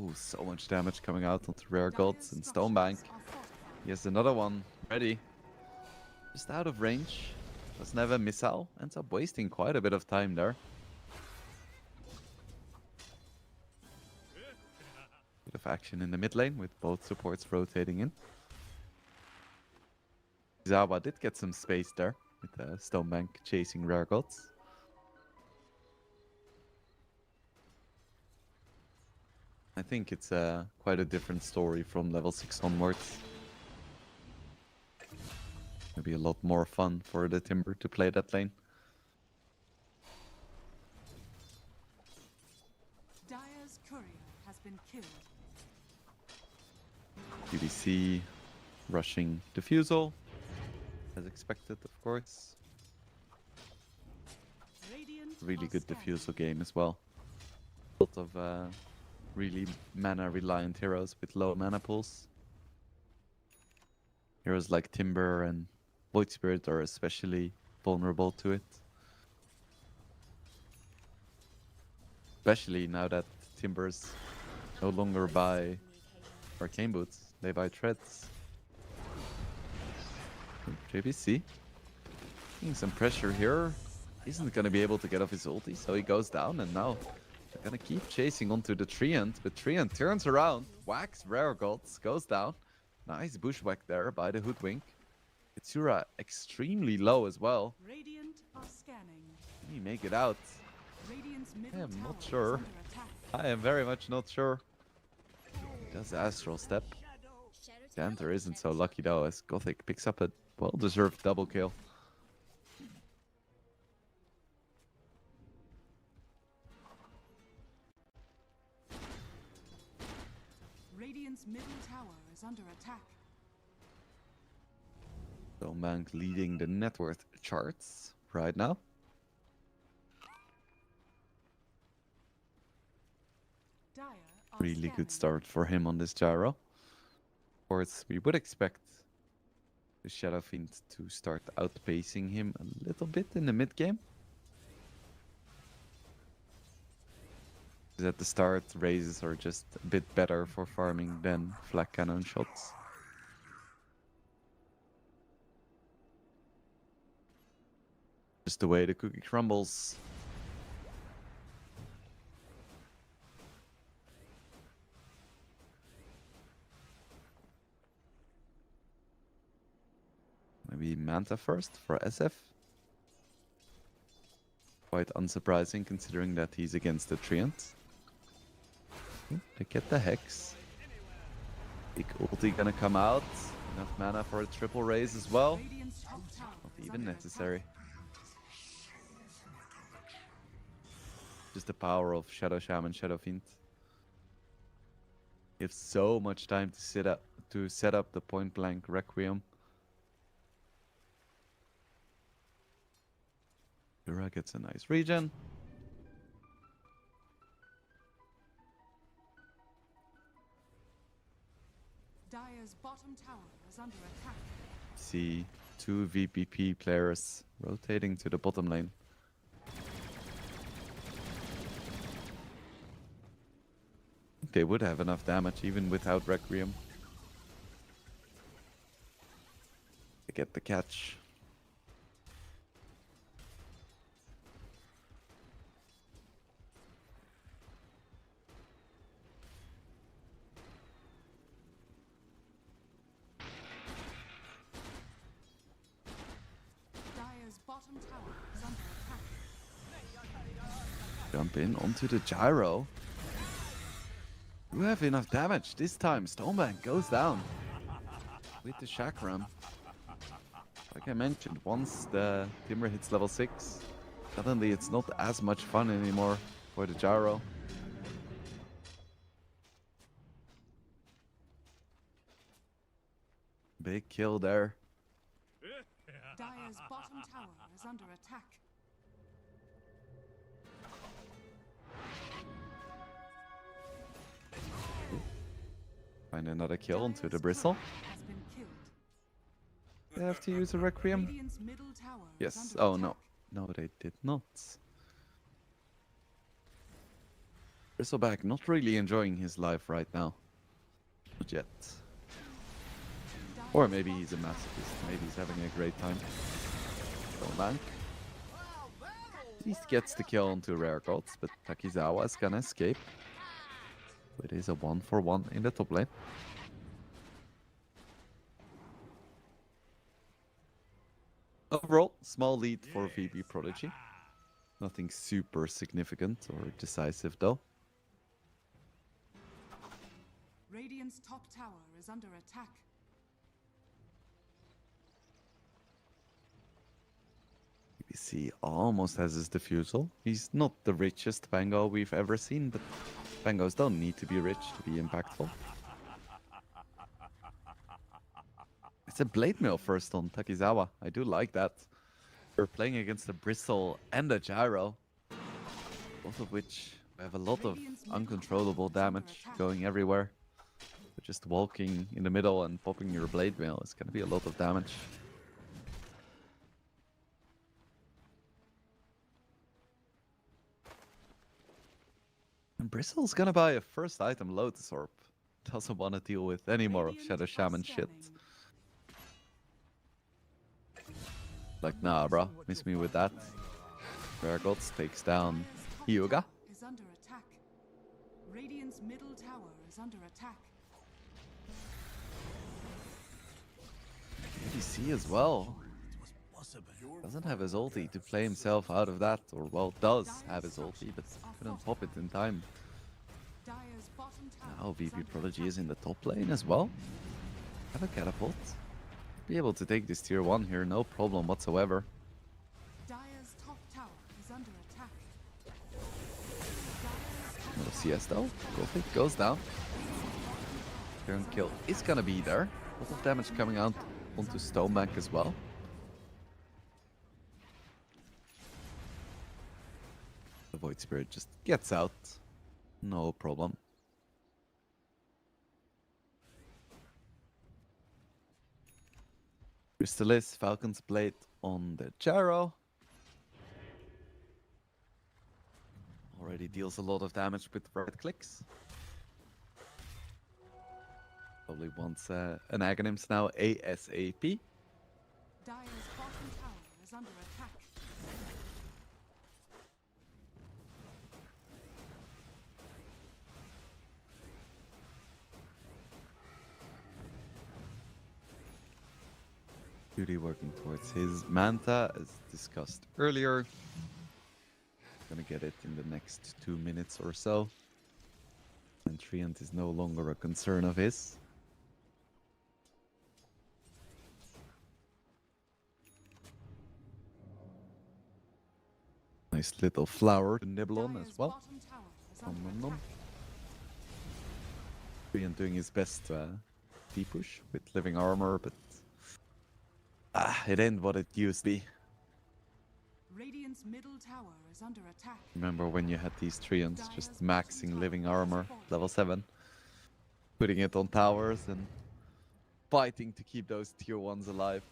Oh, so much damage coming out onto Rare Dire's Gods and Stonebank. structures are fortified. He has another one ready. Just out of range. Doesn't have a missile. Ends up wasting quite a bit of time there. Bit of action in the mid lane with both supports rotating in. Zawa did get some space there with Stonebank chasing Rare Gods. I think it's quite a different story from level 6 onwards. It'll be a lot more fun for the Timber to play that lane. Dire's courier has been killed. BBC rushing Diffusal, as expected, of course. Radiant Really are good scanning. Diffusal game as well. A lot of really mana-reliant heroes with low mana pools. Heroes like Timber and Void Spirit are especially vulnerable to it. Especially now that Timbers no longer buy Arcane Boots, they buy Treads. JBC getting some pressure here. Isn't gonna be able to get off his ulti, so he goes down, and now they're gonna keep chasing onto the Treant, but Treant turns around, whacks Rare Gods, goes down. Nice bushwhack there by the Hoodwink. Itsura extremely low as well. Radiant are scanning. Can he make it out? Radiant's middle I am tower not is sure. under attack. I am very much not sure. Does Astral Step. Shadow Danter isn't so lucky though, as Gothic picks up a well-deserved double kill. Radiant's middle tower is under attack. Stonebank leading the net worth charts right now. Dire are Really good scanning. start for him on this gyro. Of course, we would expect the Shadow Fiend to start outpacing him a little bit in the mid game. At the start, raises are just a bit better for farming than flak cannon shots. Just the way the cookie crumbles. Maybe Manta first for SF. Quite unsurprising considering that he's against the Treant. They get the Hex. Big ulti gonna come out. Enough mana for a triple raise as well. Radiant's top tower Not is even under necessary. Just the power of Shadow Shaman, Shadow Fiend. You have so much time to set up the point blank Requiem. Yura gets a nice regen. Dire's bottom tower is under attack. See two VPP players rotating to the bottom lane. They would have enough damage even without Requiem. They get the catch. bottom tower is under attack. Jump in onto the gyro. You have enough damage. This time, Stonebank goes down with the chakram. Like I mentioned, once the Timber hits level 6, suddenly it's not as much fun anymore for the gyro. Big kill there. Dire's bottom tower is under attack. Find another kill onto the Dire's bristle. tower has been killed. They have to use a Requiem. Radiant's middle tower is Yes. under Oh, attack. no. No, they did not. Bristleback not really enjoying his life right now. Not yet. Or maybe he's a masochist. Maybe he's having a great time. Stonebank. At least gets the kill onto Rare Gods, but Takizawa is gonna escape. So it is a 1-for-1 in the top lane. Overall, small lead for VP Prodigy. Nothing super significant or decisive though. Radiant's top tower is under attack. BBC almost has his defusal. He's not the richest Bango we've ever seen, but Bangos don't need to be rich to be impactful. It's a Blade Mail first on Takizawa. I do like that. We're playing against a Bristle and a Gyro, both of which have a lot of uncontrollable damage going everywhere. So just walking in the middle and popping your Blade Mail is gonna be a lot of damage. And Bristle's gonna buy a first item Lotus Orb. Doesn't want to deal with any more of Shadow Shaman shit. Like, nah, bro, miss me with that. Rare Gods takes down Hyuga. Is under attack. Radiant's middle tower is under attack. BBC as well. Doesn't have his ulti to play himself out of that, or well, does have his ulti, but couldn't pop it in time. Dire's bottom tower Now is VP under Prodigy attack. is in the top lane as well. Have a catapult. Be able to take this tier 1 here, no problem whatsoever. Dire's top tower is under attack. No CS though. Golfit goes down. Turn kill is gonna be there. A lot of damage coming out onto Stonebank as well. The Void Spirit just gets out. No problem. Crystallis, Falcon's Blade on the Gyro. Already deals a lot of damage with right clicks. Probably wants an Aghanims now ASAP. Dire's bottom tower is under attack. Duty working towards his Manta, as discussed earlier. Gonna get it in the next 2 minutes or so. And Treant is no longer a concern of his. Nice little flower to nibble on as Dire's well. bottom tower is Nom, under nom, nom. attack. Treant doing his best D-push with living armor, but it ain't what it used to be. Radiant's middle tower is under attack. Remember when you had these Treants just maxing living armor, level 7, putting it on towers and fighting to keep those tier 1s alive.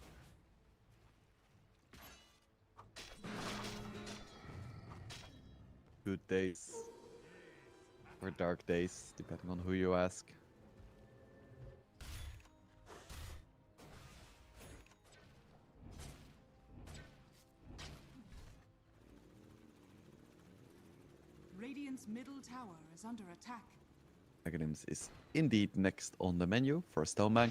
Good days. Or dark days, depending on who you ask. Radiant's middle tower is under attack. Aghanims is indeed next on the menu for Stonebank.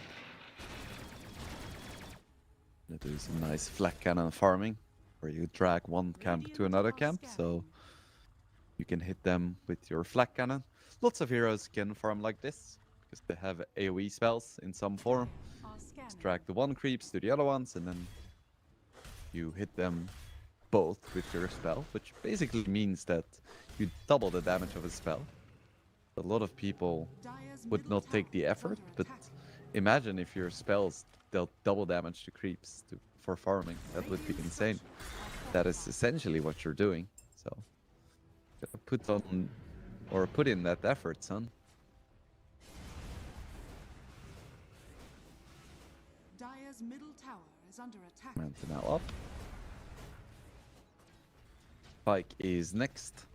Gonna do some nice flak cannon farming. where you drag one camp to another camp, so you can hit them with your flak cannon. Lots of heroes can farm like this because they have AoE spells in some form. Just drag the one creeps to the other ones, and then you hit them both with your spell, which basically means that you double the damage of a spell. A lot of people would not take the effort, but imagine if your spells dealt double damage to creeps for farming. That would be insane. That is essentially what you're doing. So put in that effort, son. Dire's middle tower is under attack. Manta now up. Spike is next.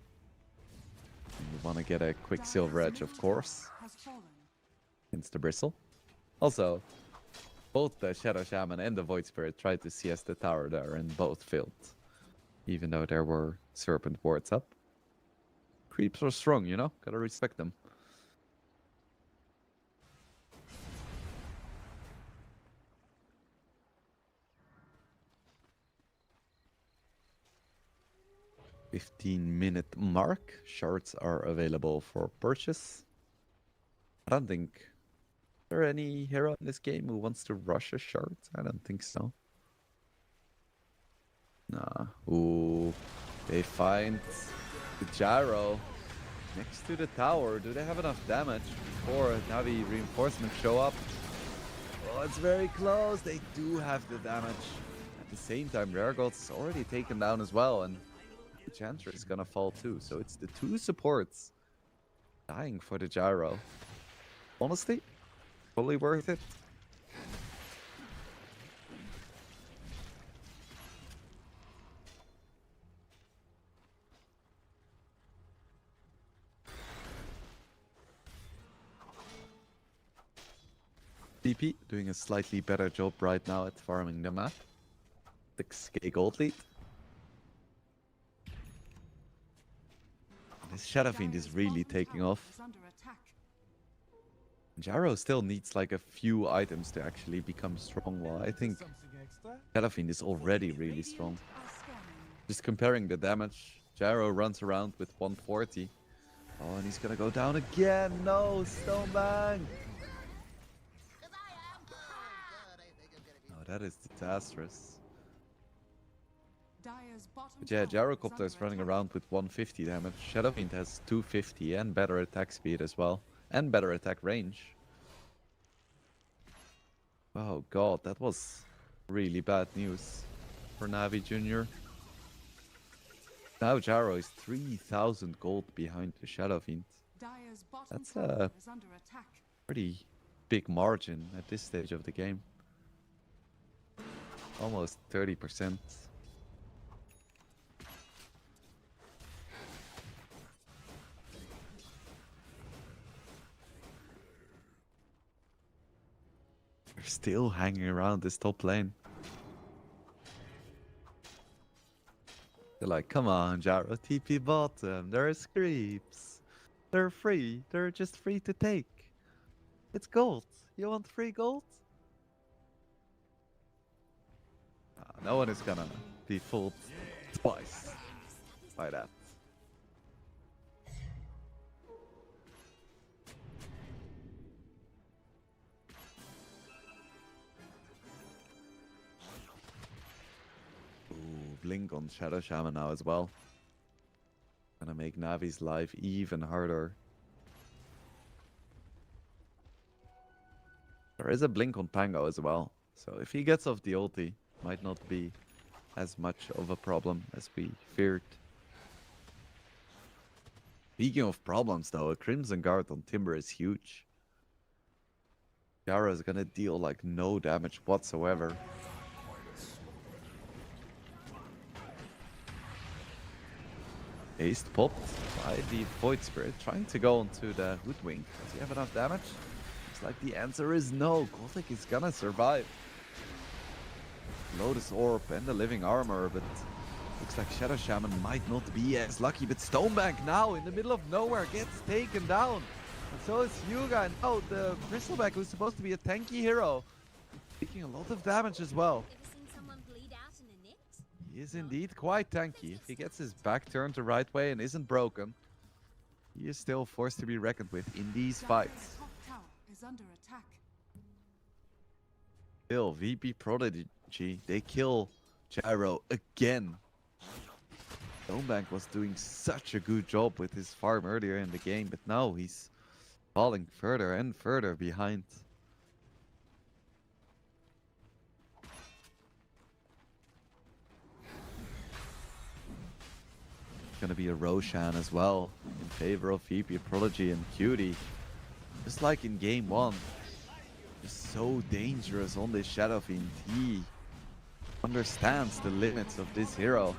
And we want to get a quick silver edge, of course, against the bristle. Also, both the Shadow Shaman and the Void Spirit tried to CS the tower there, and both failed, even though there were serpent wards up. Creeps are strong, you know? Gotta respect them. $15-minute mark. Shards are available for purchase. I don't think there any hero in this game who wants to rush a shard. I don't think so. Nah. Ooh. They find the gyro next to the tower. Do they have enough damage before Navi reinforcements show up? Oh, it's very close. They do have the damage. At the same time, Rargold's already taken down as well, and the Chanter is gonna fall too. So it's the two supports dying for the gyro. Honestly, fully worth it. DP doing a slightly better job right now at farming the map. 6k gold lead. This Shadow Fiend is really taking off. Gyro still needs like a few items to actually become strong. Well, I think Shadow Fiend is already really strong. Just comparing the damage, Gyro runs around with 140. Oh, and he's gonna go down again. No, Stonebang! Oh, that is disastrous. But yeah, Gyrocopter is running around with 150 damage. Shadow Fiend has 250 and better attack speed as well. And better attack range. Oh god, that was really bad news for Navi Jr. Now Gyro is 3,000 gold behind the Shadow Fiend. That's a pretty big margin at this stage of the game. Almost 30%. They're still hanging around this top lane. They're like, come on, Gyro, TP bottom. There is creeps. They're free. They're just free to take. It's gold. You want free gold? No one is gonna be fooled twice by that. Ooh, Blink on Shadow Shaman now as well. Gonna make Navi's life even harder. There is a Blink on Pango as well, so if he gets off the ulti, might not be as much of a problem as we feared. Speaking of problems though, a Crimson Guard on Timber is huge. Gyro is gonna deal like no damage whatsoever. Haste popped by the Void Spirit, trying to go onto the Hoodwink. Does he have enough damage? Looks like the answer is no. Gothic is gonna survive. Lotus Orb and the Living Armor, but looks like Shadow Shaman might not be as lucky. But Stonebank now in the middle of nowhere gets taken down. And so is Hyuga, and oh, the Bristleback, who's supposed to be a tanky hero, taking a lot of damage as well. Ever seen someone bleed out in a net? He is indeed quite tanky. If he gets his back turned the right way and isn't broken, he is still forced to be reckoned with in these fights. Top tower is under attack. Still, VP Prodigy, they kill Gyro again. Stonebank was doing such a good job with his farm earlier in the game, but now he's falling further and further behind. Gonna be a Roshan as well in favor of VP Prodigy and Cutie. Just like in game 1. Just so dangerous on this Shadow Fiend. He understands the limits of this hero.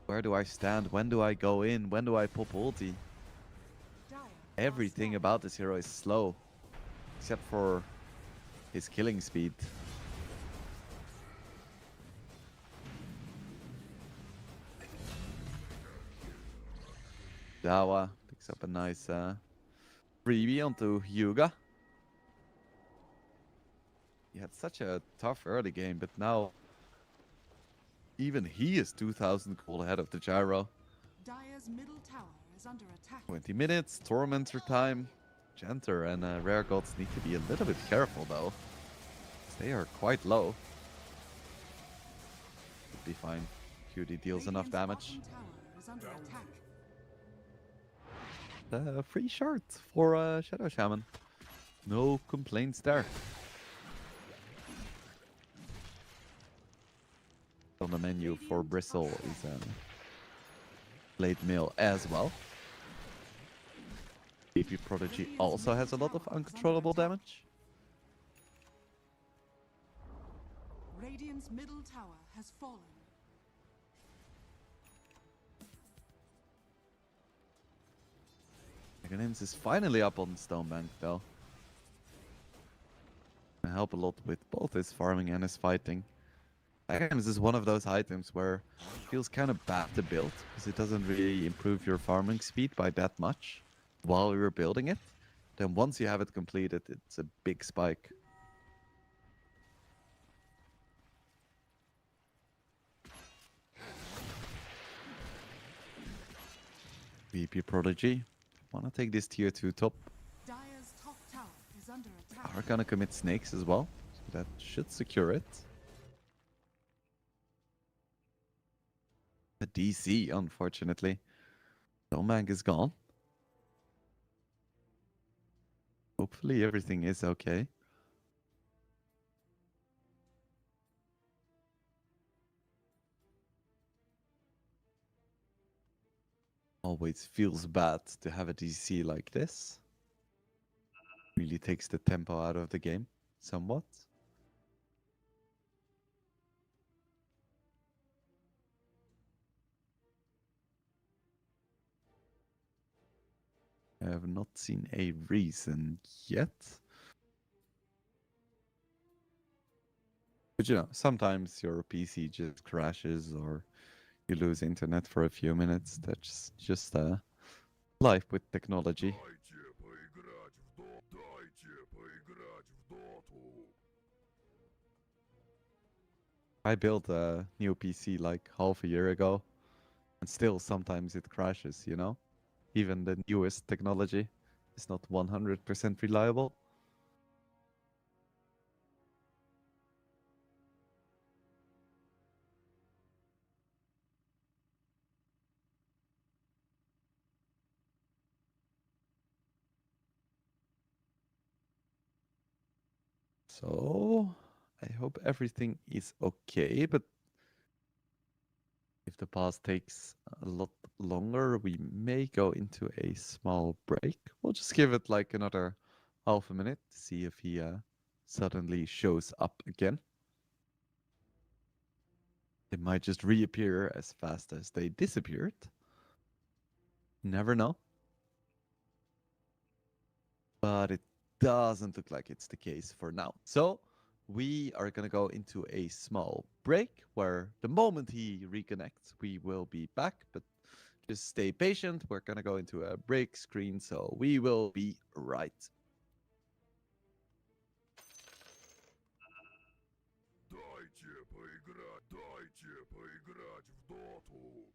Where do I stand? When do I go in? When do I pop ulti? Everything about this hero is slow. Except for his killing speed. Dawa picks up a nice freebie onto Hyuga. He had such a tough early game, but now even he is 2,000 gold ahead of the Gyro. Dire's middle tower is under attack. 20 minutes, Tormentor time. Jenter and Rare Gods need to be a little bit careful though. They are quite low. Should be fine. QD deals enough damage. Tower is under attack. Free shard for Shadow Shaman. No complaints there. On the menu for Bristle is Blade Mail as well. VP Prodigy also has a lot of uncontrollable damage. Radiant's middle tower has fallen. Meganims is finally up on Stonebank though. Can help a lot with both his farming and his fighting. Meganims is one of those items where it feels kind of bad to build because it doesn't really improve your farming speed by that much while you're building it. Then once you have it completed, it's a big spike. VP Prodigy. Wanna take this tier 2 top. Dire's top tower is under attack. Are gonna commit snakes as well. So that should secure it. A DC, unfortunately. Stonebank is gone. Hopefully everything is okay. Always feels bad to have a DC like this. Really takes the tempo out of the game, somewhat. I have not seen a reason yet. But you know, sometimes your PC just crashes or you lose internet for a few minutes. That's just life with technology. I built a new PC like half a year ago, and still sometimes it crashes, you know? Even the newest technology is not 100% reliable. So, I hope everything is okay, but if the pass takes a lot longer, we may go into a small break. We'll just give it like another half a minute to see if he suddenly shows up again. They might just reappear as fast as they disappeared. Never know. But it doesn't look like it's the case for now. So we are going to go into a small break where the moment he reconnects, we will be back. But just stay patient. We're going to go into a break screen. So we will be right. поиграть. Дайте поиграть в доту.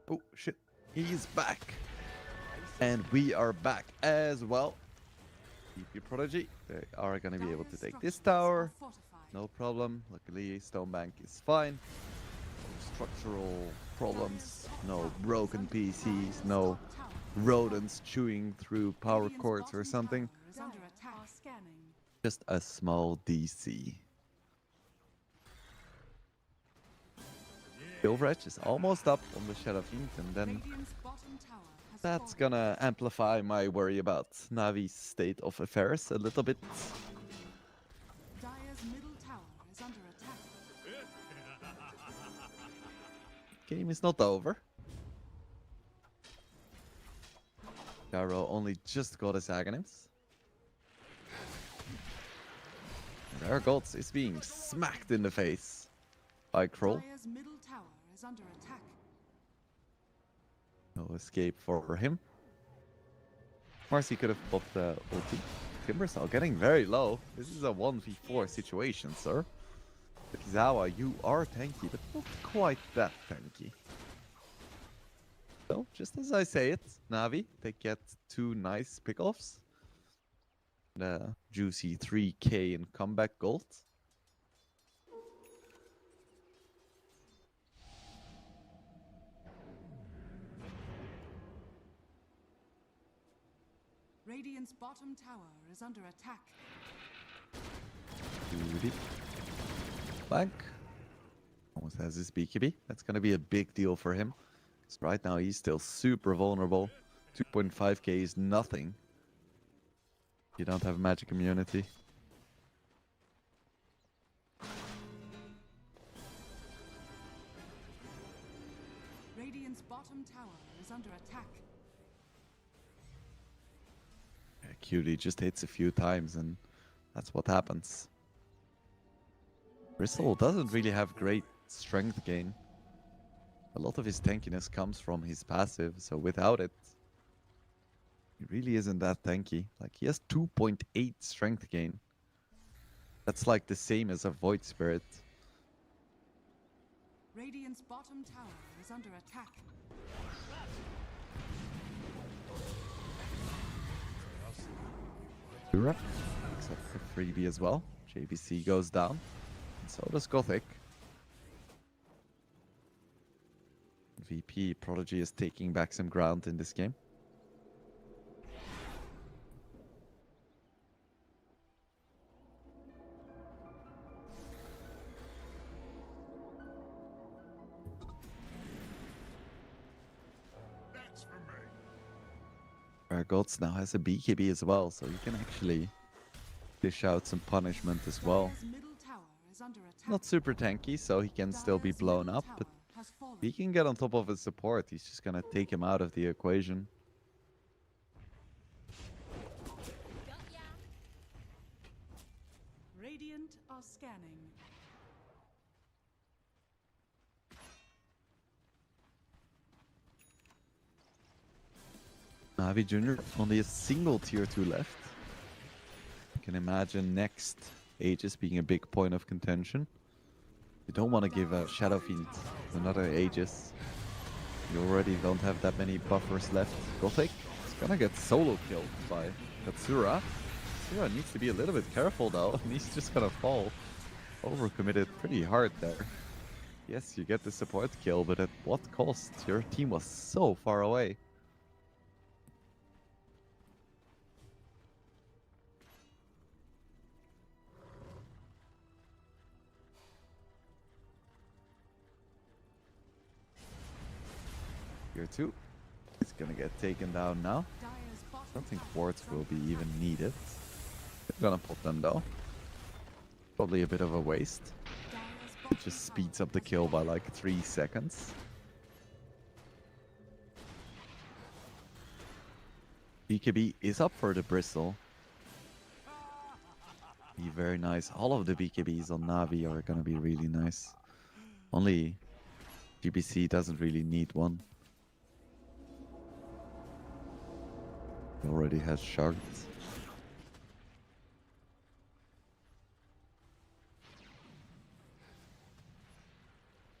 Oh, shit. He's back. And we are back as well. PP Prodigy. They are going to be able to take this tower. No problem. Luckily, Stonebank is fine. No structural problems. No broken PCs. No rodents chewing through power cords or something. Just a small DC. Overwatch is almost up on the Shadow Fiend, and then that's gonna amplify my worry about Navi's state of affairs a little bit. Dire's middle tower is under attack. Game is not over. Gyro only just got his Aghanims. And our Gods is being smacked in the face by Kroll. Dire's middle tower is under attack. No escape for him. Of course, he could have popped the ulti. Timbersaw getting very low. This is a 1v4 situation, sir. Kizawa, you are tanky, but not quite that tanky. So, just as I say it, Navi, they get 2 nice pickoffs. The juicy 3k in comeback gold. Radiant's bottom tower is under attack. Duty. Blank. Almost has his BKB. That's going to be a big deal for him. Because right now he's still super vulnerable. 2.5k is nothing. You don't have magic immunity. Radiant's bottom tower is under attack. QD just hits a few times and that's what happens. Bristle doesn't really have great strength gain. A lot of his tankiness comes from his passive, so without it, he really isn't that tanky. Like, he has 2.8 strength gain. That's like the same as a Void Spirit. Radiant's bottom tower is under attack. Ura picks up the freebie as well. JVC goes down. And so does Gothic. VP Prodigy is taking back some ground in this game. That's for me. Gods now has a BKB as well, so he can actually dish out some punishment as well. Dire's middle tower is under attack. Not super tanky, so he can still be Dire's blown middle up, but tower has fallen. he can get on top of his support. He's just gonna take him out of the equation. Got ya. Radiant are scanning. Navi Jr. only a single tier 2 left. I can imagine next Aegis being a big point of contention. You don't want to give a Shadow Fiend another Aegis. You already don't have that many buffers left. Gothic is gonna get solo killed by Katsura. Katsura needs to be a little bit careful though, and he's just gonna fall. Overcommitted pretty hard there. Yes, you get the support kill, but at what cost? Your team was so far away. Tier 2 is gonna get taken down now. I don't think wards will be even needed. They're gonna put them though. Probably a bit of a waste. It just speeds up the kill by like 3 seconds. BKB is up for the Bristle. Be very nice. All of the BKBs on Navi are gonna be really nice. Only GBC doesn't really need one. He already has shards.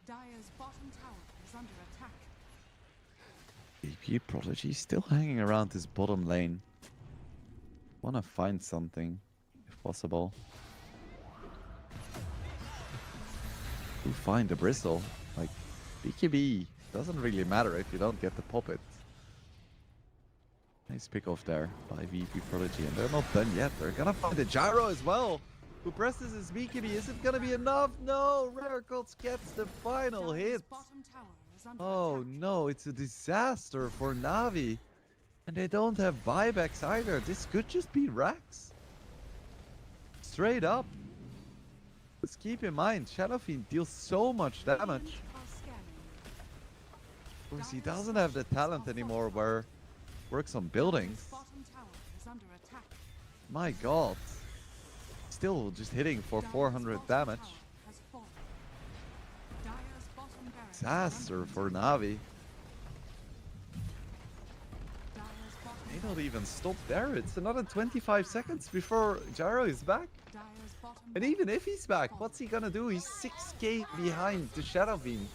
Dire's bottom tower is under attack. BP Prodigy still hanging around this bottom lane. Wanna find something, if possible. To find the Bristle. Like, BKB doesn't really matter if you don't get the Puppet. Nice pick off there by VP Prodigy, and they're not done yet. They're gonna find the Gyro as well. Who presses his BKB? Is it gonna be enough? No! Raricots gets the final hit. Oh no, it's a disaster for Navi. And they don't have buybacks either. This could just be Rax. Straight up. Let's keep in mind, Shadow Fiend deals so much damage. Of course, he doesn't have the talent anymore where works on buildings. My god. Still just hitting for 400 damage. Disaster for Navi. May not even stop there. It's another 25 seconds before Gyro is back. And even if he's back, what's he gonna do? He's 6k behind the Shadow Fiend.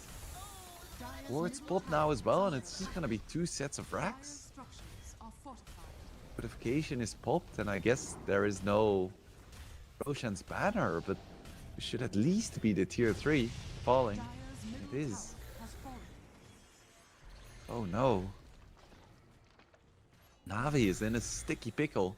Ward's pop now as well, and it's just gonna be 2 sets of racks. Fortification is popped, and I guess there is no Roshan's banner, but it should at least be the tier 3 falling. It is. Oh no. Navi is in a sticky pickle.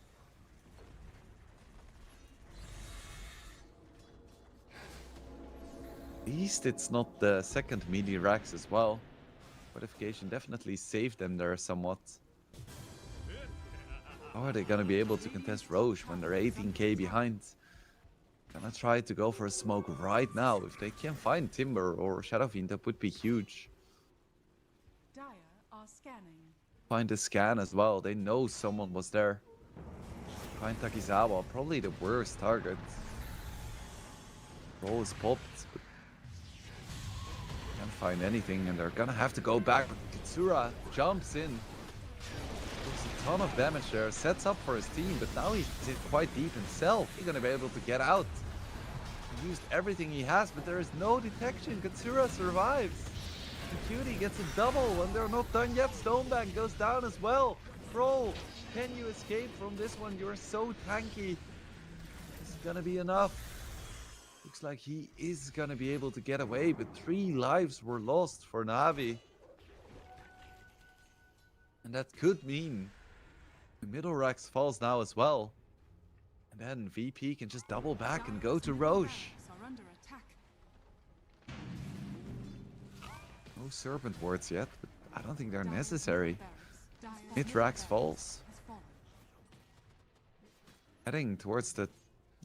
At least it's not the second melee racks as well. Fortification definitely saved them there somewhat. How are they gonna be able to contest Roche when they're 18k behind? Gonna try to go for a smoke right now. If they can find Timber or Shadow Fiend, that would be huge. Dire are scanning. Find a scan as well. They know someone was there. Find Takizawa, probably the worst target. Roll is popped, but can't find anything, and they're gonna have to go back. Katsura jumps in. There's a ton of damage there, sets up for his team, but now he's in quite deep himself. He's gonna be able to get out. He used everything he has, but there is no detection. Katsura survives. And Cutie gets a double, and they're not done yet. Stonebank goes down as well. Bro, can you escape from this one? You're so tanky. This is gonna be enough. Looks like he is gonna be able to get away, but 3 lives were lost for Navi. And that could mean the middle racks falls now as well. And then VP can just double back and go to Roche. No Serpent Wards yet, but I don't think they're necessary. Mid racks falls. Heading towards the...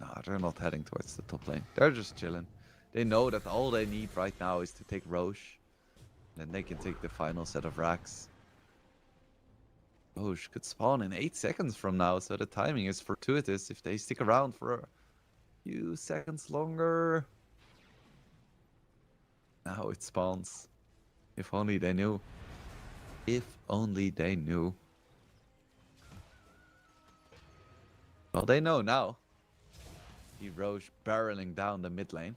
No, they're not heading towards the top lane. They're just chilling. They know that all they need right now is to take Roche. Then they can take the final set of racks. Roche could spawn in 8 seconds from now, so the timing is fortuitous if they stick around for a few seconds longer. Now it spawns. If only they knew. If only they knew. Well, they know now. See Roche barreling down the mid lane.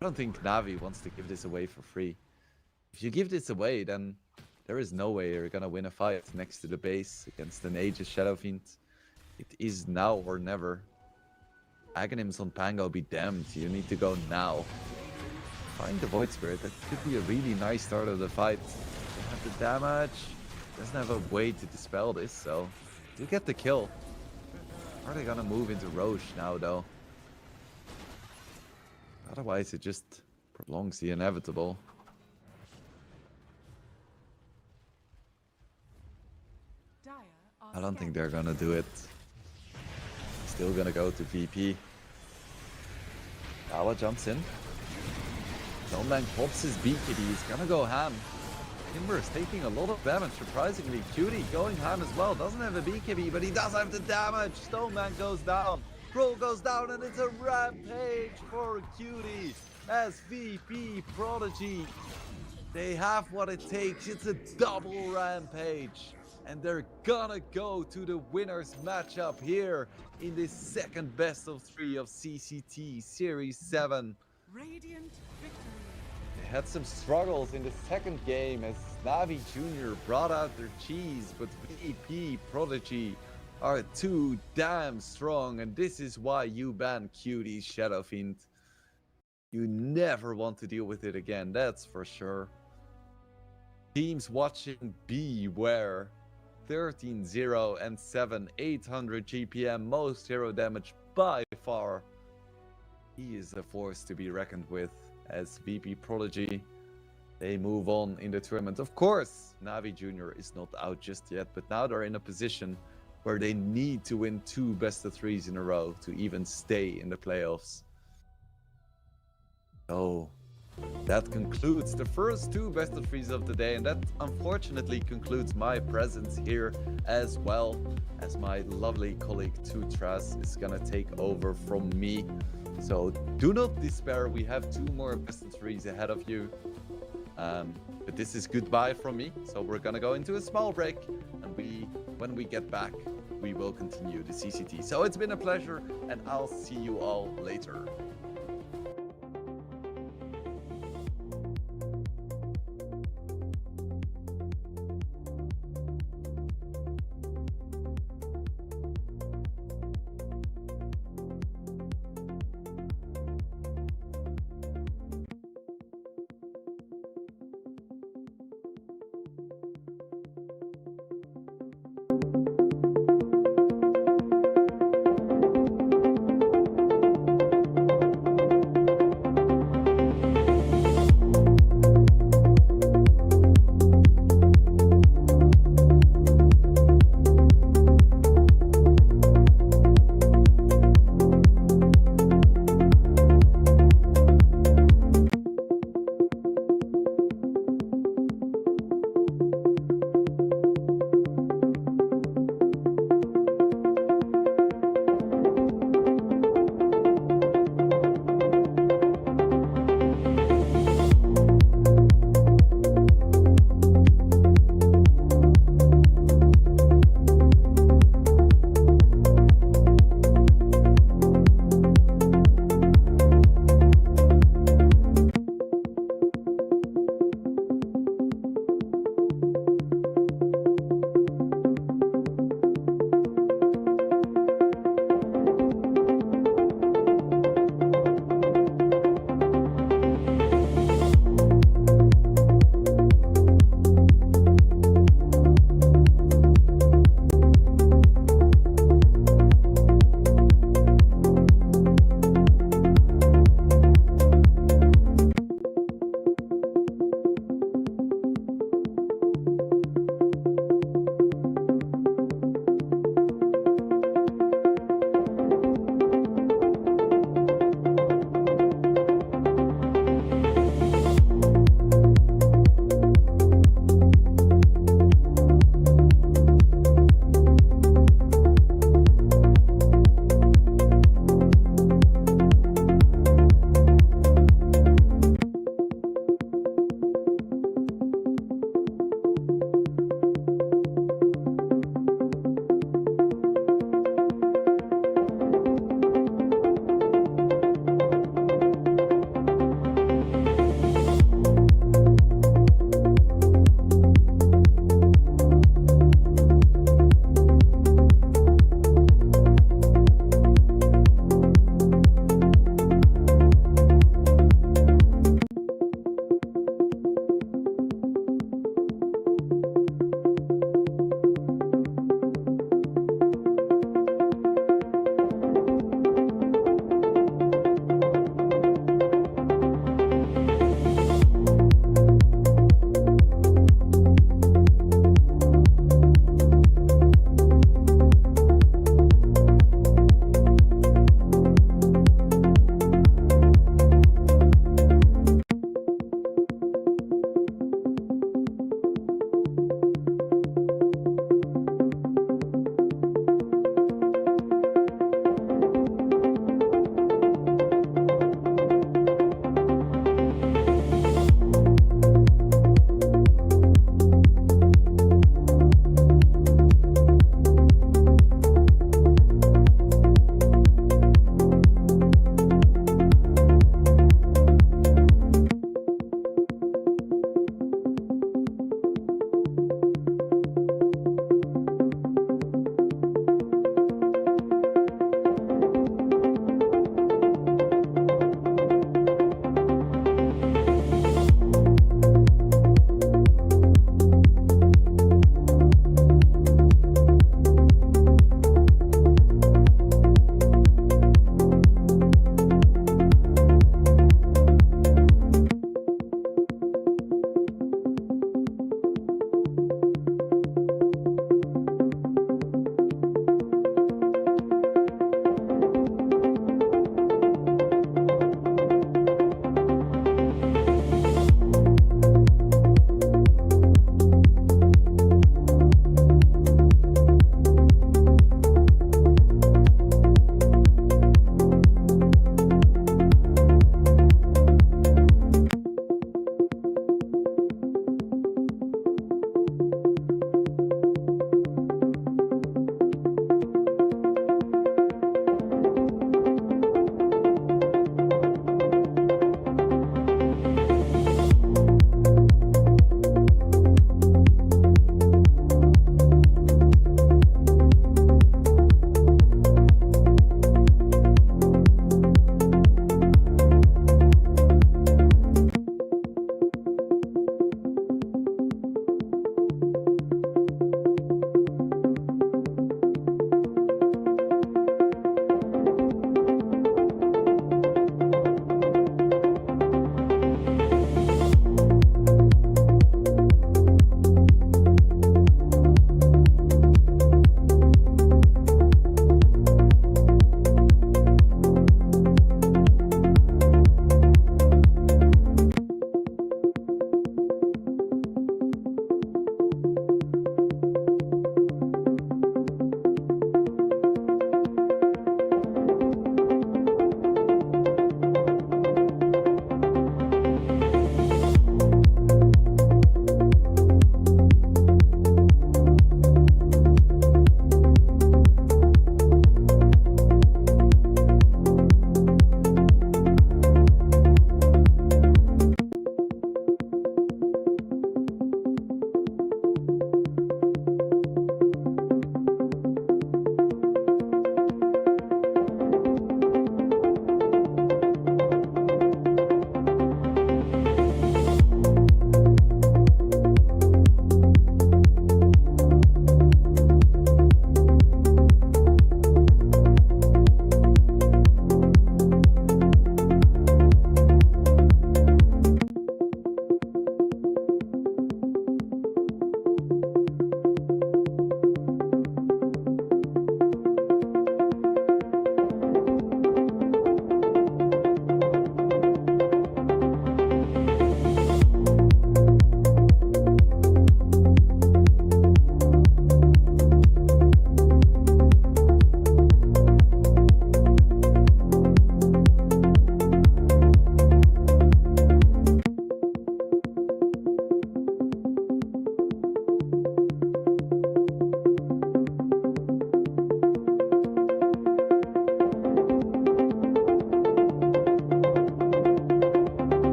I don't think Navi wants to give this away for free. If you give this away, then there is no way you're gonna win a fight next to the base against an Aegis Shadow Fiend. It is now or never. Aghanims on Pango be damned. You need to go now. Find the Void Spirit. That could be a really nice start of the fight. They have the damage. Doesn't have a way to dispel this, so do get the kill. Are they gonna move into Roche now, though? Otherwise, it just prolongs the inevitable. Dire are I don't think scattered. they're gonna do it. Still gonna go to VP. Gala jumps in. Stonebank pops his BKB. He's gonna go ham. Timber is taking a lot of damage. Surprisingly, Cutie going ham as well. Doesn't have a BKB, but he does have the damage. Stonebank goes down. Pro goes down, and it's a rampage for Cutie as VP Prodigy. They have what it takes. It's a double rampage. And they're gonna go to the winners matchup here in this second best of 3 of CCT Series 7. Radiant victory. They had some struggles in the second game as Navi Jr. brought out their cheese, but VP Prodigy are too damn strong, and this is why you ban Cutie Shadow Fiend. You never want to deal with it again, that's for sure. Teams watching, beware. 13-0 and 7, 800 GPM, most hero damage by far. He is a force to be reckoned with as VP Prodigy. They move on in the tournament. Of course, Navi Jr. is not out just yet, but now they're in a position where they need to win 2 best of 3s in a row to even stay in the playoffs. So that concludes the first 2 best of 3s of the day, and that unfortunately concludes my presence here as well, as my lovely colleague Tutras is gonna take over from me. So do not despair, we have 2 more best of 3s ahead of you. But this is goodbye from me, so we're gonna go into a small break, and when we get back, we will continue the CCT. So it's been a pleasure, and I'll see you all later.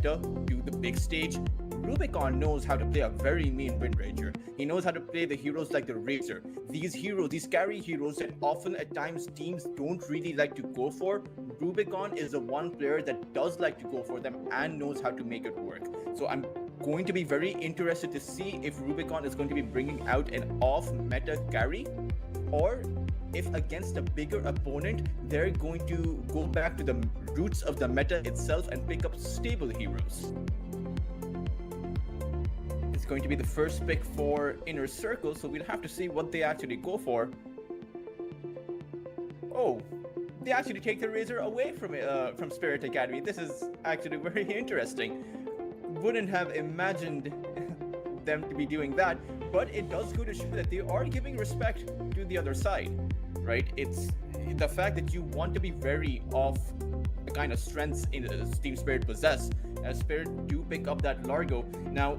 meta to the big stage, Rubicon knows how to play a very mean Windranger. He knows how to play the heroes like the Razor. These heroes, these carry heroes that often at times teams don't really like to go for, Rubicon is the one player that does like to go for them and knows how to make it work. So I'm going to be very interested to see if Rubicon is going to be bringing out an off-meta carry, or if against a bigger opponent, they're going to go back to the roots of the meta itself and pick up stable heroes. It's going to be the first pick for Inner Circle, so we'll have to see what they actually go for. Oh, they actually take the Razor away from Spirit Academy. This is actually very interesting. Wouldn't have imagined them to be doing that, but it does go to show that they are giving respect to the other side, right? It's the fact that you want to be wary of the kind of strengths in Team Spirit possess, as Spirit do pick up that Largo. Now,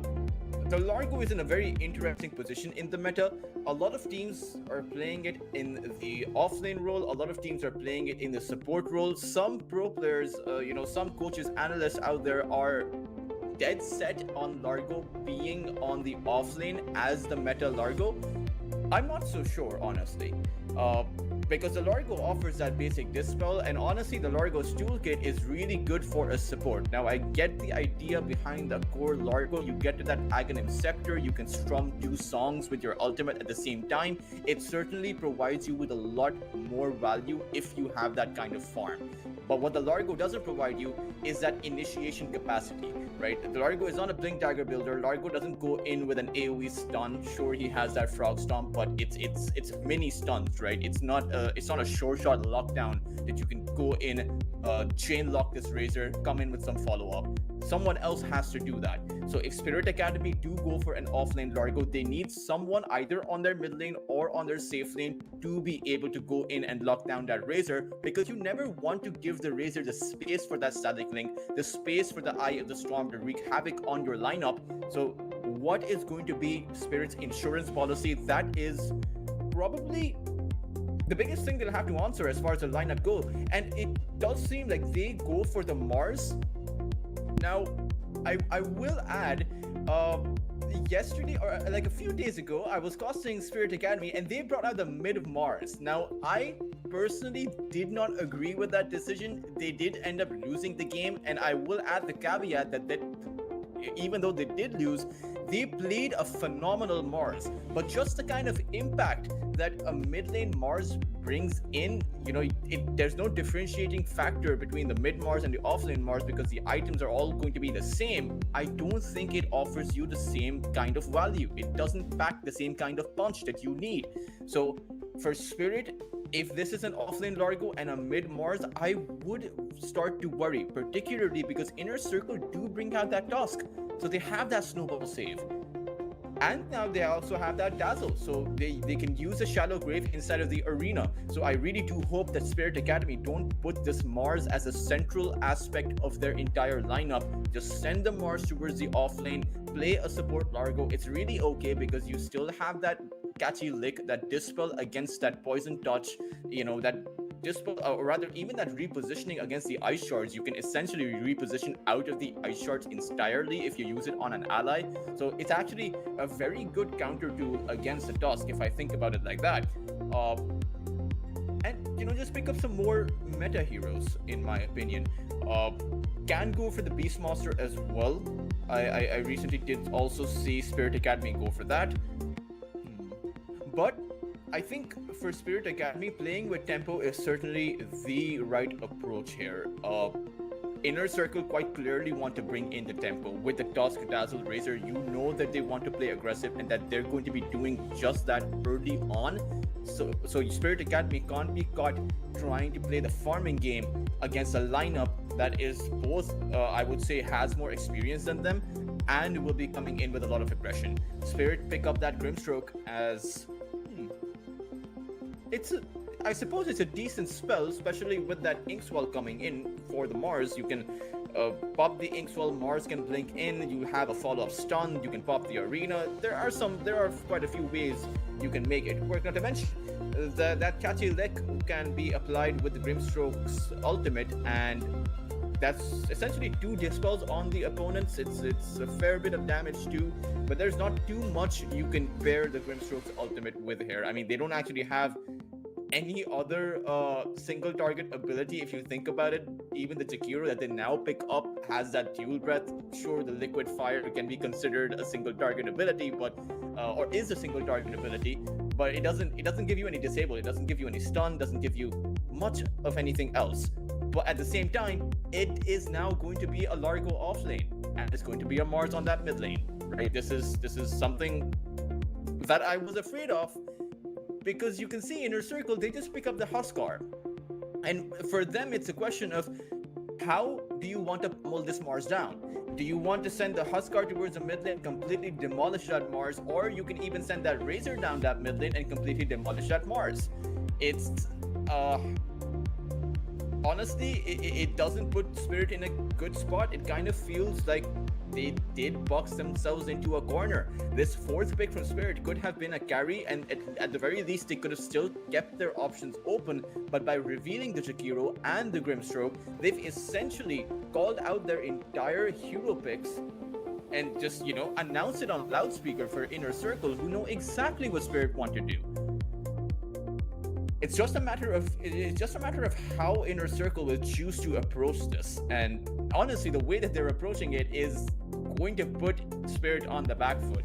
the Largo is in a very interesting position in the meta. A lot of teams are playing it in the offlane role. A lot of teams are playing it in the support role. Some pro players, some coaches, analysts out there are dead set on Largo being on the offlane as the meta Largo. I'm not so sure, honestly. Because the Largo offers that basic dispel, and honestly the Largo's toolkit is really good for a support. Now I get the idea behind the core Largo. You get to that Aghanim Scepter, you can strum 2 songs with your ultimate at the same time. It certainly provides you with a lot more value if you have that kind of farm. But what the Largo doesn't provide you is that initiation capacity, right? The Largo is not a Blink Dagger builder. Largo doesn't go in with an AoE stun. Sure, he has that Frog Stomp, but it's mini stuns, right? It's not a sure shot lockdown that you can go in, chain lock this Razor, come in with some follow up. Someone else has to do that. So if Spirit Academy do go for an offlane Largo, they need someone either on their mid lane or on their safe lane to be able to go in and lock down that Razor, because you never want to give the Razor the space for that static link, the space for the Eye of the Storm to wreak havoc on your lineup. So what is going to be Spirit's insurance policy? That is probably the biggest thing they'll have to answer as far as the lineup go. And it does seem like they go for the Mars. Now, I will add, yesterday or like a few days ago, I was casting Spirit Academy and they brought out the mid Mars. Now, I personally did not agree with that decision. They did end up losing the game, and I will add the caveat that even though they did lose, they played a phenomenal Mars. But just the kind of impact that a mid lane Mars brings in, there's no differentiating factor between the mid Mars and the off lane Mars because the items are all going to be the same. I don't think it offers you the same kind of value. It doesn't pack the same kind of punch that you need. So for Spirit, if this is an offlane Largo and a mid Mars, I would start to worry, particularly because Inner Circle do bring out that Tusk. So they have that snowball save. And now they also have that Dazzle, so they can use a Shallow Grave inside of the arena. So I really do hope that Spirit Academy don't put this Mars as a central aspect of their entire lineup. Just send the Mars towards the offlane, play a support Largo. It's really okay because you still have that catchy lick, that dispel against that poison touch, that dispel, or rather even that repositioning against the ice shards. You can essentially reposition out of the ice shards entirely if you use it on an ally. So it's actually a very good counter tool against the Tusk if I think about it like that. And just pick up some more meta heroes, in my opinion. Can go for the Beastmaster as well. I recently did also see Spirit Academy go for that. But I think for Spirit Academy, playing with tempo is certainly the right approach here. Inner Circle quite clearly want to bring in the tempo. With the Tusk, Dazzle, Razor, you know that they want to play aggressive and that they're going to be doing just that early on. So Spirit Academy can't be caught trying to play the farming game against a lineup that is both, I would say, has more experience than them and will be coming in with a lot of aggression. Spirit pick up that Grimstroke as... I suppose it's a decent spell, especially with that Inkswell coming in for the Mars. You can pop the Inkswell, Mars can blink in, you have a follow-up stun, you can pop the arena. There are quite a few ways you can make it work. Not to mention, that catchy lick can be applied with the Grimstroke's ultimate, and That's essentially 2 dispels on the opponents. It's a fair bit of damage too, but there's not too much you can pair the Grimstroke's ultimate with here. I mean, they don't actually have any other single target ability if you think about it. Even the Jakiro that they now pick up has that dual breath. Sure, the liquid fire can be considered a single target ability, but or is a single target ability, but it doesn't give you any disable, it doesn't give you any stun, doesn't give you much of anything else. But at the same time, it is now going to be a Largo off lane, and it's going to be a Mars on that mid lane, right? This is something that I was afraid of, because you can see Inner Circle, they just pick up the Huskar. And for them, it's a question of how do you want to pummel this Mars down? Do you want to send the Huskar towards the mid lane, completely demolish that Mars, or you can even send that Razor down that mid lane and completely demolish that Mars? It's, honestly, it doesn't put Spirit in a good spot. It kind of feels like they did box themselves into a corner. This 4th pick from Spirit could have been a carry, and at the very least, they could have still kept their options open. But by revealing the Jakiro and the Grimstroke, they've essentially called out their entire hero picks and just, you know, announced it on loudspeaker for Inner Circle, who know exactly what Spirit want to do. It's just a matter of how Inner Circle will choose to approach this. And honestly, the way that they're approaching it is going to put Spirit on the back foot.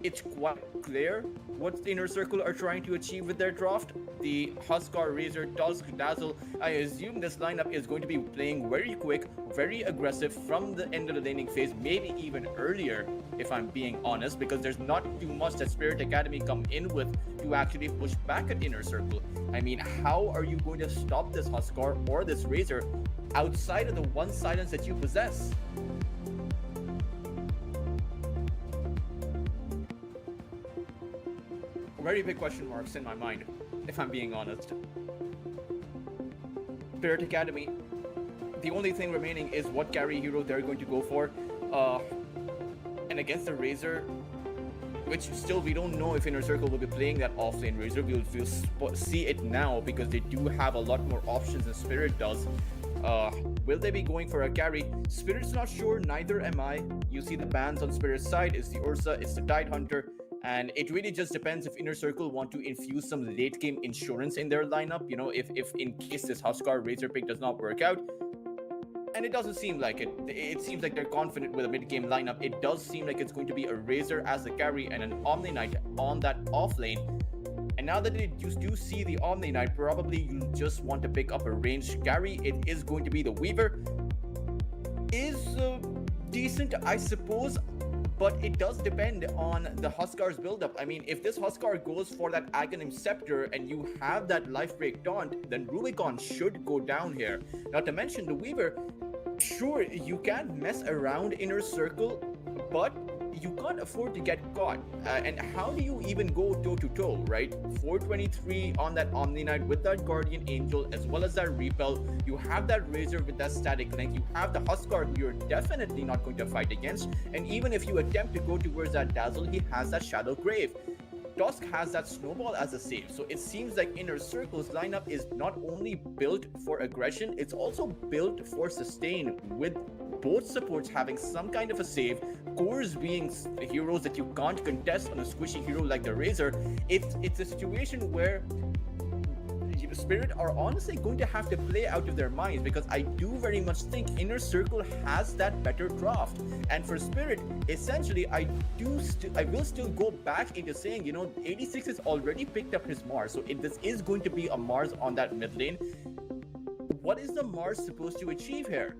It's quite clear what the Inner Circle are trying to achieve with their draft. The Huskar, Razor, Tusk, Dazzle. I assume this lineup is going to be playing very quick, very aggressive from the end of the laning phase, maybe even earlier, if I'm being honest, because there's not too much that Spirit Academy come in with to actually push back at Inner Circle. I mean, how are you going to stop this Huskar or this Razor outside of the one silence that you possess? Very big question marks in my mind, if I'm being honest. Spirit Academy, the only thing remaining is what carry hero they're going to go for. And against the Razor, which still we don't know if Inner Circle will be playing that offlane Razor. We'll see it now because they do have a lot more options than Spirit does. Will they be going for a carry? Spirit's not sure, neither am I. You see the bans on Spirit's side. It's the Ursa, it's the Tidehunter. And it really just depends if Inner Circle want to infuse some late game insurance in their lineup. You know, if in case this Huskar Razor pick does not work out. And it doesn't seem like it. It seems like they're confident with a mid-game lineup. It does seem like it's going to be a Razor as the carry and an Omni Knight on that off lane. And now that you do see the Omni Knight, probably you just want to pick up a ranged carry. It is going to be the Weaver. Is decent, I suppose. But it does depend on the Huskar's buildup. I mean, if this Huskar goes for that Aghanim Scepter and you have that Life Break Taunt, then Rubicon should go down here. Not to mention the Weaver, sure, you can mess around Inner Circle, but you can't afford to get caught. And how do you even go toe-to-toe, right? 423 on that Omni Knight with that Guardian Angel, as well as that Repel. You have that Razor with that Static Link. You have the Huskar who you're definitely not going to fight against. And even if you attempt to go towards that Dazzle, he has that Shadow Grave. Tusk has that Snowball as a save. So it seems like Inner Circle's lineup is not only built for aggression, it's also built for sustain, with both supports having some kind of a save, cores being heroes that you can't contest on a squishy hero like the Razor. It's a situation where Spirit are honestly going to have to play out of their minds, because I do very much think Inner Circle has that better draft. And for Spirit, essentially, I will still go back into saying, you know, 86 has already picked up his Mars, so this is going to be a Mars on that mid lane. What is the Mars supposed to achieve here?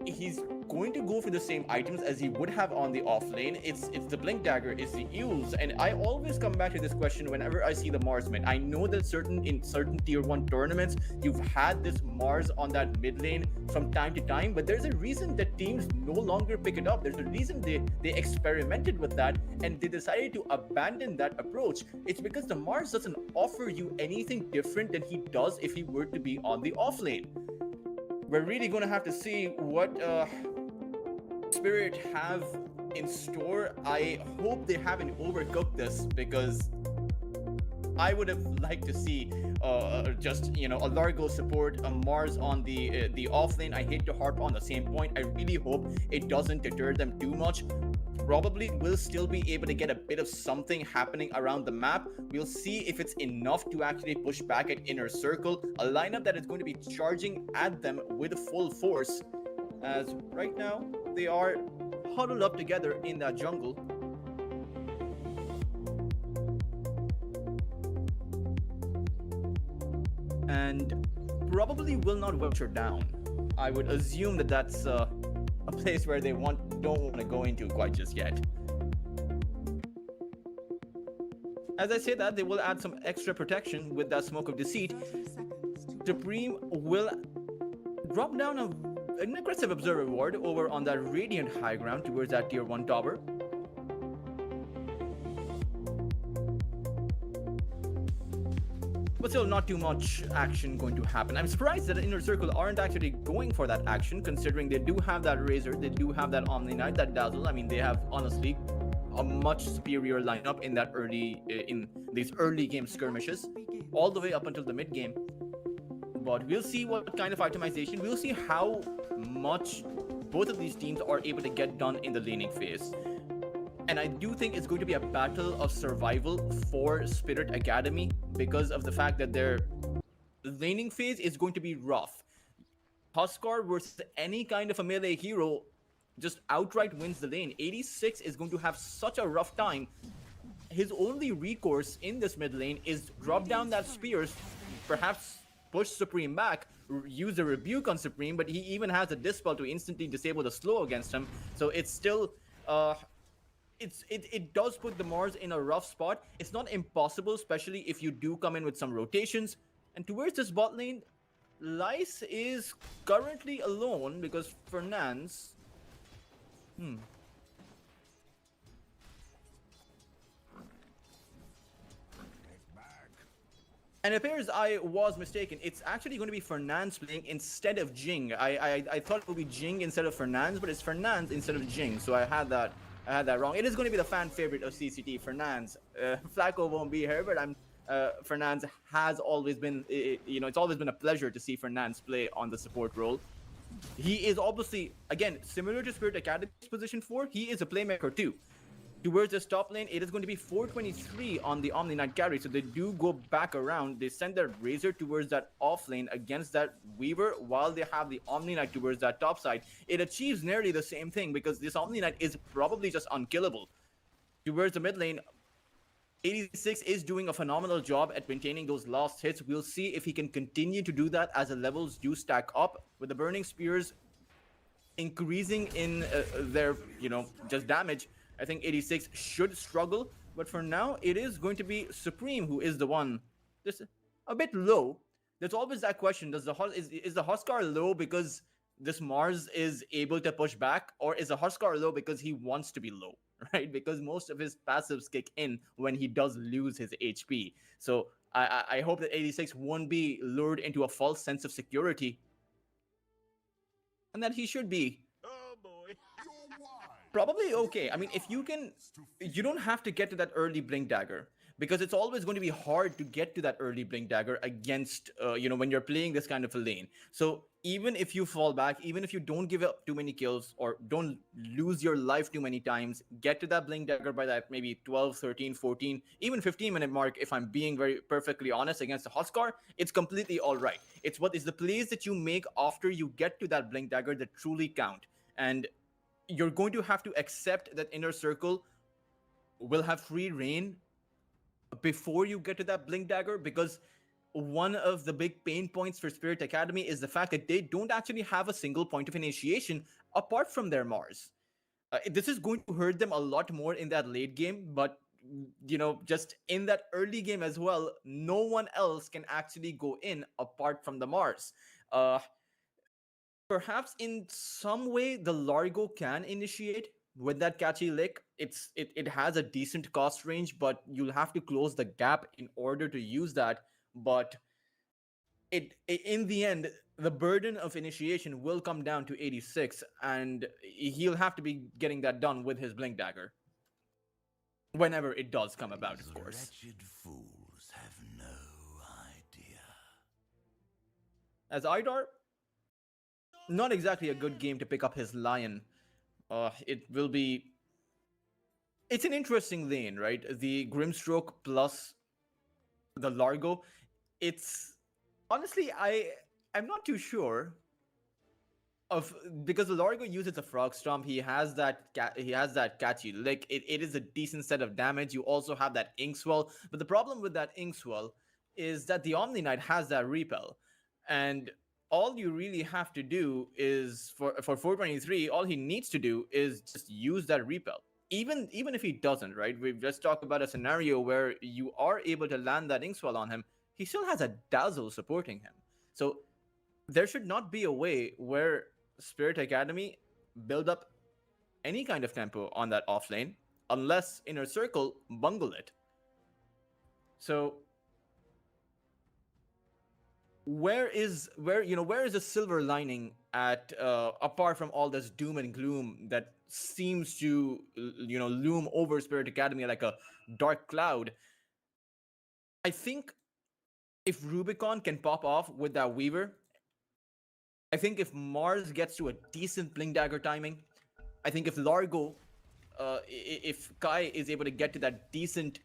He's going to go for the same items as he would have on the off lane. It's the Blink Dagger, it's the Eels, and I always come back to this question whenever I see the Marsman. I know that in certain tier 1 tournaments, you've had this Mars on that mid lane from time to time, but there's a reason that teams no longer pick it up. There's a reason they experimented with that and they decided to abandon that approach. It's because the Mars doesn't offer you anything different than he does if he were to be on the off lane. We're really going to have to see what Spirit have in store. I hope they haven't overcooked this, because I would have liked to see just a Largo support, a Mars on the off lane. I hate to harp on the same point. I really hope it doesn't deter them too much. Probably will still be able to get a bit of something happening around the map. We'll see if it's enough to actually push back at Inner Circle, a lineup that is going to be charging at them with full force, as right now they are huddled up together in that jungle. And probably will not venture down. I would assume that that's a place where they don't want to go into quite just yet. As I say that, they will add some extra protection with that Smoke of Deceit. 30 seconds to Supreme will drop down an aggressive Observer Ward over on that Radiant high ground towards that tier 1 tower. But still, not too much action going to happen. I'm surprised that Inner Circle aren't actually going for that action, considering they do have that Razor, they do have that Omni Knight, that Dazzle. I mean, they have honestly a much superior lineup in that in these early game skirmishes, all the way up until the mid game. But we'll see what kind of itemization. We'll see how much both of these teams are able to get done in the laning phase. And I do think it's going to be a battle of survival for Spirit Academy because of the fact that their laning phase is going to be rough. Huskar versus any kind of a melee hero just outright wins the lane. 86 is going to have such a rough time. His only recourse in this mid lane is drop down that spears, perhaps push Supreme back, use a rebuke on Supreme, but he even has a dispel to instantly disable the slow against him. So it's still it does put the Mars in a rough spot. It's not impossible, especially if you do come in with some rotations. And towards this bot lane, Lynx is currently alone because Fernand's And it appears I was mistaken. It's actually going to be Fernand's playing instead of Jing. I thought it would be Jing instead of Fernand's, but it's Fernand's instead of Jing. So I had that wrong. It is going to be the fan favorite of CCT, Fernand's. Flacco won't be here, but Fernand's has always been, it's always been a pleasure to see Fernand's play on the support role. He is obviously, again, similar to Spirit Academy's position 4, he is a playmaker too. Towards this top lane, it is going to be 423 on the Omni Knight carry, so they do go back around. They send their Razor towards that off lane against that Weaver, while they have the Omni Knight towards that top side. It achieves nearly the same thing, because this Omni Knight is probably just unkillable. Towards the mid lane, 86 is doing a phenomenal job at maintaining those last hits. We'll see if he can continue to do that as the levels do stack up, with the Burning Spears increasing in their, just damage. I think 86 should struggle, but for now, it is going to be Supreme who is the one. Just a bit low. There's always that question: is the Huskar low because this Mars is able to push back, or is the Huskar low because he wants to be low, right? Because most of his passives kick in when he does lose his HP. So I hope that 86 won't be lured into a false sense of security, and that he should be. Probably okay. I mean, if you don't have to get to that early Blink Dagger, because it's always going to be hard to get to that early Blink Dagger against, when you're playing this kind of a lane. So even if you fall back, even if you don't give up too many kills or don't lose your life too many times, get to that Blink Dagger by that maybe 12, 13, 14, even 15-minute mark, if I'm being very perfectly honest, against the Huskar, it's completely all right. It's what is the plays that you make after you get to that Blink Dagger that truly count. And you're going to have to accept that Inner Circle will have free reign before you get to that Blink Dagger, because one of the big pain points for Spirit Academy is the fact that they don't actually have a single point of initiation apart from their Mars. This is going to hurt them a lot more in that late game, but just in that early game as well, no one else can actually go in apart from the Mars. Perhaps in some way the Largo can initiate with that catchy lick. It has a decent cost range, but you'll have to close the gap in order to use that. But in the end, the burden of initiation will come down to 86, and he'll have to be getting that done with his Blink Dagger. Whenever it does come about, of course. Wretched fools have As Idar, not exactly a good game to pick up his Lion. It will be. It's an interesting lane, right? The Grimstroke plus the Largo. It's honestly, I'm not too sure of, because the Largo uses a Frog Stomp. He has that catchy lick. It is a decent set of damage. You also have that Ink Swell, but the problem with that Ink Swell is that the Omni Knight has that repel, and all you really have to do is for 423, all he needs to do is just use that repel. Even if he doesn't, right? We've just talked about a scenario where you are able to land that Ink Swell on him. He still has a Dazzle supporting him. So there should not be a way where Spirit Academy build up any kind of tempo on that off lane unless Inner Circle bungle it. So where is the silver lining at, apart from all this doom and gloom that seems to loom over Spirit Academy like a dark cloud? I think if Rubicon can pop off with that Weaver, I think if Mars gets to a decent Blink Dagger timing, I think if Largo, if Kai is able to get to that decent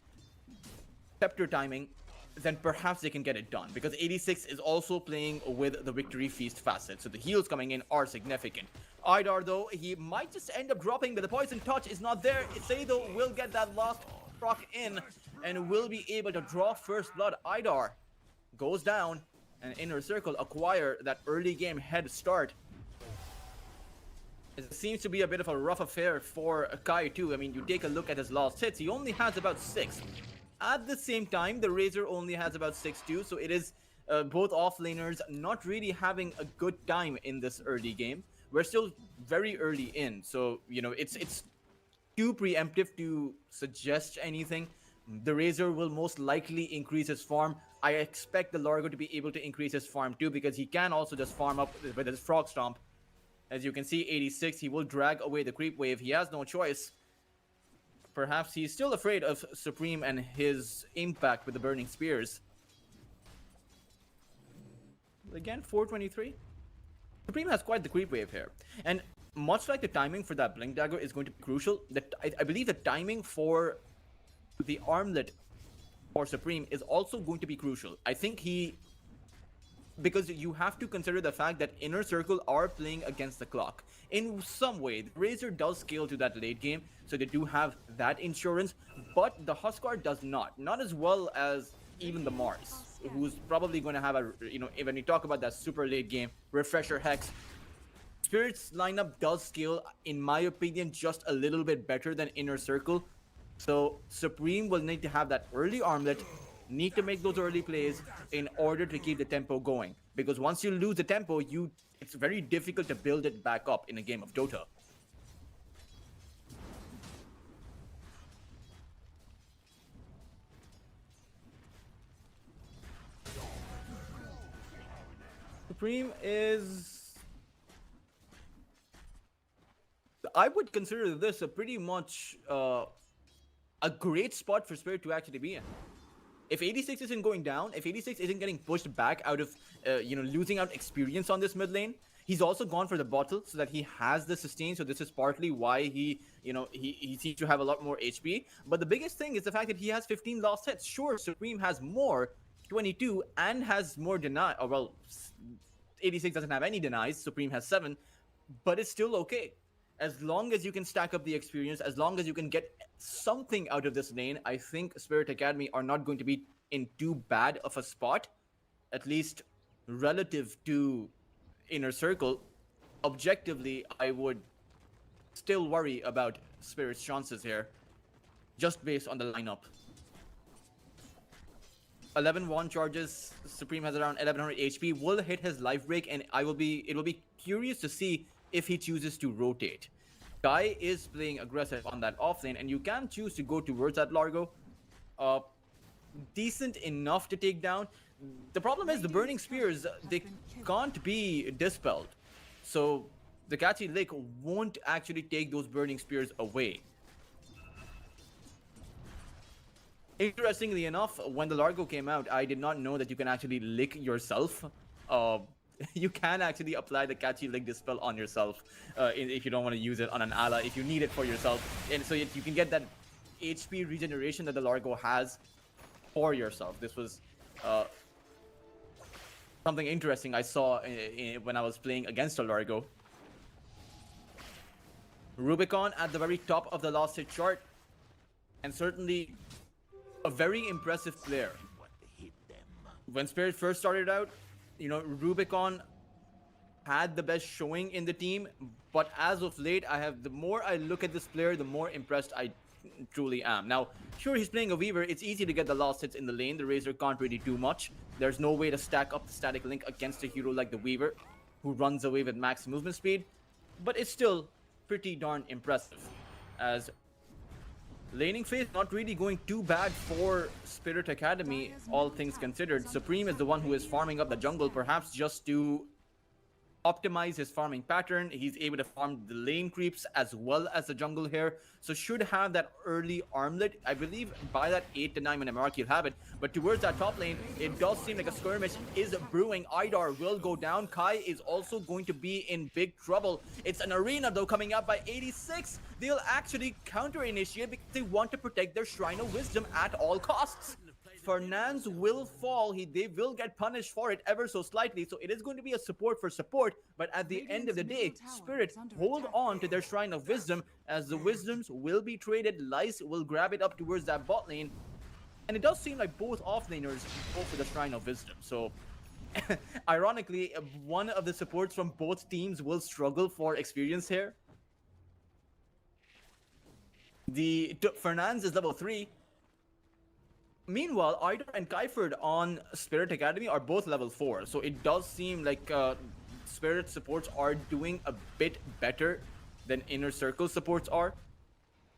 Scepter timing, then perhaps they can get it done. Because 86 is also playing with the Victory Feast facet, so the heals coming in are significant. Idar, though, he might just end up dropping, but the Poison Touch is not there. Seido will get that last proc in, and will be able to draw First Blood. Idar goes down, and Inner Circle acquire that early game head start. It seems to be a bit of a rough affair for Kai too. I mean, you take a look at his last hits, he only has about 6. At the same time, the Razor only has about 6 too, so it is both offlaners not really having a good time in this early game. We're still very early in, so it's too preemptive to suggest anything. The Razor will most likely increase his farm. I expect the Largo to be able to increase his farm too, because he can also just farm up with his Frog Stomp. As you can see, 86, he will drag away the creep wave. He has no choice. Perhaps he's still afraid of Supreme and his impact with the Burning Spears. Again, 423. Supreme has quite the creep wave here. And much like the timing for that Blink Dagger is going to be crucial, I believe the timing for the armlet for Supreme is also going to be crucial. I think because you have to consider the fact that Inner Circle are playing against the clock. In some way, the Razor does scale to that late game, so they do have that insurance, but the Huskar does not. Not as well as even the Mars, who's probably going to have when you talk about that super late game, Refresher Hex, Spirit's lineup does scale, in my opinion, just a little bit better than Inner Circle. So Supreme will need to have that early armlet, need to make those early plays in order to keep the tempo going. Because once you lose the tempo, it's very difficult to build it back up in a game of Dota. Supreme is... I would consider this a pretty much a great spot for Spirit to actually be in. If 86 isn't going down, if 86 isn't getting pushed back out of, losing out experience on this mid lane, he's also gone for the bottle so that he has the sustain. So this is partly why he seems to have a lot more HP. But the biggest thing is the fact that he has 15 lost hits. Sure, Supreme has more, 22, and has more deny. Oh, well, 86 doesn't have any denies. Supreme has 7, but it's still okay. As long as you can stack up the experience, as long as you can get something out of this lane, I think Spirit Academy are not going to be in too bad of a spot, at least relative to Inner Circle. Objectively, I would still worry about Spirit's chances here, just based on the lineup. 11 wand charges, Supreme has around 1100 HP, will hit his life break, and it will be curious to see if he chooses to rotate. Kai is playing aggressive on that off lane, and you can choose to go towards that Largo. Decent enough to take down. The problem is the Burning Spears, they can't be dispelled. So the Catchy Lake won't actually take those Burning Spears away. Interestingly enough, when the Largo came out, I did not know that you can actually lick yourself. you can actually apply the catchy lick dispel on yourself if you don't want to use it on an ally, if you need it for yourself, and so you can get that HP regeneration that the Largo has for yourself. This was something interesting I saw when I was playing against a Largo. Rubicon at the very top of the last hit chart, and certainly a very impressive player. When Spirit first started out, you know, Rubicon had the best showing in the team, but as of late, the more I look at this player, the more impressed I truly am. Now, sure, he's playing a Weaver. It's easy to get the last hits in the lane. The Razor can't really do much. There's no way to stack up the static link against a hero like the Weaver, who runs away with max movement speed, but it's still pretty darn impressive, as laning phase not really going too bad for Spirit Academy, all things considered. Supreme is the one who is farming up the jungle, perhaps just to optimize his farming pattern. He's able to farm the lane creeps as well as the jungle here, so should have that early armlet. I believe by that 8 to 9 minute mark he'll have it, but towards that top lane, it does seem like a skirmish is brewing. Idar will go down. Kai is also going to be in big trouble. It's an arena though coming up by 86. They'll actually counter initiate because they want to protect their Shrine of Wisdom at all costs. Fernandes will fall. They will get punished for it ever so slightly, so it is going to be a support for support, but at the end of the day, Spirit hold on to their Shrine of Wisdom, as the Wisdoms will be traded. Lice will grab it up towards that bot lane, and it does seem like both offlaners go for the Shrine of Wisdom, so ironically, one of the supports from both teams will struggle for experience here. Fernandes is level 3. Meanwhile, Idar and Kaiferd on Spirit Academy are both level 4, so it does seem like Spirit supports are doing a bit better than Inner Circle supports are,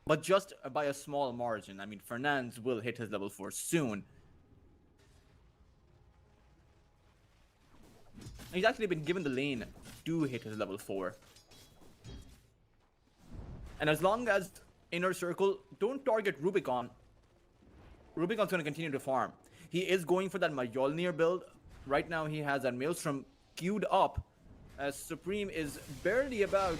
but just by a small margin. I mean, Fernandes will hit his level 4 soon. He's actually been given the lane to hit his level 4. And as long as Inner Circle don't target Rubicon, Rubicon's going to continue to farm. He is going for that Mjolnir build. Right now he has that Maelstrom queued up, as Supreme is barely about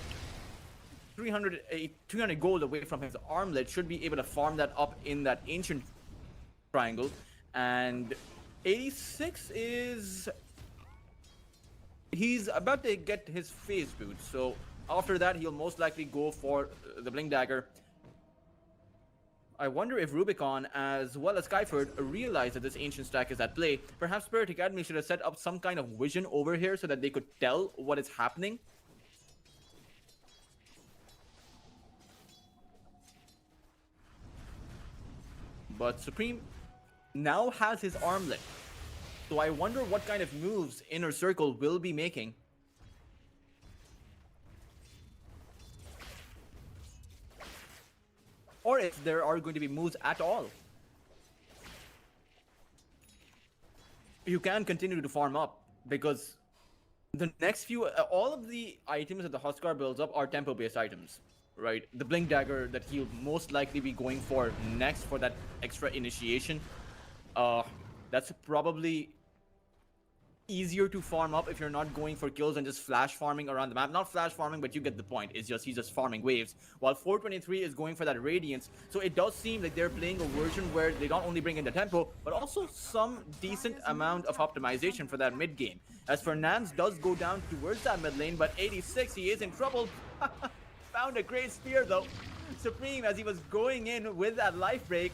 300 gold away from his armlet. Should be able to farm that up in that ancient triangle. And 86 is... he's about to get his phase boot, so after that he'll most likely go for the Blink Dagger. I wonder if Rubicon, as well as Kaiferd, realize that this ancient stack is at play. Perhaps Spirit Academy should have set up some kind of vision over here so that they could tell what is happening. But Supreme now has his armlet, so I wonder what kind of moves Inner Circle will be making. Or if there are going to be moves at all. You can continue to farm up, because the next few, all of the items that the Huskar builds up are tempo based items, right? The Blink Dagger that he'll most likely be going for next for that extra initiation. That's probably easier to farm up if you're not going for kills and just flash farming around the map. Not flash farming, but you get the point. It's just he's just farming waves, while 423 is going for that Radiance. So it does seem like they're playing a version where they not only bring in the tempo, but also some decent amount of optimization for that mid game. As Fernandes does go down towards that mid lane, but 86, he is in trouble. Found a great spear though. Supreme, as he was going in with that life break,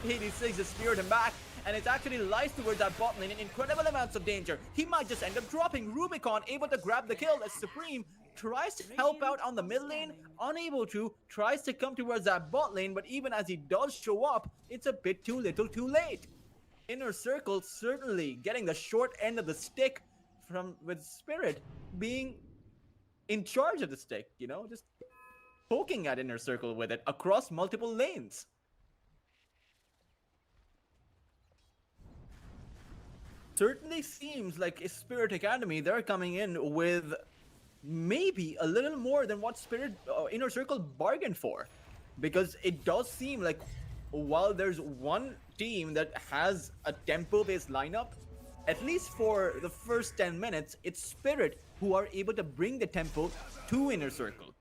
86 just speared him back. And it's actually lies towards that bot lane in incredible amounts of danger. He might just end up dropping. Rubicon able to grab the kill as Supreme tries to help out on the mid lane, unable to, tries to come towards that bot lane, but even as he does show up, it's a bit too little too late. Inner Circle certainly getting the short end of the stick with Spirit being in charge of the stick, you know, just poking at Inner Circle with it across multiple lanes. Certainly seems like Spirit Academy, they're coming in with maybe a little more than what Inner Circle bargained for. Because it does seem like while there's one team that has a tempo-based lineup, at least for the first 10 minutes, it's Spirit who are able to bring the tempo to Inner Circle.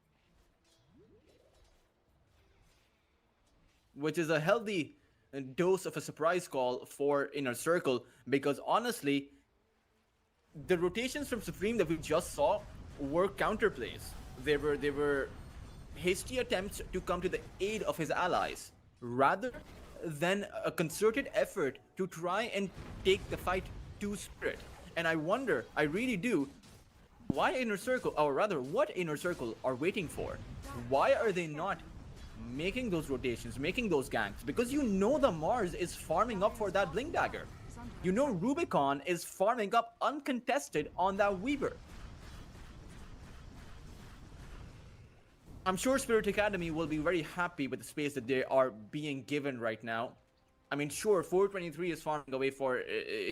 Which is a healthy dose of a surprise call for Inner Circle, because honestly, the rotations from Supreme that we just saw were counterplays. They were hasty attempts to come to the aid of his allies, rather than a concerted effort to try and take the fight to Spirit. And I wonder, I really do, why Inner Circle, or rather, what Inner Circle are waiting for? Why are they not making those rotations, making those ganks? Because you know the Mars is farming up for that Blink Dagger. You know Rubicon is farming up uncontested on that Weaver. I'm sure Spirit Academy will be very happy with the space that they are being given right now. I mean, sure, 423 is farming away for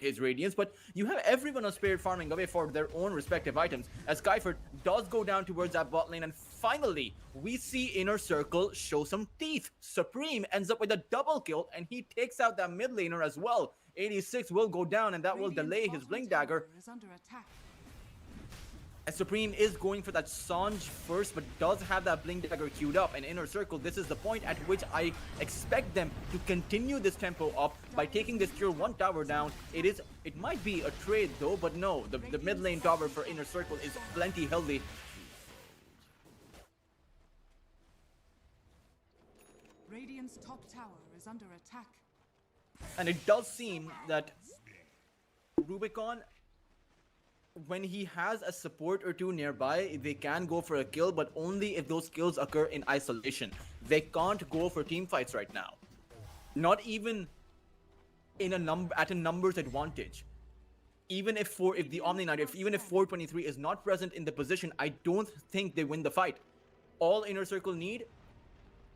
his Radiance, but you have everyone on Spirit farming away for their own respective items, as Skyford does go down towards that bot lane, and finally, we see Inner Circle show some teeth. Supreme ends up with a double kill, and he takes out that mid laner as well. 86 will go down, and that will delay his Blink Dagger. Is under attack. As Supreme is going for that Sanj first, but does have that Blink Dagger queued up. And Inner Circle, this is the point at which I expect them to continue this tempo up by taking this tier 1 tower down. It might be a trade though, but no, the mid lane tower for Inner Circle is plenty healthy. Radiant's top tower is under attack. And it does seem that Rubicon, when he has a support or two nearby, they can go for a kill, but only if those kills occur in isolation. They can't go for team fights right now. Not even in at a numbers advantage. Even if the Omni Knight, even if 423 is not present in the position, I don't think they win the fight. All Inner Circle need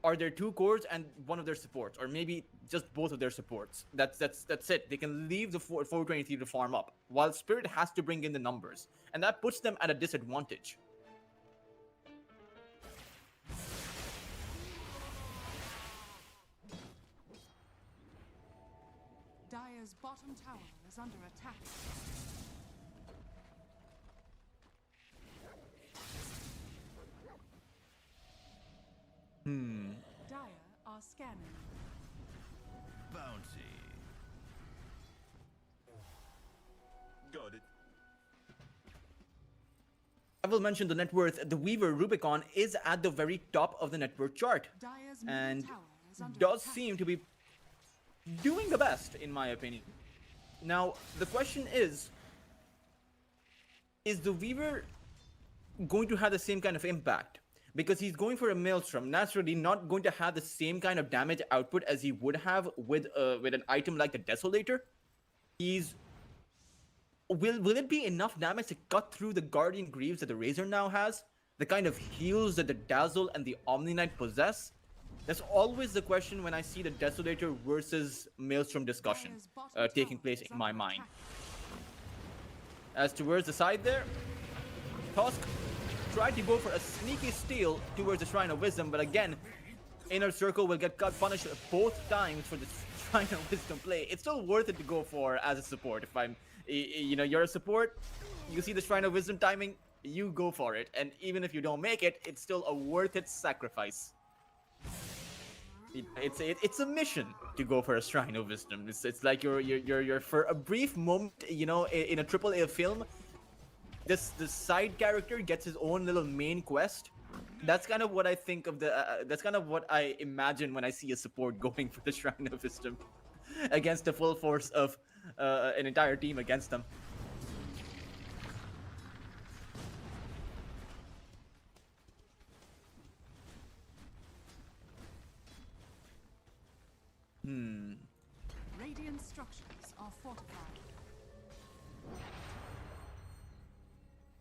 are their 2 cores and one of their supports, or maybe just both of their supports. That's it. They can leave the 423 to farm up, while Spirit has to bring in the numbers, and that puts them at a disadvantage. Dire's bottom tower is under attack. Dire are scanning. Bounty. Got it. I will mention the net worth. The Weaver Rubicon is at the very top of the net worth chart, Dire's middle and tower is under does attack. seem to be doing the best, in my opinion. Now, the question is the Weaver going to have the same kind of impact? Because he's going for a Maelstrom, naturally not going to have the same kind of damage output as he would have with an item like the Desolator. Will it be enough damage to cut through the Guardian Greaves that the Razor now has? The kind of heals that the Dazzle and the Omni Knight possess? That's always the question when I see the Desolator versus Maelstrom discussion taking place in my mind. As towards the side there, Tusk tried to go for a sneaky steal towards the Shrine of Wisdom, but again, Inner Circle will get cut punished both times for the Shrine of Wisdom play. It's still worth it to go for as a support. If you're a support, you see the Shrine of Wisdom timing, you go for it. And even if you don't make it, it's still a worth it sacrifice. It's a mission to go for a Shrine of Wisdom. It's like you're for a brief moment, in a AAA film, the side character gets his own little main quest. That's kind of what I think of that's kind of what I imagine when I see a support going for the Shrine of Wisdom against the full force of an entire team against them. Radiant structures are fortified.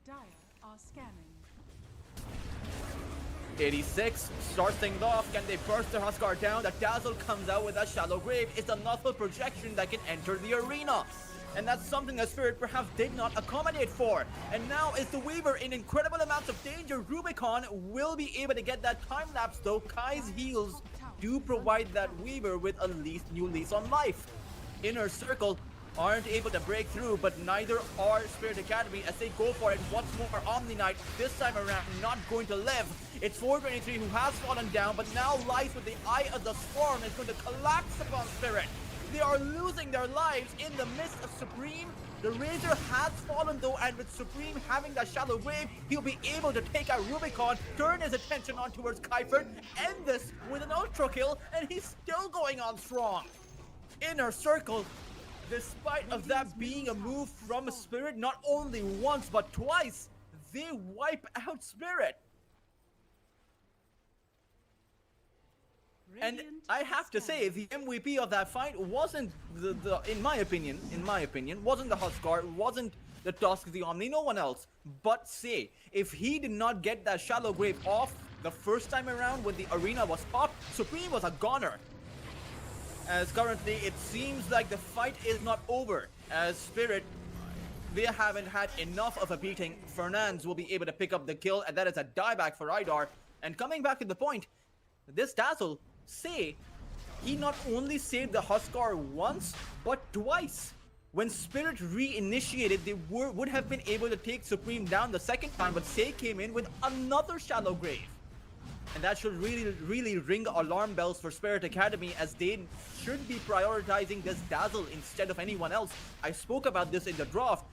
Dire are scanning. 86 starts things off. Can they burst the Huskar down? The Dazzle comes out with a Shallow Grave. It's a Nuzzle projection that can enter the arena. And that's something that Spirit perhaps did not accommodate for. And now is the Weaver in incredible amounts of danger. Rubicon will be able to get that time lapse though. Kai's heals do provide that Weaver with a new lease on life. Inner Circle aren't able to break through, but neither are Spirit Academy as they go for it once more. Omni Knight, this time around, not going to live. It's 423 who has fallen down, but now Lies with the Eye of the Storm is going to collapse upon Spirit. They are losing their lives in the midst of Supreme. The Razor has fallen though, and with Supreme having that shallow grave, he'll be able to take out Rubicon, turn his attention on towards Kuiper, end this with an ultra kill, and he's still going on strong. Inner Circle, despite of that being a move from Spirit, not only once but twice, they wipe out Spirit. And I have to say, the MVP of that fight wasn't in my opinion, wasn't the Huskar, wasn't the Tusk, the Omni, no one else. But say, if he did not get that shallow grave off the first time around when the arena was popped, Supreme was a goner. As currently, it seems like the fight is not over, as Spirit, they haven't had enough of a beating. Fernandes will be able to pick up the kill, and that is a dieback for Idar. And coming back to the point, this Dazzle, say, he not only saved the Huskar once, but twice. When Spirit re-initiated, they would have been able to take Supreme down the second time, but Say came in with another shallow grave. And that should really ring alarm bells for Spirit Academy, as they should be prioritizing this Dazzle instead of anyone else. I spoke about this in the draft.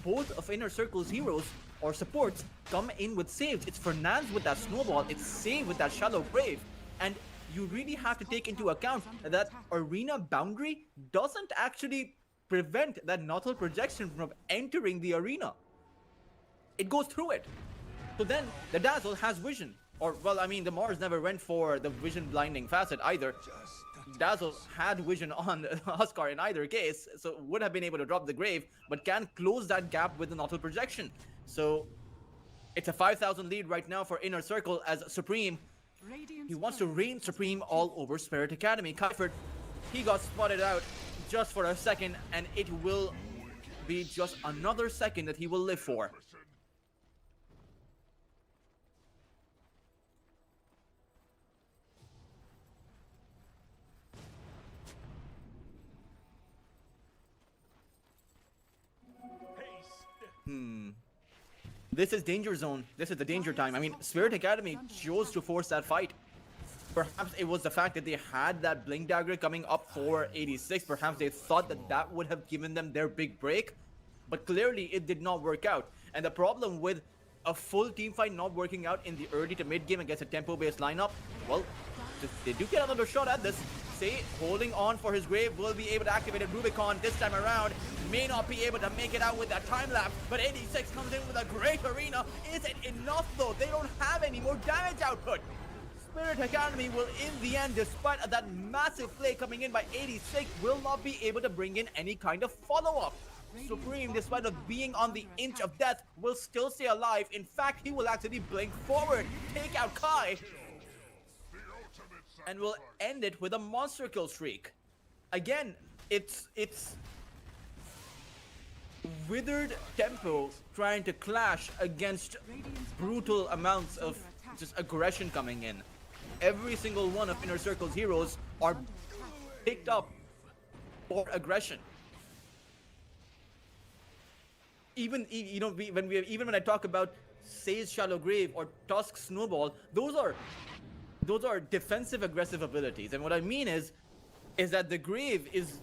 Both of Inner Circle's heroes or supports come in with saves. It's Fernandes with that snowball, it's Say with that shallow grave. And you really have to take into account that arena boundary doesn't actually prevent that Nautil projection from entering the arena. It goes through it. So then the Dazzle has vision. Or, well, I mean, the Mars never went for the vision blinding facet either. Dazzle had vision on Huskar in either case, so would have been able to drop the grave, but can close that gap with the Nautil projection. So it's a 5,000 lead right now for Inner Circle, as Supreme, he wants to reign supreme all over Spirit Academy. Kuiper, he got spotted out just for a second, and it will be just another second that he will live for. This is danger zone. This is the danger time. I mean, Spirit Academy chose to force that fight. Perhaps it was the fact that they had that Blink Dagger coming up for 86. Perhaps they thought that that would have given them their big break. But clearly, it did not work out. And the problem with a full team fight not working out in the early to mid game against a tempo-based lineup, well, they do get another shot at this. Say, holding on for his grave, will be able to activate a Rubicon this time around. May not be able to make it out with that time lapse, but 86 comes in with a great arena. Is it enough though? They don't have any more damage output. Spirit Academy will, in the end, despite that massive play coming in by 86, will not be able to bring in any kind of follow-up. Supreme, despite of being on the inch of death, will still stay alive. In fact, he will actually blink forward, take out Kai, and will end it with a monster kill streak. Again, it's withered tempo trying to clash against brutal amounts of just aggression coming in. Every single one of Inner Circle's heroes are picked up for aggression. Even when I talk about Say's Shallow Grave or Tusk Snowball, those are defensive aggressive abilities. And what I mean is that the grave is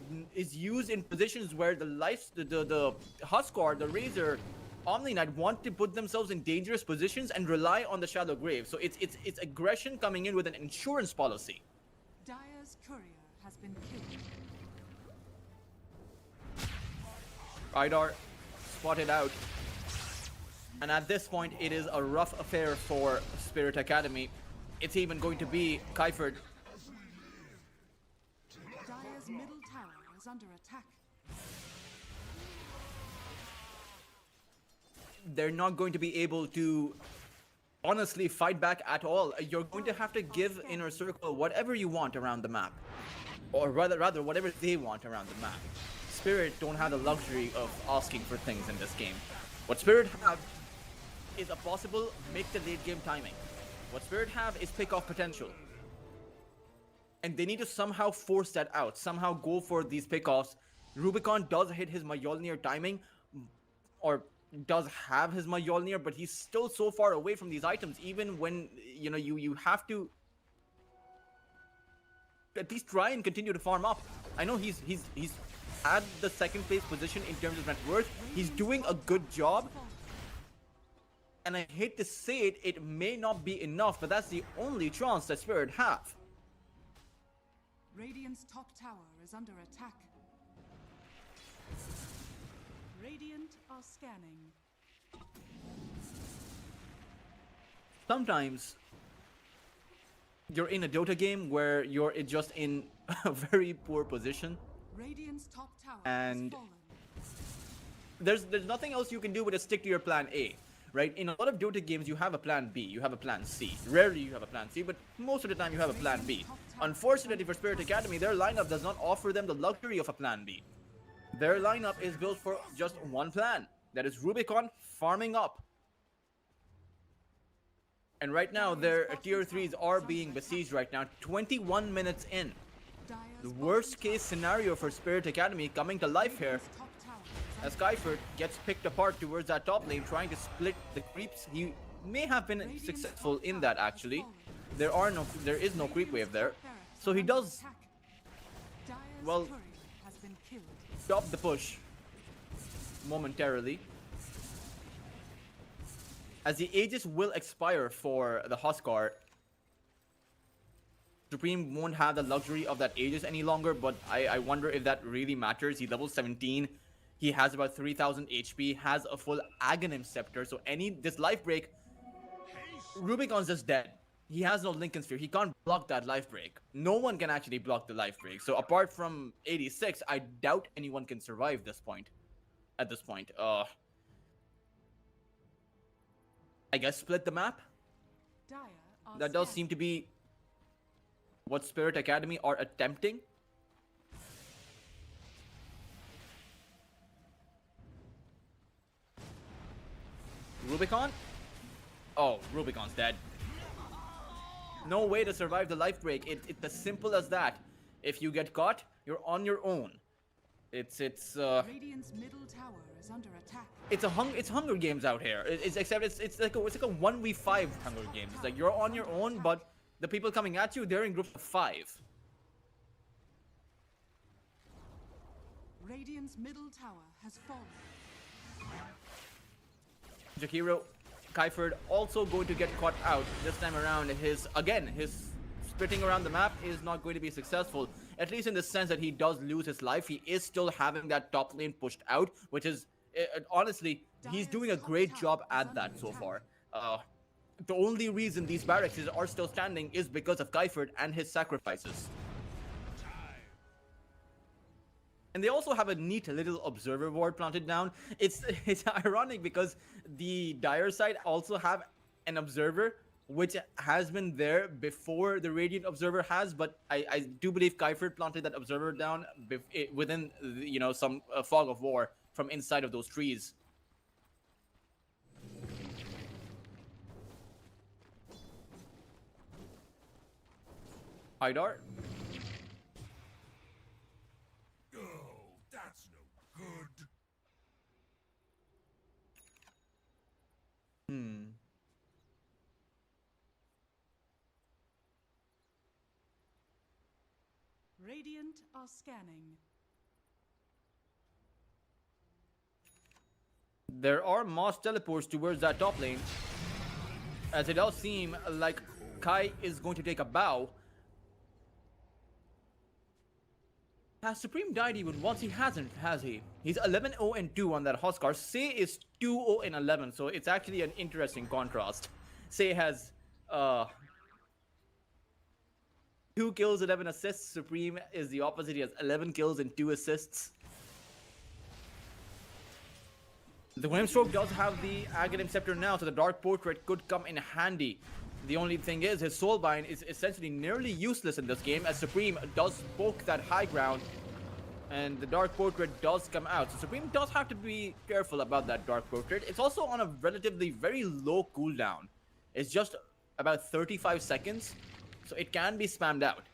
used in positions where the Huskar, the Razor, Omni Knight want to put themselves in dangerous positions and rely on the shallow grave. So it's aggression coming in with an insurance policy. Dire's courier has been killed. Idar spotted out. And at this point, it is a rough affair for Spirit Academy. It's even going to be Kuiper. Dire's middle tower is under attack. They're not going to be able to honestly fight back at all. You're going to have to give Inner Circle whatever you want around the map. Or rather whatever they want around the map. Spirit don't have the luxury of asking for things in this game. What Spirit have is a possible mid to late game timing. What Spirit have is pick off potential. And they need to somehow force that out. Somehow go for these pickoffs. Rubicon does hit his Mjolnir timing, or does have his Mjolnir, but he's still so far away from these items. Even when you have to at least try and continue to farm up. I know he's at the second place position in terms of net worth. He's doing a good job. And I hate to say it, it may not be enough, but that's the only chance that Spirit have. Radiant's top tower is under attack. Radiant are scanning. Sometimes you're in a Dota game where you're just in a very poor position. Radiant's top tower And has fallen. there's nothing else you can do but to stick to your plan A. Right? In a lot of Dota games, you have a plan B, you have a plan C. Rarely you have a plan C, but most of the time you have a plan B. Unfortunately for Spirit Academy, their lineup does not offer them the luxury of a plan B. Their lineup is built for just one plan. That is Rubicon farming up. And right now, their tier 3s are being besieged right now, 21 minutes in. The worst case scenario for Spirit Academy coming to life here, as Skyford gets picked apart towards that top lane, trying to split the creeps. He may have been successful in that actually. There is no creep wave there. So he does, well, stop the push momentarily. As the Aegis will expire for the Huskar, Supreme won't have the luxury of that Aegis any longer, but I wonder if that really matters. He's level 17. He has about 3000 HP, has a full Aghanim Scepter, so this life break, Rubicon's just dead. He has no Lincoln Sphere, he can't block that life break. No one can actually block the life break, so apart from 86, I doubt anyone can survive this point. At this point, I guess split the map? That does seem to be what Spirit Academy are attempting. Rubicon? Oh, Rubicon's dead. No way to survive the life break. It's as simple as that. If you get caught, you're on your own. It's Radiant's middle tower is under attack. it's Hunger Games out here. It's like a 1v5 Hunger Games. It's like you're on your own, but the people coming at you, they're in groups of 5. Radiant's middle tower has fallen. Jakiro, Kaiferd also going to get caught out this time around. His sprinting around the map is not going to be successful, at least in the sense that he does lose his life. He is still having that top lane pushed out, which is honestly, he's doing a great job at that so far. The only reason these barracks are still standing is because of Kaiferd and his sacrifices. And they also have a neat little observer ward planted down. It's ironic because the Dire side also have an observer, which has been there before the Radiant observer has, but I do believe Kaiferd planted that observer down within some fog of war from inside of those trees. Haidar? That's no good. Radiant are scanning. There are mass teleports towards that top lane, as it does seem like Kai is going to take a bow. Has Supreme died even once? He hasn't, has he? He's 11-0-2 on that Huskar. Say is 2-0-11, so it's actually an interesting contrast. Say has 2 kills, 11 assists. Supreme is the opposite. He has 11 kills and 2 assists. The Grimstroke does have the Aghanim Scepter now, so the Dark Portrait could come in handy. The only thing is, his Soulbind is essentially nearly useless in this game, as Supreme does poke that high ground, and the Dark Portrait does come out. So Supreme does have to be careful about that Dark Portrait. It's also on a relatively very low cooldown. It's just about 35 seconds, so it can be spammed out.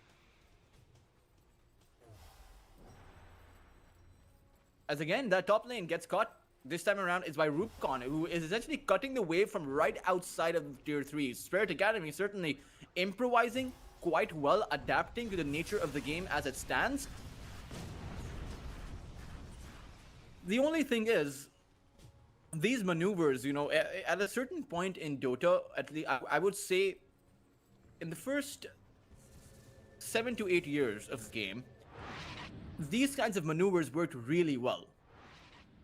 As again, that top lane gets caught. This time around is by Rubicon, who is essentially cutting the wave from right outside of Tier 3. Spirit Academy certainly improvising quite well, adapting to the nature of the game as it stands. The only thing is, these maneuvers, you know, at a certain point in Dota, at least I would say in the first 7 to 8 years of the game, these kinds of maneuvers worked really well.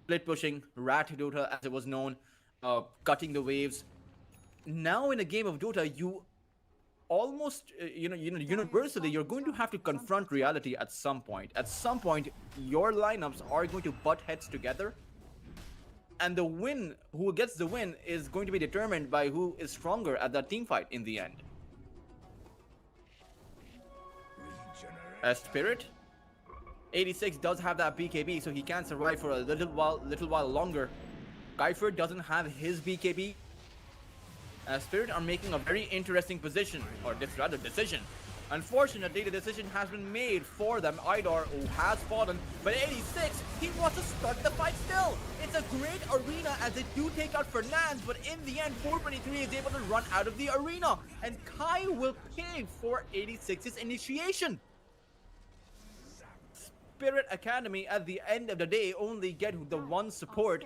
Split pushing, rat Dota as it was known, cutting the waves. Now in a game of Dota, you almost, universally, you're going to have to confront reality at some point. At some point, your lineups are going to butt heads together. And the win, who gets the win, is going to be determined by who is stronger at that team fight in the end. As Spirit, 86 does have that BKB, so he can survive for a little while longer. Kyfer doesn't have his BKB. Spirit are making a very interesting decision. Unfortunately, the decision has been made for them. Idar, who has fallen, but 86, he wants to start the fight still. It's a great arena as they do take out Fernandes, but in the end, 423 is able to run out of the arena, and Kai will pay for 86's initiation. Spirit Academy at the end of the day only get the one support.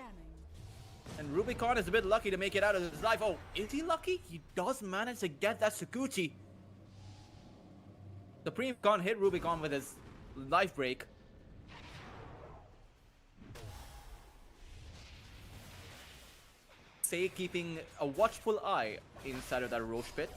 And Rubicon is a bit lucky to make it out of his life. Oh, is he lucky? He does manage to get that Sakuchi. Supreme can't hit Rubicon with his life break. Say keeping a watchful eye inside of that Roche pit.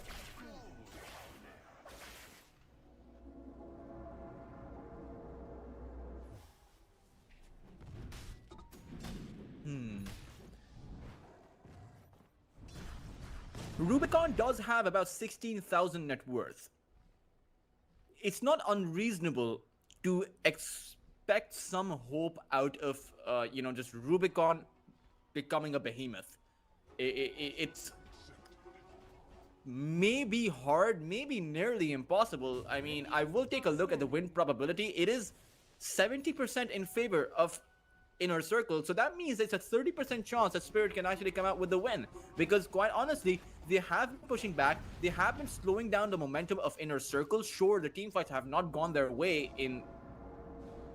Rubicon does have about 16,000 net worth. It's not unreasonable to expect some hope out of, just Rubicon becoming a behemoth. It's maybe hard, maybe nearly impossible. I mean, I will take a look at the win probability. It is 70% in favor of Inner Circle, so that means it's a 30% chance that Spirit can actually come out with the win, because quite honestly, they have been pushing back, they have been slowing down the momentum of Inner Circle. Sure, the team fights have not gone their way in,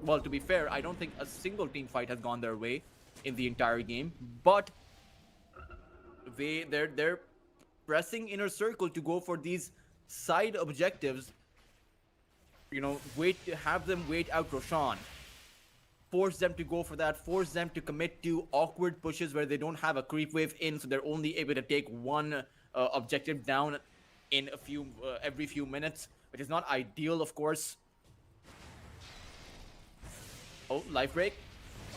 well, to be fair, I don't think a single team fight has gone their way in the entire game, but they're pressing Inner Circle to go for these side objectives, have them wait out Roshan. Force them to go for that, force them to commit to awkward pushes where they don't have a creep wave in, so they're only able to take one objective down in every few minutes, which is not ideal, of course. Oh, life break.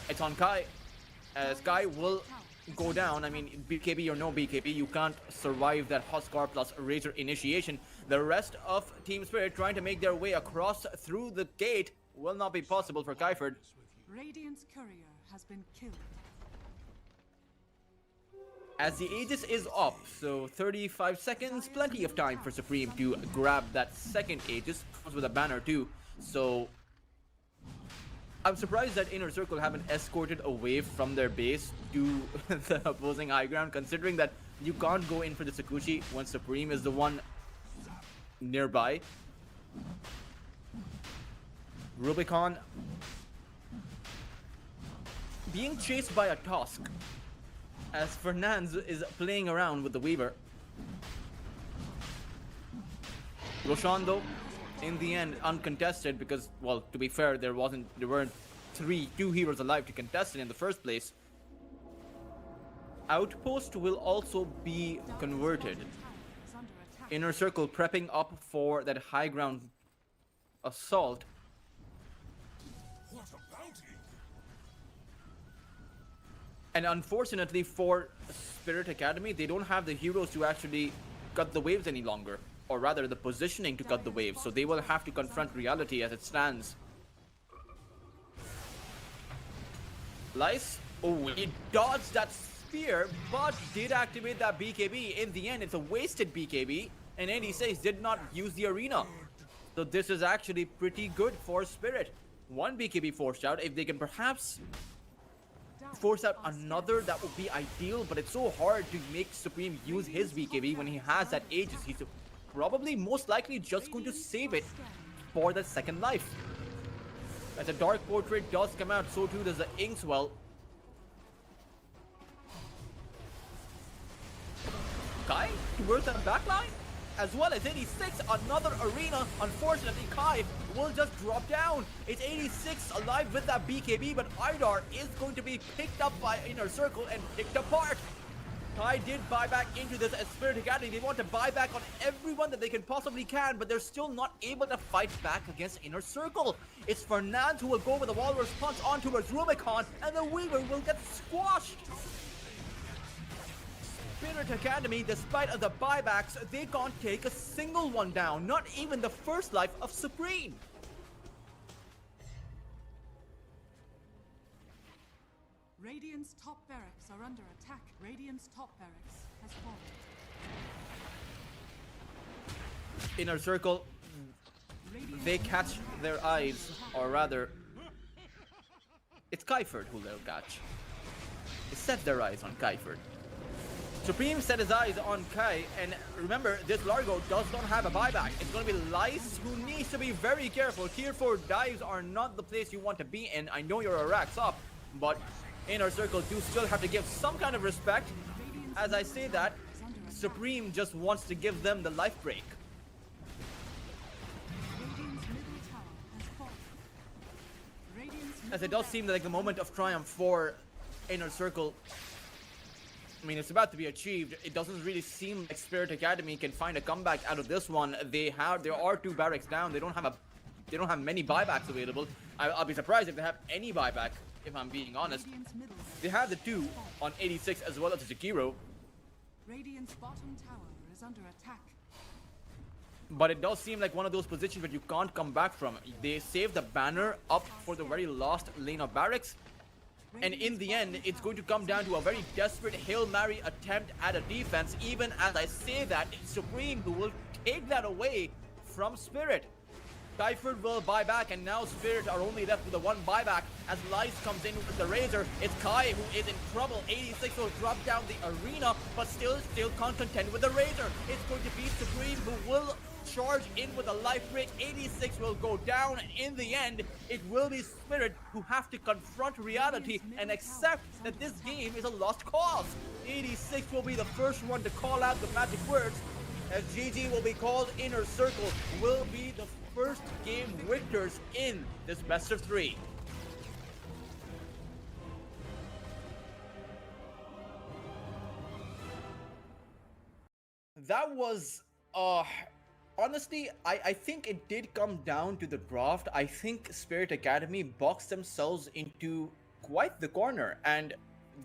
It's on Kai. Kai will go down. I mean, BKB or no BKB, you can't survive that Huskar plus Razor initiation. The rest of Team Spirit trying to make their way across through the gate will not be possible for Kyford. Radiant's courier has been killed. As the Aegis is up, so 35 seconds, plenty of time for Supreme to grab that second Aegis, comes with a banner too. So I'm surprised that Inner Circle haven't escorted a wave from their base to the opposing high ground, considering that you can't go in for the Sakuchi when Supreme is the one nearby. Rubicon being chased by a Tusk as Fernandes is playing around with the Weaver. Roshan, though, in the end, uncontested because, well, to be fair, there weren't two heroes alive to contest it in the first place. Outpost will also be converted. Inner Circle prepping up for that high ground assault. And unfortunately for Spirit Academy, they don't have the heroes to actually cut the waves any longer. Or rather, the positioning to cut the waves. So they will have to confront reality as it stands. Lyce, oh, he dodged that spear, but did activate that BKB. In the end, it's a wasted BKB. And 86 did not use the arena. So this is actually pretty good for Spirit. One BKB forced out. If they can perhaps force out another, that would be ideal, but it's so hard to make Supreme use his BKB when he has that Aegis. He's probably most likely just going to save it for the second life. As the Dark Portrait does come out, so too does the Inkswell. Kai towards the backline, as well as 86, another arena. Unfortunately, Kai will just drop down. It's 86 alive with that BKB, but Idar is going to be picked up by Inner Circle and picked apart. Kai did buy back into this Spirit Academy. They want to buy back on everyone that they can possibly can, but they're still not able to fight back against Inner Circle. It's Fernand who will go with the Walrus Punch on towards Rubicon, and the Weaver will get squashed. Spirit Academy, despite of the buybacks, they can't take a single one down, not even the first life of Supreme. Radiant's top barracks are under attack. Radiant's top barracks has fallen. Inner Circle, they catch their eyes, or rather, it's Kaiferd who they'll catch. They set their eyes on Kaiferd. Supreme set his eyes on Kai, and remember, this Largo does not have a buyback. It's going to be Lice who needs to be very careful. Tier 4 dives are not the place you want to be in. I know you're a racks up, but Inner Circle do still have to give some kind of respect. As I say that, Supreme just wants to give them the life break. As it does seem like a moment of triumph for Inner Circle. I mean, it's about to be achieved. It doesn't really seem like Spirit Academy can find a comeback out of this one. There are 2 barracks down. They don't have many buybacks available. I'll be surprised if they have any buyback, if I'm being honest. They have the 2 on 86 as well as the Jakiro. Radiant's bottom tower is under attack. But it does seem like one of those positions where you can't come back from. They save the banner up for the very last lane of barracks. And in the end, it's going to come down to a very desperate Hail Mary attempt at a defense. Even as I say that, it's Supreme who will take that away from Spirit. Kaiferd will buy back, and now Spirit are only left with the 1 buyback as Lice comes in with the Razor. It's Kai who is in trouble. 86 will drop down the arena, but still can't contend with the Razor. It's going to be Supreme who will charge in with a life break. 86 will go down, and in the end, it will be Spirit who have to confront reality and accept that this game is a lost cause. 86 will be the first one to call out the magic words, as GG will be called. Inner Circle will be the first game victors in this best of 3. That was honestly, I think it did come down to the draft. I think Spirit Academy boxed themselves into quite the corner, and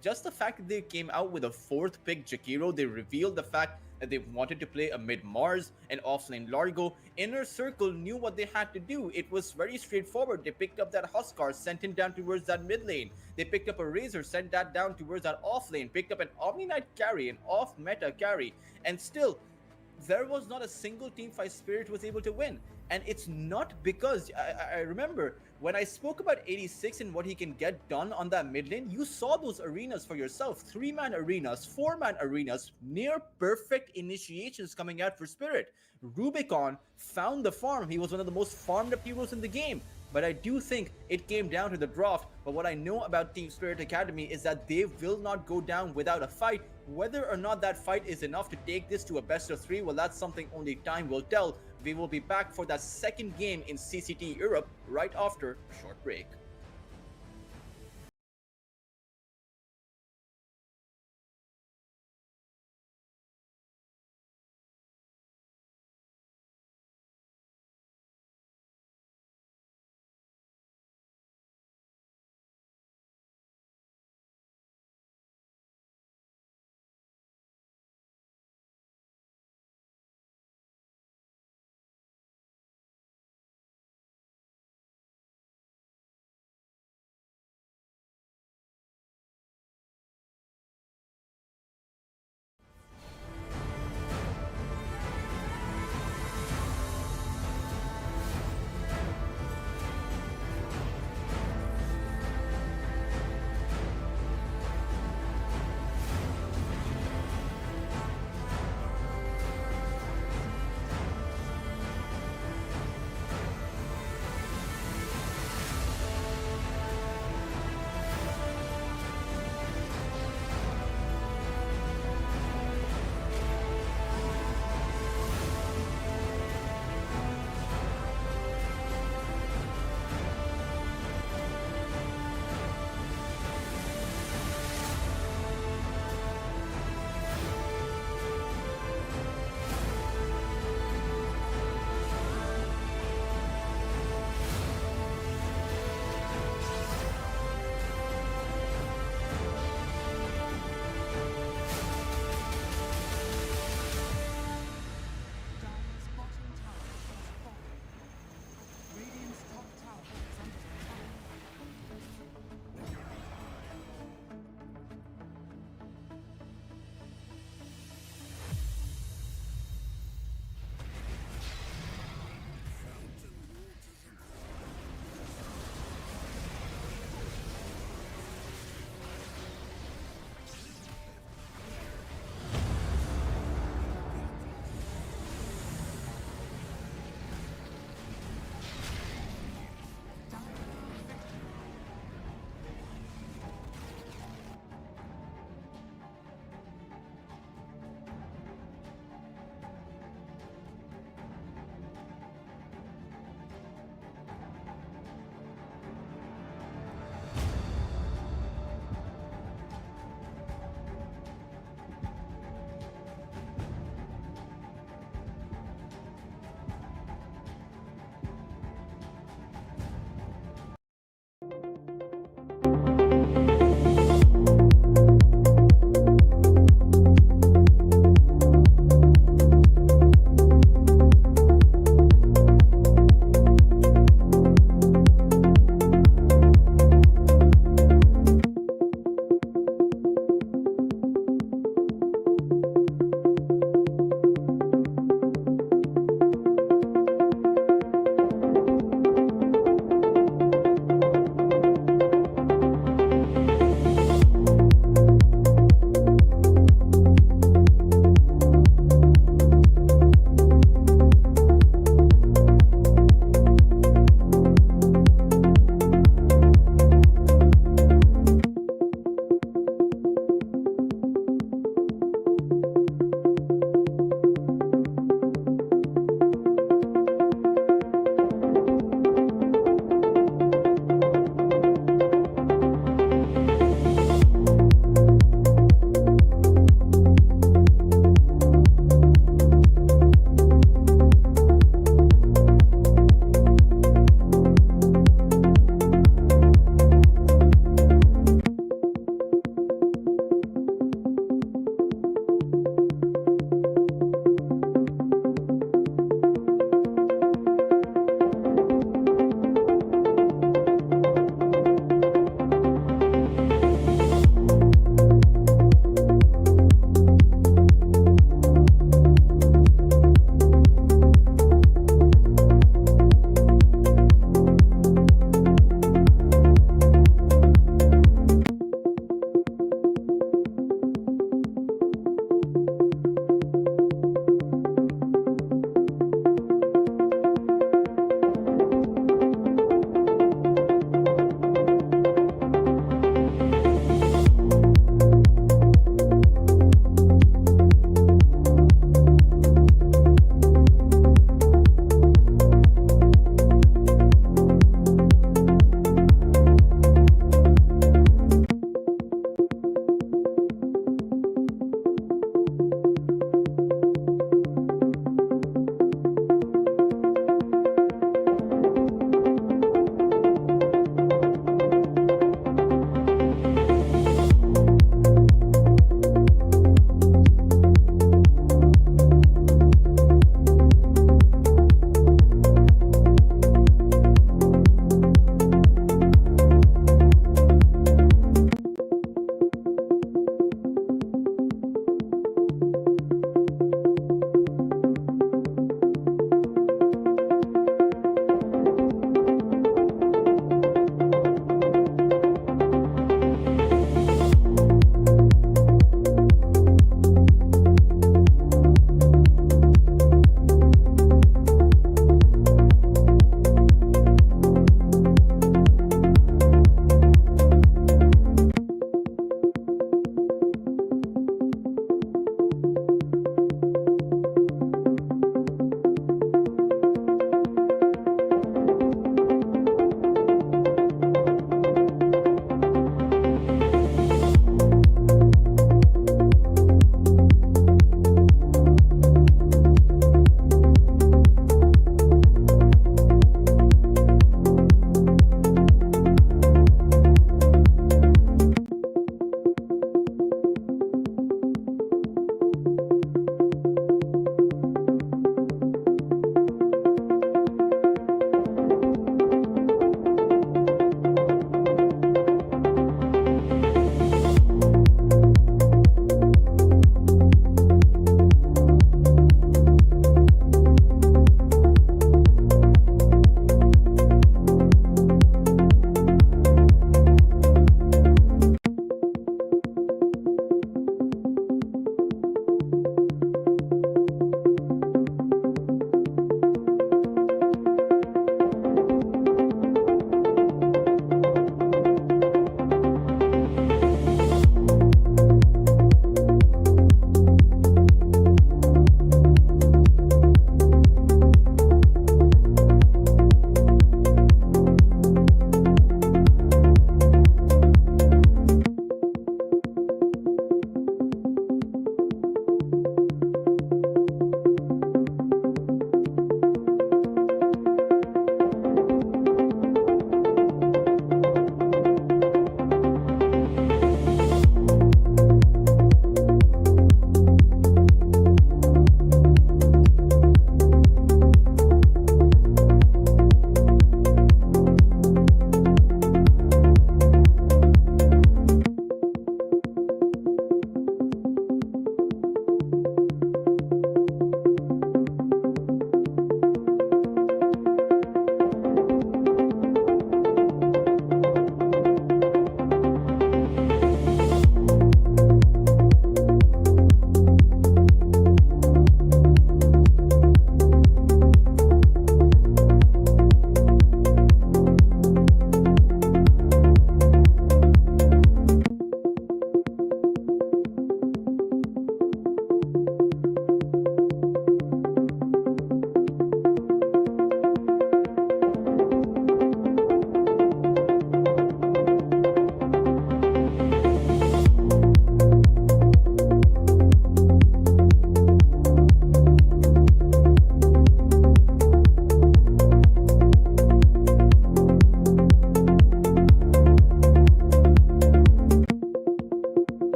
just the fact that they came out with a 4th pick Jakiro, they revealed the fact that they wanted to play a mid-Mars and offlane Largo. Inner Circle knew what they had to do. It was very straightforward. They picked up that Huskar, sent him down towards that mid lane. They picked up a Razor, sent that down towards that off lane, picked up an Omni Knight carry, an off-meta carry, and still, there was not a single teamfight Spirit was able to win. And it's not because, I remember, when I spoke about 86 and what he can get done on that mid lane, you saw those arenas for yourself. 3-man arenas, 4-man arenas, near perfect initiations coming out for Spirit. Rubicon found the farm. He was one of the most farmed up heroes in the game. But I do think it came down to the draft. But what I know about Team Spirit Academy is that they will not go down without a fight. Whether or not that fight is enough to take this to a best of 3, well, that's something only time will tell. We will be back for that second game in CCT Europe right after a short break.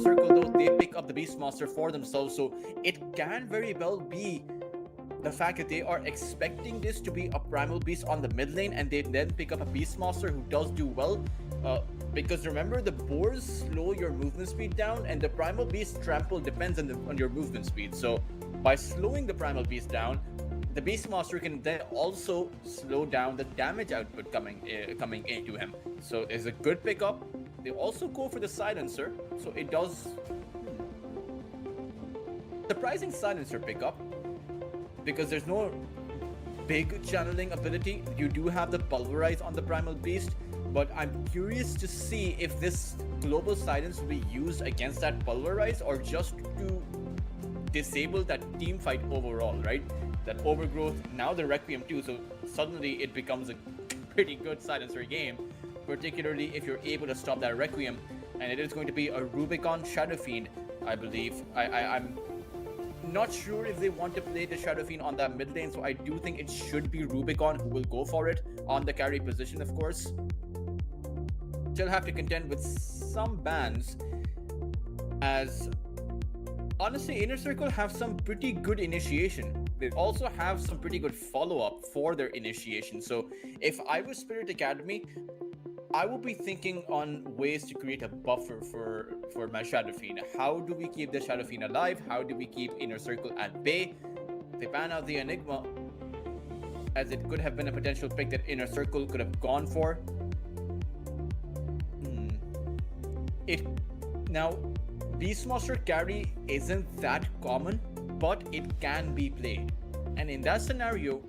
Circle, though, they pick up the Beastmaster for themselves, so it can very well be the fact that they are expecting this to be a Primal Beast on the mid lane, and they then pick up a Beastmaster who does do well. Because remember, the boars slow your movement speed down, and the Primal Beast trample depends on your movement speed. So by slowing the Primal Beast down, the Beastmaster can then also slow down the damage output coming into him. So it's a good pickup. They also go for the Silencer, so it does surprising Silencer pickup because there's no big channeling ability. You do have the Pulverize on the Primal Beast, but I'm curious to see if this global silence will be used against that Pulverize or just to disable that team fight overall, right? That Overgrowth, now the Requiem too, so suddenly it becomes a pretty good silencer game, particularly if you're able to stop that Requiem, and it is going to be a Rubicon Shadow Fiend, I believe. I'm not sure if they want to play the Shadow Fiend on that mid lane, so I do think it should be Rubicon who will go for it on the carry position, of course. She'll have to contend with some bans, as honestly, Inner Circle have some pretty good initiation. They also have some pretty good follow-up for their initiation. So if I was Spirit Academy, I would be thinking on ways to create a buffer for my Shadow Fiend. How do we keep the Shadow Fiend alive? How do we keep Inner Circle at bay? They ban out the Enigma, as it could have been a potential pick that Inner Circle could have gone for. Now, Beastmaster carry isn't that common, but it can be played. And in that scenario,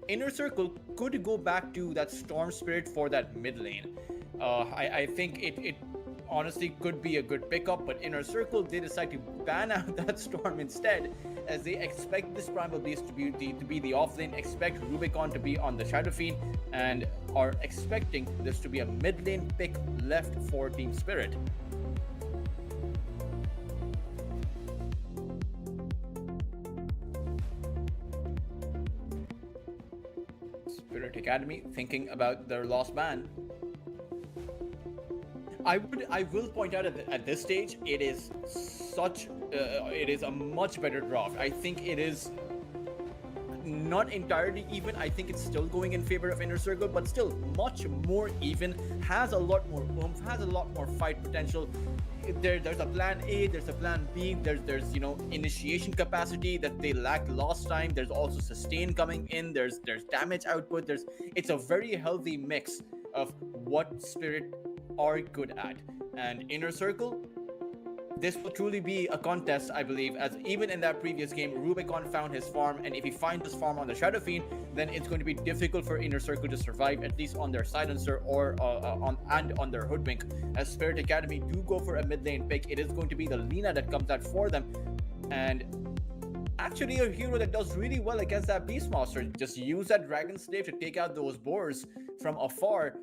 Inner Circle could go back to that Storm Spirit for that mid lane. I think it honestly could be a good pickup, but Inner Circle, they decide to ban out that Storm instead, as they expect this Primal Beast to be the off lane, expect Rubicon to be on the Shadow Fiend, and are expecting this to be a mid lane pick left for Team Spirit. Spirit Academy thinking about their lost ban. I will point out at this stage, it is a much better draft. I think it is not entirely even. I think it's still going in favor of Inner Circle, but still much more even. Has a lot more oomph, has a lot more fight potential. There's a plan A, there's a plan B, there's initiation capacity that they lacked last time. There's also sustain coming in, there's damage output, it's a very healthy mix of what Spirit are good at. And Inner Circle, this will truly be a contest, I believe, as even in that previous game, Rubicon found his farm, and if he finds his farm on the Shadow Fiend, then it's going to be difficult for Inner Circle to survive, at least on their Silencer or on their Hoodwink. As Spirit Academy do go for a mid lane pick, it is going to be the Lina that comes out for them, and actually a hero that does really well against that Beastmaster. Just use that Dragon Slave to take out those boars from afar.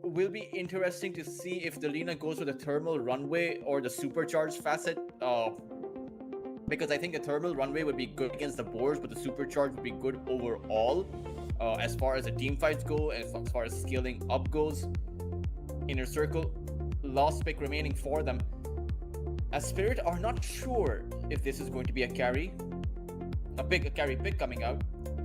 Will be interesting to see if the Lina goes with the Thermal Runway or the Supercharged facet, because I think the Thermal Runway would be good against the boars, but the Supercharged would be good overall, as far as the team fights go, as far as scaling up goes. Inner Circle, last pick remaining for them, as Spirit are not sure if this is going to be a carry pick coming out.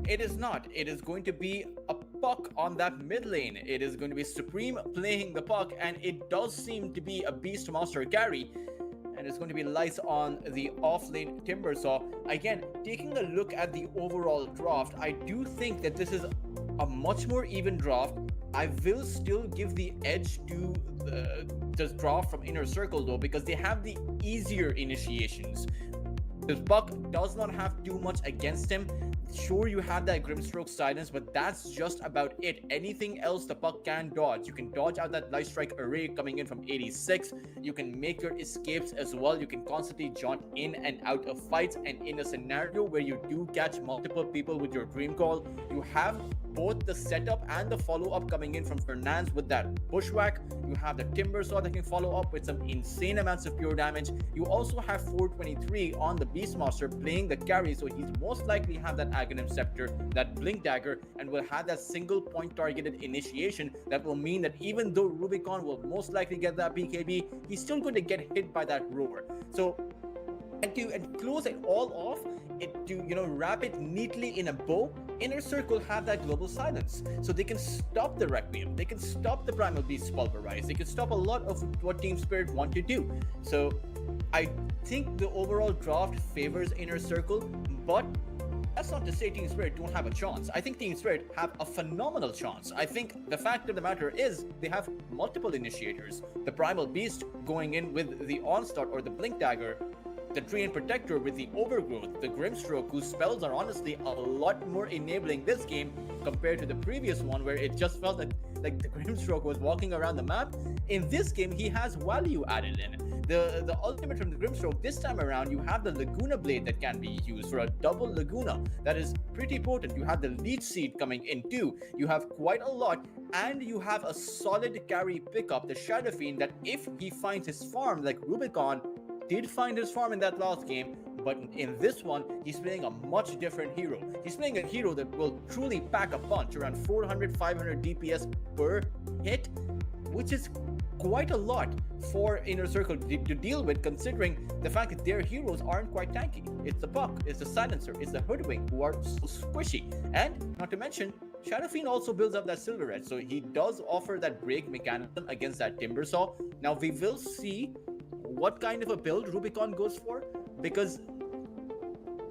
It is not. It is going to be a Puck on that mid lane. It is going to be Supreme playing the Puck, and it does seem to be a Beastmaster carry, and it's going to be Lice on the off lane Timbersaw. Again, taking a look at the overall draft, I do think that this is a much more even draft. I will still give the edge to this draft from Inner Circle though, because they have the easier initiations. The Puck does not have too much against him. Sure, you have that Grimstroke silence, but that's just about it. Anything else the Puck can dodge. You can dodge out that Light Strike array coming in from 86. You can make your escapes as well. You can constantly jaunt in and out of fights, and in a scenario where you do catch multiple people with your Dream Call, you have both the setup and the follow-up coming in from Fernandes with that bushwhack. You have the timber saw that can follow up with some insane amounts of pure damage. You also have 423 on the Beastmaster playing the carry, so he's most likely have that Aghanim Scepter, that Blink Dagger, and will have that single point targeted initiation that will mean that even though Rubicon will most likely get that BKB, he's still going to get hit by that roar. So and close it all off, wrap it neatly in a bow, Inner Circle have that global silence. So they can stop the Requiem, they can stop the Primal Beast Pulverize, they can stop a lot of what Team Spirit want to do. So I think the overall draft favors Inner Circle, but that's not to say Team Spirit don't have a chance. I think Team Spirit have a phenomenal chance. I think the fact of the matter is they have multiple initiators. The Primal Beast going in with the Onslaught or the Blink Dagger, the Treant Protector with the Overgrowth, the Grimstroke, whose spells are honestly a lot more enabling this game compared to the previous one where it just felt like the Grimstroke was walking around the map. In this game, he has value added in. The ultimate from the Grimstroke, this time around, you have the Laguna Blade that can be used for a double Laguna. That is pretty potent. You have the Leech Seed coming in too. You have quite a lot, and you have a solid carry pickup, the Shadow Fiend, that if he finds his farm, like Rubicon did find his farm in that last game, but in this one, he's playing a much different hero. He's playing a hero that will truly pack a punch, around 400, 500 DPS per hit, which is quite a lot for Inner Circle to deal with, considering the fact that their heroes aren't quite tanky. It's the Puck, it's the Silencer, it's the Hoodwink, who are so squishy. And not to mention, Shadow Fiend also builds up that Silver Edge, so he does offer that break mechanism against that Timber Saw. Now we will see what kind of a build Rubicon goes for, because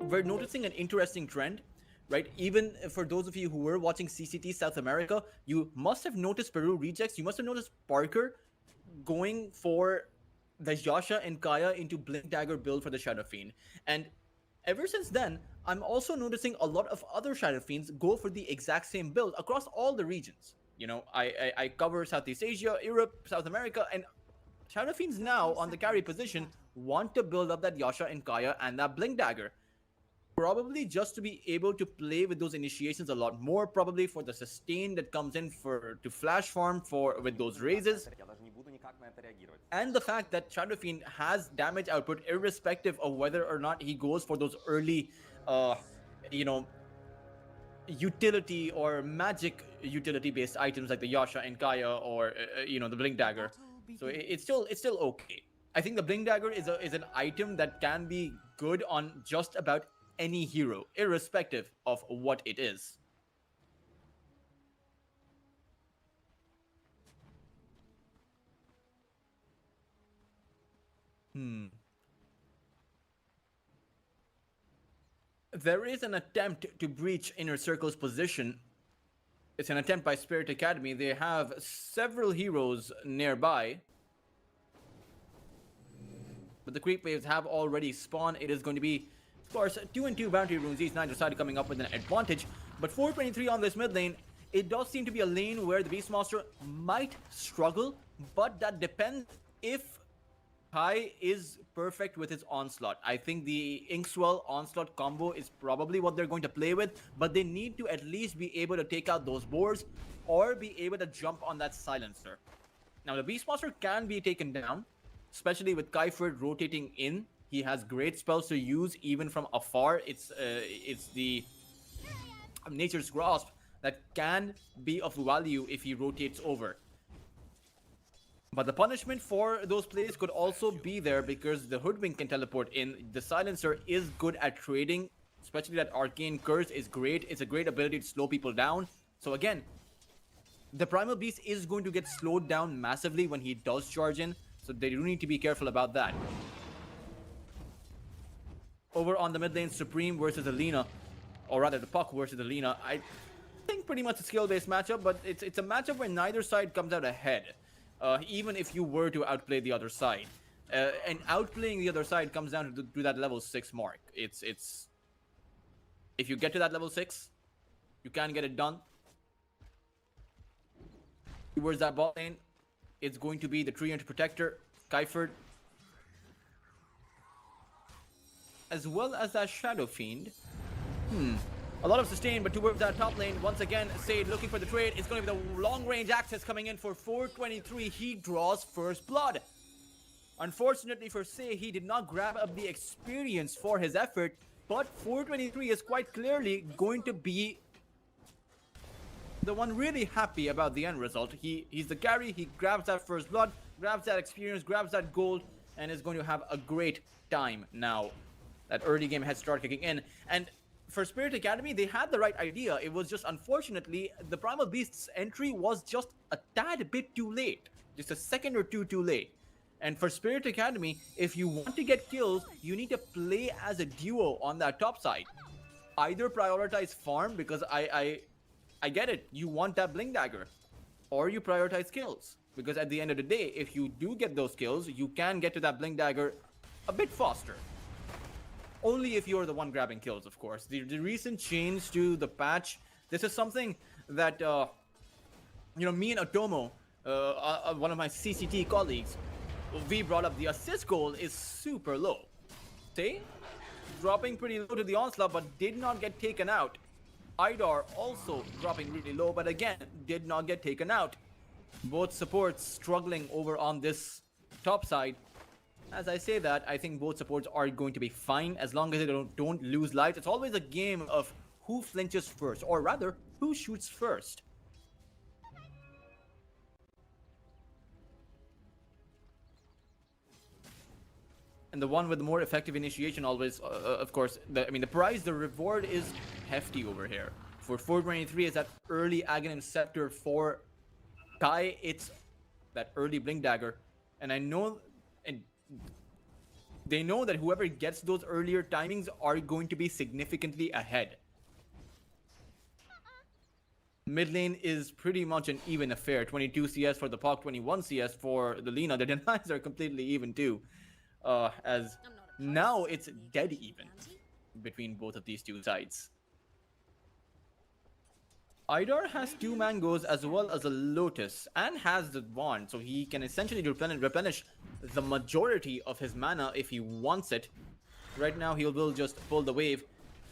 we're noticing an interesting trend, right? Even for those of you who were watching CCT South America, you must have noticed Peru Rejects, you must have noticed Parker going for the Yasha and Kaya into Blink Dagger build for the Shadow Fiend. And ever since then, I'm also noticing a lot of other Shadow Fiends go for the exact same build across all the regions. You know, I cover Southeast Asia, Europe, South America, and Shadow Fiends now on the carry position want to build up that Yasha and Kaya and that Blink Dagger. Probably just to be able to play with those initiations a lot more, probably for the sustain that comes in to flash farm with those raises. And the fact that Shadow Fiend has damage output irrespective of whether or not he goes for those early, utility or magic utility-based items like the Yasha and Kaya or, the Blink Dagger. So it's still okay. I think the Blink Dagger is an item that can be good on just about any hero, irrespective of what it is. There is an attempt to breach Inner Circle's position. It's an attempt by Spirit Academy. They have several heroes nearby, but the creep waves have already spawned. It is going to be, of course, 2 and 2 bounty runes. These nine decided coming up with an advantage, but 423 on this mid lane. It does seem to be a lane where the Beastmaster might struggle, but that depends if Kai is perfect with his Onslaught. I think the Inkswell Onslaught combo is probably what they're going to play with, but they need to at least be able to take out those boars or be able to jump on that Silencer. Now, the Beastmaster can be taken down, especially with Kaiford rotating in. He has great spells to use even from afar. It's the Nature's Grasp that can be of value if he rotates over. But the punishment for those plays could also be there because the Hoodwink can teleport in. The Silencer is good at trading, especially that Arcane Curse is great. It's a great ability to slow people down. So again, the Primal Beast is going to get slowed down massively when he does charge in. So they do need to be careful about that. Over on the mid lane, Supreme versus Alina, or rather the Puck versus Alina. I think pretty much a skill-based matchup, but it's a matchup where neither side comes out ahead. Even if you were to outplay the other side. And outplaying the other side comes down to that level 6 mark. It's if you get to that level 6, you can get it done. Towards that bot lane, it's going to be the Treant Protector, Kaiford, as well as that Shadow Fiend. A lot of sustain, but towards that top lane, once again, Sade looking for the trade. It's going to be the long-range access coming in for 423. He draws first blood. Unfortunately for Say, he did not grab up the experience for his effort, but 423 is quite clearly going to be the one really happy about the end result. He's the carry, he grabs that first blood, grabs that experience, grabs that gold, and is going to have a great time now. That early game head start kicking in. And for Spirit Academy, they had the right idea. It was just, unfortunately, the Primal Beast's entry was just a tad bit too late. Just a second or two too late. And for Spirit Academy, if you want to get kills, you need to play as a duo on that top side. Either prioritize farm, because I get it, you want that Blink Dagger. Or you prioritize kills. Because at the end of the day, if you do get those kills, you can get to that Blink Dagger a bit faster. Only if you're the one grabbing kills, of course. The recent change to the patch, this is something that, me and Atomo, one of my CCT colleagues, we brought up. The assist goal is super low. See? Dropping pretty low to the onslaught, but did not get taken out. Idar also dropping really low, but again, did not get taken out. Both supports struggling over on this top side. As I say that, I think both supports are going to be fine as long as they don't lose lives. It's always a game of who flinches first, or rather, who shoots first. And the one with the more effective initiation always, of course, the prize, the reward is hefty over here. For 423 is that early Aghanim Scepter. For Kai, it's that early Blink Dagger. And I know, and they know that whoever gets those earlier timings are going to be significantly ahead. Mid lane is pretty much an even affair. 22 CS for the Pog, 21 CS for the Lina. The denies are completely even too. As now it's dead even between both of these two sides. Idar has 2 mangoes as well as a lotus and has the wand, so he can essentially replenish the majority of his mana if he wants it. Right now he will just pull the wave.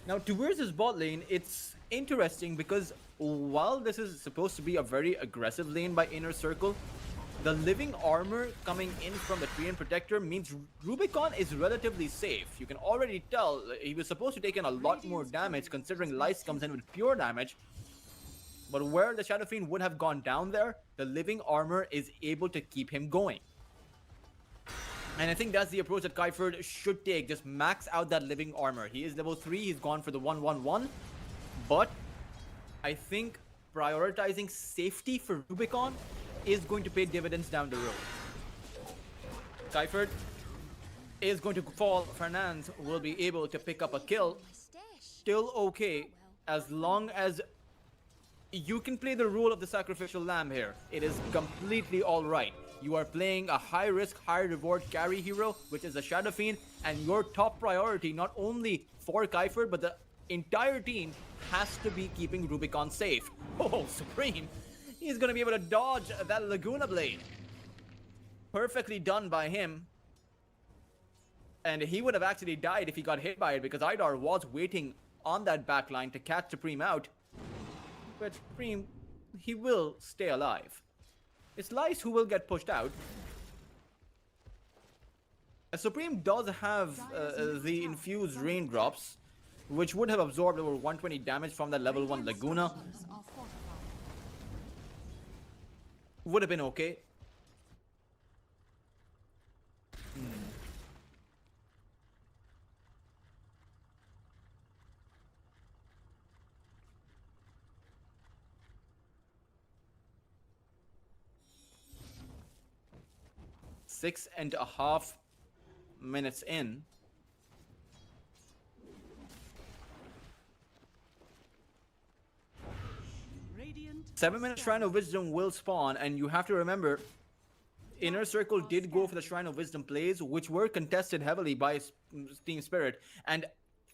Now towards his bot lane, it's interesting because while this is supposed to be a very aggressive lane by Inner Circle, the living armor coming in from the Treant Protector means Rubicon is relatively safe. You can already tell he was supposed to take in a lot more damage considering Lice comes in with pure damage. But where the Shadow Fiend would have gone down there, the living armor is able to keep him going. And I think that's the approach that Kaiferd should take. Just max out that living armor. He is level 3, he's gone for the 1-1-1. But I think prioritizing safety for Rubicon is going to pay dividends down the road. Kaiferd is going to fall. Fernand will be able to pick up a kill. Still okay, as long as you can play the role of the sacrificial lamb here. It is completely alright. You are playing a high-risk, high-reward carry hero, which is the Shadow Fiend, and your top priority, not only for Kaiferd, but the entire team, has to be keeping Rubicon safe. Oh, Supreme! He's gonna be able to dodge that Laguna Blade. Perfectly done by him. And he would have actually died if he got hit by it, because Idar was waiting on that backline to catch Supreme out. But Supreme, he will stay alive. It's Lice who will get pushed out. Supreme does have the infused raindrops, which would have absorbed over 120 damage from that level 1 Laguna. Would have been okay. Six and a half minutes in. Radiant 7-minute Shrine of Wisdom will spawn, and you have to remember, Inner Circle did go for the Shrine of Wisdom plays, which were contested heavily by Team Spirit, and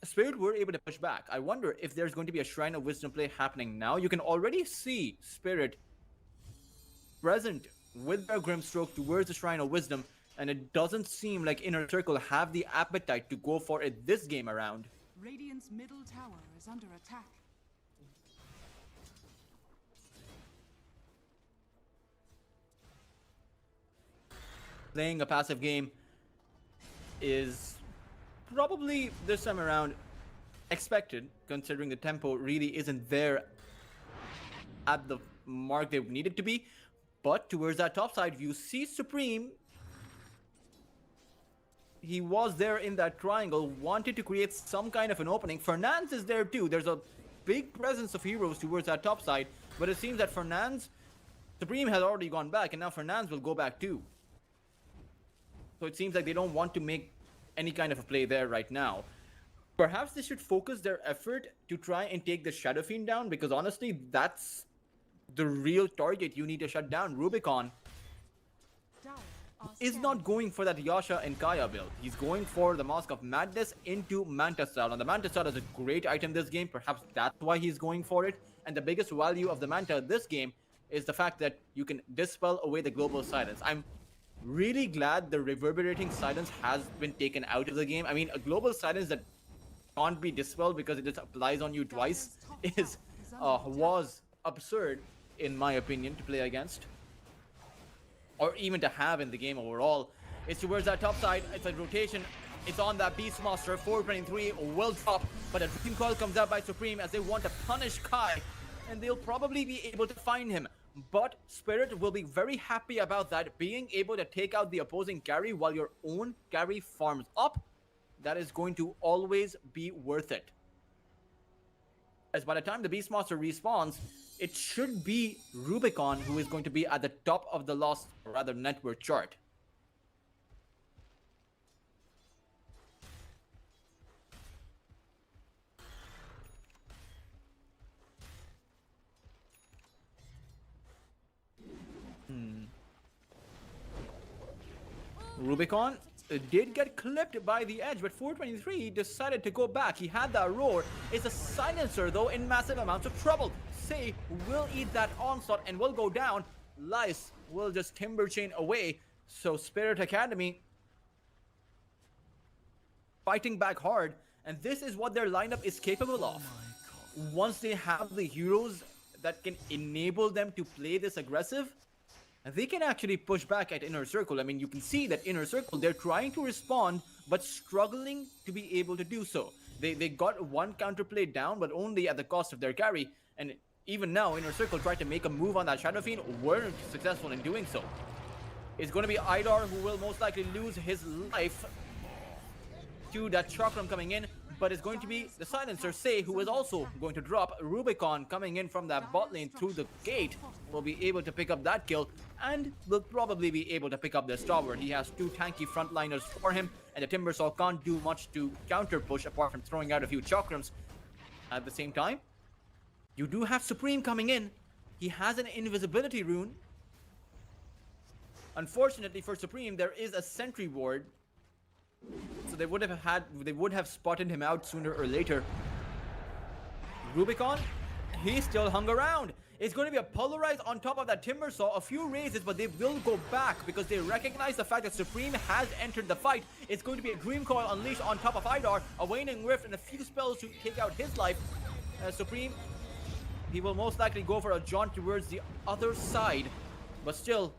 Spirit were able to push back. I wonder if there's going to be a Shrine of Wisdom play happening now. You can already see Spirit present with their Grimstroke towards the Shrine of Wisdom, and it doesn't seem like Inner Circle have the appetite to go for it this game around. Radiant's middle tower is under attack. playing a passive game is probably this time around expected, considering the tempo really isn't there at the mark they need it to be. But towards that top side, you see Supreme. He was there in that triangle, wanted to create some kind of an opening. Fernandes is there too. There's a big presence of heroes towards that top side, but it seems that Supreme has already gone back, and now Fernandes will go back too. So it seems like they don't want to make any kind of a play there right now. Perhaps they should focus their effort to try and take the Shadow Fiend down, because honestly, that's the real target you need to shut down. Rubicon is not going for that Yasha and Kaya build. He's going for the Mask of Madness into Manta Style. And the Manta Style is a great item this game. Perhaps that's why he's going for it. And the biggest value of the Manta this game is the fact that you can dispel away the global silence. I'm really glad the reverberating silence has been taken out of the game. I mean, a global silence that can't be dispelled because it just applies on you twice was absurd, in my opinion, to play against, or even to have in the game overall. It's towards that top side. It's a rotation. It's on that Beastmaster. 423 will drop, but a Dream Coil comes out by Supreme as they want to punish Kai, and they'll probably be able to find him. But Spirit will be very happy about that, being able to take out the opposing carry while your own carry farms up. That is going to always be worth it, as by the time the Beastmaster respawns, it should be Rubicon who is going to be at the top of the lost, or rather net worth chart. Rubicon did get clipped by the edge, but 423 decided to go back. He had that roar. It's a silencer, though, in massive amounts of trouble. Say will eat that onslaught and will go down. Lice will just timber chain away. So Spirit Academy fighting back hard, and this is what their lineup is capable of. Once they have the heroes that can enable them to play this aggressive, they can actually push back at Inner Circle. I mean, you can see that Inner Circle, they're trying to respond, but struggling to be able to do so. They got one counterplay down, but only at the cost of their carry. And even now, Inner Circle tried to make a move on that Shadow Fiend, weren't successful in doing so. It's going to be Idar who will most likely lose his life to that Chakram coming in, but it's going to be the Silencer, Say, who is also going to drop. Rubicon coming in from that bot lane through the gate will be able to pick up that kill, and will probably be able to pick up this tower. He has two tanky frontliners for him, and the Timbersaw can't do much to counter push apart from throwing out a few chakrams. At the same time, you do have Supreme coming in. He has an invisibility rune. Unfortunately for Supreme, there is a sentry ward, so they would have spotted him out sooner or later. Rubicon, he still hung around. It's going to be a Polarize on top of that Timbersaw, a few raises, but they will go back because they recognize the fact that Supreme has entered the fight. It's going to be a Dream Coil unleashed on top of Idar, a Waning Rift, and a few spells to take out his life. Supreme, he will most likely go for a jaunt towards the other side, but still,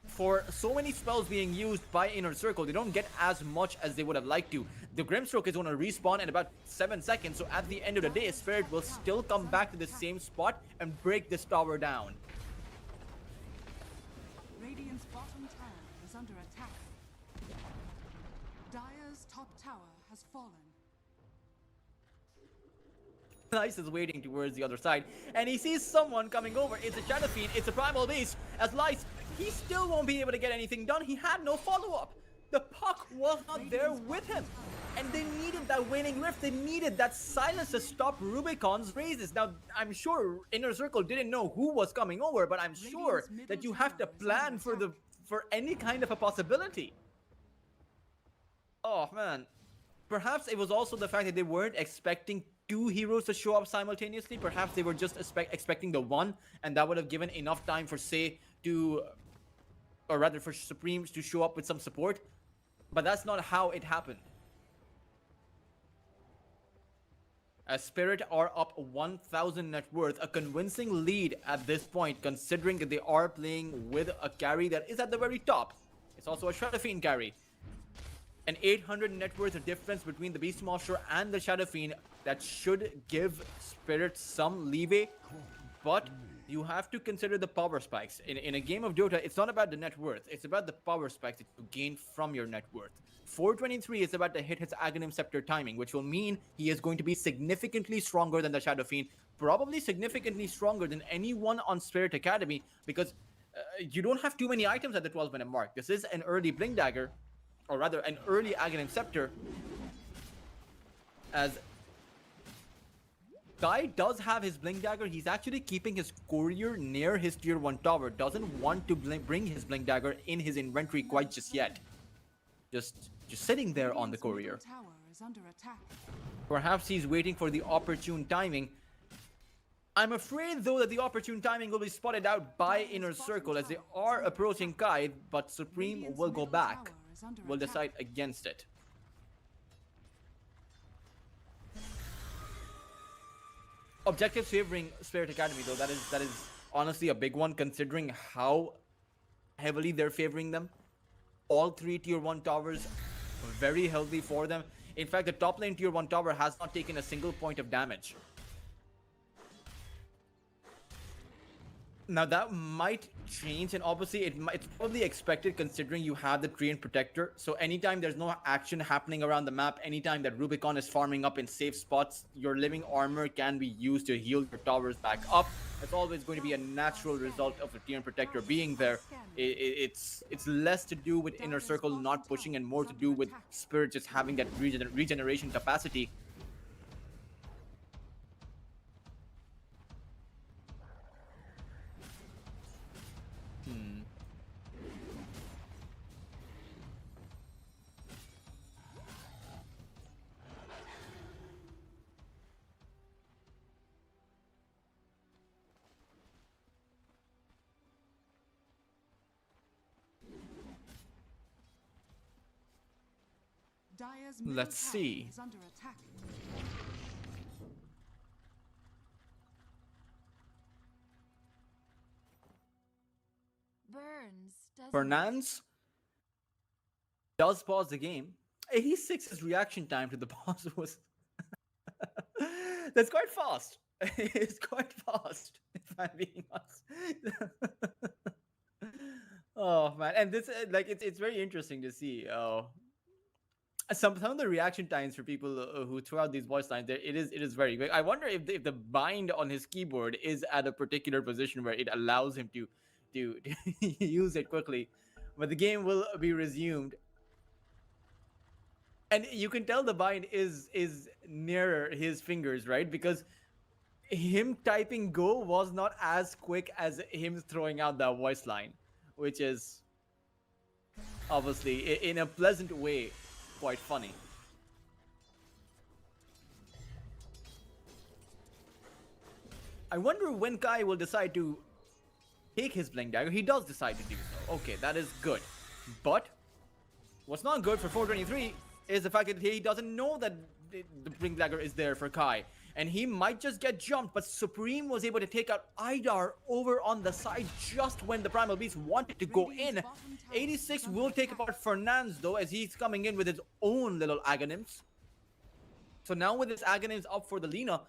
for so many spells being used by Inner Circle, they don't get as much as they would have liked to. The Grimstroke is going to respawn in about 7 seconds, so at the end of the day, Spirit will still come back to the same spot and break this tower down. Radiant's bottom tower is under attack. Dire's top tower has fallen. Lice is waiting towards the other side, and he sees someone coming over. It's a Shadow Fiend, it's a Primal Beast, as Lice, he still won't be able to get anything done. He had no follow-up. The puck was not there with him, and they needed that Waning Rift. They needed that silence to stop Rubicon's raises. Now, I'm sure Inner Circle didn't know who was coming over, but I'm sure that you have to plan for any kind of a possibility. Oh, man. Perhaps it was also the fact that they weren't expecting two heroes to show up simultaneously. Perhaps they were just expecting the one, and that would have given enough time for Say to, or rather for Supremes to show up with some support. But that's not how it happened. As Spirit are up 1,000 net worth, a convincing lead at this point, considering that they are playing with a carry that is at the very top. It's also a Shadow Fiend carry. An 800 net worth difference between the Beast Monster and the Shadow Fiend that should give Spirit some leeway, but you have to consider the power spikes. In a game of Dota, it's not about the net worth, it's about the power spikes that you gain from your net worth. 423 is about to hit his Aghanim Scepter timing, which will mean he is going to be significantly stronger than the Shadow Fiend, probably significantly stronger than anyone on Spirit Academy, because you don't have too many items at the 12-minute mark. This is an early Blink Dagger, or rather an early Aghanim Scepter, as Guy does have his Blink Dagger. He's actually keeping his courier near his tier 1 tower, doesn't want to bring his Blink Dagger in his inventory quite just yet. Just sitting there on the courier. Tower is under attack. Perhaps he's waiting for the opportune timing. I'm afraid though that the opportune timing will be spotted out by Inner Circle as they are approaching Kai, but Supreme will go back. Will decide against it. Objectives favoring Spirit Academy though, that is honestly a big one considering how heavily they're favoring them. All 3 tier 1 towers very healthy for them. In fact, the top lane tier 1 tower has not taken a single point of damage. Now that might change, and obviously it's probably expected considering you have the Treant Protector. So anytime there's no action happening around the map, anytime that Rubicon is farming up in safe spots, your living armor can be used to heal your towers back up. It's always going to be a natural result of the Treant Protector being there. It's less to do with Inner Circle not pushing and more to do with Spirit just having that regeneration capacity. Dire's Let's see. is under attack. Burns doesn't Fernandes does pause the game. 86's reaction time to the pause was that's quite fast. It's quite fast, if I'm being honest. Oh man, and this like it's very interesting to see. Some of the reaction times for people who throw out these voice lines, it is very quick. I wonder if the bind on his keyboard is at a particular position where it allows him to use it quickly. But the game will be resumed, and you can tell the bind is near his fingers, right? Because him typing go was not as quick as him throwing out that voice line, which is obviously in a pleasant way quite funny. I wonder when Kai will decide to take his Blink Dagger. He does decide to do so. Okay, that is good. But what's not good for 423 is the fact that he doesn't know that the Blink Dagger is there for Kai. And he might just get jumped, but Supreme was able to take out Idar over on the side just when the Primal Beast wanted to go in. 86 will take apart Fernandes though, as he's coming in with his own little Aghanims. So now with his Aghanims up for the Lina,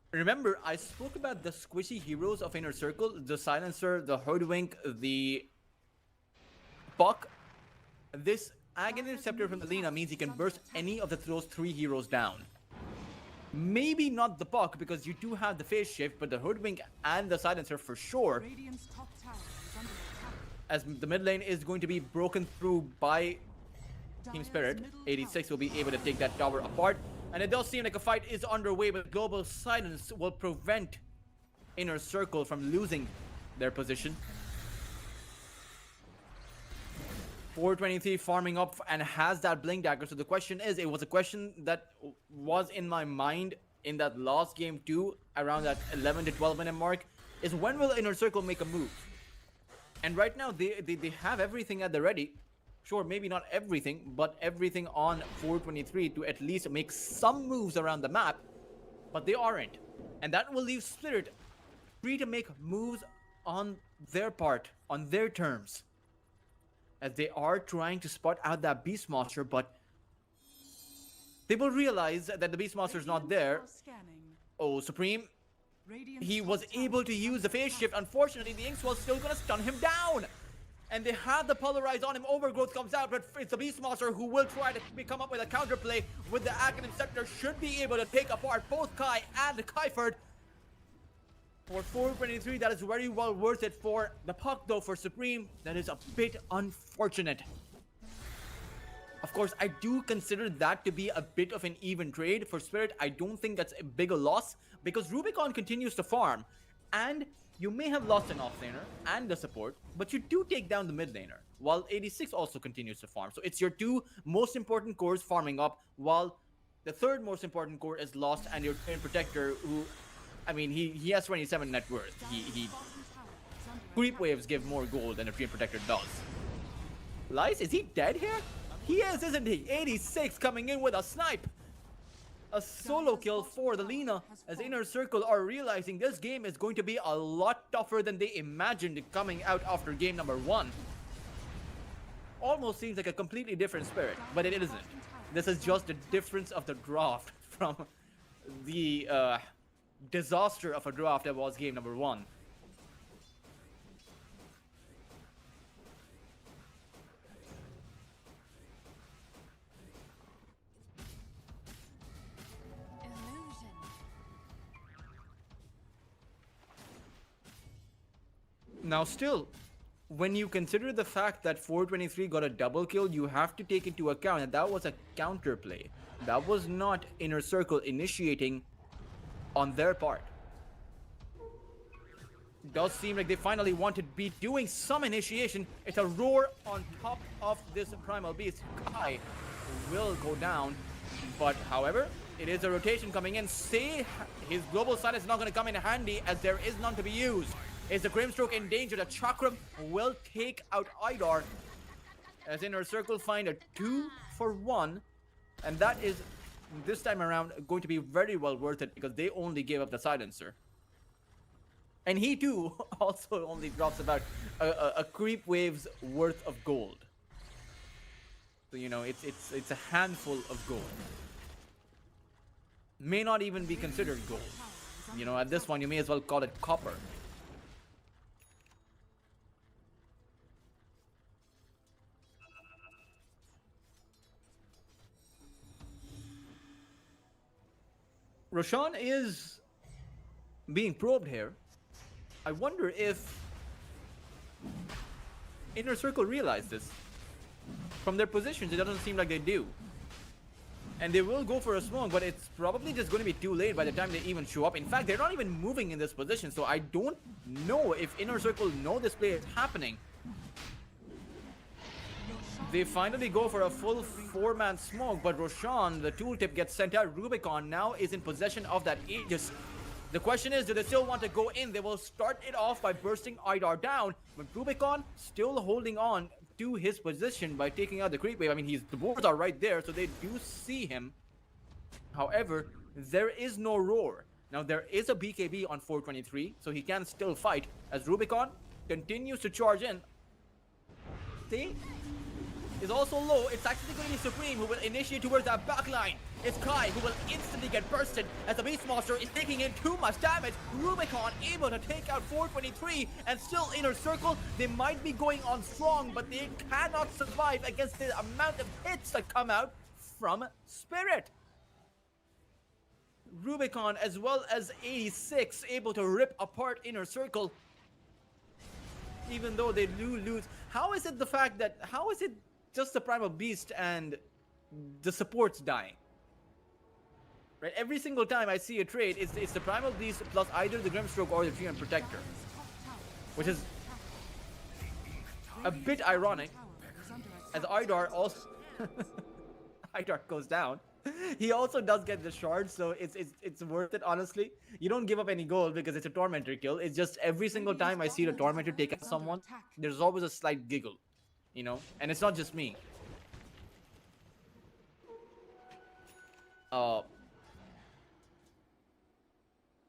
remember I spoke about the squishy heroes of Inner Circle, the Silencer, the Hoodwink, the Puck. This Aghanim Scepter from the Lina means he can burst any of those 3 heroes down. Maybe not the Puck, because you do have the phase shift, but the Hoodwink and the Silencer for sure. Radiant's top tower is under attack. As the mid lane is going to be broken through by Team Spirit, 86 will be able to take that tower apart. And it does seem like a fight is underway, but Global Silence will prevent Inner Circle from losing their position. 423 farming up and has that Blink Dagger. So the question is, it was a question that was in my mind in that last game too, around that 11 to 12 minute mark, is when will Inner Circle make a move? And right now they have everything at the ready. Sure, maybe not everything, but everything on 423 to at least make some moves around the map, but they aren't. And that will leave Spirit free to make moves on their part, on their terms. as they are trying to spot out that Beastmaster, but they will realize that the Beastmaster is not there. Are scanning. Oh, Supreme, Radiant's he top was tower able to is use under the phase attack. shift. Unfortunately, the Inks was still gonna stun him down. And they have the Polarize on him. Overgrowth comes out, but it's the Beastmaster who will try to come up with a counterplay with the Acronym Scepter. Should be able to take apart both Kai and Kaiferd. For 423, that is very well worth it. For the puck, though, for Supreme, that is a bit unfortunate. Of course, I do consider that to be a bit of an even trade. For Spirit, I don't think that's a bigger loss because Rubicon continues to farm. And you may have lost an offlaner and the support, but you do take down the mid laner, while 86 also continues to farm. So it's your two most important cores farming up, while the third most important core is lost, and your Twin Protector, who, I mean, he has 27 net worth. He Bottom tower is under creep attack. waves give more gold than a Twin Protector does. Lice, is he dead here? He is, isn't he? 86 coming in with a snipe. A solo kill for the Lina, as Inner Circle are realizing this game is going to be a lot tougher than they imagined coming out after game number 1. Almost seems like a completely different Spirit, but it isn't. This is just the difference of the draft from the disaster of a draft that was game number 1. Illusion. Now still, when you consider the fact that 423 got a double kill, you have to take into account that that was a counterplay. That was not Inner Circle initiating on their part. Does seem like they finally want to be doing some initiation. It's a roar on top of this Primal Beast. Kai will go down, but however, it is a rotation coming in. Say his global side is not going to come in handy as there is none to be used. Is the Grimstroke in danger? The Chakram will take out Idar as Inner Circle find a 2-for-1, and that is this time around going to be very well worth it because they only gave up the silencer. And he too also only drops about a creep wave's worth of gold. So you know it's a handful of gold. May not even be considered gold. You know, at this one you may as well call it copper. Roshan is being probed here. I wonder if Inner Circle realized this. From their positions, it doesn't seem like they do. And they will go for a smoke, but it's probably just going to be too late by the time they even show up. In fact, they're not even moving in this position, so I don't know if Inner Circle know this play is happening. They finally go for a full 4-man smoke, but Roshan, the tooltip, gets sent out. Rubicon now is in possession of that Aegis. The question is, do they still want to go in? They will start it off by bursting Idar down, but Rubicon still holding on to his position by taking out the creep wave. I mean, the boards are right there, so they do see him. However, there is no roar. Now, there is a BKB on 423, so he can still fight as Rubicon continues to charge in. See? Is also low. It's actually going to be Supreme who will initiate towards that backline. It's Kai who will instantly get bursted as the Beastmaster is taking in too much damage. Rubicon able to take out 423 and still Inner Circle. They might be going on strong, but they cannot survive against the amount of hits that come out from Spirit. Rubicon as well as 86 able to rip apart Inner Circle. Even though they do lose. How is it just the Primal Beast and the supports dying? Right, every single time I see a trade, it's the Primal Beast plus either the Grimstroke or the Treant Protector, which is a bit ironic, as Idar also Idar goes down. He also does get the shard, so it's worth it, honestly. You don't give up any gold because it's a Tormentor kill. It's just every single time I see the Tormentor take out someone, there's always a slight giggle, you know, and it's not just me.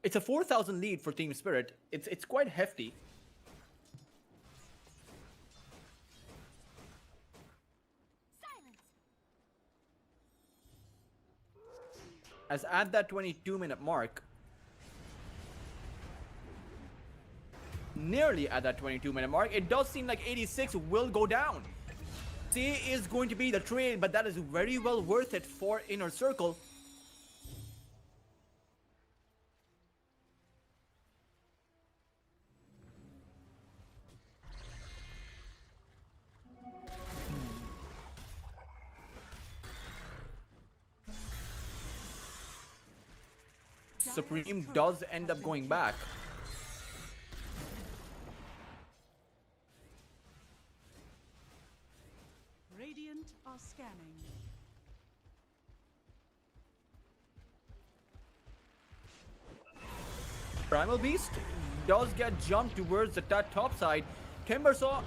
It's a 4,000 lead for Team Spirit. It's quite hefty. As at that 22-minute mark, nearly at that 22-minute mark, it does seem like 86 will go down. C is going to be the trade, but that is very well worth it for Inner Circle. Supreme does end up going back. Radiant are scanning. Primal Beast does get jumped towards the top side. Timbersaw,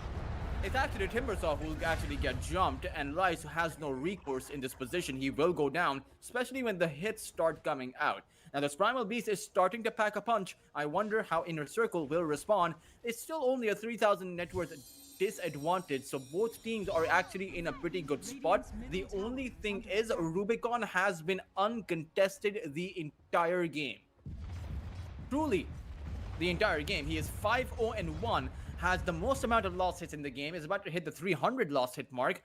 it's actually Timbersaw who will actually get jumped, and Rice has no recourse in this position. He will go down, especially when the hits start coming out. Now, this Primal Beast is starting to pack a punch. I wonder how Inner Circle will respond. It's still only a 3,000 net worth disadvantage, so both teams are actually in a pretty good spot. The only thing is, Rubicon has been uncontested the entire game. Truly, the entire game. He is 5-0-1, has the most amount of lost hits in the game, is about to hit the 300 lost hit mark.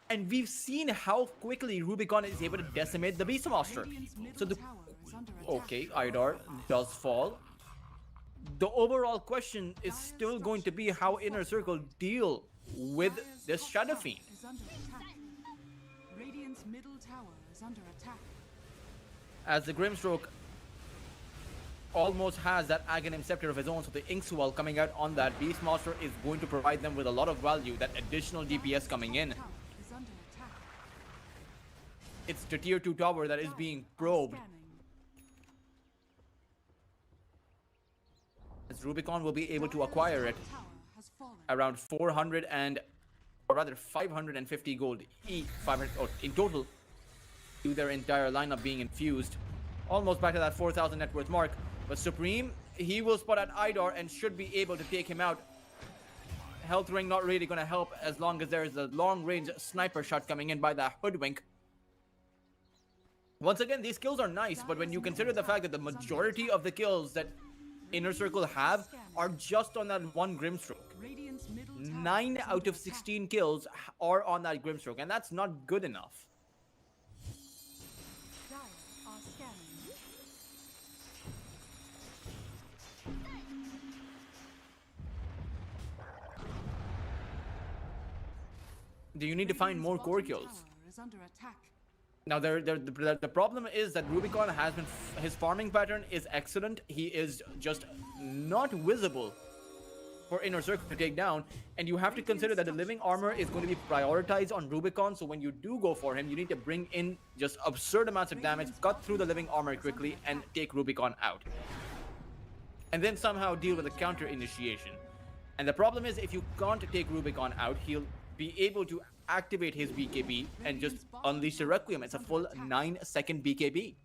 And we've seen how quickly Rubicon is able to decimate the Beastmaster. So the... Okay, Idar does fall. The overall question is still going to be how Inner Circle deal with this Shadow Fiend. Radiant's middle tower is under attack. As the Grimstroke almost has that Aghanim Scepter of his own, so the Inkswell coming out on that Beastmaster is going to provide them with a lot of value, that additional DPS coming in. It's the tier 2 tower that is being probed. As Rubicon will be able to acquire it around 400 and, or rather 550 gold each, 500 in total, to their entire lineup being infused. Almost back to that 4,000 net worth mark. But Supreme, he will spot at Idar and should be able to take him out. Health ring not really going to help as long as there is a long range sniper shot coming in by that Hoodwink. Once again, these kills are nice, but when you consider the fact that the majority of the kills that Inner Circle have are just on that one Grimstroke. 9 out of 16 kills are on that Grimstroke, and that's not good enough. Do you need to find more core kills? Now, the problem is that Rubicon has been... his farming pattern is excellent. He is just not visible for Inner Circle to take down. And you have to consider that the living armor is going to be prioritized on Rubicon. So when you do go for him, you need to bring in just absurd amounts of damage, cut through the living armor quickly, and take Rubicon out. And then somehow deal with the counter initiation. And the problem is, if you can't take Rubicon out, he'll be able to activate his BKB and just unleash the Requiem. It's a full 9-second BKB.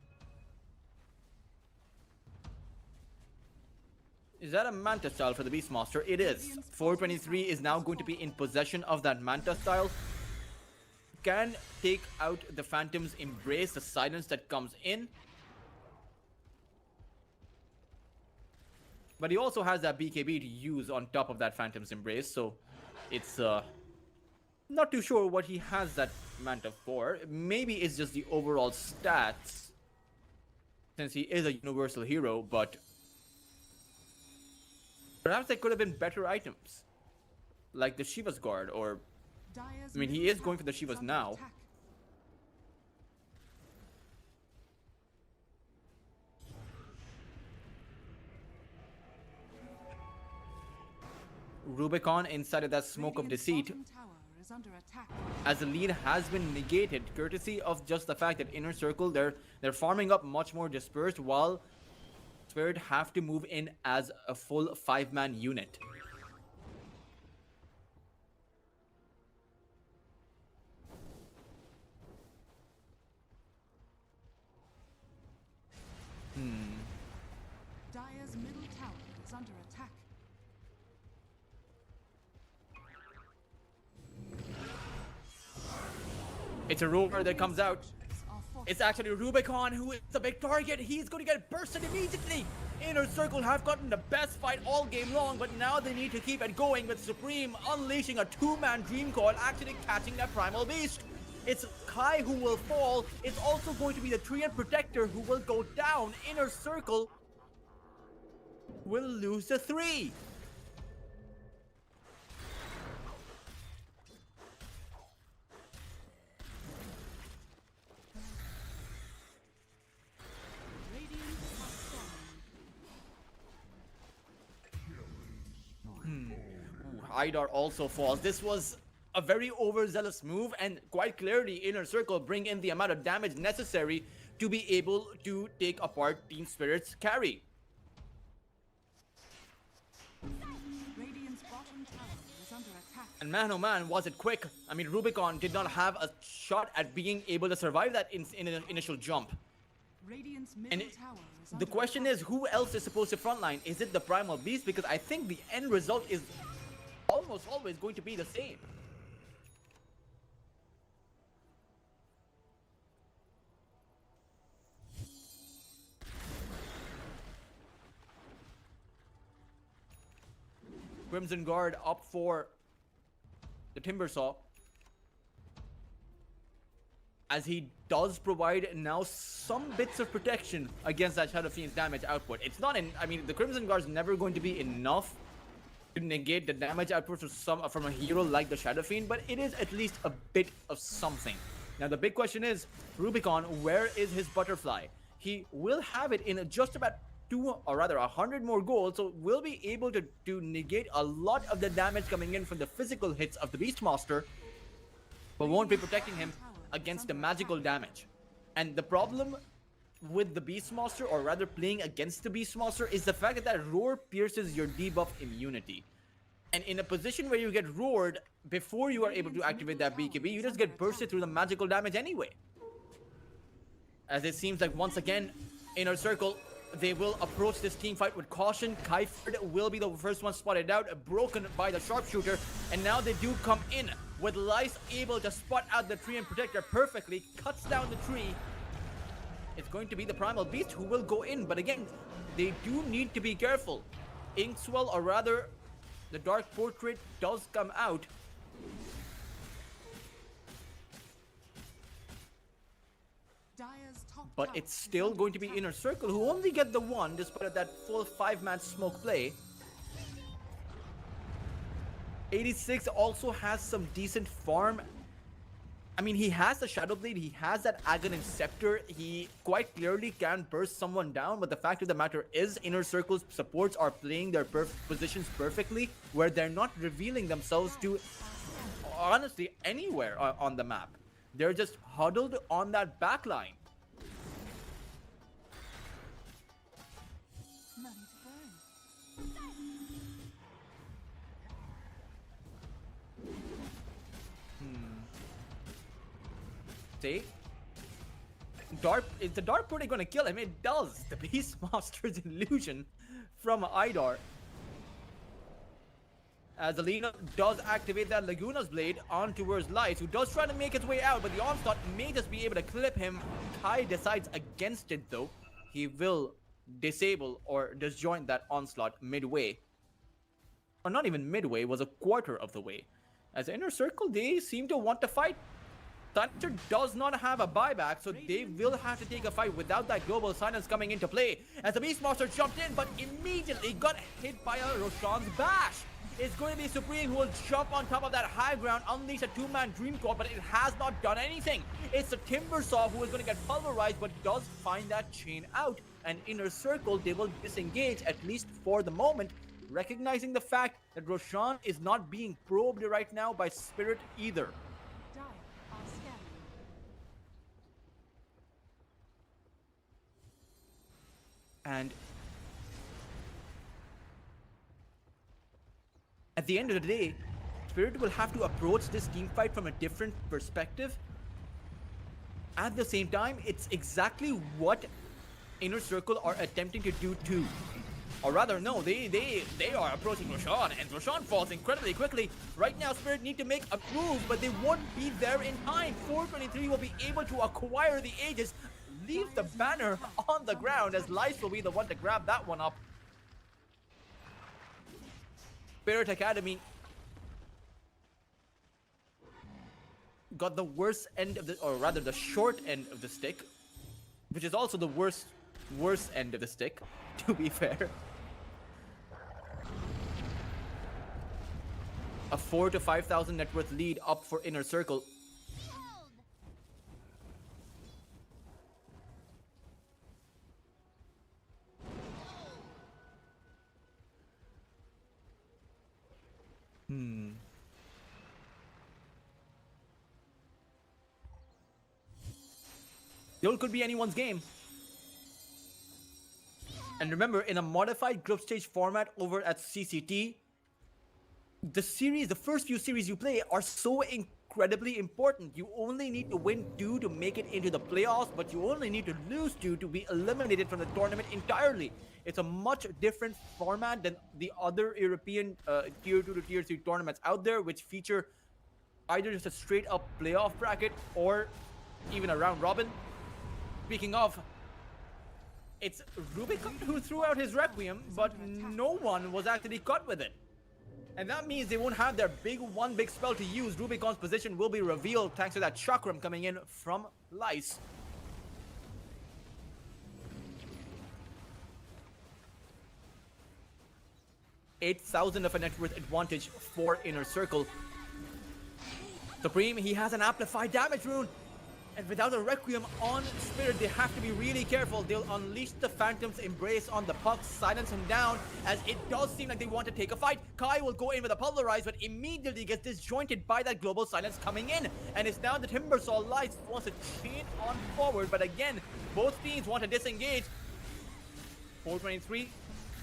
Is that a Manta style for the Beastmaster? It is. 423 is now going to be in possession of that Manta style. Can take out the Phantom's Embrace, the silence that comes in. But he also has that BKB to use on top of that Phantom's Embrace, so it's not too sure what he has that Manta for. Maybe it's just the overall stats, since he is a universal hero, but perhaps there could have been better items, like the Shiva's Guard, or... I mean, he is going for the Shivas now. Rubicon inside of that Smoke of Deceit, as the lead has been negated courtesy of just the fact that Inner Circle, they're farming up much more dispersed, while Spirit have to move in as a full 5-man unit. Dire's middle tower is under attack. It's a rover that comes out. It's actually Rubicon who is the big target. He's going to get bursted immediately. Inner Circle have gotten the best fight all game long, but now they need to keep it going with Supreme unleashing a two-man Dream Coil, actually catching that Primal Beast. It's Kai who will fall. It's also going to be the Treant Protector who will go down. Inner Circle will lose the 3. Idar also falls. This was a very overzealous move, and quite clearly Inner Circle bring in the amount of damage necessary to be able to take apart Team Spirit's carry. Radiant's bottom tower is under attack. And man, oh man, was it quick. I mean, Rubicon did not have a shot at being able to survive that initial jump. Radiant's middle And tower is the under question attack. is, who else is supposed to frontline? Is it the Primal Beast? Because I think the end result is almost always going to be the same. Crimson Guard up for the Timbersaw, as he does provide now some bits of protection against that Shadow Fiend's damage output. It's not in, I mean, the Crimson Guard is never going to be enough to negate the damage output from a hero like the Shadow Fiend, but it is at least a bit of something. Now the big question is, Rubicon, where is his butterfly? He will have it in just about 100 more gold, so we'll be able to negate a lot of the damage coming in from the physical hits of the Beastmaster, but won't be protecting him against the magical damage. And the problem with the Beastmaster, or rather playing against the Beastmaster, is the fact that that roar pierces your debuff immunity. And in a position where you get roared before you are able to activate that BKB, you just get bursted through the magical damage anyway. As it seems like once again, Inner Circle, they will approach this team fight with caution. Kaiferd will be the first one spotted out, broken by the sharpshooter, and now they do come in with Lice able to spot out the Treant Protector perfectly, cuts down the tree. It's going to be the Primal Beast who will go in, but again, they do need to be careful. Inkswell, or rather, the Dark Portrait does come out. Dire's top But tower it's is still under going to be attack. Inner Circle who only get the 1 despite that full 5-man smoke play. 86 also has some decent farm. I mean, he has the Shadow Blade, he has that Aghanim Scepter, he quite clearly can burst someone down, but the fact of the matter is Inner Circle's supports are playing their positions perfectly, where they're not revealing themselves to, honestly, anywhere on the map. They're just huddled on that back line. Nothing to burn. See? Is the Dark Portal gonna kill him? It does. The Beastmaster's illusion from Idar. As Alina does activate that Laguna's Blade on towards Lice, who does try to make his way out, but the onslaught may just be able to clip him. Kai decides against it though. He will disable or disjoint that onslaught midway. Or not even midway, was a quarter of the way. As Inner Circle, they seem to want to fight. Thunder does not have a buyback, so they will have to take a fight without that global silence coming into play. As the Beastmaster jumped in, but immediately got hit by a Roshan's bash. It's going to be Supreme who will jump on top of that high ground, unleash a 2-man Dream Coil, but it has not done anything. It's the Timbersaw who is going to get pulverized, but does find that chain out. And Inner Circle, they will disengage, at least for the moment, recognizing the fact that Roshan is not being probed right now by Spirit either. Dire are scanning. And at the end of the day, Spirit will have to approach this team fight from a different perspective. At the same time, it's exactly what Inner Circle are attempting to do too. Or rather, no, they are approaching Roshan, and Roshan falls incredibly quickly. Right now, Spirit need to make a move, but they won't be there in time. 423 will be able to acquire the Aegis, leave the banner on the ground, as Lynx will be the one to grab that one up. Spirit Academy got the worst end of the, or rather the short end of the stick, which is also the worst end of the stick, to be fair. A 4,000 to 5,000 net worth lead up for Inner Circle. Still could be anyone's game. And remember, in a modified group stage format over at CCT, the first few series you play are so incredibly important. You only need to win 2 to make it into the playoffs, but you only need to lose 2 to be eliminated from the tournament entirely. It's a much different format than the other European tier 2 to tier 3 tournaments out there, which feature either just a straight up playoff bracket or even a round robin. Speaking of, it's Rubicon who threw out his Requiem, but no one was actually caught with it. And that means they won't have their big spell to use. Rubicon's position will be revealed thanks to that Chakram coming in from Lynx. $8,000 of a net worth advantage for Inner Circle. Supreme, he has an amplified damage rune. And without a Requiem on Spirit, they have to be really careful. They'll unleash the Phantom's Embrace on the puck, silence him down, as it does seem like they want to take a fight. Kai will go in with a Pulverize, but immediately gets disjointed by that Global Silence coming in. And it's now the Timbersaw Lights wants to chain on forward, but again, both teams want to disengage. 423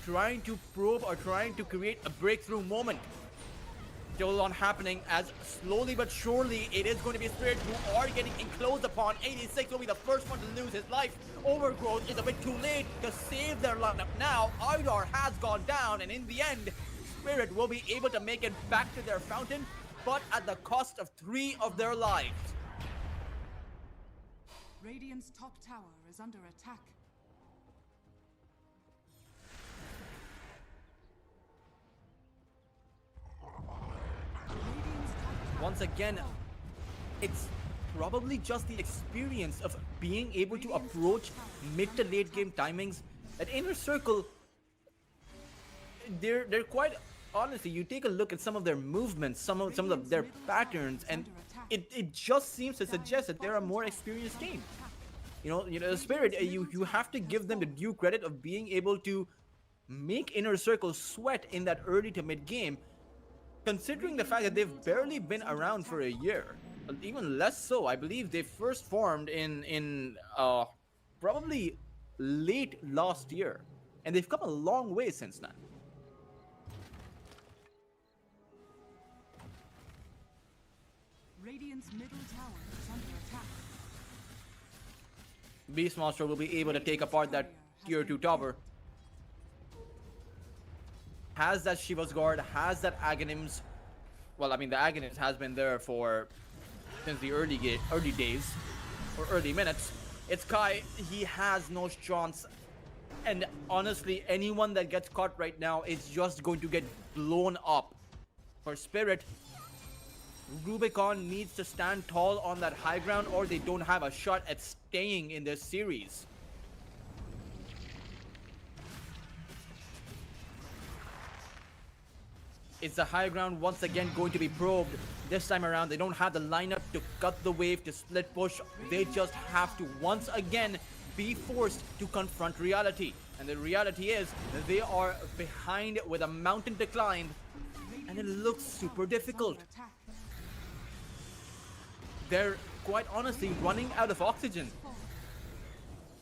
trying to probe or trying to create a breakthrough moment. Still on happening, as slowly but surely it is going to be Spirit who are getting enclosed upon. 86 will be the first one to lose his life. Overgrowth is a bit too late to save their lineup now. Idar has gone down, and in the end, Spirit will be able to make it back to their fountain, but at the cost of 3 of their lives. Radiant's top tower is under attack. Once again, it's probably just the experience of being able to approach mid to late game timings. At Inner Circle, they're quite honestly, you take a look at some of their movements, some of their patterns, and it just seems to suggest that they're a more experienced team. You know, Spirit, you have to give them the due credit of being able to make Inner Circle sweat in that early to mid game. Considering the fact that they've barely been around for a year, even less so. I believe they first formed in probably late last year, and they've come a long way since then. Radiant's middle tower is under attack. Beastmaster will be able to take apart that tier 2 tower. Has that Shiva's Guard, has that Aghanims. Well, I mean, the Aghanims has been there since the early days, or early minutes. It's Kai, he has no chance. And honestly, anyone that gets caught right now is just going to get blown up. For Spirit, Rubicon needs to stand tall on that high ground, or they don't have a shot at staying in this series. Is the high ground once again going to be probed? This time around, they don't have the lineup to cut the wave, to split push. They just have to once again be forced to confront reality. And the reality is that they are behind with a mountain to climb, and it looks super difficult. They're quite honestly running out of oxygen.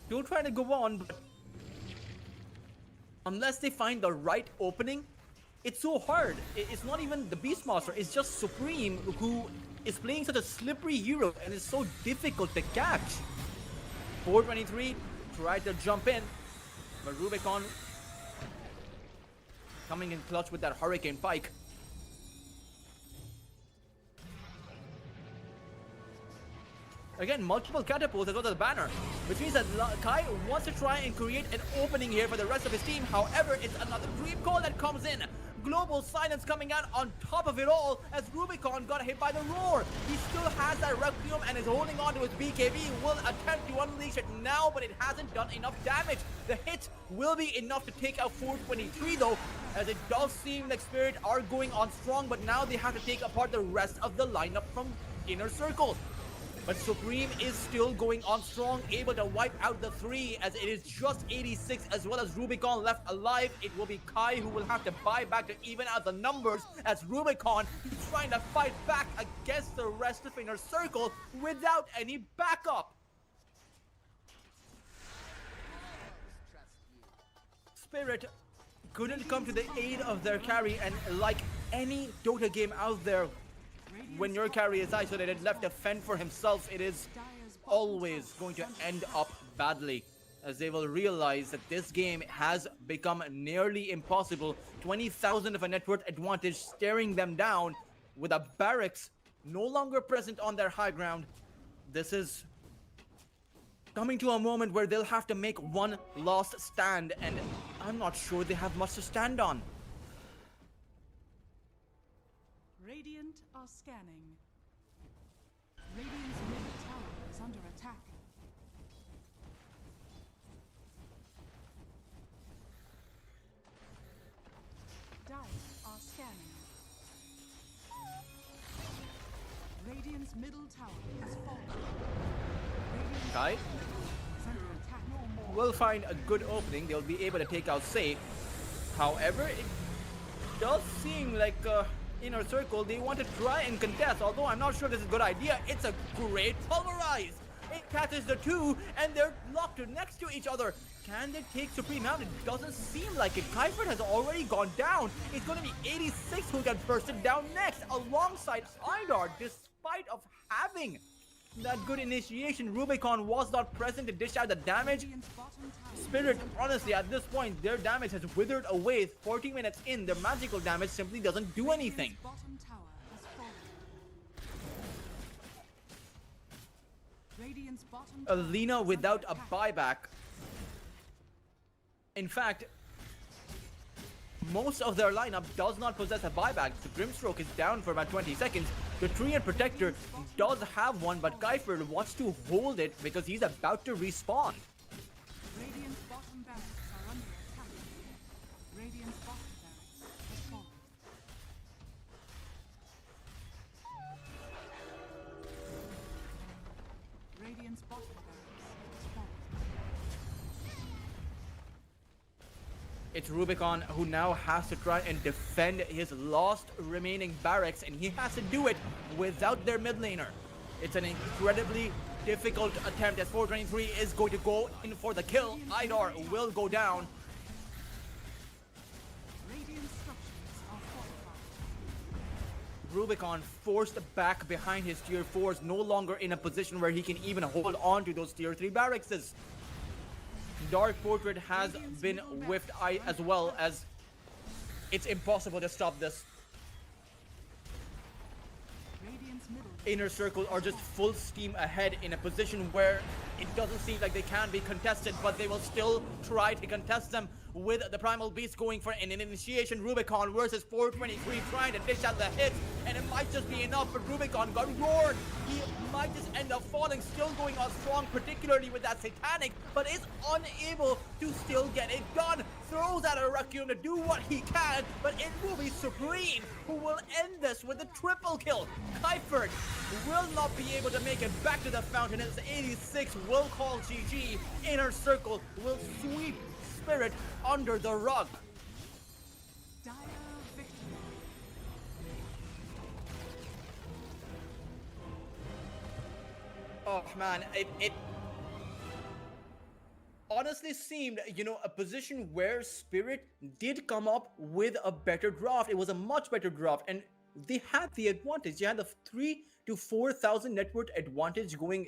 Still trying to go on, but unless they find the right opening, it's so hard. It's not even the Beastmaster, it's just Supreme who is playing such a slippery hero and is so difficult to catch. 423 tried to jump in, but Rubicon coming in clutch with that Hurricane Pike. Again, multiple catapults as well as a banner, which means that Kai wants to try and create an opening here for the rest of his team. However, it's another creep call that comes in. Global silence coming out on top of it all as Rubicon got hit by the roar. He still has that Requiem and is holding on to his BKB. Will attempt to unleash it now, but it hasn't done enough damage. The hit will be enough to take out 423 though, as it does seem like Spirit are going on strong, but now they have to take apart the rest of the lineup from Inner Circle. But Supreme is still going on strong, able to wipe out the 3 as it is just 86 as well as Rubicon left alive. It will be Kai who will have to buy back to even out the numbers as Rubicon is trying to fight back against the rest of Inner Circle without any backup. Spirit couldn't come to the aid of their carry, and like any Dota game out there, when your carry is isolated, left to fend for himself, it is always going to end up badly, as they will realize that this game has become nearly impossible. 20,000 of a net worth advantage staring them down with a barracks no longer present on their high ground. This is coming to a moment where they'll have to make one last stand, and I'm not sure they have much to stand on. Radiant are scanning. Radiant's middle tower is under attack. Dire are scanning. Radiant's middle tower has fallen. Radiant's Kai is under attack. will find a good opening. They'll be able to take out Say. However, it does seem like Inner Circle, they want to try and contest, although I'm not sure this is a good idea. It's a great pulverize. It catches the 2 and they're locked next to each other. Can they take Supreme out? It doesn't seem like it. Kuiper has already gone down. It's going to be 86 who got bursted down next alongside Idar, despite of having that good initiation. Rubicon was not present to dish out the damage. Radiant's bottom tower. Spirit, honestly, at this point, their damage has withered away. 40 minutes in, their magical damage simply doesn't do anything. Radiant's bottom tower has fallen. Radiant's bottom tower Alina is without under a attack. buyback. In fact, most of their lineup does not possess a buyback. The Grimstroke is down for about 20 seconds. The Treant Protector does have one, but Kuiper wants to hold it because he's about to respawn. Radiant's bottom barracks are under attack. Radiant's bottom barracks has fallen. Radiant's bottom barracks has fallen. It's Rubicon who now has to try and defend his last remaining barracks, and he has to do it without their mid laner. It's an incredibly difficult attempt as 423 is going to go in for the kill. Idar will go down. Radiant structures are fortified. Rubicon forced back behind his tier 4s, no longer in a position where he can even hold on to those tier 3 barracks. Dark Portrait has been whiffed as well, as it's impossible to stop this. Radiant's middle Inner Circle are just full steam ahead in a position where it doesn't seem like they can be contested, but they will still try to contest them with the Primal Beast going for an initiation. Rubicon versus 423 trying to dish out the hits, and it might just be enough, but Rubicon got roared. He might just end up falling, still going on strong, particularly with that Satanic, but is unable to still get it done. Throws out a Requiem to do what he can, but it will be Supreme who will end this with a triple kill. Kuiper will not be able to make it back to the fountain as 86 will call GG. Inner Circle will sweep Spirit under the rug. dire victory. Oh man, it honestly seemed, a position where Spirit did come up with a better draft. It was a much better draft, and they had the advantage. They had the 3 to 4 thousand net worth advantage going,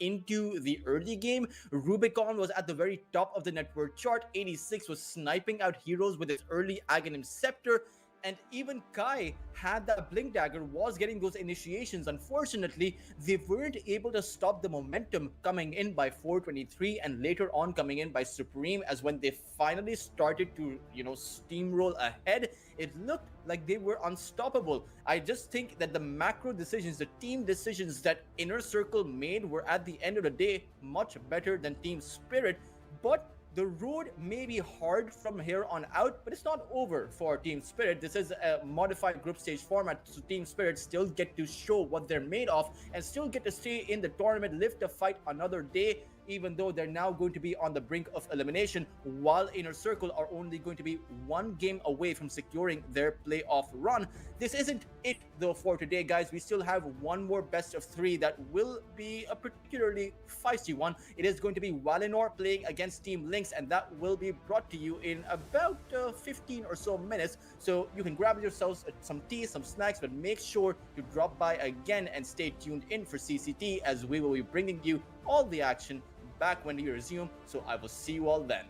into the early game. Rubicon was at the very top of the net worth chart. 86 was sniping out heroes with his early Aghanim Scepter. And even Kai had that Blink Dagger, was getting those initiations. Unfortunately, they weren't able to stop the momentum coming in by 423 and later on coming in by Supreme, as when they finally started to, steamroll ahead, it looked like they were unstoppable. I just think that the macro decisions, the team decisions that Inner Circle made were at the end of the day much better than Team Spirit. But the road may be hard from here on out, but it's not over for Team Spirit. This is a modified group stage format, so Team Spirit still get to show what they're made of and still get to stay in the tournament, live to fight another day, even though they're now going to be on the brink of elimination, while Inner Circle are only going to be one game away from securing their playoff run. This isn't it though for today, guys. We still have one more best of three that will be a particularly feisty one. It is going to be Valinor playing against Team Lynx, and that will be brought to you in about 15 or so minutes. So you can grab yourselves some tea, some snacks, but make sure to drop by again and stay tuned in for CCT, as we will be bringing you all the action back when we resume. So I will see you all then.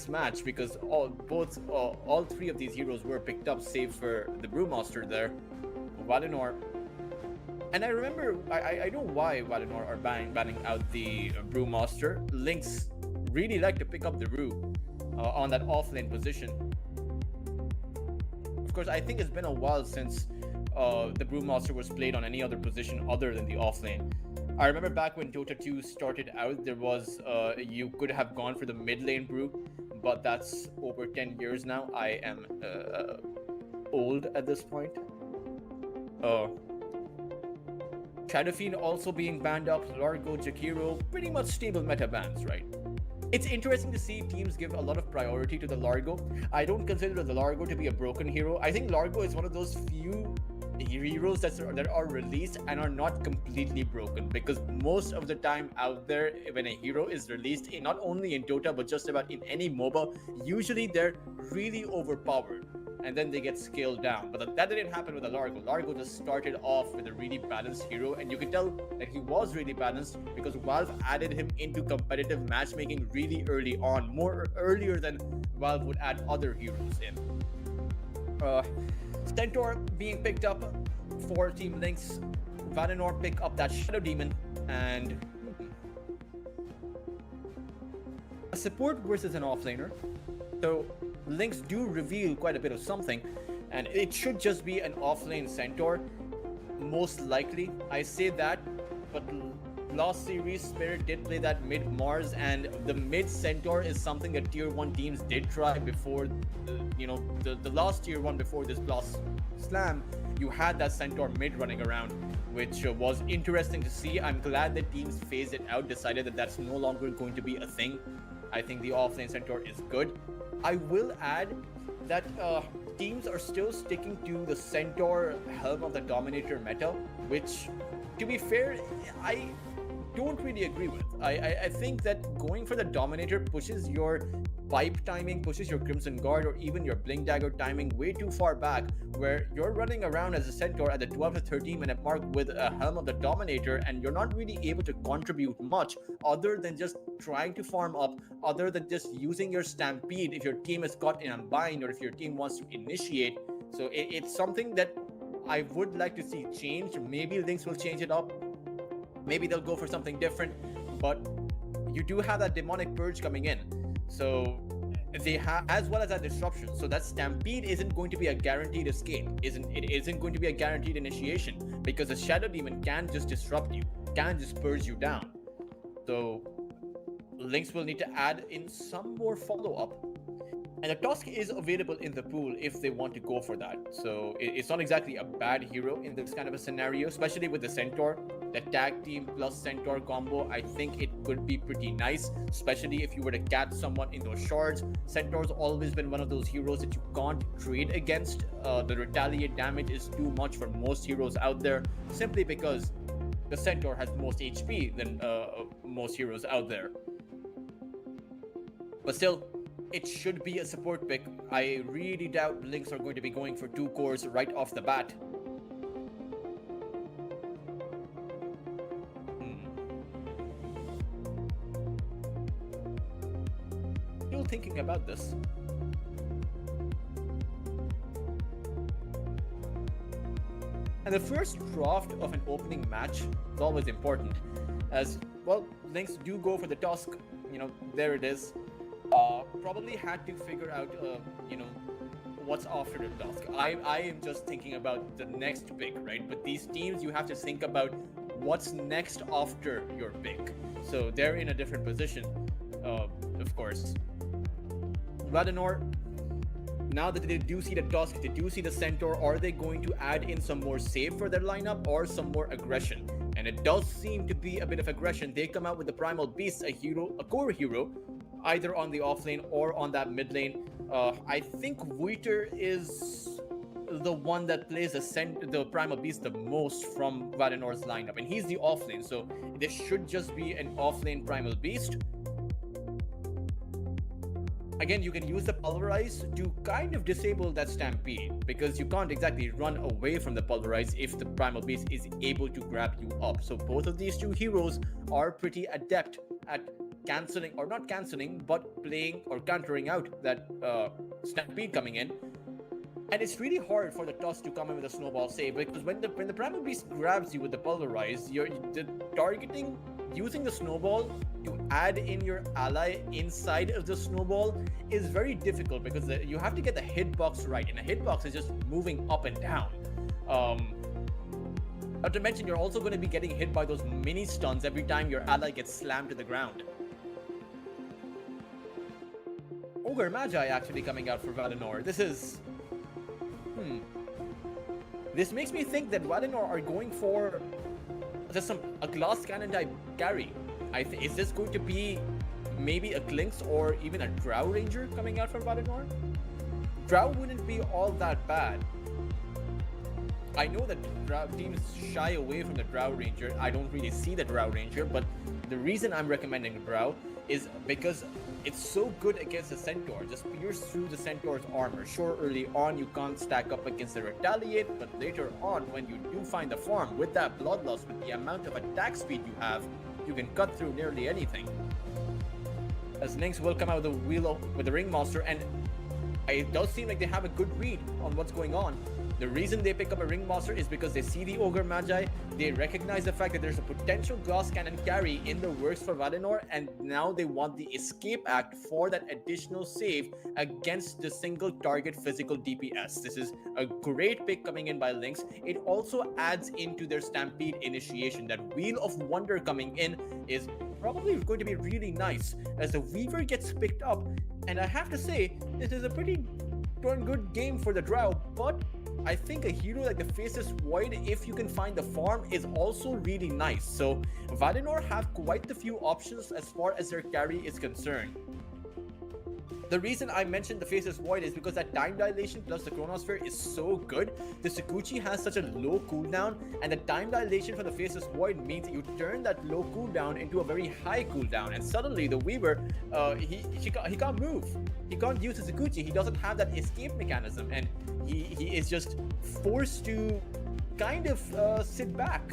match because all three of these heroes were picked up, save for the Brewmaster there, Valinor. And I remember, I know why Valinor are banning out the Brewmaster. Lynx really like to pick up the Brew on that offlane position. Of course, I think it's been a while since the Brewmaster was played on any other position other than the offlane. I remember back when Dota 2 started out, there was you could have gone for the mid lane Brew, but that's over 10 years now. I am old at this point. Shadow Fiend also being banned up, Largo, Jakiro, pretty much stable meta bans, right? It's interesting to see teams give a lot of priority to the Largo. I don't consider the Largo to be a broken hero. I think Largo is one of those few heroes that are released and are not completely broken, because most of the time out there when a hero is released, not only in Dota but just about in any MOBA, usually they're really overpowered and then they get scaled down. But that didn't happen with the Largo. Largo just started off with a really balanced hero, and you can tell that he was really balanced because Valve added him into competitive matchmaking really early on, more earlier than Valve would add other heroes in. Centaur being picked up for Team Lynx. Valinor pick up that Shadow Demon, and a support versus an offlaner. So Lynx do reveal quite a bit of something, and it should just be an offlane Centaur, most likely. I say that, but last series Spirit did play that mid Mars, and the mid Centaur is something that tier 1 teams did try before the last tier 1 before this last slam. You had that Centaur mid running around, which was interesting to see. I'm glad that teams phased it out, decided that that's no longer going to be a thing. I think the offlane Centaur is good. I will add that teams are still sticking to the Centaur Helm of the Dominator meta, which, to be fair, I don't really agree with. I think that going for the Dominator pushes your pipe timing, pushes your Crimson Guard, or even your Blink Dagger timing way too far back, where you're running around as a Centaur at the 12 to 13 minute mark with a Helm of the Dominator, and you're not really able to contribute much other than just trying to farm up, other than just using your Stampede if your team is caught in a bind or if your team wants to initiate. So it's something that I would like to see changed. Maybe Lynx will change it up. Maybe they'll go for something different, but you do have that Demonic Purge coming in. So they have, as well as that disruption. So that Stampede isn't going to be a guaranteed escape. It isn't going to be a guaranteed initiation, because the Shadow Demon can just disrupt you, can just purge you down. So Lynx will need to add in some more follow-up. And the Tusk is available in the pool if they want to go for that. So it's not exactly a bad hero in this kind of a scenario, especially with the Centaur. The tag team plus Centaur combo, I think it could be pretty nice, especially if you were to catch someone in those shards. Centaur's always been one of those heroes that you can't trade against. The retaliate damage is too much for most heroes out there, simply because the Centaur has most HP than most heroes out there. But still, it should be a support pick. I really doubt Lynx are going to be going for 2 cores right off the bat. Still thinking about this. And the first draft of an opening match is always important, as well. Lynx do go for the Tusk. There it is. Probably had to figure out, what's after the Tusk. I am just thinking about the next pick, right? But these teams, you have to think about what's next after your pick. So they're in a different position, of course. Valinor, now that they do see the Tusk, they do see the Centaur, are they going to add in some more save for their lineup or some more aggression? And it does seem to be a bit of aggression. They come out with the Primal Beast, a core hero, either on the offlane or on that mid lane. I think Vuiter is the one that plays the Primal Beast the most from Valinor's lineup, and he's the offlane, so this should just be an offlane Primal Beast. Again, you can use the Pulverize to kind of disable that Stampede, because you can't exactly run away from the Pulverize if the Primal Beast is able to grab you up. So both of these two heroes are pretty adept at canceling, or not canceling, but playing or countering out that Stampede coming in. And it's really hard for the toss to come in with a snowball save, because when the Primal Beast grabs you with the Pulverize, the targeting using the snowball to add in your ally inside of the snowball is very difficult, because you have to get the hitbox right, and a hitbox is just moving up and down. Not to mention, you're also going to be getting hit by those mini stuns every time your ally gets slammed to the ground. Ogre Magi actually coming out for Valinor. This is... This makes me think that Valinor are going for just a glass cannon type carry. Is this going to be maybe a Lynx or even a Drow Ranger coming out from Valinor? Drow wouldn't be all that bad. I know that Drow teams shy away from the Drow Ranger. I don't really see the Drow Ranger, but the reason I'm recommending the Drow is because it's so good against the Centaur. Just pierce through the Centaur's armor. Sure, early on you can't stack up against the Retaliate, but later on, when you do find the farm, with that Bloodlust, with the amount of attack speed you have, you can cut through nearly anything. As Lynx will come out with the with the Ringmaster, and it does seem like they have a good read on what's going on. The reason they pick up a Ringmaster is because they see the Ogre Magi, they recognize the fact that there's a potential glass cannon carry in the works for Valinor, and now they want the Escape Act for that additional save against the single target physical DPS. This is a great pick coming in by Lynx. It also adds into their Stampede initiation. That Wheel of Wonder coming in is probably going to be really nice as the Weaver gets picked up, and I have to say, this is a pretty darn good game for the Drow, but I think a hero like the Faceless Void, if you can find the farm, is also really nice. So Valinor have quite a few options as far as their carry is concerned. The reason I mentioned the Faceless Void is because that time dilation plus the Chronosphere is so good. The Sakuchi has such a low cooldown, and the time dilation for the Faceless Void means you turn that low cooldown into a very high cooldown, and suddenly the Weaver, he can't move. He can't use the Sakuchi. He doesn't have that escape mechanism, and he is just forced to kind of sit back.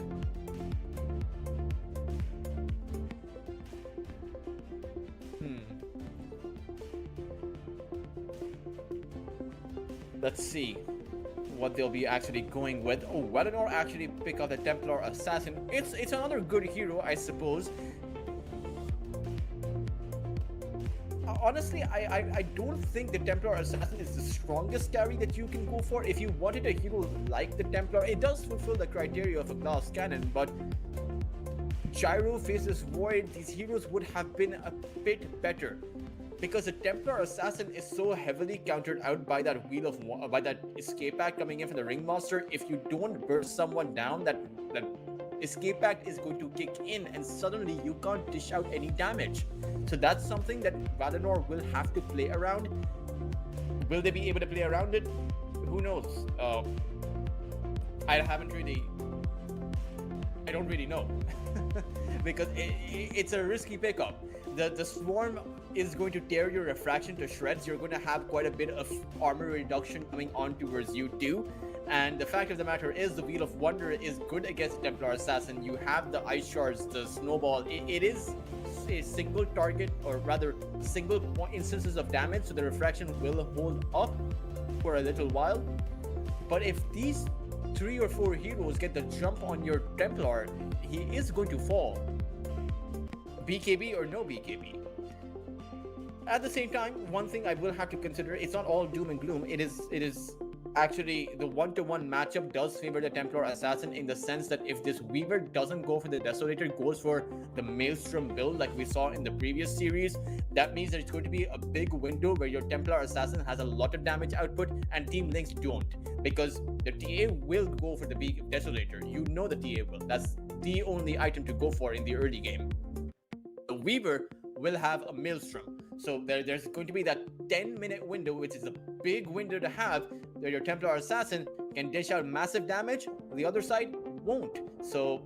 Let's see what they'll be actually going with. Oh, Valinor actually pick up the Templar Assassin. It's another good hero, I suppose. Honestly, I don't think the Templar Assassin is the strongest carry that you can go for. If you wanted a hero like the Templar, it does fulfill the criteria of a glass cannon, but Gyro, Faceless Void, these heroes would have been a bit better, because the Templar Assassin is so heavily countered out by that by that Escape Act coming in from the Ringmaster. If you don't burst someone down, that Escape Act is going to kick in, and suddenly you can't dish out any damage. So that's something that Valinor will have to play around. Will they be able to play around it? Who knows? I don't really know. Because it's a risky pickup. The Swarm is going to tear your refraction to shreds. You're going to have quite a bit of armor reduction coming on towards you too. And the fact of the matter is, the Wheel of Wonder is good against Templar Assassin. You have the Ice Shards, the Snowball. It is a single target, or rather single point instances of damage, so the refraction will hold up for a little while. But if these 3 or 4 heroes get the jump on your Templar, he is going to fall. BKB or no BKB. At the same time, one thing I will have to consider, it's not all doom and gloom. It is actually, the 1-to-1 matchup does favor the Templar Assassin, in the sense that if this Weaver doesn't go for the Desolator, goes for the Maelstrom build like we saw in the previous series, that means that it's going to be a big window where your Templar Assassin has a lot of damage output and Team Lynx don't, because the TA will go for the big Desolator. You know the TA will. That's the only item to go for in the early game. The Weaver will have a Maelstrom. So there's going to be that 10-minute window, which is a big window to have, where your Templar Assassin can dish out massive damage, the other side won't. So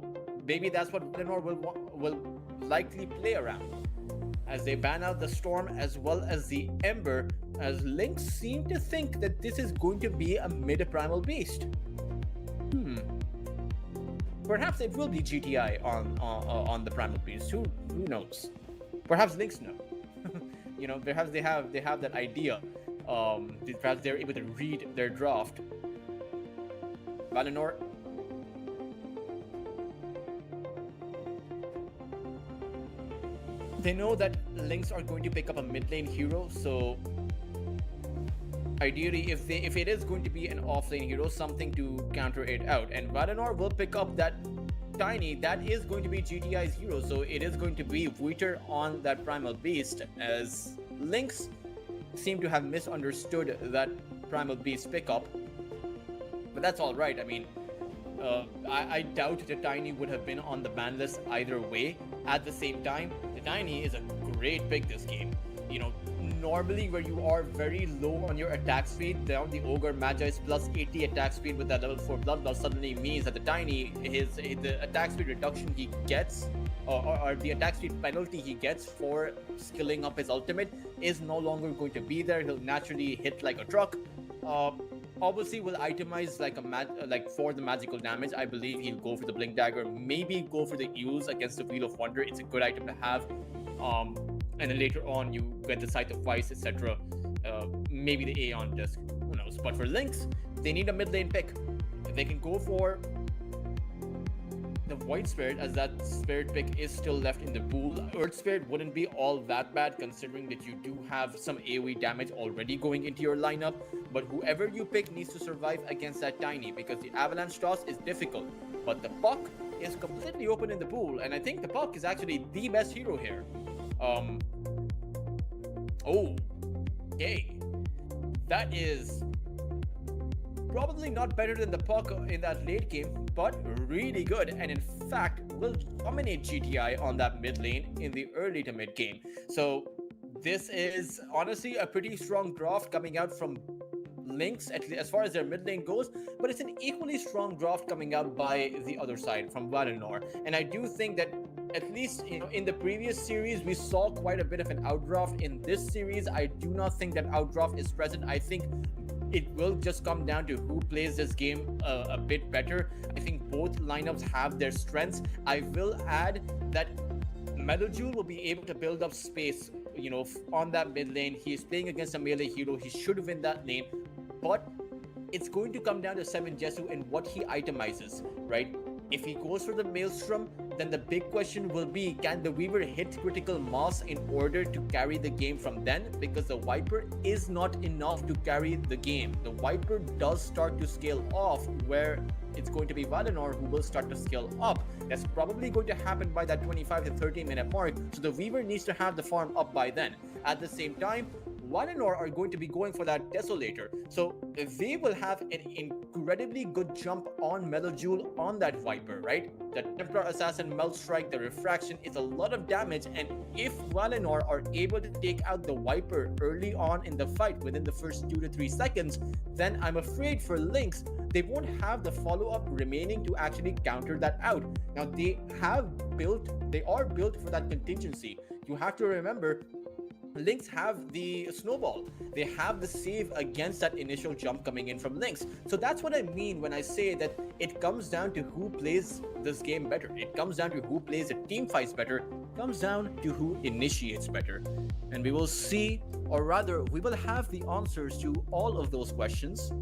maybe that's what Valinor will likely play around, as they ban out the Storm as well as the Ember, as Lynx seem to think that this is going to be a mid-primal beast. Perhaps it will be GTI on the Primal Beast. Who knows? Perhaps Lynx know. You know, perhaps they have that idea. Perhaps they're able to read their draft. Valinor. They know that Lynx are going to pick up a mid lane hero, so ideally, if it is going to be an offlane hero, something to counter it out. And Valinor will pick up that Tiny. That is going to be GTI's hero, so it is going to be Wheater on that Primal Beast, as Lynx seem to have misunderstood that Primal Beast pickup. But that's all right. I mean, I doubt the Tiny would have been on the ban list either way. At the same time, the Tiny is a great pick this game. You know, normally where you are very low on your attack speed, down the Ogre Magi's plus 80 attack speed with that level 4 Bloodlust suddenly means that the Tiny, the attack speed reduction he gets, or the attack speed penalty he gets for skilling up his ultimate is no longer going to be there. He'll naturally hit like a truck. Obviously will itemize like for the magical damage. I believe he'll go for the Blink Dagger, maybe go for the Use against the Wheel of Wonder. It's a good item to have. And then later on you get the Scythe of Vice, etc. Maybe the Aeon Disc, who knows. But for Lynx, they need a mid lane pick. If they can go for the Void Spirit, as that Spirit pick is still left in the pool, Earth Spirit wouldn't be all that bad considering that you do have some AoE damage already going into your lineup. But whoever you pick needs to survive against that Tiny, because the Avalanche toss is difficult. But the Puck is completely open in the pool, and I think the Puck is actually the best hero here. Okay. That is probably not better than the Puck in that late game, but really good, and in fact will dominate GTI on that mid lane in the early to mid game. So this is honestly a pretty strong draft coming out from Lynx, at least as far as their mid lane goes, but it's an equally strong draft coming out by the other side from Valinor. And I do think that at least, you know, in the previous series we saw quite a bit of an outdraft. In this series, I do not think that outdraft is present. I think it will just come down to who plays this game a bit better. I think both lineups have their strengths. I will add that Metal Jewel will be able to build up space, you know, on that mid lane. He is playing against a melee hero. He should win that lane, but it's going to come down to Seven Jesu and what he itemizes, right? If he goes for the Maelstrom, then the big question will be, can the Weaver hit critical mass in order to carry the game from then? Because the Viper is not enough to carry the game. The Viper does start to scale off, where it's going to be Valinor who will start to scale up. That's probably going to happen by that 25 to 30 minute mark, so the Weaver needs to have the farm up by then. At the same time, Valinor are going to be going for that Desolator, so they will have an incredibly good jump on Metal Jewel on that Viper, right? The Templar Assassin Melt Strike, the Refraction is a lot of damage, and if Valinor are able to take out the Viper early on in the fight within the first 2 to 3 seconds, then I'm afraid for Lynx, they won't have the follow-up remaining to actually counter that out. Now they are built for that contingency. You have to remember, Lynx have the snowball. They have the save against that initial jump coming in from Lynx. So that's what I mean when I say that it comes down to who plays this game better. It comes down to who plays the team fights better. It comes down to who initiates better. And we will see, or rather, we will have the answers to all of those questions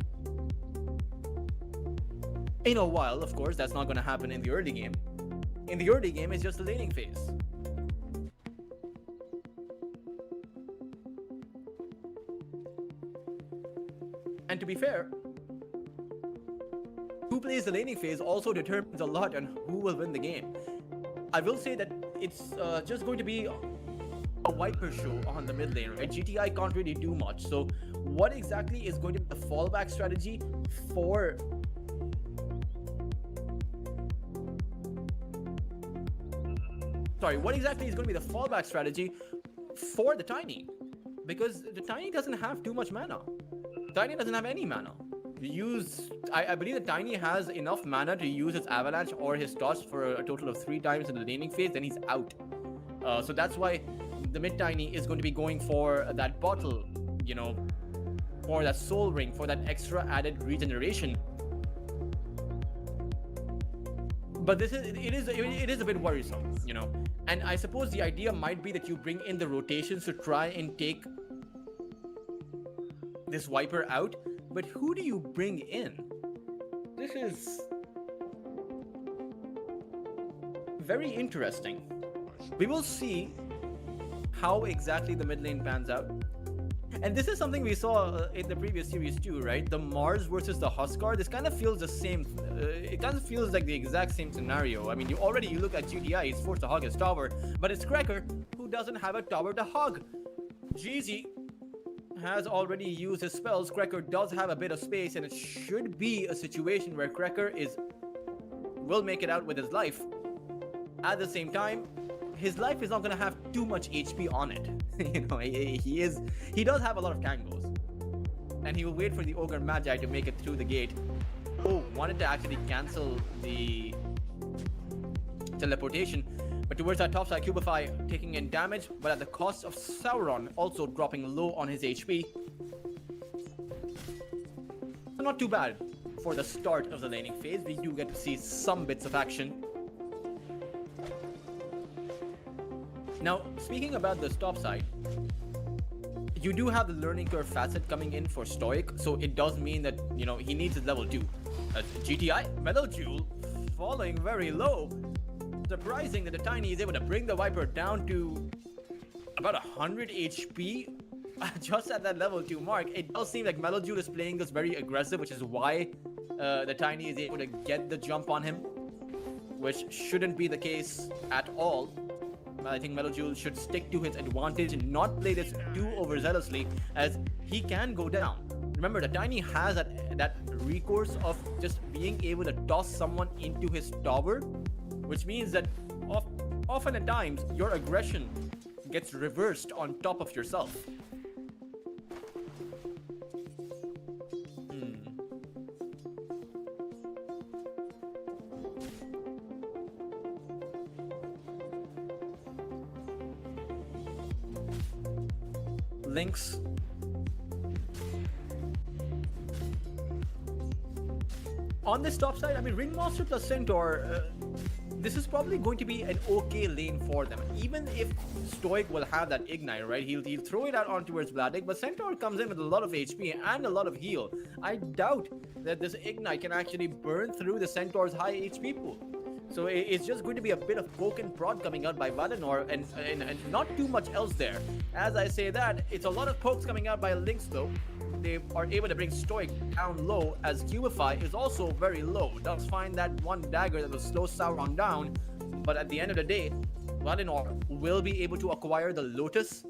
in a while. Of course, that's not going to happen in the early game. In the early game, it's just the laning phase. And to be fair, who plays the laning phase also determines a lot on who will win the game. I will say that it's just going to be a Viper show on the mid lane, right? GTI can't really do much. So what exactly is going to be the fallback strategy for what exactly is going to be the fallback strategy for the Tiny? Because the Tiny doesn't have too much mana. Tiny doesn't have any mana. I believe the Tiny has enough mana to use his Avalanche or his Toss for a total of 3 times in the laning phase, then he's out. So that's why the mid Tiny is going to be going for that bottle, you know, for that soul ring, for that extra added regeneration. But it is a bit worrisome, you know. And I suppose the idea might be that you bring in the rotations to try and take this Viper out, but who do you bring in? This is very interesting. We will see how exactly the mid lane pans out. And this is something we saw in the previous series too, right? The Mars versus the Huskar. This kind of feels the same. It kind of feels like the exact same scenario. I mean, you look at GTI, he's forced to hog his tower, but it's Cracker who doesn't have a tower to hog. GZ has already used his spells. Cracker does have a bit of space, and it should be a situation where Cracker will make it out with his life. At the same time, his life is not going to have too much HP on it. You know, he does have a lot of tangos, and he will wait for the Ogre Magi to make it through the gate. Oh, wanted to actually cancel the teleportation, but towards our top side, Cubify taking in damage, but at the cost of Sauron also dropping low on his HP. So not too bad for the start of the laning phase. We do get to see some bits of action. Now, speaking about the top side, you do have the learning curve facet coming in for Stoic, so it does mean that, you know, he needs his level 2. GTI, Metal Jewel, falling very low. Surprising that the Tiny is able to bring the Viper down to about 100 HP just at that level 2 mark. It does seem like Metal Jewel is playing this very aggressive, which is why the Tiny is able to get the jump on him, which shouldn't be the case at all. I think Metal Jewel should stick to his advantage and not play this too overzealously, as he can go down. Remember, the Tiny has that recourse of just being able to toss someone into his tower, which means that often at times your aggression gets reversed on top of yourself. Lynx on this top side, I mean, Ringmaster plus Centaur, this is probably going to be an okay lane for them. Even if Stoic will have that Ignite, right? He'll throw it out on towards Vladik, but Centaur comes in with a lot of HP and a lot of heal. I doubt that this Ignite can actually burn through the Centaur's high HP pool. So it's just going to be a bit of poke and prod coming out by Valinor, and not too much else there. As I say that, it's a lot of pokes coming out by Lynx though. They are able to bring Stoic down low, as Cubify is also very low. Does find that one dagger that will slow Sauron down, but at the end of the day, Valinor will be able to acquire the Lotus,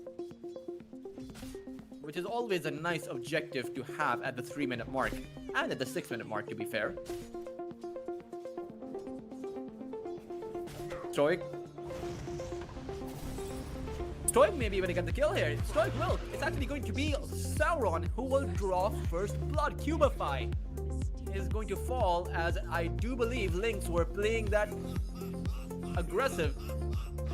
which is always a nice objective to have at the 3-minute mark, and at the 6-minute mark to be fair. Stoic may be able to get the kill here. Stoic will. It's actually going to be Sauron who will draw first blood. Cubify is going to fall, as I do believe Lynx were playing that aggressive.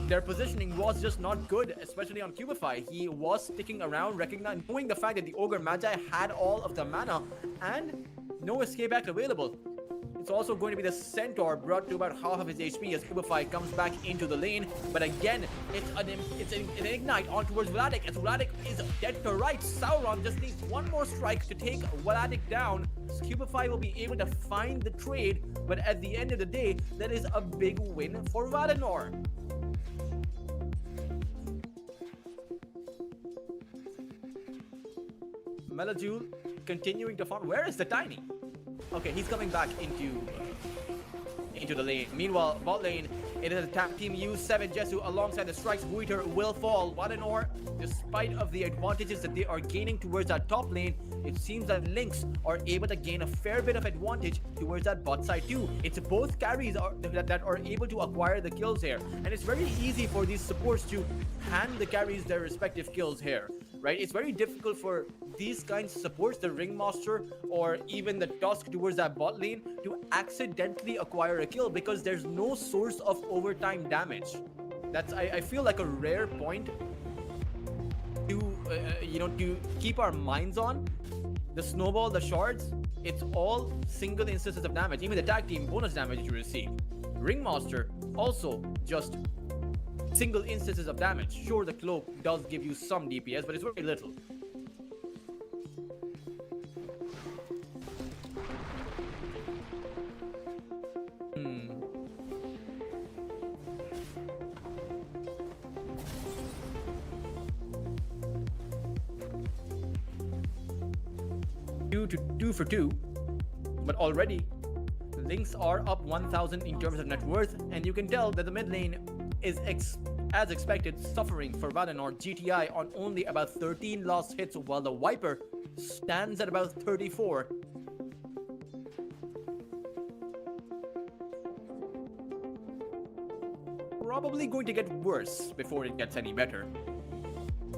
Their positioning was just not good, especially on Cubify. He was sticking around, knowing the fact that the Ogre Magi had all of the mana and no escape act available. It's also going to be the Centaur brought to about half of his HP as Cubify comes back into the lane. But again, it's an Ignite on towards Vladik, as Vladik is dead to rights. Sauron just needs one more strike to take Vladik down. Cubify will be able to find the trade, but at the end of the day, that is a big win for Valinor. Melajul continuing to farm. Where is the Tiny? Okay, he's coming back into the lane. Meanwhile, bot lane, it is a tag team U7 Jesu alongside the strikes. Buiter will fall. Valinor, despite of the advantages that they are gaining towards that top lane, it seems that Lynx are able to gain a fair bit of advantage towards that bot side too. It's both carries that are able to acquire the kills here, and it's very easy for these supports to hand the carries their respective kills here, right? It's very difficult for these kinds of supports, the Ringmaster or even the Tusk towards that bot lane, to accidentally acquire a kill because there's no source of overtime damage. That's I feel like a rare point to to keep our minds on. The snowball, the shards, it's all single instances of damage. Even the tag team bonus damage you receive. Ringmaster also just single instances of damage. Sure, the cloak does give you some DPS, but it's very little. Two for two, but already Lynx are up 1,000 in terms of net worth, and you can tell that the mid lane is as expected suffering for Valinor. GTI on only about 13 lost hits, while the Viper stands at about 34. Probably going to get worse before it gets any better.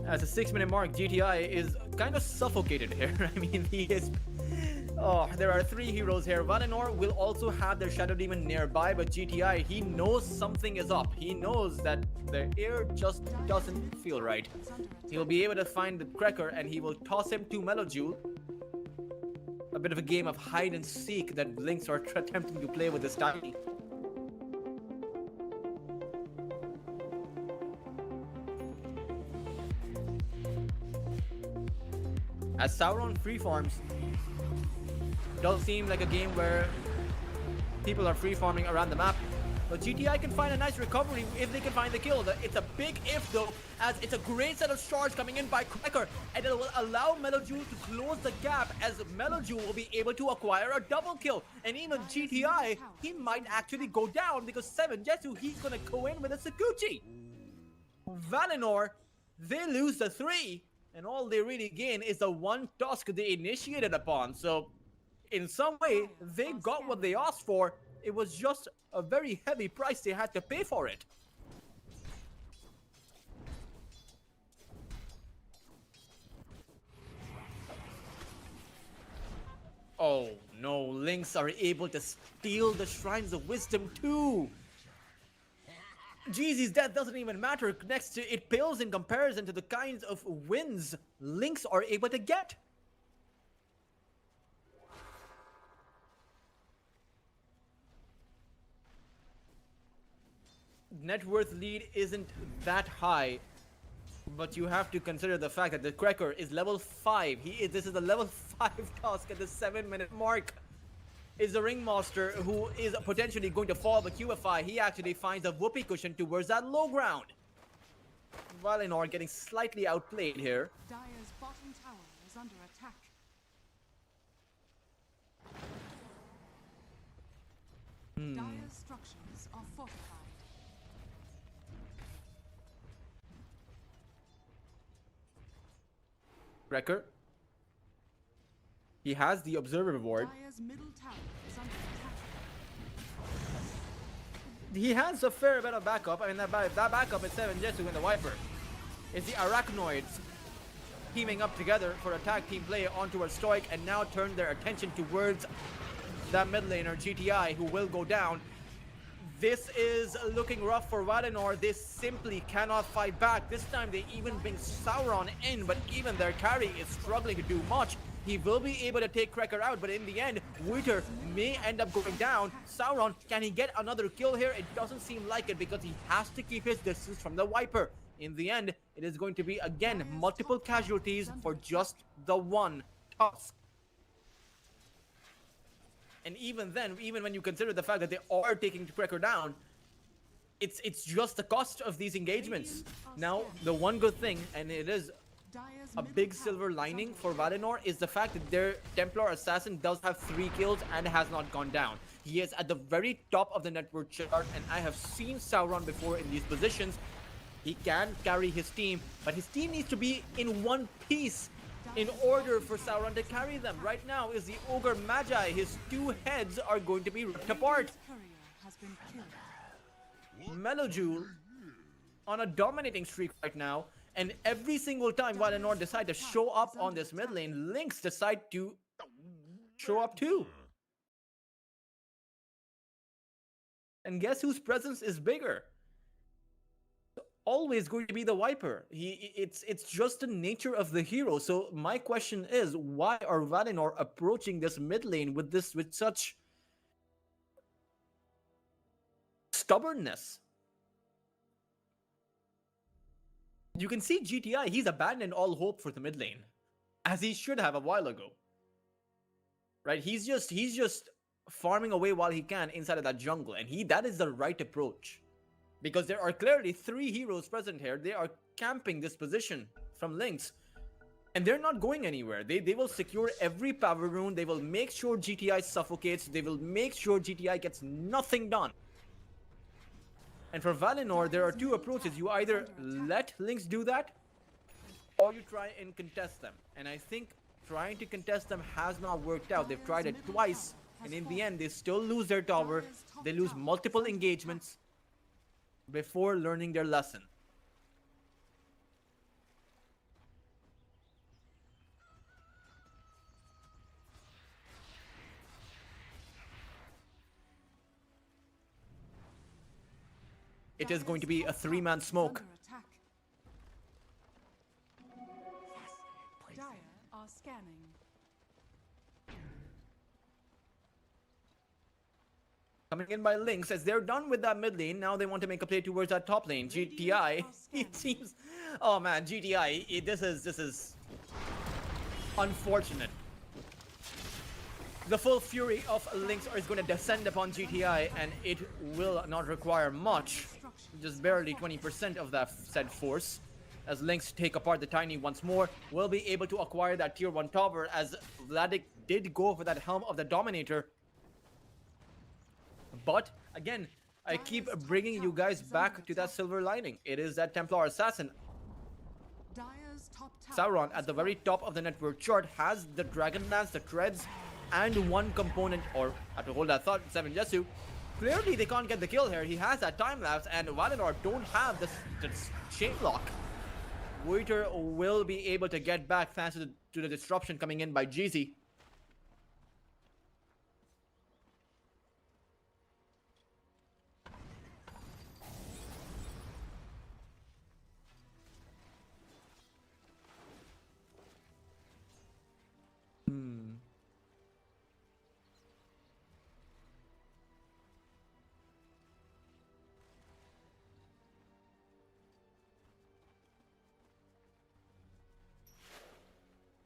At the 6-minute mark, GTI is kind of suffocated here. I mean, he is... Oh, there are 3 heroes here. Valinor will also have their Shadow Demon nearby, but GTI, he knows something is up. He knows that the air just doesn't feel right. He'll be able to find the Cracker, and he will toss him to Melojewel. A bit of a game of hide and seek that Lynx are attempting to play with this tiny. As Sauron free farms, does seem like a game where people are free farming around the map, but GTI can find a nice recovery if they can find the kill. It's a big if though, as it's a great set of shards coming in by Cracker, and it will allow Melojewel to close the gap, as Melojewel will be able to acquire a double kill. And even GTI, he might actually go down because 7 Jetsu, he's gonna go in with a Sakuchi. Valinor, they lose the 3. And all they really gain is the 1 task they initiated upon. So, in some way, they got what they asked for. It was just a very heavy price they had to pay for it. Oh no, Lynx are able to steal the Shrines of Wisdom too. Jeezy's death doesn't even matter. Next to it pales in comparison to the kinds of wins Lynx are able to get. Net worth lead isn't that high, but you have to consider the fact that the Cracker is level 5. This is a level 5 task at the 7-minute mark. Is the Ringmaster, who is potentially going to fall, but QFI, he actually finds a whoopee cushion towards that low ground. Valinor getting slightly outplayed here. Dire's bottom tower is under attack. Dire's structures are fortified. Cracker. He has the Observer reward. Dire's middle tower is under attack. He has a fair bit of backup. I mean, that backup is 7 Jetsu and the Viper. It's the Arachnoids teaming up together for a tag team play onto a Stoic, and now turn their attention towards that mid laner, GTI, who will go down. This is looking rough for Valinor. They simply cannot fight back. This time they even bring Sauron in, but even their carry is struggling to do much. He will be able to take Cracker out, but in the end, Wither may end up going down. Sauron, can he get another kill here? It doesn't seem like it, because he has to keep his distance from the Viper. In the end, it is going to be, again, multiple casualties for just the 1 task. And even then, even when you consider the fact that they are taking Cracker down, it's just the cost of these engagements. Now, the one good thing, and it is a big silver lining for Valinor, is the fact that their Templar Assassin does have 3 kills and has not gone down. He is at the very top of the network chart, and I have seen Sauron before in these positions. He can carry his team, but his team needs to be in one piece in order for Sauron to carry them. Right now is the Ogre Magi. His 2 heads are going to be ripped apart. Courier has been killed. Melojewel on a dominating streak right now, and every single time Valinor decide to show up on this mid lane, Lynx decide to show up too. And guess whose presence is bigger? always going to be the Viper. It's just the nature of the hero. So my question is, why are Valinor approaching this mid lane with such stubbornness? You can see GTI, he's abandoned all hope for the mid lane, as he should have a while ago. Right? He's just farming away while he can inside of that jungle, and that is the right approach. Because there are clearly 3 heroes present here. They are camping this position from Lynx, and they're not going anywhere. They will secure every power rune. They will make sure GTI suffocates. They will make sure GTI gets nothing done. And for Valinor, there are 2 approaches. You either let Lynx do that, or you try and contest them. And I think trying to contest them has not worked out. They've tried it twice, and in the end, they still lose their tower. They lose multiple engagements before learning their lesson. It is going to be a 3-man smoke. Under attack. Dire are scanning. Coming in by Lynx, as they're done with that mid lane, now they want to make a play towards that top lane. GTI, it seems, oh man, GTI, this is unfortunate. The full fury of Lynx is going to descend upon GTI, and it will not require much, just barely 20% of that said force. As Lynx take apart the Tiny once more, will be able to acquire that tier 1 tower, as Vladik did go for that Helm of the Dominator. But again, I keep bringing you guys back to that silver lining. It is that Templar Assassin. Dire's top tower Sauron at the very top of the network chart has the Dragon Lance, the Treads, and 1 component, or I have to hold that thought, 7 Jesu. Clearly they can't get the kill here. He has that time lapse, and Valinor don't have this chain lock. Waiter will be able to get back thanks to the disruption coming in by Jeezy.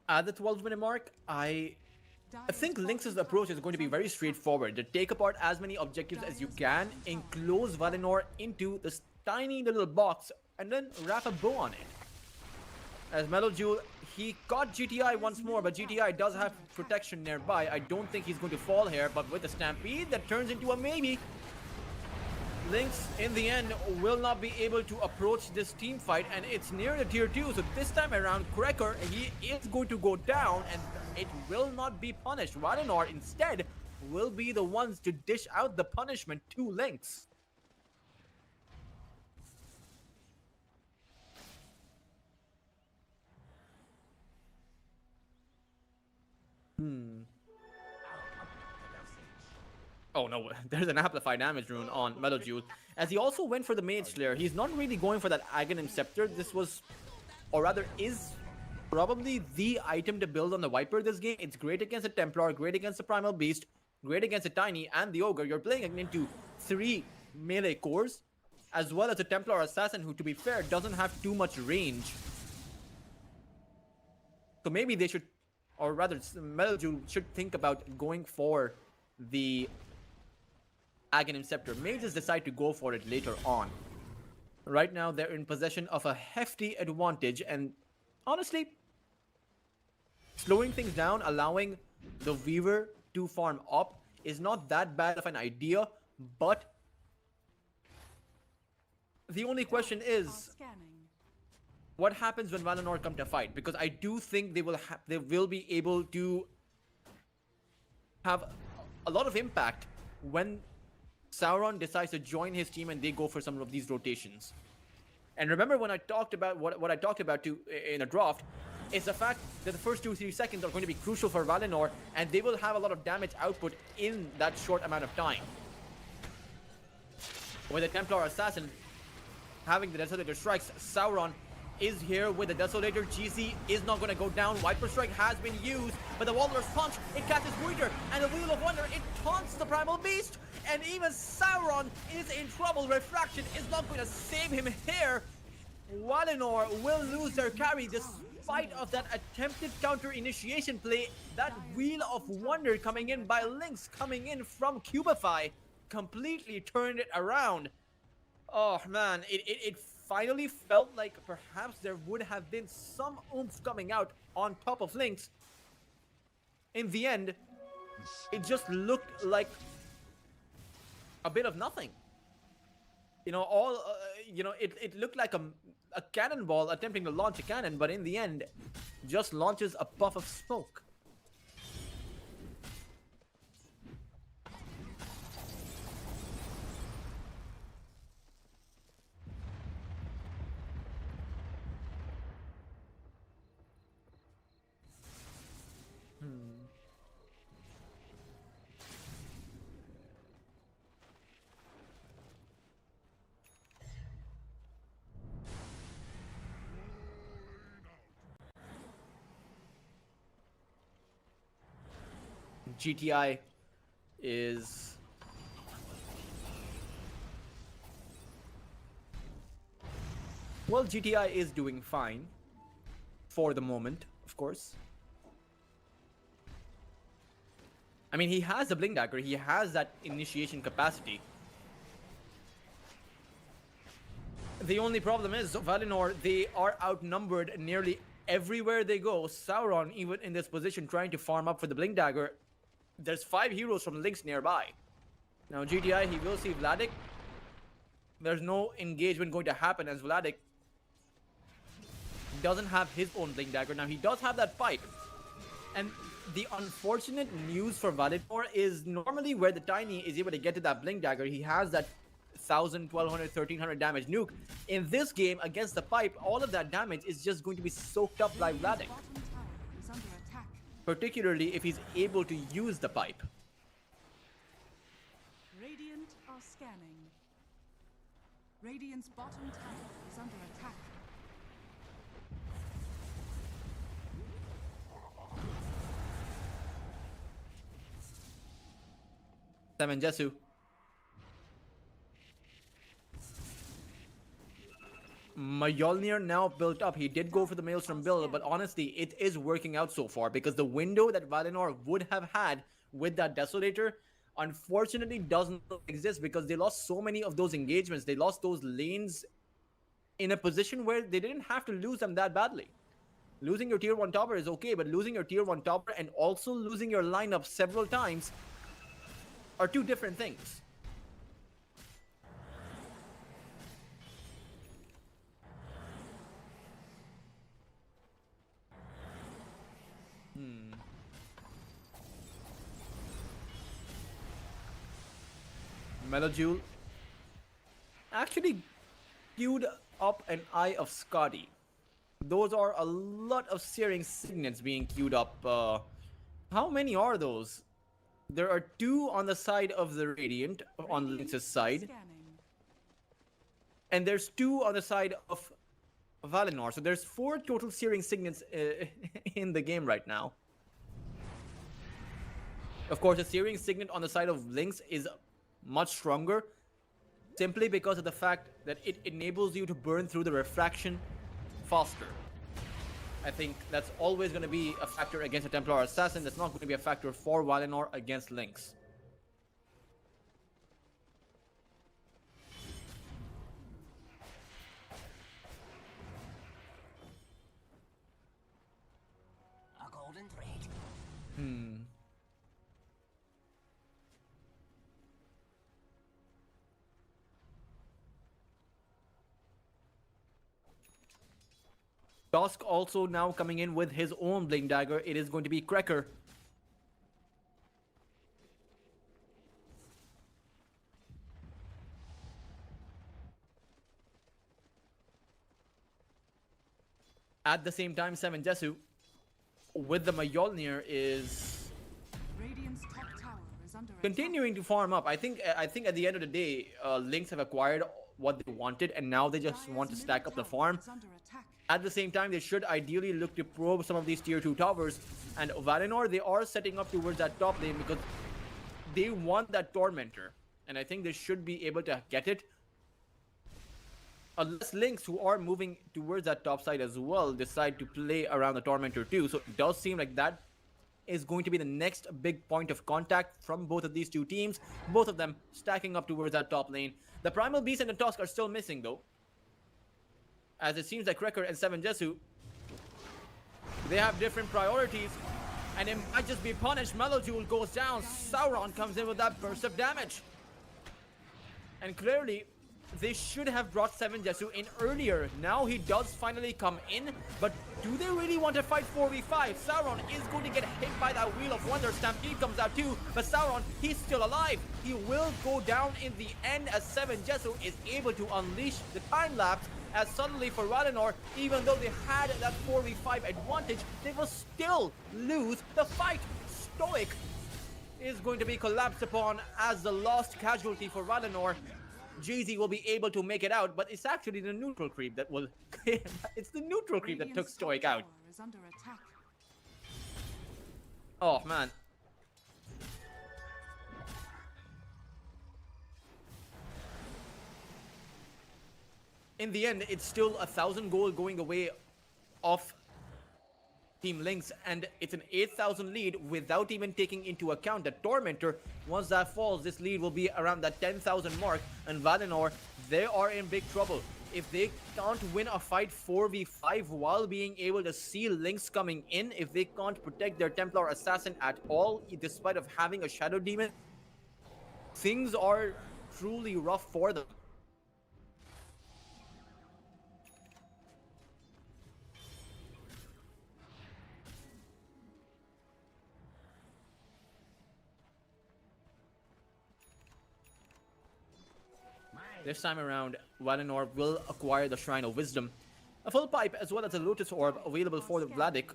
At the 12-minute mark, I think Lynx's approach is going to be very straightforward. To take apart as many objectives as you can, enclose Valinor into this tiny little box, and then wrap a bow on it. As Melojule, he caught GTI once more, but GTI does have protection nearby. I don't think he's going to fall here, but with the Stampede, that turns into a maybe. Lynx, in the end, will not be able to approach this team fight, and it's near the tier 2, so this time around, Cracker, he is going to go down, and it will not be punished. Valinor, instead, will be the ones to dish out the punishment to Lynx. Oh no, there's an amplified damage rune on Melojule. As he also went for the Mage Slayer, he's not really going for that Aghanim Scepter. This was, or rather is, probably the item to build on the Viper this game. It's great against the Templar, great against the Primal Beast, great against the Tiny and the Ogre. You're playing into 3 melee cores, as well as a Templar Assassin who, to be fair, doesn't have too much range. So maybe they should, or rather, Melojule should think about going for the Aghanim Scepter. Mages decide to go for it later on. Right now, they're in possession of a hefty advantage, and honestly, slowing things down, allowing the Weaver to farm up is not that bad of an idea, but the only question is, what happens when Valinor come to fight? Because I do think they will be able to have a lot of impact when Sauron decides to join his team and they go for some of these rotations. And remember when I talked about what I talked about in a draft, is the fact that the first 2-3 seconds are going to be crucial for Valinor, and they will have a lot of damage output in that short amount of time. With the Templar Assassin, having the Desolator strikes. Sauron is here with the Desolator. GC is not going to go down. Viper Strike has been used, but the Wanderer's Punch, it catches Voider, and the Wheel of Wonder, it taunts the Primal Beast, and even Sauron is in trouble. Refraction is not going to save him here. Valinor will lose their carry despite of that attempted counter initiation play. That Wheel of Wonder coming in by Lynx, coming in from Cubify, completely turned it around. Oh man, it finally felt like perhaps there would have been some oomph coming out on top of Lynx. In the end, it just looked like a bit of nothing. You know, it looked like a cannonball attempting to launch a cannon, but in the end, just launches a puff of smoke. GTI is well, GTI is doing fine for the moment, of course. I mean, he has the Blink Dagger, he has that initiation capacity. The only problem is Valinor, they are outnumbered nearly everywhere they go. Sauron, even in this position, trying to farm up for the Blink Dagger. There's 5 heroes from Lynx nearby. Now GTI, he will see Vladik. There's no engagement going to happen as Vladik doesn't have his own Blink Dagger. Now he does have that pipe. And the unfortunate news for Valinor is normally where the Tiny is able to get to that Blink Dagger, he has that 1000, 1200, 1300 damage nuke. In this game against the pipe, all of that damage is just going to be soaked up by Vladik. Particularly if he's able to use the pipe. Radiant are scanning. Radiant's bottom tower is under attack. Seven Jesu. Mjolnir now built up. He did go for the Maelstrom build, but honestly, it is working out so far because the window that Valinor would have had with that Desolator unfortunately doesn't exist because they lost so many of those engagements. They lost those lanes in a position where they didn't have to lose them that badly. Losing your tier 1 topper is okay, but losing your tier 1 topper and also losing your lineup several times are two different things. Melojule actually queued up an Eye of Scotty. Those are a lot of searing signets being queued up. How many are those? There are 2 on the side of the Radiant, on Lynx's side. And there's 2 on the side of Valinor. So there's 4 total searing signets in the game right now. Of course, a searing signet on the side of Lynx is much stronger simply because of the fact that it enables you to burn through the refraction faster. I think that's always going to be a factor against a Templar Assassin. That's not going to be a factor for Valinor against Lynx. A golden thread. Dusk also now coming in with his own Blink Dagger. It is going to be Cracker. At the same time, Seven Jesu with the Mjolnir is Radiant's top tower is under continuing to farm up. I think at the end of the day, Lynx have acquired what they wanted, and now they just want to stack up the farm. At the same time, they should ideally look to probe some of these tier 2 towers. And Valinor, they are setting up towards that top lane because they want that Tormentor. And I think they should be able to get it. Unless Lynx, who are moving towards that top side as well, decide to play around the Tormentor too. So it does seem like that is going to be the next big point of contact from both of these two teams. Both of them stacking up towards that top lane. The Primal Beast and the Tusk are still missing though, as it seems like Wrecker and 7 Jesu, they have different priorities, and it might just be punished. Melojewel goes down, Sauron comes in with that burst of damage. And clearly, they should have brought 7 Jesu in earlier. Now he does finally come in, but do they really want to fight 4v5? Sauron is going to get hit by that Wheel of Wonder. Stampede comes out too, but Sauron, he's still alive. He will go down in the end as 7 Jesu is able to unleash the time lapse. As suddenly for Valinor, even though they had that 4v5 advantage, they will still lose the fight. Stoic is going to be collapsed upon as the last casualty for Valinor. Jeezy will be able to make it out, but it's actually the neutral creep that will... it's the neutral creep that took Stoic out. Oh, man. In the end, it's still 1,000 gold going away off Team Lynx, and it's an 8,000 lead without even taking into account the Tormentor. Once that falls, this lead will be around that 10,000 mark, and Valinor, they are in big trouble. If they can't win a fight 4v5 while being able to see Lynx coming in, if they can't protect their Templar Assassin at all, despite of having a Shadow Demon, things are truly rough for them. This time around, Valinor will acquire the Shrine of Wisdom, a full pipe as well as a Lotus Orb available for the Vladik.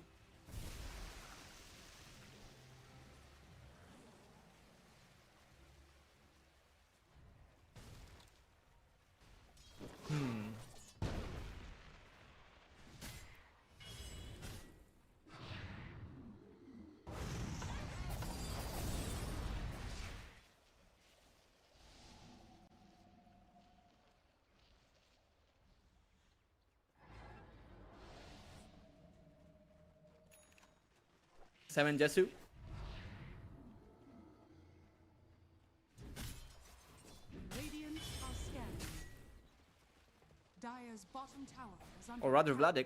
Seven Jesu. Radiant are scanning. Dire's bottom tower is under Or rather attack. Vladik.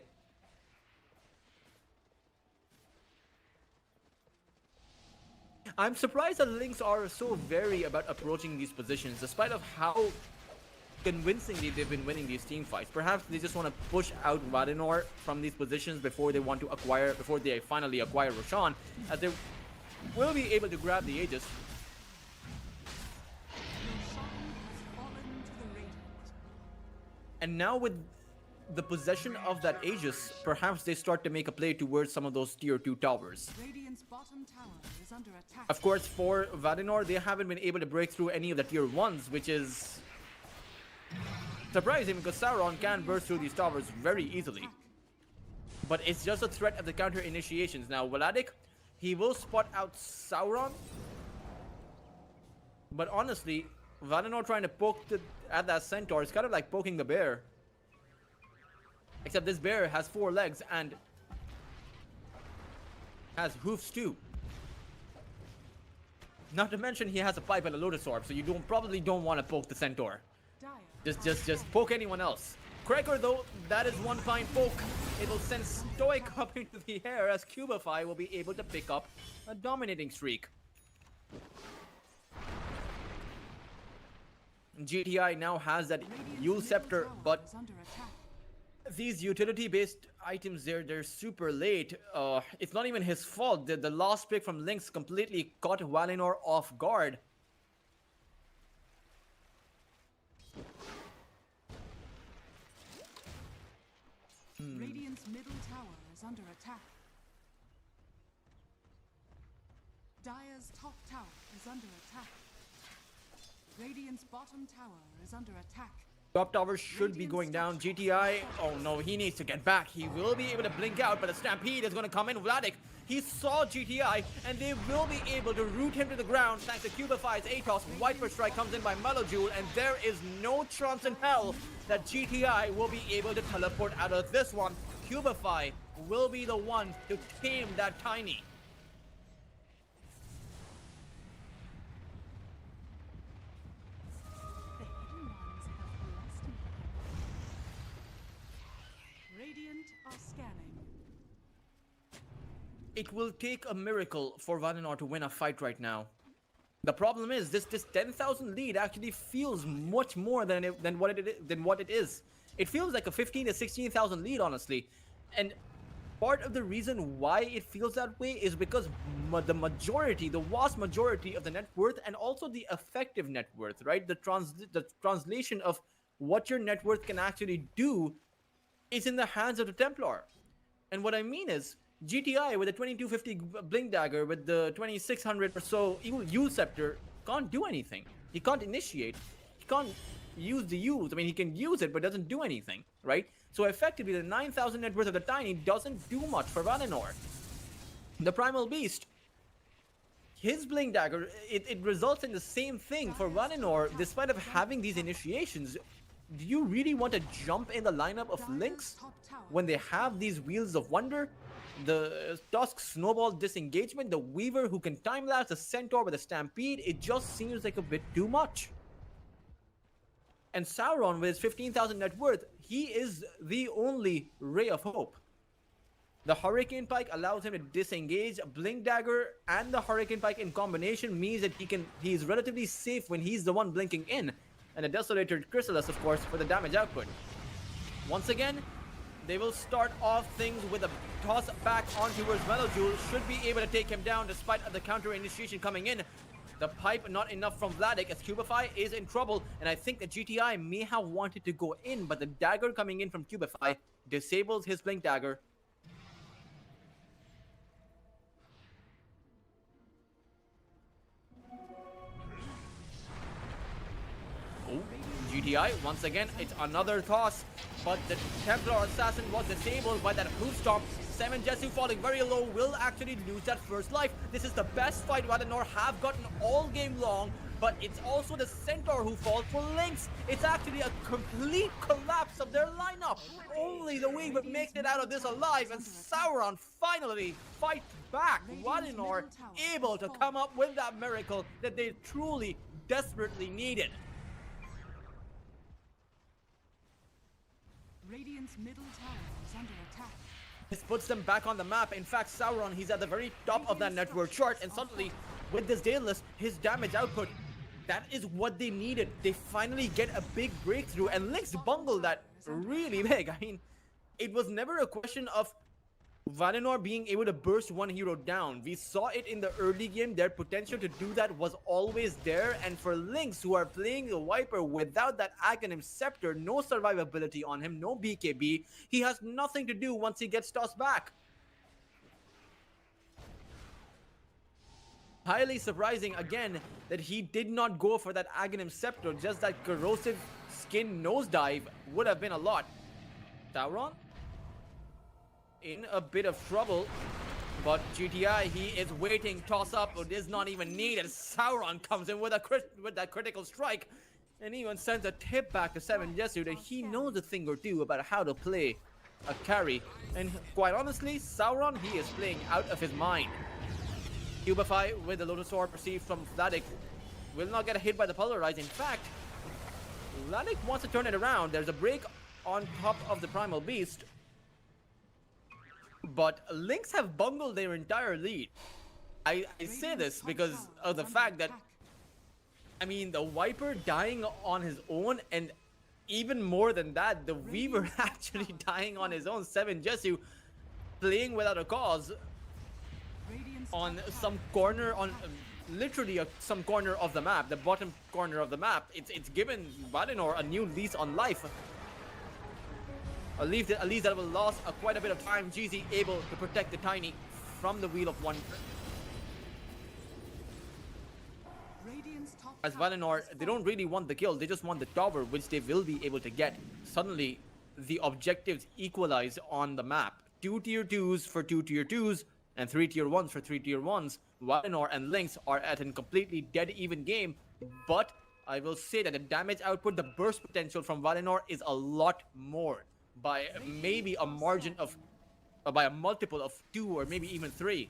I'm surprised that Lynx are so wary about approaching these positions, despite of how convincingly they've been winning these team fights. Perhaps they just want to push out Valinor from these positions before they finally acquire Roshan, as they will be able to grab the Aegis. Roshan has fallen to the Radiant. And now with the possession of that Aegis, perhaps they start to make a play towards some of those tier 2 towers. Radiant's bottom tower is under attack. Of course, for Valinor, they haven't been able to break through any of the tier 1s, which is surprising because Sauron can burst through these towers very easily. But it's just a threat of the counter initiations. Now, Vladik, he will spot out Sauron. But honestly, Valinor trying to poke at that centaur is kind of like poking the bear. Except this bear has 4 legs and has hoofs too. Not to mention he has a pipe and a Lotus Orb, so you probably don't want to poke the centaur. Just poke anyone else. Cracker though, that is one fine poke. It will send Stoic up into the air as Cubify will be able to pick up a dominating streak. GTI now has that Yule Scepter, but these utility-based items, they're super late. It's not even his fault. The last pick from Lynx completely caught Valinor off guard. Radiant's middle tower is under attack. Dire's top tower is under attack. Radiant's bottom tower is under attack. Top tower should be going down. GTI, oh no, he needs to get back. He will be able to blink out, but the Stampede is going to come in. Vladik, he saw GTI, and they will be able to root him to the ground thanks to Cubify's ATOS. Viper Strike comes in by Melojule, and there is no chance in hell that GTI will be able to teleport out of this one. Cubify will be the one to tame that Tiny. The hidden ones have blessed me. Radiant are scanning. It will take a miracle for Valinor to win a fight right now. The problem is this 10,000 lead actually feels much more than what it is. It feels like a 15 to 16,000 lead, honestly. And part of the reason why it feels that way is because the vast majority of the net worth and also the effective net worth, right? The translation of what your net worth can actually do is in the hands of the Templar. And what I mean is, GTI with the 2250 Blink Dagger, with the 2600 or so Ule Scepter, can't do anything. He can't initiate. He can't use the Ules. I mean, he can use it, but doesn't do anything, right? So effectively, the 9,000 net worth of the Tiny doesn't do much for Valinor. The Primal Beast, his Blink Dagger, it results in the same thing for Valinor, despite of having these initiations. Do you really want to jump in the lineup of Lynx when they have these Wheels of Wonder? The Tusk Snowball Disengagement, the Weaver who can time-lapse, the Centaur with a Stampede, it just seems like a bit too much. And Sauron with his 15,000 net worth, he is the only ray of hope. The Hurricane Pike allows him to disengage. Blink Dagger and the Hurricane Pike in combination means that he's relatively safe when he's the one blinking in. And the Desolator Chrysalis, of course, for the damage output. Once again, they will start off things with a toss back on towards Melojule. Should be able to take him down despite the counter initiation coming in. The pipe not enough from Vladik as Cubify is in trouble. And I think that GTI may have wanted to go in, but the dagger coming in from Cubify disables his Blink Dagger. Oh, GTI, once again, it's another toss. But the Templar Assassin was disabled by that Hoof Stomp. 7 Jesu falling very low will actually lose that first life. This is the best fight Valinor have gotten all game long. But it's also the Centaur who falls for Lynx. It's actually a complete collapse of their lineup. Only the Weaver makes it out of this alive. And Sauron finally fights back. Valinor able to come up with that miracle that they truly, desperately needed. Radiant's middle tower is under attack. This puts them back on the map. In fact, Sauron, he's at the very top of that network chart, and suddenly, with this Daedalus, his damage output, that is what they needed. They finally get a big breakthrough, and Lynx bungled that really big. I mean, it was never a question of Valinor being able to burst one hero down. We saw it in the early game. Their potential to do that was always there. And for Lynx, who are playing the Viper without that Aghanim Scepter, no survivability on him, no BKB, he has nothing to do once he gets tossed back. Highly surprising, again, that he did not go for that Aghanim Scepter. Just that corrosive skin nosedive would have been a lot. Sauron? In a bit of trouble, but GTI, he is waiting. Toss up, it is not even needed. Sauron comes in with that critical strike, and even sends a tip back to 7 Jesu that he knows a thing or two about how to play a carry. And quite honestly, Sauron, he is playing out of his mind. Cubify with the Lotus Sword received from Vladik will not get hit by the Polarize. In fact, Vladik wants to turn it around. There's a break on top of the Primal Beast. But Lynx have bungled their entire lead. I say this because of the fact that, I mean, the Viper dying on his own, and even more than that, the Weaver actually dying on his own. 7 Jesu playing without a cause on some corner, on literally some corner of the map, the bottom corner of the map. It's given Valinor a new lease on life. At least that will last quite a bit of time. GZ able to protect the Tiny from the Wheel of Wonder. Radiant's top As Valinor, they don't really want the kill, they just want the tower, which they will be able to get. Suddenly, the objectives equalize on the map. 2 tier 2s for 2 tier 2s, and 3 tier 1s for 3 tier 1s. Valinor and Lynx are at a completely dead even game, but I will say that the damage output, the burst potential from Valinor is a lot more. By maybe a margin of, by a multiple of 2 or maybe even 3.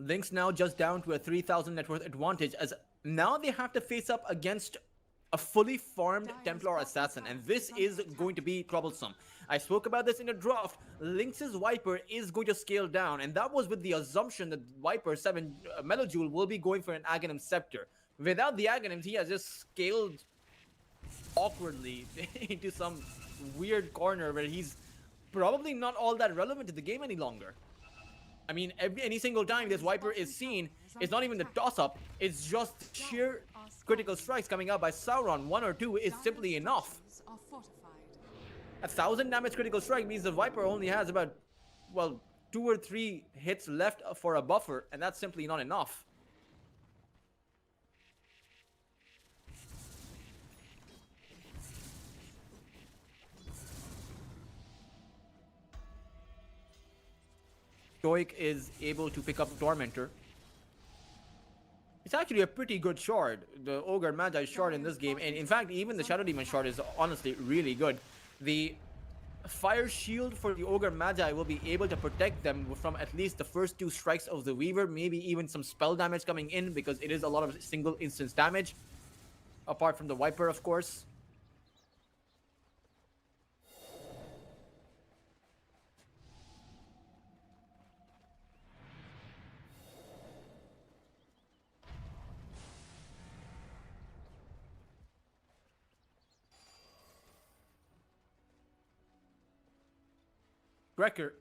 Lynx now just down to a 3,000 net worth advantage, as now they have to face up against a fully farmed Templar Assassin, and this is going to be troublesome. I spoke about this in the draft. Lynx's Viper is going to scale down, and that was with the assumption that Viper 7 Melojoule will be going for an Aghanim Scepter. Without the Aghanims, he has just scaled awkwardly into some weird corner where he's probably not all that relevant to the game any longer. I mean, any single time this Viper is seen, it's not even the toss-up, it's just sheer critical strikes coming out by Sauron. 1 or 2 is simply enough. 1,000 damage critical strike means the Viper only has about, well, 2 or 3 hits left for a buffer, and that's simply not enough. Stoic is able to pick up Tormentor. It's actually a pretty good shard, the Ogre Magi shard in this game, and in fact even the Shadow Demon shard is honestly really good. The Fire Shield for the Ogre Magi will be able to protect them from at least the first 2 strikes of the Weaver, maybe even some spell damage coming in, because it is a lot of single instance damage, apart from the Viper of course. Wrecker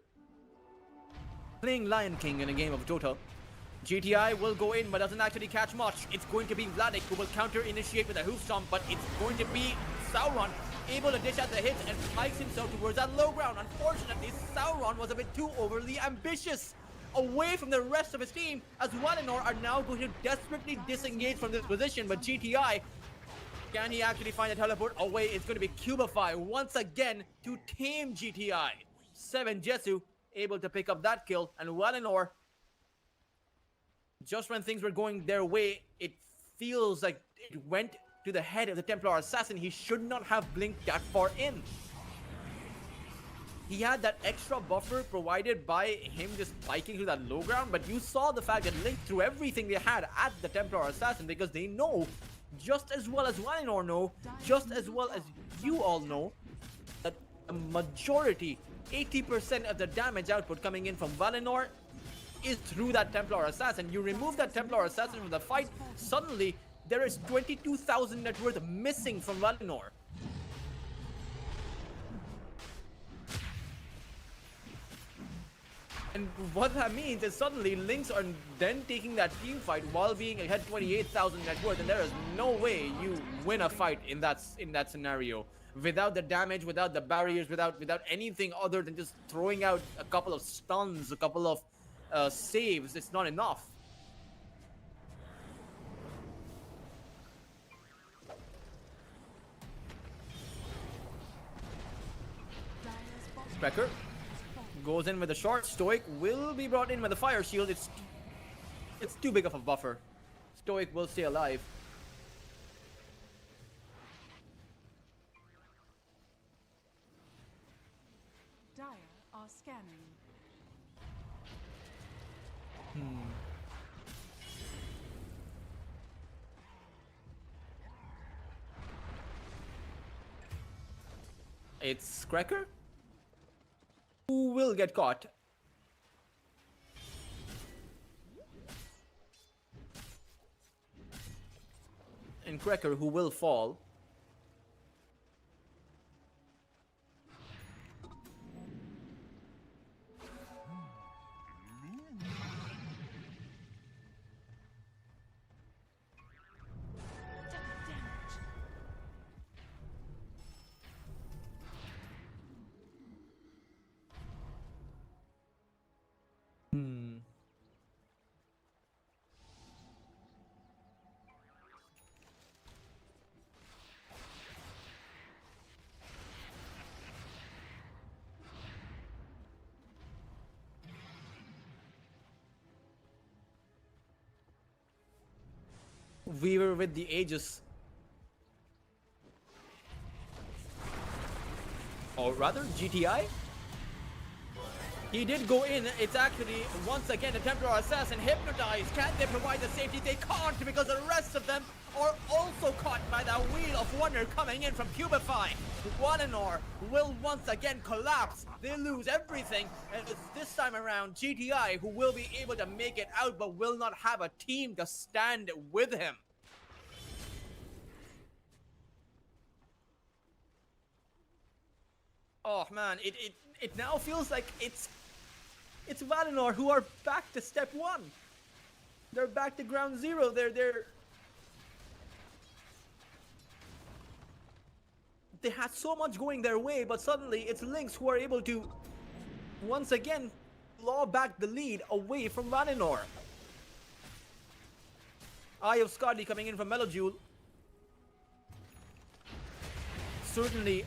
playing Lion King in a game of Dota. GTI will go in but doesn't actually catch much. It's going to be Vladik who will counter initiate with a hoof stomp, but it's going to be Sauron able to dish out the hits and spikes himself towards that low ground. Unfortunately, Sauron was a bit too overly ambitious, away from the rest of his team, as Valinor are now going to desperately disengage from this position, but GTI, can he actually find a teleport away? It's going to be Cubify once again to tame GTI. 7 Jesu able to pick up that kill, and Valinor, just when things were going their way, it feels like it went to the head of the Templar Assassin. He should not have blinked that far in. He had that extra buffer provided by him just spiking through that low ground, but you saw the fact that Lynx threw everything they had at the Templar Assassin, because they know, just as well as Valinor know, just as well as you all know, that a majority, 80% of the damage output coming in from Valinor is through that Templar Assassin. You remove that Templar Assassin from the fight, suddenly there is 22,000 net worth missing from Valinor. And what that means is suddenly Lynx are then taking that team fight while being ahead 28,000 net worth, and there is no way you win a fight in that scenario without the damage, without the barriers, without anything other than just throwing out a couple of stuns, a couple of saves. It's not enough. Wrecker goes in with a short. Stoic will be brought in with a fire shield. It's too big of a buffer. Stoic will stay alive. Dire are scanning. It's Cracker who will get caught. Dragon Cracker who will fall. Weaver with the Aegis. Or rather, GTI? He did go in. It's actually, once again, a Templar Assassin hypnotized. Can they provide the safety? They can't, because the rest of them are also caught by the Wheel of Wonder coming in from Cubify. Valinor will once again collapse. They lose everything. And it's this time around GTI who will be able to make it out, but will not have a team to stand with him. Oh man, it now feels like it's Valinor who are back to step one. They're back to ground zero. They had so much going their way, but suddenly it's Lynx who are able to once again claw back the lead away from Valinor. Eye of Scotty coming in from Melojule. Certainly,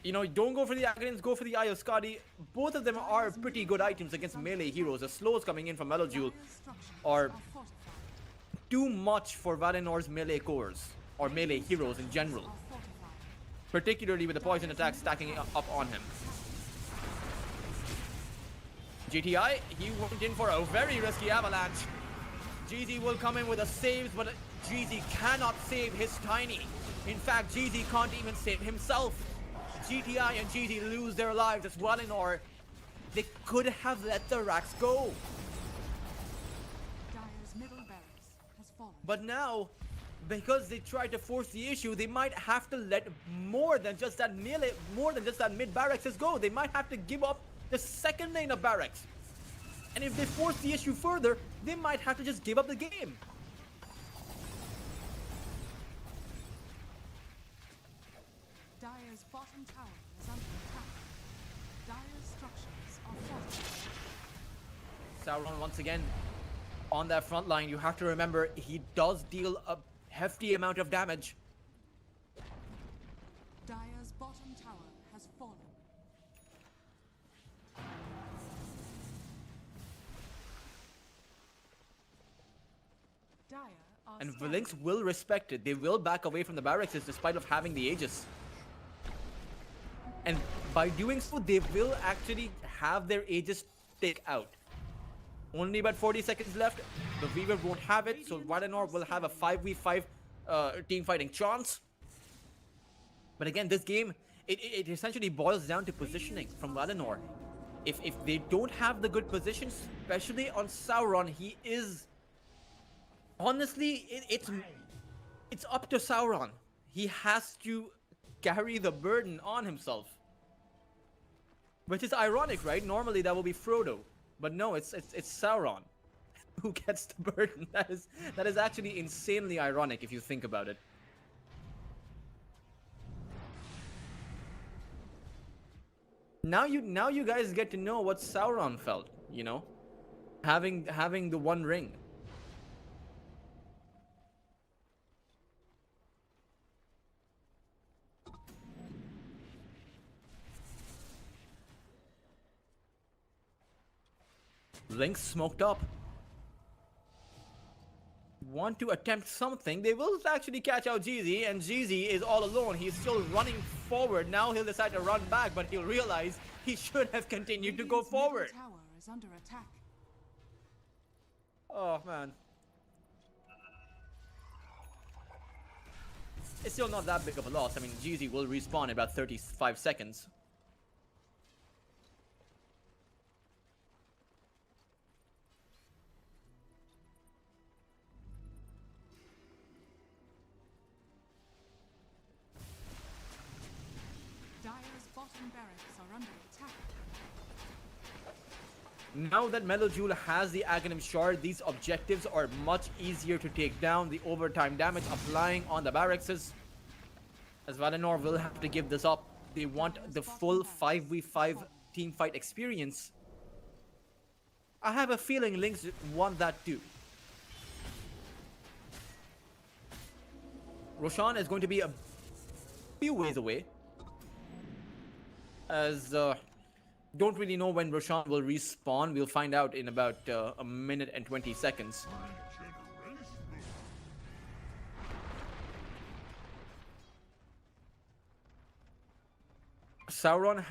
you know, don't go for the Aghanim's, go for the Eye of Scotty. Both of them are pretty good items against melee heroes. The slows coming in from Melojule are too much for Valinor's melee cores, or melee heroes in general. Particularly with the poison attack stacking up on him. GTI, he went in for a very risky avalanche. GZ will come in with a saves, but GZ cannot save his tiny. In fact, GZ can't even save himself. GTI and GZ lose their lives as Valinor. They could have let the racks go. Dire's middle barracks has fallen. But now, because they tried to force the issue, they might have to let more than just that melee, more than just that mid barracks go. They might have to give up the second lane of barracks. And if they force the issue further, they might have to just give up the game. Dire's bottom tower is under attack. Dire's structures are fortified. Sauron once again on that front line. You have to remember, he does deal a hefty amount of damage. Dire's bottom tower has fallen. Dire are And scanning. Lynx will respect it. They will back away from the barracks despite of having the Aegis. And by doing so, they will actually have their Aegis take out. Only about 40 seconds left. The Weaver won't have it, so Valinor will have a 5v5 team fighting chance. But again, this game, it essentially boils down to positioning from Valinor. If they don't have the good position, especially on Sauron, he is... Honestly, it's up to Sauron. He has to carry the burden on himself. Which is ironic, right? Normally that will be Frodo. But no, it's Sauron who gets the burden. That is actually insanely ironic if you think about it. Now you guys get to know what Sauron felt, you know? Having the One Ring. Lynx smoked up. Want to attempt something. They will actually catch out GZ, and GZ is all alone. He's still running forward. Now he'll decide to run back, but he'll realize he should have continued to go Radiant's middle forward. tower is under attack. Oh man. It's still not that big of a loss. I mean, GZ will respawn in about 35 seconds. bottom barracks are under attack. Now that Melojoul has the Aghanim Shard, these objectives are much easier to take down. The overtime damage applying on the barracks, as Valinor will have to give this up. They want the full 5v5 teamfight experience. I have a feeling Lynx want that too. Roshan is going to be a few ways away, as don't really know when Roshan will respawn. We'll find out in about a minute and 20 seconds. Sauron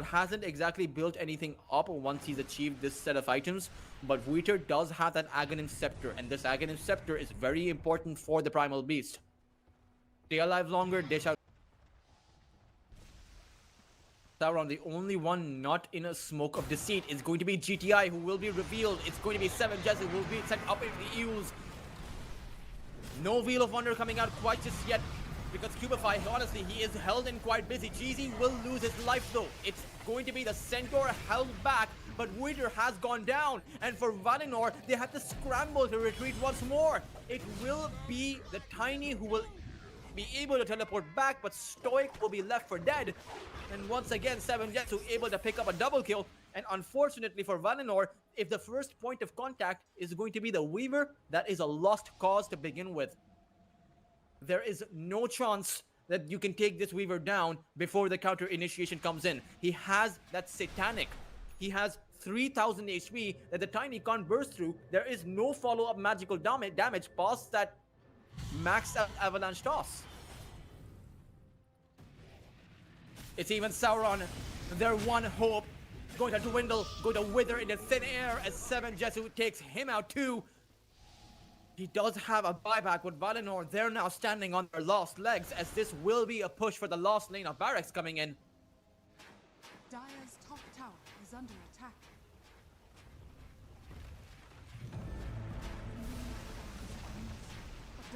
hasn't exactly built anything up once he's achieved this set of items, but Wheater does have that Aghanim Scepter, and this Aghanim Scepter is very important for the Primal Beast. Stay alive longer, dish out. Sauron, the only one not in a smoke of deceit, is going to be GTI, who will be revealed. It's going to be 7 Jesse, who will be set up in the Eels. No Wheel of Wonder coming out quite just yet, because Cubify, honestly, he is held in quite busy. Jeezy will lose his life though. It's going to be the Centaur held back, but Wheater has gone down. And for Valinor, they have to scramble to retreat once more. It will be the Tiny who will be able to teleport back, but Stoic will be left for dead. And once again, 7 Jetsu able to pick up a double kill. And unfortunately for Valinor, if the first point of contact is going to be the Weaver, that is a lost cause to begin with. There is no chance that you can take this Weaver down before the counter initiation comes in. He has that Satanic. He has 3000 HP that the Tiny can't burst through. There is no follow-up magical damage past that maxed out Avalanche Toss. It's even Sauron, their one hope, going to dwindle, going to wither in the thin air as 7 Jesu takes him out too. He does have a buyback with Valinor. They're now standing on their lost legs, as this will be a push for the last lane of barracks coming in. Dire's top tower is under attack.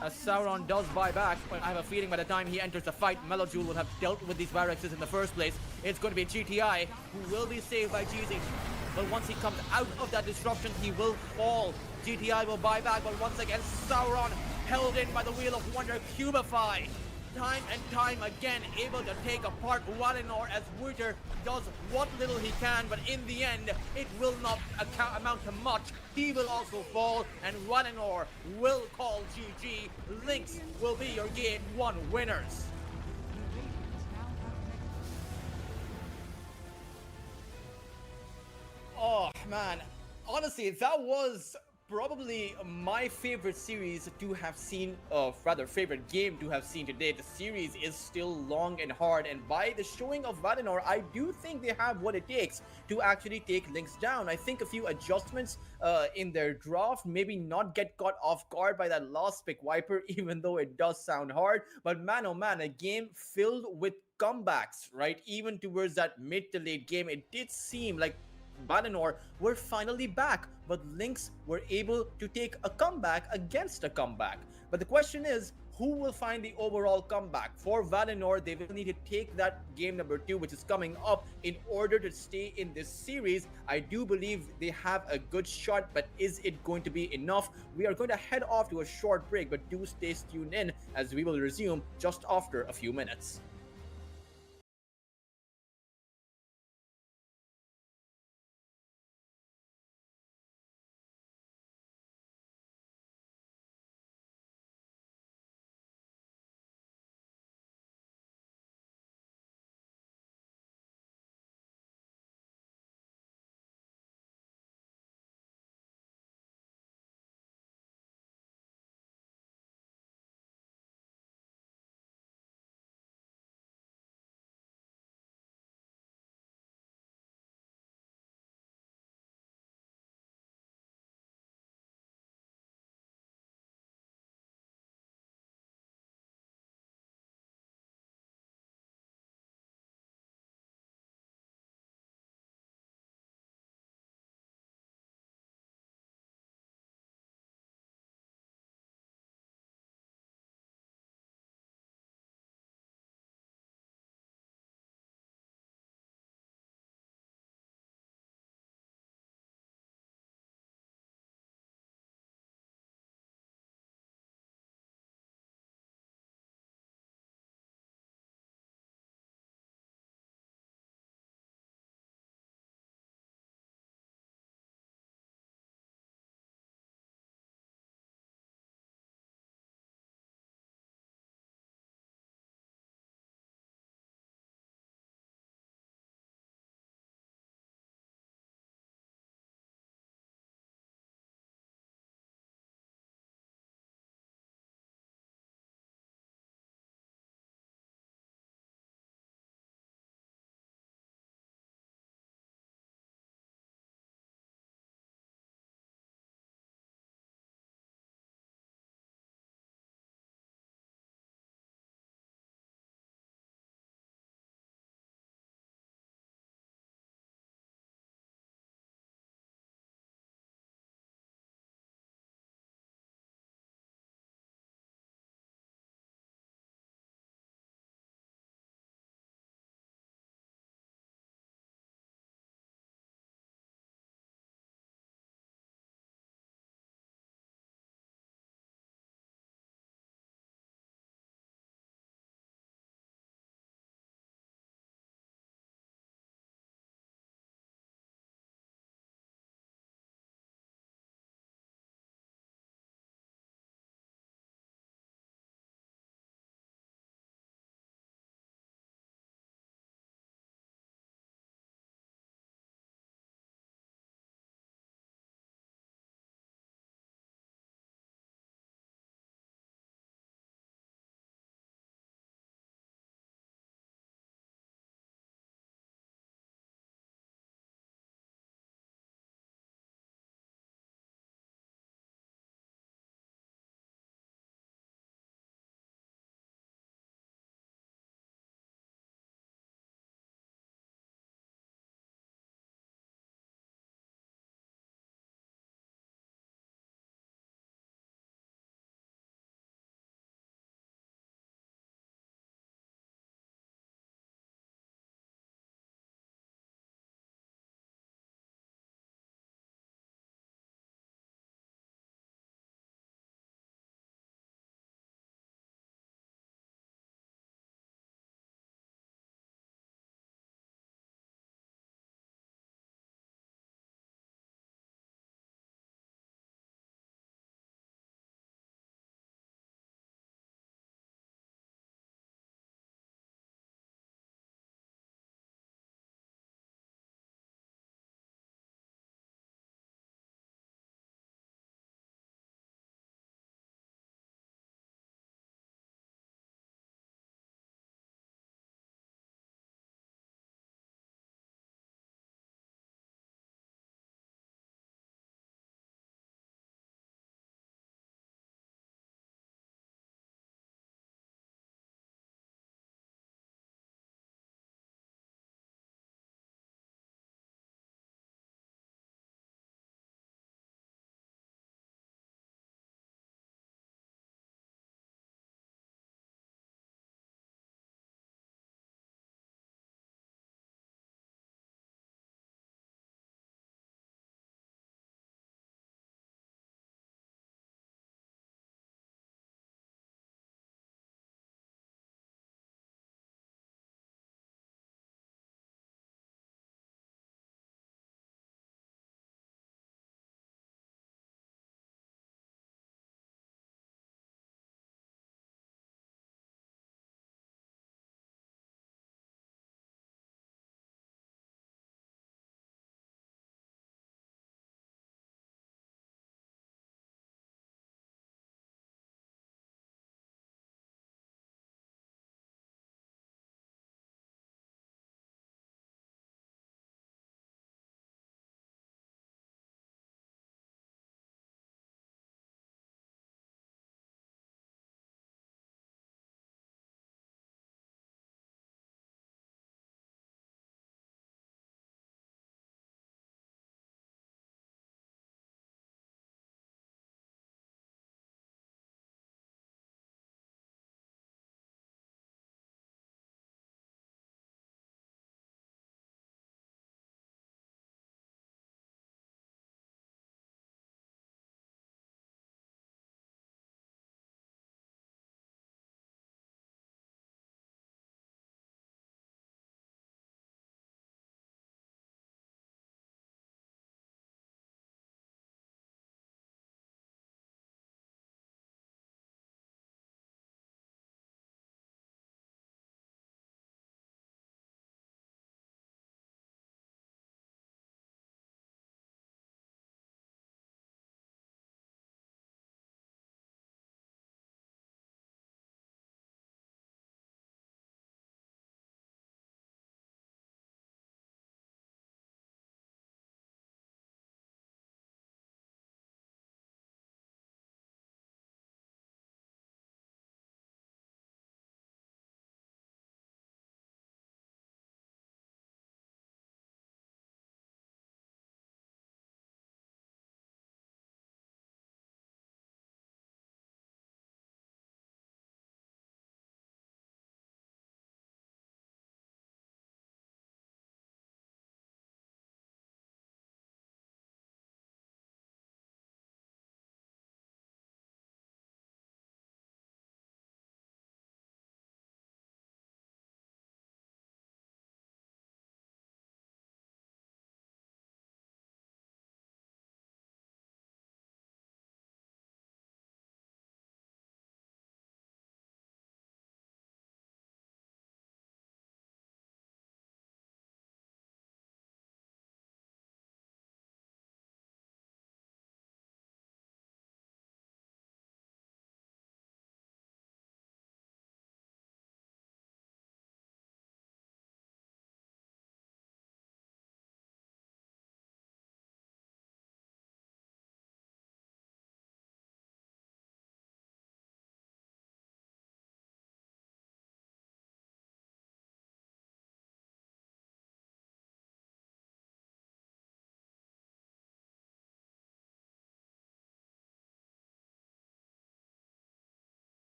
As Sauron does buy back, but I have a feeling by the time he enters the fight, Melojoul will have dealt with these barracks in the first place. It's going to be GTI, who will be saved by Jeezy. But once he comes out of that disruption, he will fall. GTI will buy back, but once again, Sauron held in by the Wheel of Wonder. Cubify, time and time again, able to take apart Valinor as Wheater does what little he can, but in the end, it will not amount to much. He will also fall, and Valinor will call GG. Lynx will be your Game 1 winners. Oh man, honestly, that was probably my favorite series to have seen, rather favorite game to have seen today. The series is still long and hard, and by the showing of Valinor, I do think they have what it takes to actually take Lynx down. I think a few adjustments in their draft, maybe not get caught off guard by that last pick Viper, even though it does sound hard. But man, oh man, a game filled with comebacks, right? Even towards that mid to late game, it did seem like Valinor were finally back, but Lynx were able to take a comeback against a comeback. But the question is, who will find the overall comeback? For Valinor, they will need to take that game number 2, which is coming up, in order to stay in this series. I do believe they have a good shot, but is it going to be enough? We are going to head off to a short break, but do stay tuned in as we will resume just after a few minutes.